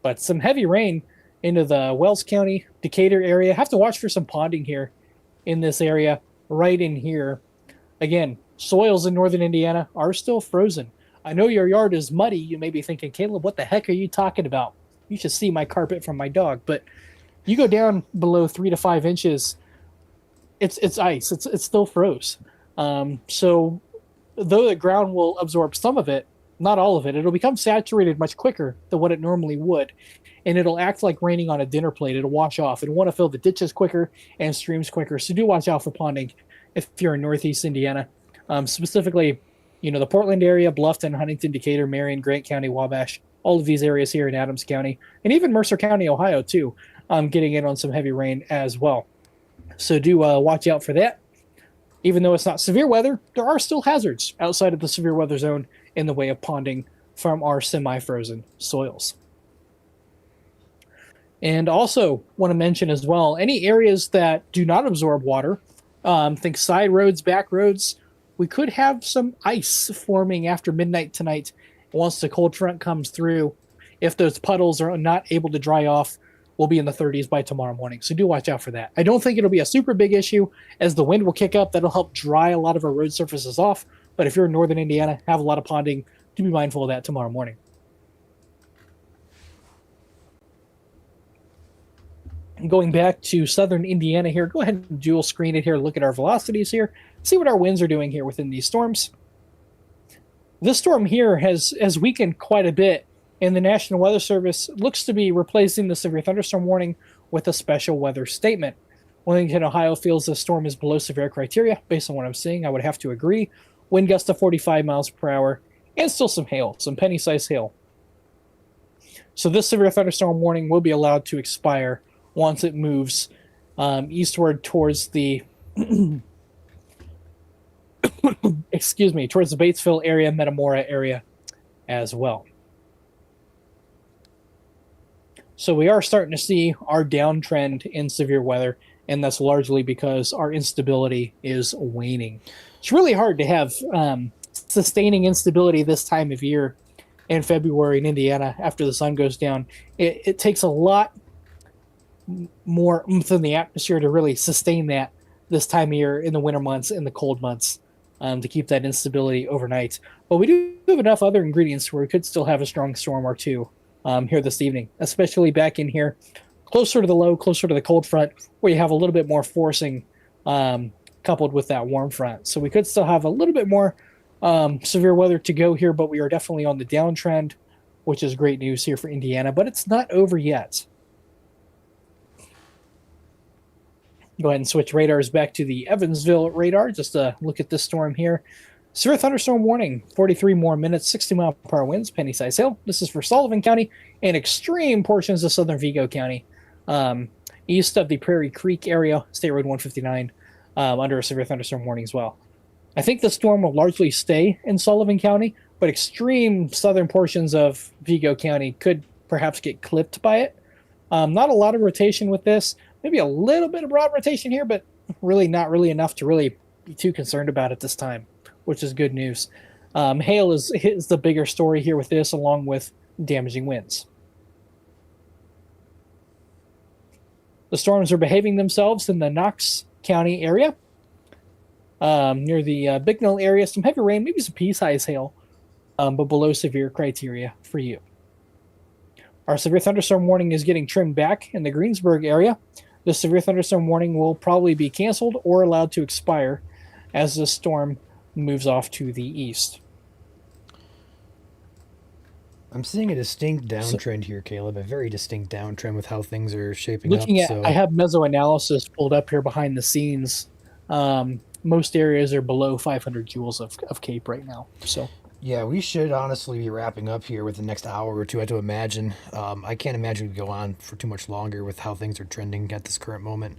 But some heavy rain into the Wells County, Decatur area. Have to watch for some ponding here in this area, right in here. Again, soils in northern Indiana are still frozen. I know your yard is muddy. You may be thinking, Caleb, what the heck are you talking about? You should see my carpet from my dog. But you go down below 3 to 5 inches, it's ice. It's still froze. So though the ground will absorb some of it, not all of it, it'll become saturated much quicker than what it normally would. And it'll act like raining on a dinner plate. It'll wash off. It'll want to fill the ditches quicker and streams quicker. So do watch out for ponding if you're in northeast Indiana. Specifically, the Portland area, Bluffton, Huntington, Decatur, Marion, Grant County, Wabash, all of these areas here in Adams County, and even Mercer County, Ohio, too, getting in on some heavy rain as well. So do watch out for that. Even though it's not severe weather, there are still hazards outside of the severe weather zone in the way of ponding from our semi-frozen soils. And also want to mention as well, any areas that do not absorb water, think side roads, back roads, we could have some ice forming after midnight tonight once the cold front comes through. If those puddles are not able to dry off will be in the 30s by tomorrow morning. So do watch out for that. I don't think it'll be a super big issue as the wind will kick up. That'll help dry a lot of our road surfaces off. But if you're in northern Indiana, have a lot of ponding, do be mindful of that tomorrow morning. Going back to southern Indiana here, go ahead and dual screen it here, look at our velocities here, see what our winds are doing here within these storms. This storm here has weakened quite a bit, and the National Weather Service looks to be replacing the severe thunderstorm warning with a special weather statement. Bloomington, Ohio feels the storm is below severe criteria. Based on what I'm seeing, I would have to agree. Wind gusts to 45 miles per hour, and still some hail, some penny-sized hail. So this severe thunderstorm warning will be allowed to expire once it moves eastward towards the towards the Batesville area, Metamora area as well. So we are starting to see our downtrend in severe weather, and that's largely because our instability is waning. It's really hard to have sustaining instability this time of year in February in Indiana after the sun goes down. It takes a lot more oomph in the atmosphere to really sustain that this time of year in the winter months, in the cold months, to keep that instability overnight. But we do have enough other ingredients where we could still have a strong storm or two here this evening, especially back in here, closer to the low, closer to the cold front, where you have a little bit more forcing coupled with that warm front. So we could still have a little bit more severe weather to go here, but we are definitely on the downtrend, which is great news here for Indiana, but it's not over yet. Go ahead and switch radars back to the Evansville radar. Just to look at this storm here. Severe thunderstorm warning, 43 more minutes, 60 mile per hour winds, penny-sized hail. This is for Sullivan County and extreme portions of southern Vigo County. East of the Prairie Creek area, State Road 159, under a severe thunderstorm warning as well. I think the storm will largely stay in Sullivan County, but extreme southern portions of Vigo County could perhaps get clipped by it. Not a lot of rotation with this. Maybe a little bit of broad rotation here, but really not really enough to really be too concerned about it this time, which is good news. Hail is the bigger story here with this, along with damaging winds. The storms are behaving themselves in the Knox County area, near the Bicknell area. Some heavy rain, maybe some pea-sized hail, but below severe criteria for you. Our severe thunderstorm warning is getting trimmed back in the Greensburg area. The severe thunderstorm warning will probably be canceled or allowed to expire as the storm moves off to the east. I'm seeing a distinct downtrend here, Caleb, a very distinct downtrend with how things are shaping Looking up. at, I have mesoanalysis pulled up here behind the scenes. Most areas are below 500 joules of CAPE right now. So yeah, we should honestly be wrapping up here with the next hour or two, I have to imagine. I can't imagine we go on for too much longer with how things are trending at this current moment.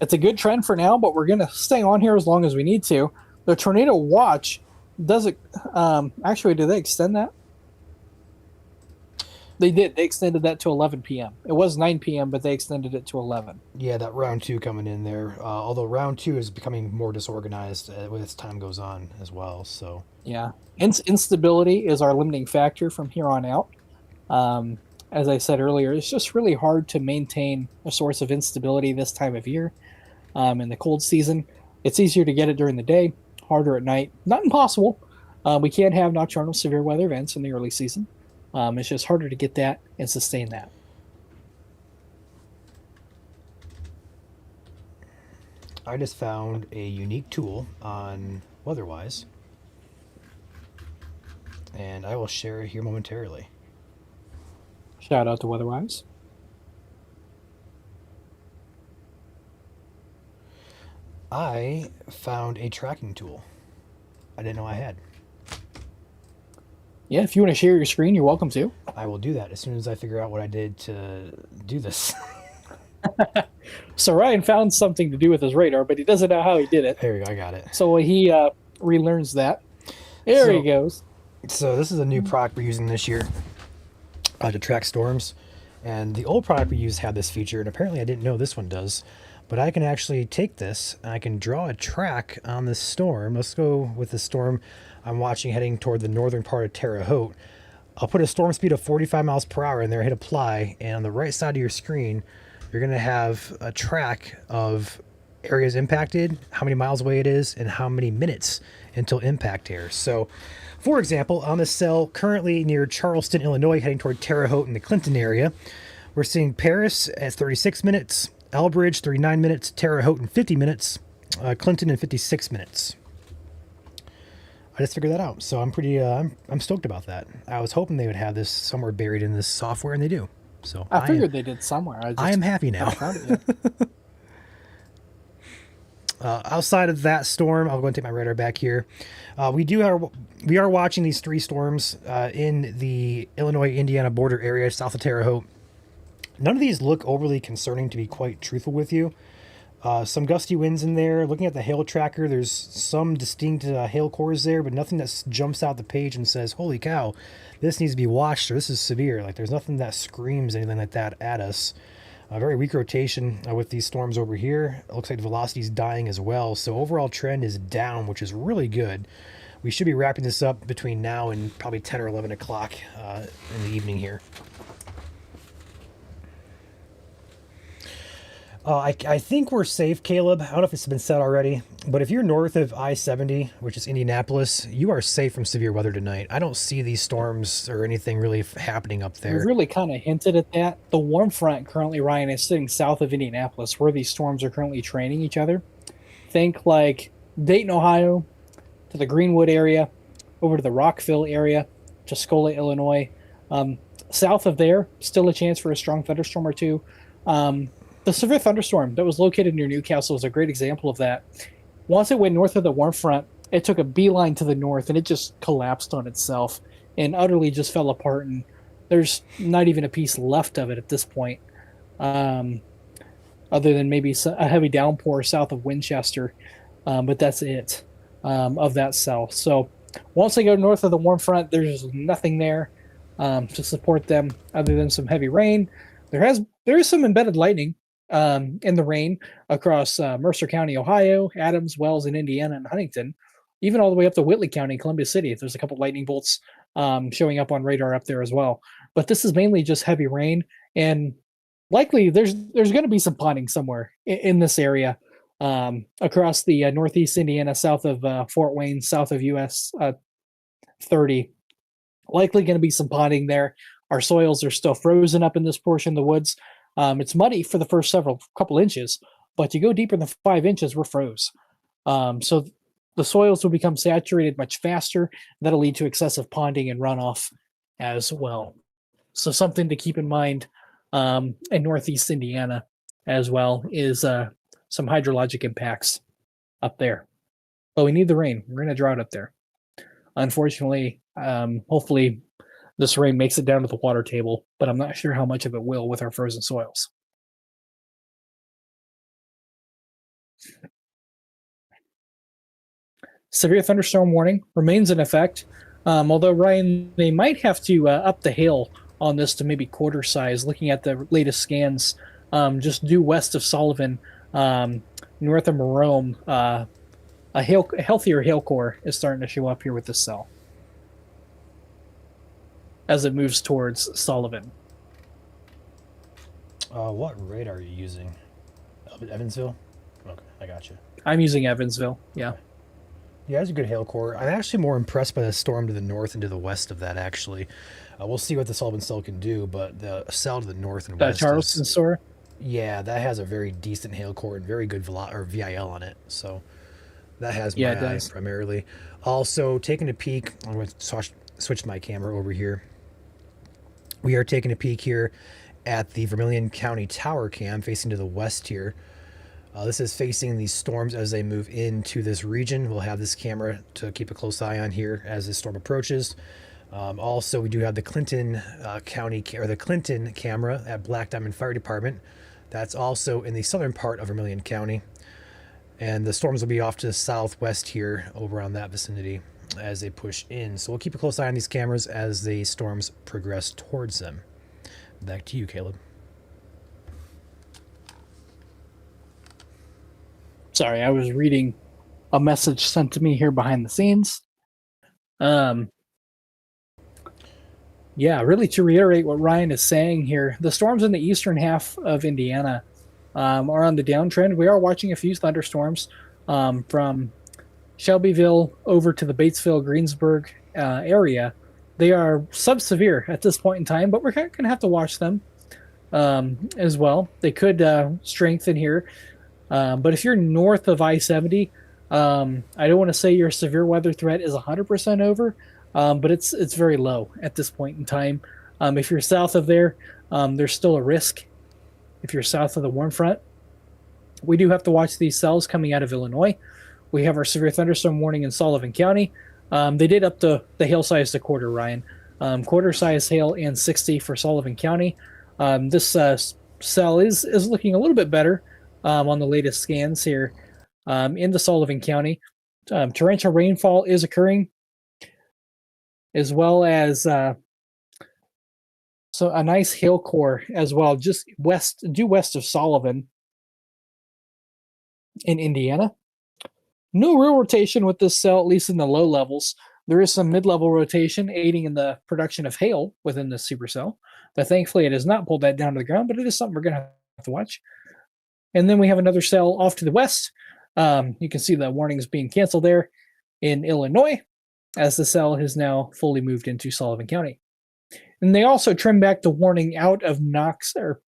it's a good trend for now, but we're going to stay on here as long as we need to. The tornado watch does it. Actually, did they extend that? They did. They extended that to 11 p.m. It was 9 p.m., but they extended it to 11. Yeah, that round two coming in there. Although round two is becoming more disorganized as time goes on as well. So yeah, instability is our limiting factor from here on out. As I said earlier, it's just really hard to maintain a source of instability this time of year. In the cold season, it's easier to get it during the day, harder at night. Not impossible. We can have nocturnal severe weather events in the early season. It's just harder to get that and sustain that. I just found a unique tool on WeatherWise, and I will share it here momentarily. Shout out to WeatherWise. I found a tracking tool I didn't know I had. Yeah, if you want to share your screen, you're welcome to. I will do that as soon as I figure out what I did to do this. So Ryan found something to do with his radar, but he doesn't know how he did it. There we go, I got it. So he relearns that. There he goes. So this is a new product we're using this year to track storms. And the old product we used had this feature, and apparently I didn't know this one does. But I can actually take this, and I can draw a track on this storm. Let's go with the storm I'm watching heading toward the northern part of Terre Haute. I'll put a storm speed of 45 miles per hour in there, hit apply, and on the right side of your screen, you're going to have a track of areas impacted, how many miles away it is, and how many minutes until impact here. So, for example, on the cell currently near Charleston, Illinois, heading toward Terre Haute in the Clinton area, we're seeing Paris at 36 minutes, Elbridge 39 minutes, Terre Haute in 50 minutes, Clinton in 56 minutes. I just figured that out, so I'm pretty. I'm stoked about that. I was hoping they would have this somewhere buried in this software, and they do. So I figured they did somewhere. I am happy now. Outside of that storm, I'll go and take my radar back here. We are watching these 3 storms in the Illinois-Indiana border area south of Terre Haute. None of these look overly concerning, to be quite truthful with you. Some gusty winds in there. Looking at the hail tracker, there's some distinct hail cores there, but nothing that jumps out the page and says, holy cow, this needs to be watched, or this is severe. Like, there's nothing that screams anything like that at us. A very weak rotation with these storms over here. It looks like the velocity is dying as well, so overall trend is down, which is really good. We should be wrapping this up between now and probably 10 or 11 o'clock in the evening here. I think we're safe, Caleb. I don't know if it's been said already, but if you're north of I-70, which is Indianapolis, you are safe from severe weather tonight. I don't see these storms or anything really happening up there. We really kind of hinted at that. The warm front currently, Ryan, is sitting south of Indianapolis, where these storms are currently training each other. Think like Dayton, Ohio, to the Greenwood area, over to the Rockville area, Tuscola, Illinois. South of there, still a chance for a strong thunderstorm or two. The severe thunderstorm that was located near Newcastle is a great example of that. Once it went north of the warm front, it took a beeline to the north, and it just collapsed on itself and utterly just fell apart. And there's not even a piece left of it at this point, other than maybe a heavy downpour south of Winchester. But that's it of that cell. So once they go north of the warm front, there's nothing there to support them other than some heavy rain. There is some embedded lightning in the rain across Mercer County, Ohio, Adams, Wells, and Indiana, and Huntington, even all the way up to Whitley County, Columbia City. There's a couple lightning bolts showing up on radar up there as well. But this is mainly just heavy rain, and likely there's going to be some potting somewhere in this area across the northeast Indiana, south of Fort Wayne, south of US 30. Likely going to be some potting there. Our soils are still frozen up in this portion of the woods. It's muddy for the first couple inches, but you go deeper than 5 inches, we're froze. So the soils will become saturated much faster. That'll lead to excessive ponding and runoff as well. So something to keep in mind in northeast Indiana as well is some hydrologic impacts up there. But we need the rain. We're in a drought up there. Unfortunately, hopefully this rain makes it down to the water table, but I'm not sure how much of it will with our frozen soils. Severe thunderstorm warning remains in effect, although, Ryan, they might have to up the hail on this to maybe quarter size. Looking at the latest scans, just due west of Sullivan, north of Marome, a healthier hail core is starting to show up here with this cell as it moves towards Sullivan. What radar are you using? Evansville? Okay, I got you. I'm using Evansville, yeah. Yeah, it's a good hail core. I'm actually more impressed by the storm to the north and to the west of that, actually. We'll see what the Sullivan cell can do, but the cell to the north and west Charleston store? Yeah, that has a very decent hail core and very good VIL on it, so that has my eye primarily. Also, taking a peek, I'm going to switch my camera over here. We are taking a peek here at the Vermilion County Tower cam facing to the west here. This is facing these storms as they move into this region. We'll have this camera to keep a close eye on here as this storm approaches. Also, we do have the Clinton the Clinton camera at Black Diamond Fire Department. That's also in the southern part of Vermilion County. And the storms will be off to the southwest here over on that vicinity as they push in. So we'll keep a close eye on these cameras as the storms progress towards them. Back to you, Caleb. Sorry, I was reading a message sent to me here behind the scenes. Yeah, really to reiterate what Ryan is saying here, the storms in the eastern half of Indiana are on the downtrend. We are watching a few thunderstorms from Shelbyville over to the Batesville, Greensburg area. They are sub-severe at this point in time, but we're going to have to watch them as well. They could strengthen here. But if you're north of I-70, I don't want to say your severe weather threat is 100% over, but it's very low at this point in time. If you're south of there, there's still a risk. If you're south of the warm front, we do have to watch these cells coming out of Illinois. We have our severe thunderstorm warning in Sullivan County. They did up the hail size to quarter, Ryan. Quarter size hail and 60 for Sullivan County. This cell is looking a little bit better on the latest scans here into Sullivan County. Torrential rainfall is occurring, as well as so a nice hail core as well, just due west of Sullivan in Indiana. No real rotation with this cell, at least in the low levels. There is some mid-level rotation aiding in the production of hail within this supercell, but thankfully it has not pulled that down to the ground, but it is something we're going to have to watch. And then we have another cell off to the west. You can see the warnings being canceled there in Illinois, as the cell has now fully moved into Sullivan County. And they also trimmed back the warning out of Knox or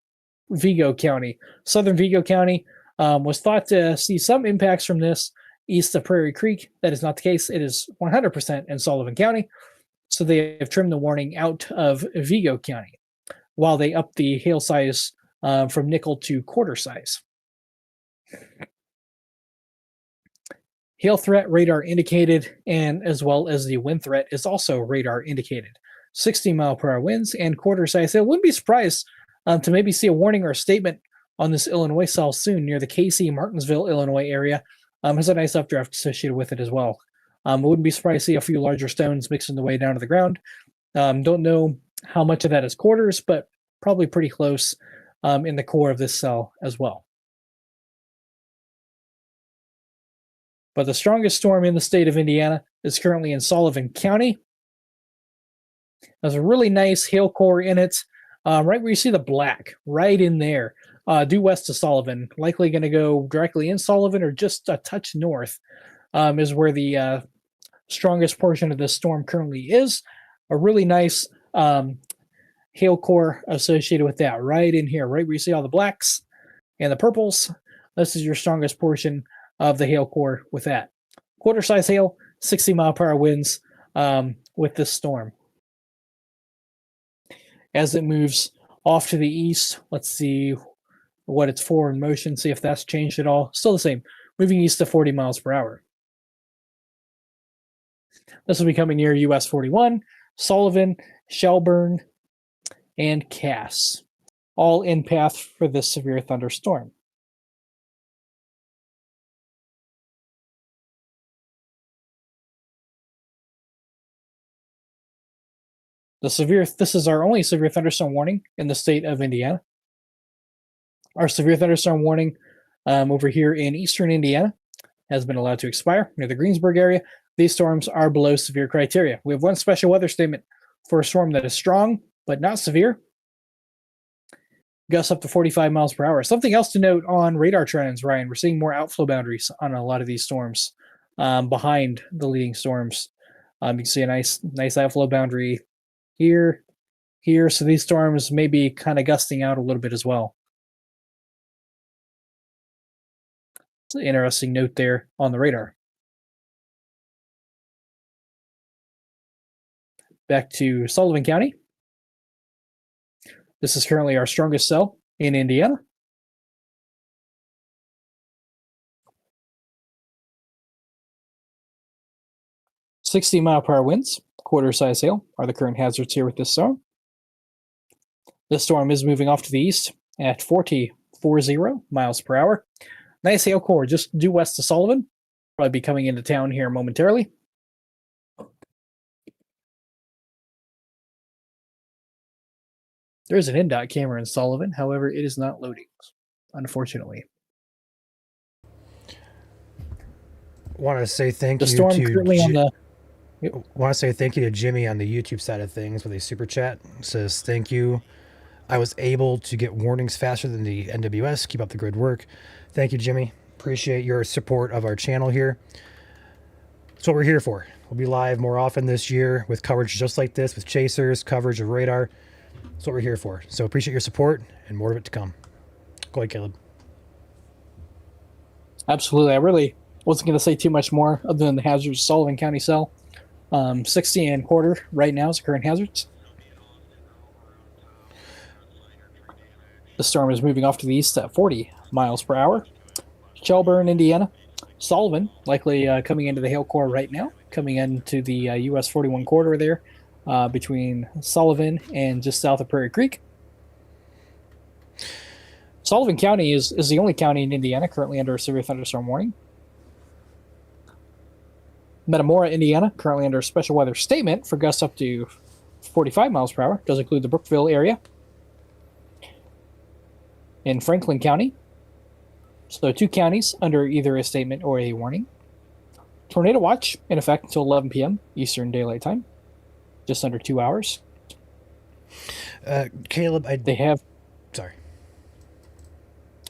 Vigo County. Southern Vigo County was thought to see some impacts from this east of Prairie Creek. That is not the case. It is 100% in Sullivan County. So they have trimmed the warning out of Vigo County while they up the hail size from nickel to quarter size. Hail threat radar indicated, and as well as the wind threat is also radar indicated. 60-mile-per-hour winds and quarter size. I wouldn't be surprised to maybe see a warning or a statement on this Illinois cell soon near the KC Martinsville, Illinois area. Has a nice updraft associated with it as well. I wouldn't be surprised to see a few larger stones mixing their way down to the ground. Don't know how much of that is quarters, but probably pretty close in the core of this cell as well. But the strongest storm in the state of Indiana is currently in Sullivan County. There's a really nice hail core in it, right where you see the black, right in there, due west of Sullivan. Likely going to go directly in Sullivan or just a touch north is where the strongest portion of this storm currently is. A really nice hail core associated with that, right in here, right where you see all the blacks and the purples. This is your strongest portion of the hail core with that. Quarter size hail, 60-mile-per-hour winds with this storm. As it moves off to the east, let's see what it's for in motion, see if that's changed at all. Still the same, moving east to 40 miles per hour. This will be coming near US 41, Sullivan, Shelburne, and Cass, all in path for this severe thunderstorm. This is our only severe thunderstorm warning in the state of Indiana. Our severe thunderstorm warning over here in eastern Indiana has been allowed to expire near the Greensburg area. These storms are below severe criteria. We have one special weather statement for a storm that is strong but not severe. Gusts up to 45 miles per hour. Something else to note on radar trends, Ryan. We're seeing more outflow boundaries on a lot of these storms behind the leading storms. You can see a nice outflow boundary here. So these storms may be kind of gusting out a little bit as well. It's an interesting note there on the radar. Back to Sullivan County. This is currently our strongest cell in Indiana. .60-mile-per-hour winds, quarter-size hail are the current hazards here with this storm. This storm is moving off to the east at 40 miles per hour. Nice hail core just due west of Sullivan. Probably be coming into town here momentarily. There is an NDOT camera in Sullivan, however, it is not loading, unfortunately. Want to say thank The you storm to currently on the want to say thank you to Jimmy on the YouTube side of things with a super chat. It says, thank you. I was able to get warnings faster than the NWS. Keep up the good work. Thank you, Jimmy. Appreciate your support of our channel here. That's what we're here for. We'll be live more often this year with coverage just like this, with chasers, coverage of radar. That's what we're here for. So appreciate your support and more of it to come. Go ahead, Caleb. Absolutely. I really wasn't going to say too much more other than the hazards Sullivan County cell. 60 and quarter right now is the current hazards. The storm is moving off to the east at 40 miles per hour. Shelburne, Indiana. Sullivan, likely coming into the hail core right now, coming into the US 41 corridor there between Sullivan and just south of Prairie Creek. Sullivan County is the only county in Indiana currently under a severe thunderstorm warning. Metamora, Indiana, currently under a special weather statement for gusts up to 45 miles per hour. Does include the Brookville area. In Franklin County, so 2 counties under either a statement or a warning. Tornado watch in effect until 11 p.m. Eastern Daylight Time, just under 2 hours. Caleb, they have. Sorry.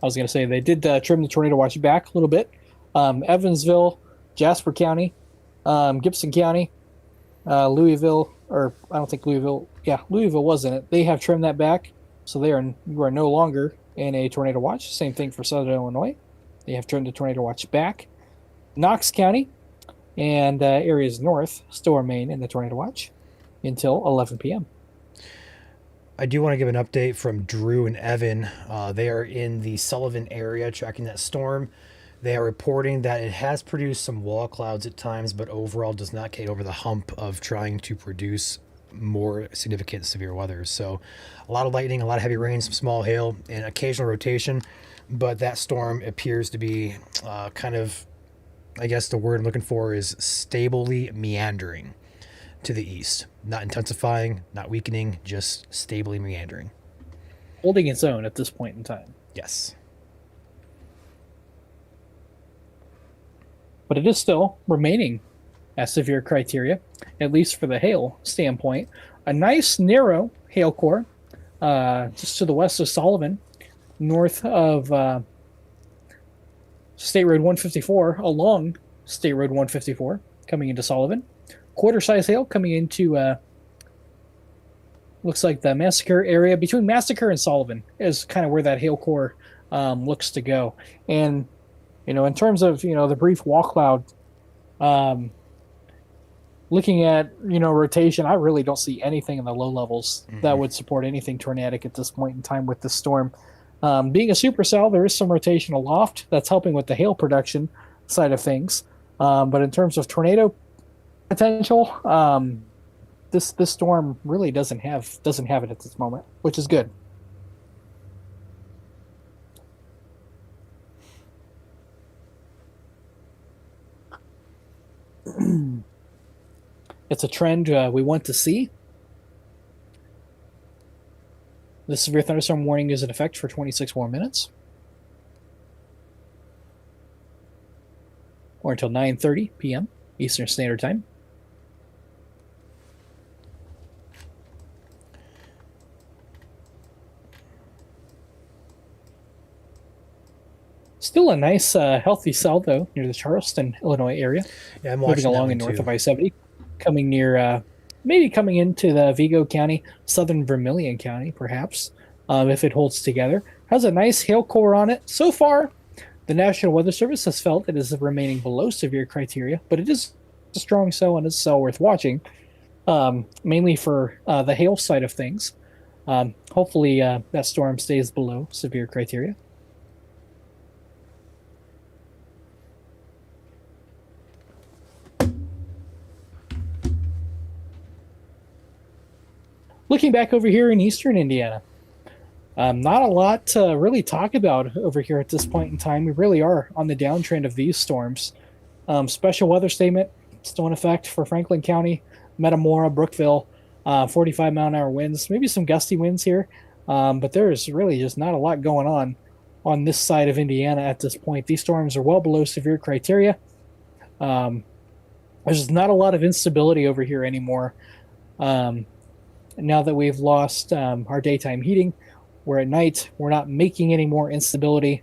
I was going to say they did trim the tornado watch back a little bit. Evansville, Jasper County, Gibson County, Louisville, or I don't think Louisville. Yeah, Louisville was in it. They have trimmed that back, so you are no longer in a tornado watch. Same thing for Southern Illinois. They have turned the tornado watch back. Knox County and areas north still remain in the tornado watch until 11 p.m. I do want to give an update from Drew and Evan. They are in the Sullivan area tracking that storm. They are reporting that it has produced some wall clouds at times, but overall does not get over the hump of trying to produce more significant severe weather. So a lot of lightning, a lot of heavy rain, some small hail, and occasional rotation. But that storm appears to be kind of, I guess the word I'm looking for is stably meandering to the east. Not intensifying, not weakening, just stably meandering. Holding its own at this point in time. Yes. But it is still remaining at severe criteria, at least for the hail standpoint. A nice narrow hail core just to the west of Sullivan, north of State Road 154, along State Road 154, coming into Sullivan. Quarter-size hail coming into, looks like the Massacre area. Between Massacre and Sullivan is kind of where that hail core looks to go. And, in terms of, the brief wall cloud, looking at, rotation, I really don't see anything in the low levels that would support anything tornadic at this point in time with this storm. Being a supercell, there is some rotation aloft that's helping with the hail production side of things. But in terms of tornado potential, this storm really doesn't have it at this moment, which is good. It's a trend we want to see. The severe thunderstorm warning is in effect for 26 more minutes, or until 9:30 p.m. Eastern Standard Time. Still a nice, healthy cell, though, near the Charleston, Illinois area. Yeah, I'm moving along in north of I-70, coming near, maybe coming into the Vigo County, southern Vermilion County, perhaps, if it holds together. Has a nice hail core on it. So far, the National Weather Service has felt it is remaining below severe criteria, but it is a strong cell and it's a cell worth watching, mainly for the hail side of things. Hopefully, that storm stays below severe criteria. Looking back over here in eastern Indiana, not a lot to really talk about over here at this point in time. We really are on the downtrend of these storms. Special weather statement still in effect for Franklin County, Metamora, Brookville, 45-mile-an-hour winds, maybe some gusty winds here, but there is really just not a lot going on this side of Indiana at this point. These storms are well below severe criteria. There's just not a lot of instability over here anymore. Now that we've lost our daytime heating, where at night we're not making any more instability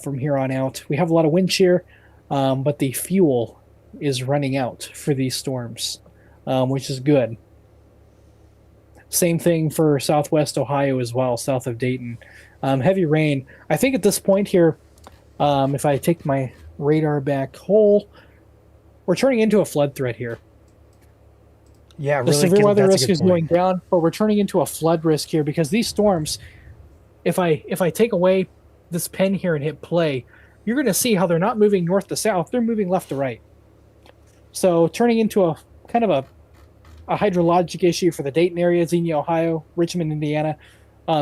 from here on out. We have a lot of wind shear, but the fuel is running out for these storms, which is good. Same thing for southwest Ohio as well, south of Dayton. Heavy rain. I think at this point here, if I take my radar back whole, we're turning into a flood threat here. Yeah, The really. severe weather that's a risk good is point. going down, but we're turning into a flood risk here because these storms, if I take away this pen here and hit play, you're going to see how they're not moving north to south, they're moving left to right. So turning into a kind of a hydrologic issue for the Dayton area, Xenia, Ohio, Richmond, Indiana.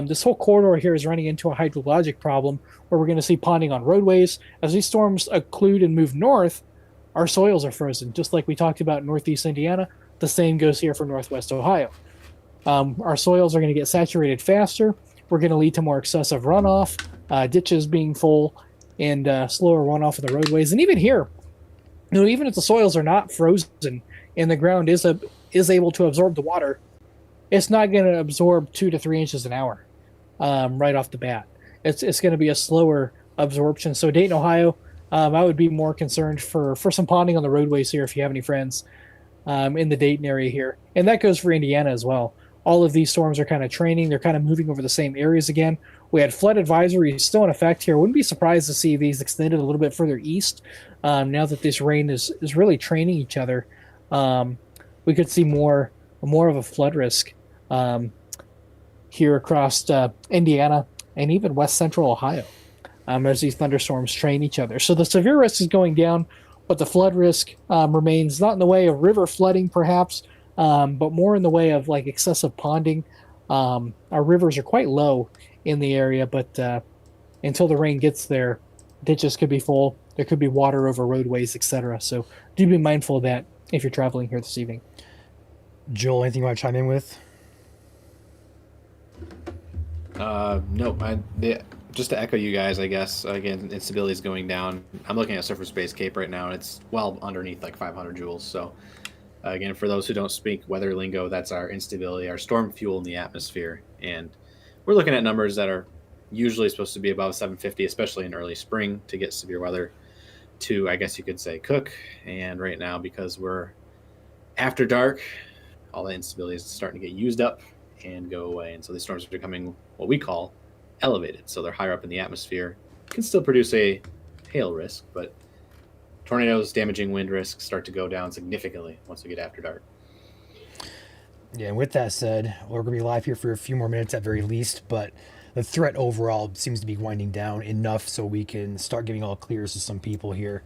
This whole corridor here is running into a hydrologic problem where we're going to see ponding on roadways. As these storms occlude and move north, our soils are frozen, just like we talked about in northeast Indiana. The same goes here for northwest Ohio. Our soils are going to get saturated faster. We're going to lead to more excessive runoff, ditches being full, and slower runoff of the roadways. And even here, even if the soils are not frozen and the ground is able to absorb the water, it's not going to absorb 2 to 3 inches an hour right off the bat. It's going to be a slower absorption. So Dayton, Ohio, I would be more concerned for some ponding on the roadways here if you have any friends in the Dayton area here. And that goes for Indiana as well. All of these storms are kind of training. They're kind of moving over the same areas again. We had flood advisories still in effect here. Wouldn't be surprised to see these extended a little bit further east now that this rain is really training each other. We could see more of a flood risk here across Indiana and even west central Ohio as these thunderstorms train each other. So the severe risk is going down, but the flood risk remains not in the way of river flooding perhaps, but more in the way of like excessive ponding. Our rivers are quite low in the area, but until the rain gets there, ditches could be full. There could be water over roadways, etc. So do be mindful of that if you're traveling here this evening. Joel, anything you want to chime in with? No, just to echo you guys, I guess, again, instability is going down. I'm looking at surface base Cape right now, and it's well underneath like 500 joules. So, again, for those who don't speak weather lingo, that's our instability, our storm fuel in the atmosphere. And we're looking at numbers that are usually supposed to be above 750, especially in early spring, to get severe weather to, I guess you could say, cook. And right now, because we're after dark, all the instability is starting to get used up and go away. And so these storms are becoming what we call elevated. So they're higher up in the atmosphere. Can still produce a hail risk, but tornadoes, damaging wind risks start to go down significantly once we get after dark. Yeah, and with that said, we're going to be live here for a few more minutes at very least, but the threat overall seems to be winding down enough so we can start giving all clears to some people here.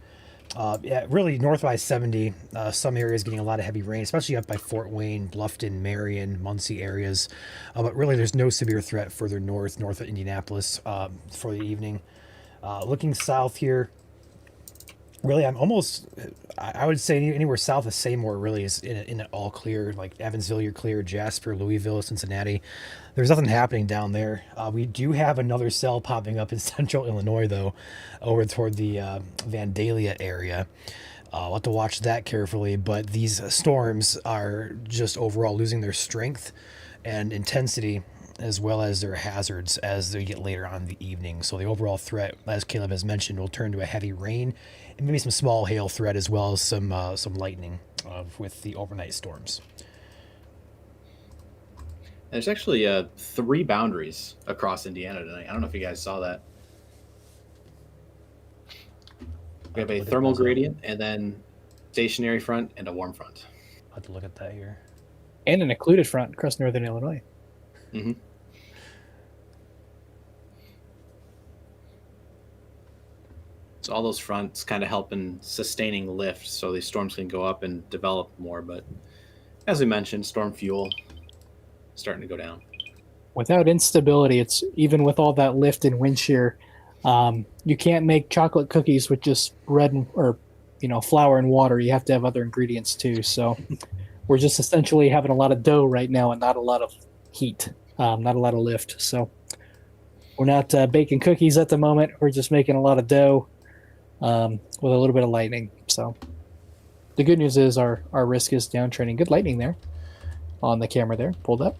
Yeah, really north by 70, some areas getting a lot of heavy rain, especially up by Fort Wayne, Bluffton, Marion, Muncie areas. But really there's no severe threat further north of Indianapolis for the evening. Looking south here, really I would say anywhere south of Seymour really is in it all clear, like Evansville, you're clear, Jasper, Louisville, Cincinnati. There's nothing happening down there. We do have another cell popping up in central Illinois, though, over toward the Vandalia area. We'll have to watch that carefully, but these storms are just overall losing their strength and intensity as well as their hazards as they get later on in the evening. So the overall threat, as Caleb has mentioned, will turn to a heavy rain and maybe some small hail threat as well as some lightning with the overnight storms. There's actually 3 boundaries across Indiana tonight. I don't know if you guys saw that. We have a thermal gradient and then stationary front and a warm front. I'll have to look at that here. And an occluded front across northern Illinois. Mm-hmm. So all those fronts kind of help in sustaining lift so these storms can go up and develop more. But as we mentioned, storm fuel starting to go down. Without instability, it's even with all that lift and wind shear, you can't make chocolate cookies with just bread or flour and water. You have to have other ingredients too. So we're just essentially having a lot of dough right now and not a lot of heat, not a lot of lift. So we're not baking cookies at the moment. We're just making a lot of dough with a little bit of lightning. So The good news is our risk is downtrending. Good lightning there on the camera there, pulled up.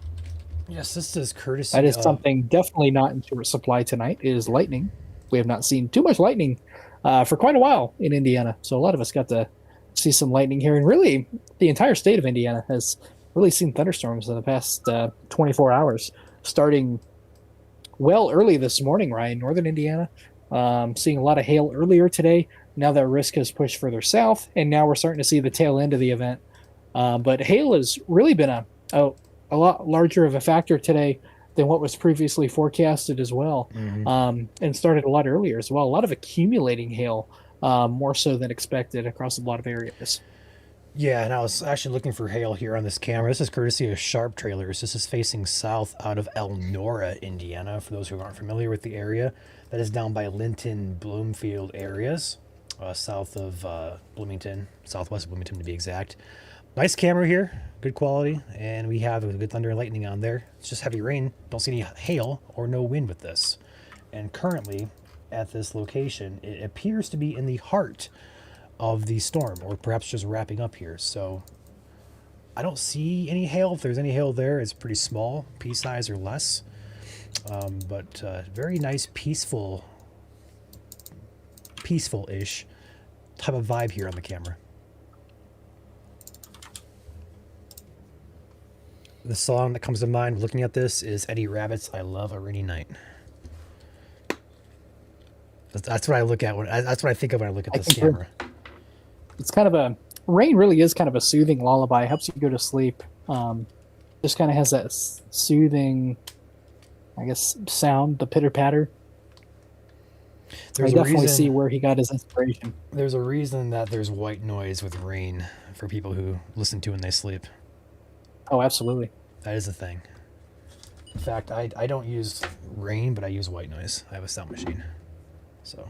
Yes, this is courtesy That is of something definitely not in short supply tonight, is lightning. We have not seen too much lightning for quite a while in Indiana. So a lot of us got to see some lightning here. And really, the entire state of Indiana has really seen thunderstorms in the past 24 hours, starting well early this morning, Ryan. Northern Indiana, seeing a lot of hail earlier today. Now that risk has pushed further south, and now we're starting to see the tail end of the event. But hail has really been a lot larger of a factor today than what was previously forecasted as well, and started a lot earlier as well. A lot of accumulating hail, more so than expected across a lot of areas. Yeah, and I was actually looking for hail here on this camera. This is courtesy of Sharp Trailers. This is facing south out of Elnora, Indiana. For those who aren't familiar with the area, that is down by Linton, Bloomfield areas, south of Bloomington, southwest of Bloomington to be exact. Nice camera here, good quality, and we have a good thunder and lightning on there. It's just heavy rain. Don't see any hail or no wind with this. And currently, at this location, it appears to be in the heart of the storm, or perhaps just wrapping up here. So I don't see any hail. If there's any hail there, it's pretty small, pea size or less. But very nice, peaceful-ish type of vibe here on the camera. The song that comes to mind looking at this is Eddie Rabbitt's "I Love a Rainy Night." That's what I look at that's what I think of when I look at this camera. It's kind of rain really is kind of a soothing lullaby. It helps you go to sleep. Just kind of has that soothing, I guess, sound, the pitter patter. I definitely see where he got his inspiration. There's a reason that there's white noise with rain for people who listen to when they sleep. Oh, absolutely. That is a thing. In fact, I don't use rain, but I use white noise. I have a sound machine. So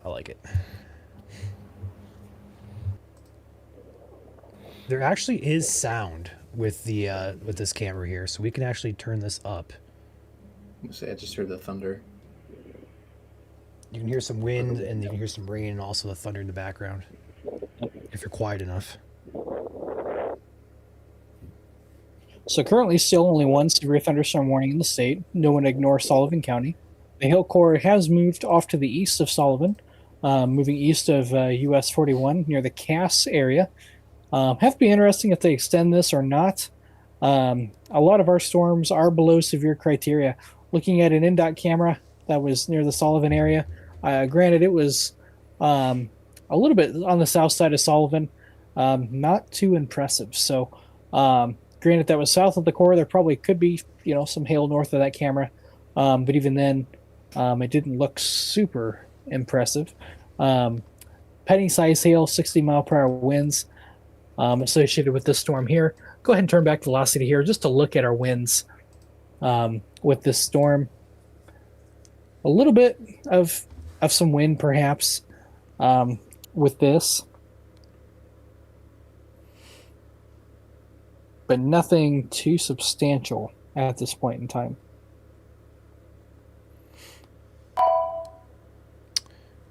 I like it. There actually is sound with the with this camera here, so we can actually turn this up. I just heard the thunder. You can hear some wind, and you can hear some rain, and also the thunder in the background, if you're quiet enough. So currently still only one severe thunderstorm warning in the state. No one ignore Sullivan County. The hail core has moved off to the east of Sullivan, moving east of US 41 near the Cass area. Have to be interesting if they extend this or not. A lot of our storms are below severe criteria. Looking at an NDOT camera that was near the Sullivan area, granted it was a little bit on the south side of Sullivan, not too impressive. So granted that was south of the core, there probably could be some hail north of that camera, but even then it didn't look super impressive. Penny size hail, 60-mile-per-hour winds associated with this storm here. Go ahead and turn back velocity here just to look at our winds with this storm. A little bit of some wind perhaps with this, but nothing too substantial at this point in time.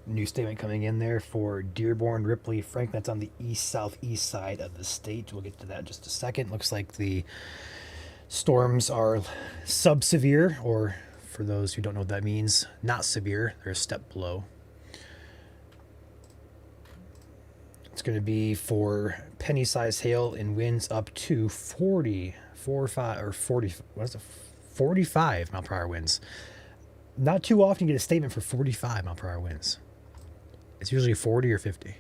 New statement coming in there for Dearborn, Ripley, Frank. That's on the east-southeast side of the state. We'll get to that in just a second. Looks like the storms are sub-severe, or for those who don't know what that means, not severe. They're a step below. It's going to be for penny-sized hail and winds up to 45 mile-per-hour winds. Not too often you get a statement for 45 mile-per-hour winds. It's usually 40 or 50.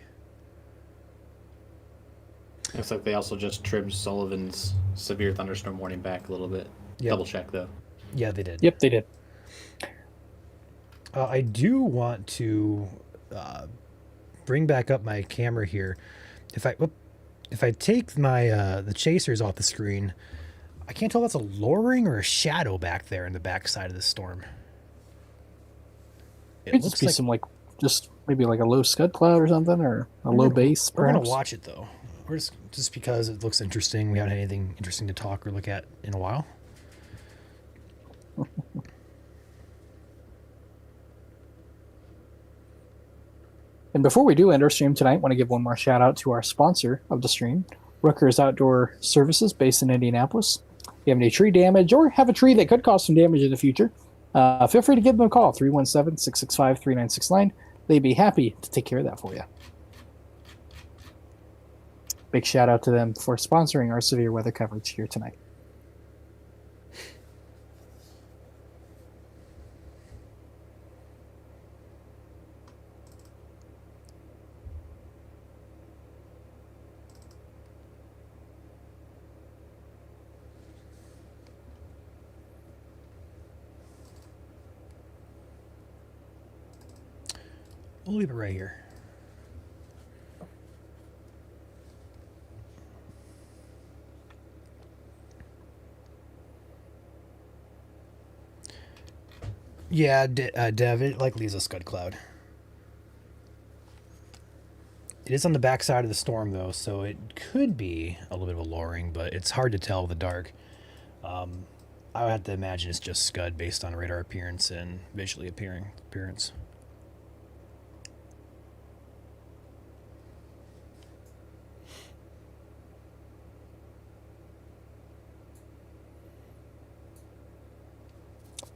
Looks like they also just trimmed Sullivan's severe thunderstorm warning back a little bit. Yep. Double check, though. Yeah, they did. Yep, they did. I do want to bring back up my camera here. If I take my the chasers off the screen, I can't tell if that's a lowering or a shadow back there in the back side of the storm. It looks like some just maybe like a low scud cloud or something, or a low base. We're perhaps. gonna watch it though. We're just because it looks interesting. We haven't had anything interesting to talk or look at in a while. And before we do end our stream tonight, I want to give one more shout out to our sponsor of the stream, Rutgers Outdoor Services, based in Indianapolis. If you have any tree damage or have a tree that could cause some damage in the future, feel free to give them a call, 317-665-3969. They'd be happy to take care of that for you. Big shout out to them for sponsoring our severe weather coverage here tonight. We'll leave it right here. Yeah, Dev, it likely is a scud cloud. It is on the backside of the storm, though, so it could be a little bit of a lowering, but it's hard to tell with the dark. I would have to imagine it's just scud based on radar appearance and visually appearance.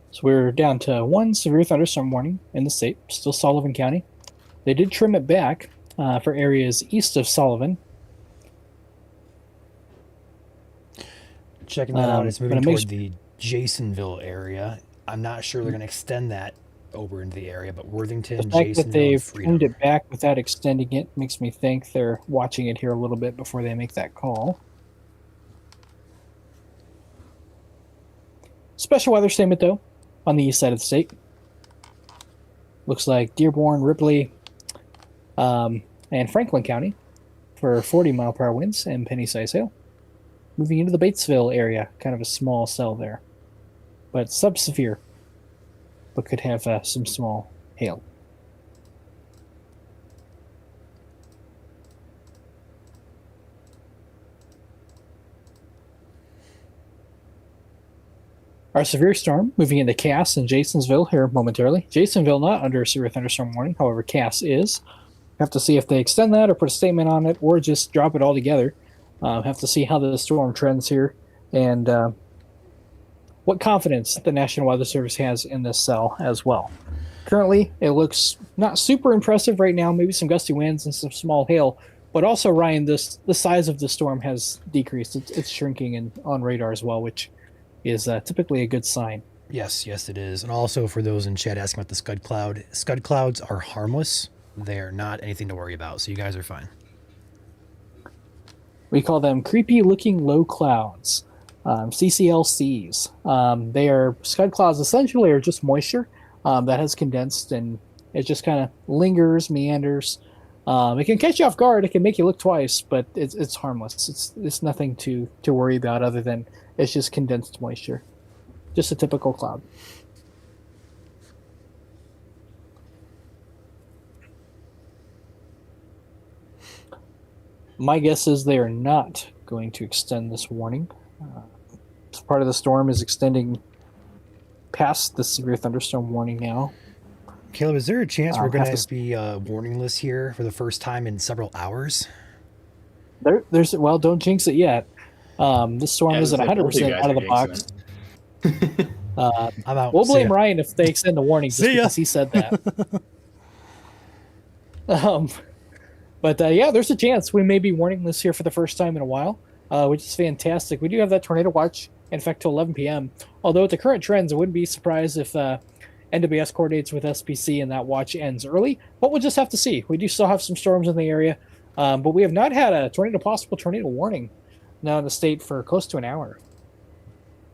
So we're down to one severe thunderstorm warning in the state, still Sullivan County. They did trim it back for areas east of Sullivan. Checking that out, it's moving toward the Jasonville area. I'm not sure they're going to extend that over into the area, but Worthington, The fact Jasonville, that they've and Freedom. trimmed it back without extending it makes me think they're watching it here a little bit before they make that call. Special weather statement, though, on the east side of the state. Looks like Dearborn, Ripley, and Franklin County for 40-mile-per-hour winds and penny-size hail. Moving into the Batesville area, kind of a small cell there. But sub-severe, but could have some small hail. Our severe storm moving into Cass and Jasonsville here momentarily. Jasonville not under a severe thunderstorm warning, however, Cass is. Have to see if they extend that or put a statement on it or just drop it all together. Have to see how the storm trends here and what confidence the National Weather Service has in this cell as well. Currently, it looks not super impressive right now, maybe some gusty winds and some small hail, but also, Ryan, the size of the storm has decreased. It's shrinking on radar as well, which is typically a good sign. Yes, it is. And also for those in chat asking about the scud clouds are harmless. They're not anything to worry about, so you guys are fine. We call them creepy-looking low clouds, CCLCs. They are scud clouds. Essentially, are just moisture that has condensed, and it just kind of lingers, meanders. It can catch you off guard. It can make you look twice, but it's harmless. It's nothing to worry about other than it's just condensed moisture. Just a typical cloud. My guess is they are not going to extend this warning. Part of the storm is extending past the severe thunderstorm warning now. Caleb, is there a chance we're going to be warningless here for the first time in several hours? Well, don't jinx it yet. This storm isn't 100% out of the box. I'm out. We'll blame Ryan if they extend the warning just because he said that. But yeah, there's a chance we may be warningless here for the first time in a while, which is fantastic. We do have that tornado watch, in fact, till 11 p.m. Although at the current trends, I wouldn't be surprised if NWS coordinates with SPC and that watch ends early. But we'll just have to see. We do still have some storms in the area, but we have not had a possible tornado warning now in the state for close to an hour,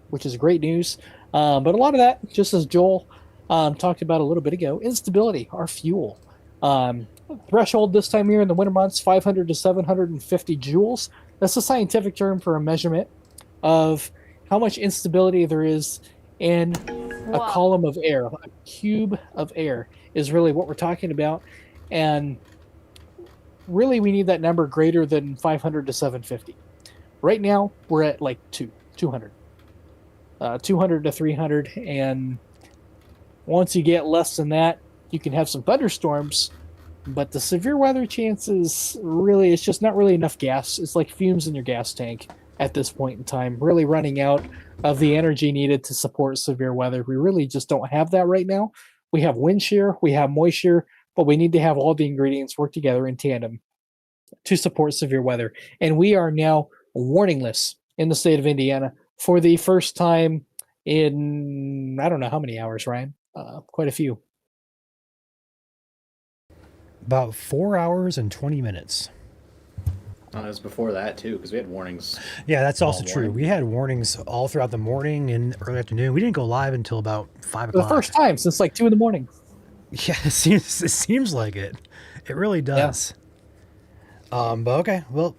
which is great news. But a lot of that, just as Joel talked about a little bit ago, instability, our fuel. Threshold this time of year in the winter months, 500 to 750 joules. That's a scientific term for a measurement of how much instability there is in a column of air. A cube of air is really what we're talking about. And really, we need that number greater than 500 to 750. Right now, we're at like 200. 200 to 300. And once you get less than that, you can have some thunderstorms But the severe weather chances, really, it's just not really enough gas. It's like fumes in your gas tank at this point in time, really running out of the energy needed to support severe weather. We really just don't have that right now. We have wind shear, we have moisture, but we need to have all the ingredients work together in tandem to support severe weather. And we are now warningless in the state of Indiana for the first time in, I don't know how many hours, Ryan. Quite a few. About 4 hours and 20 minutes. It was before that too, because we had warnings. Yeah, that's also All true. morning. We had warnings all throughout the morning and early afternoon. We didn't go live until about 5 For the o'clock. first time since like 2 in the morning. Yeah, it seems like it. It really does. But okay, well,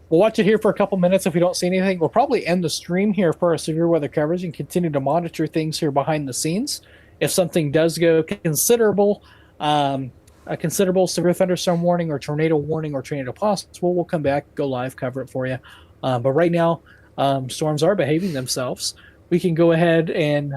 We'll watch it here for a couple minutes. If we don't see anything, we'll probably end the stream here for our severe weather coverage and continue to monitor things here behind the scenes. If something does go considerable, a considerable severe thunderstorm warning or tornado possible, we'll come back, go live, cover it for you. But right now, storms are behaving themselves. We can go ahead and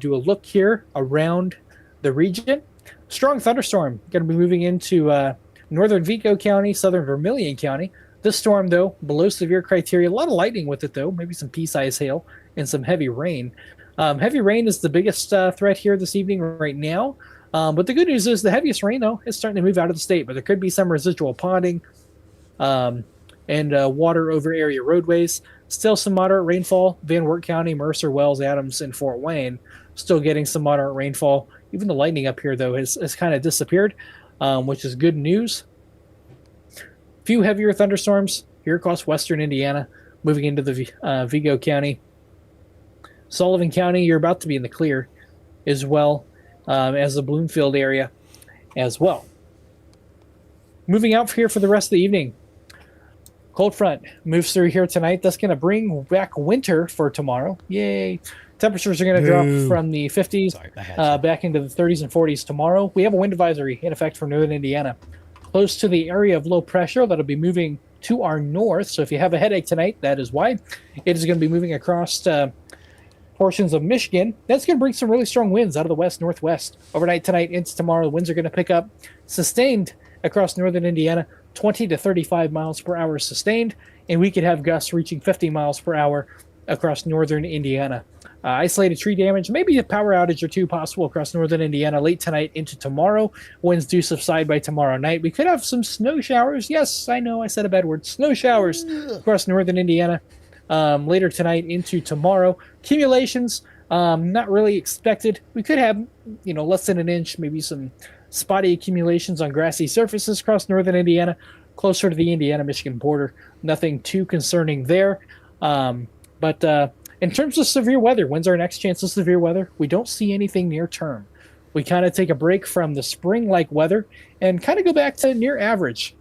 do a look here around the region. Strong thunderstorm going to be moving into northern Vigo County, southern Vermilion County. This storm, though, below severe criteria. A lot of lightning with it, though. Maybe some pea-sized hail and some heavy rain. Heavy rain is the biggest threat here this evening right now. But the good news is the heaviest rain, though, is starting to move out of the state. But there could be some residual ponding and water over area roadways. Still some moderate rainfall. Van Wert County, Mercer, Wells, Adams, and Fort Wayne still getting some moderate rainfall. Even the lightning up here, though, has kind of disappeared, which is good news. Few heavier thunderstorms here across western Indiana, moving into the Vigo County. Sullivan County, you're about to be in the clear, as well as the Bloomfield area as well. Moving out here for the rest of the evening. Cold front moves through here tonight. That's going to bring back winter for tomorrow. Yay. Temperatures are going to drop from the 50s back into the 30s and 40s tomorrow. We have a wind advisory in effect for northern Indiana. Close to the area of low pressure that'll be moving to our north. So if you have a headache tonight, that is why. It is going to be moving across portions of Michigan. That's going to bring some really strong winds out of the west-northwest. Overnight tonight into tomorrow, the winds are going to pick up, sustained across northern Indiana, 20 to 35 miles per hour sustained, and we could have gusts reaching 50 miles per hour across northern Indiana. Isolated tree damage, maybe a power outage or two possible across northern Indiana late tonight into tomorrow. Winds do subside by tomorrow night. We could have some snow showers. Yes, I know I said a bad word. Snow showers across northern Indiana later tonight into tomorrow. Accumulations, not really expected. We could have, less than an inch, maybe some spotty accumulations on grassy surfaces across northern Indiana, closer to the Indiana-Michigan border. Nothing too concerning there. But in terms of severe weather, when's our next chance of severe weather? We don't see anything near term. We kind of take a break from the spring-like weather and kind of go back to near average.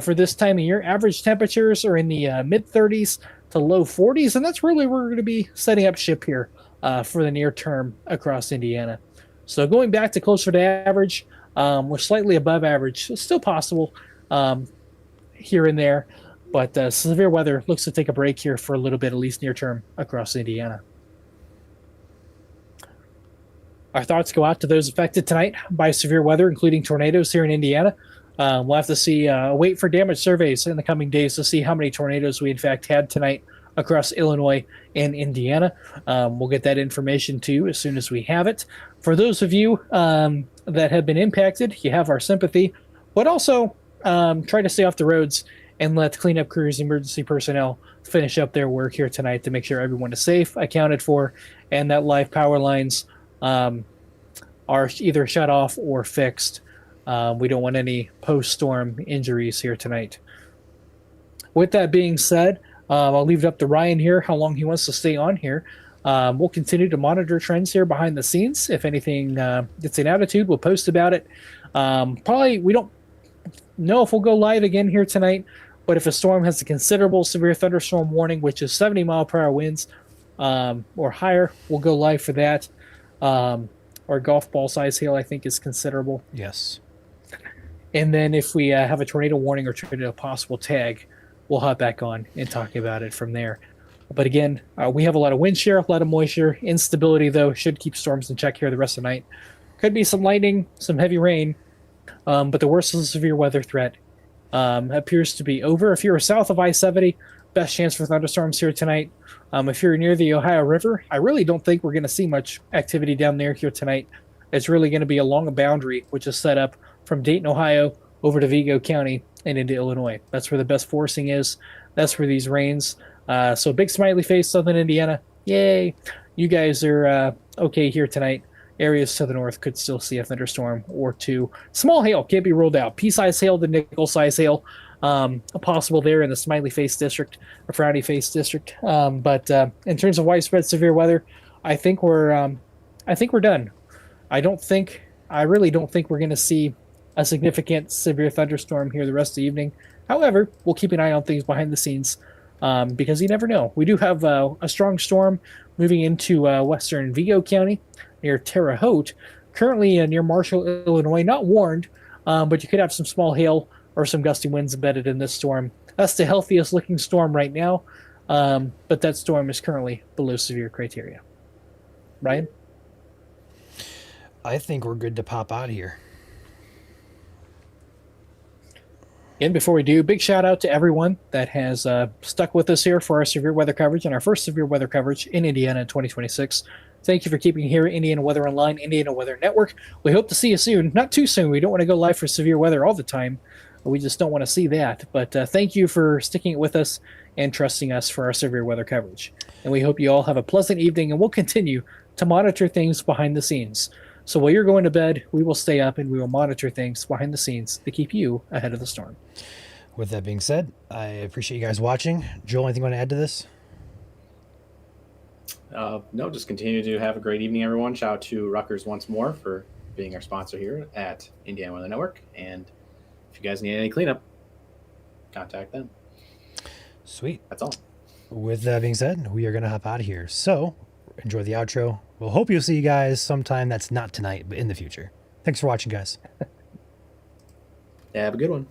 For this time of year, average temperatures are in the mid-30s to low 40s, and that's really where we're going to be setting up ship here for the near term across Indiana. So going back to closer to average, we're slightly above average. It's still possible here and there. But severe weather looks to take a break here for a little bit, at least near term, across Indiana. Our thoughts go out to those affected tonight by severe weather, including tornadoes here in Indiana. We'll have to wait for damage surveys in the coming days to see how many tornadoes we in fact had tonight across Illinois and Indiana. We'll get that information too as soon as we have it. For those of you that have been impacted, you have our sympathy, but also try to stay off the roads and let cleanup crews, emergency personnel finish up their work here tonight to make sure everyone is safe, accounted for, and that live power lines are either shut off or fixed. We don't want any post-storm injuries here tonight. With that being said, I'll leave it up to Ryan here, how long he wants to stay on here. We'll continue to monitor trends here behind the scenes. If anything gets an attitude, we'll post about it. Probably we don't know if we'll go live again here tonight, but if a storm has a considerable severe thunderstorm warning, which is 70 mile per hour winds or higher, we'll go live for that. Or golf ball size hail, I think, is considerable. Yes. And then if we have a tornado warning or tornado possible tag, we'll hop back on and talk about it from there. But again, we have a lot of wind shear, a lot of moisture. Instability, though, should keep storms in check here the rest of the night. Could be some lightning, some heavy rain, But the worst of the severe weather threat appears to be over. If you're south of I-70, best chance for thunderstorms here tonight. If you're near the Ohio River, I really don't think we're going to see much activity down there here tonight. It's really going to be along a boundary, which is set up from Dayton, Ohio, over to Vigo County and into Illinois. That's where the best forcing is. That's where these rains. So big smiley face, Southern Indiana. Yay. You guys are okay here tonight. Areas to the north could still see a thunderstorm or two. Small hail can't be ruled out. Pea-size hail to nickel-size hail. Possible there in the smiley face district, or frowny face district. But in terms of widespread severe weather, I think we're done. I really don't think we're going to see a significant severe thunderstorm here the rest of the evening. However, we'll keep an eye on things behind the scenes because you never know. We do have a strong storm moving into western Vigo County near Terre Haute, currently near Marshall, Illinois. Not warned, but you could have some small hail or some gusty winds embedded in this storm. That's the healthiest looking storm right now, but that storm is currently below severe criteria. Ryan? I think we're good to pop out of here. And before we do, big shout out to everyone that has stuck with us here for our severe weather coverage and our first severe weather coverage in Indiana in 2026. Thank you for keeping here, Indiana Weather Online, Indiana Weather Network. We hope to see you soon. Not too soon. We don't want to go live for severe weather all the time. We just don't want to see that. But thank you for sticking with us and trusting us for our severe weather coverage. And we hope you all have a pleasant evening, and we'll continue to monitor things behind the scenes. So while you're going to bed, we will stay up and we will monitor things behind the scenes to keep you ahead of the storm. With that being said, I appreciate you guys watching. Joel, anything you want to add to this? No, just continue to have a great evening, everyone. Shout out to Rutgers once more for being our sponsor here at Indiana Weather Network. And if you guys need any cleanup, contact them. Sweet. That's all. With that being said, we are going to hop out of here. So enjoy the outro. We'll hope you'll see you guys sometime that's not tonight, but in the future. Thanks for watching, guys. Yeah, have a good one.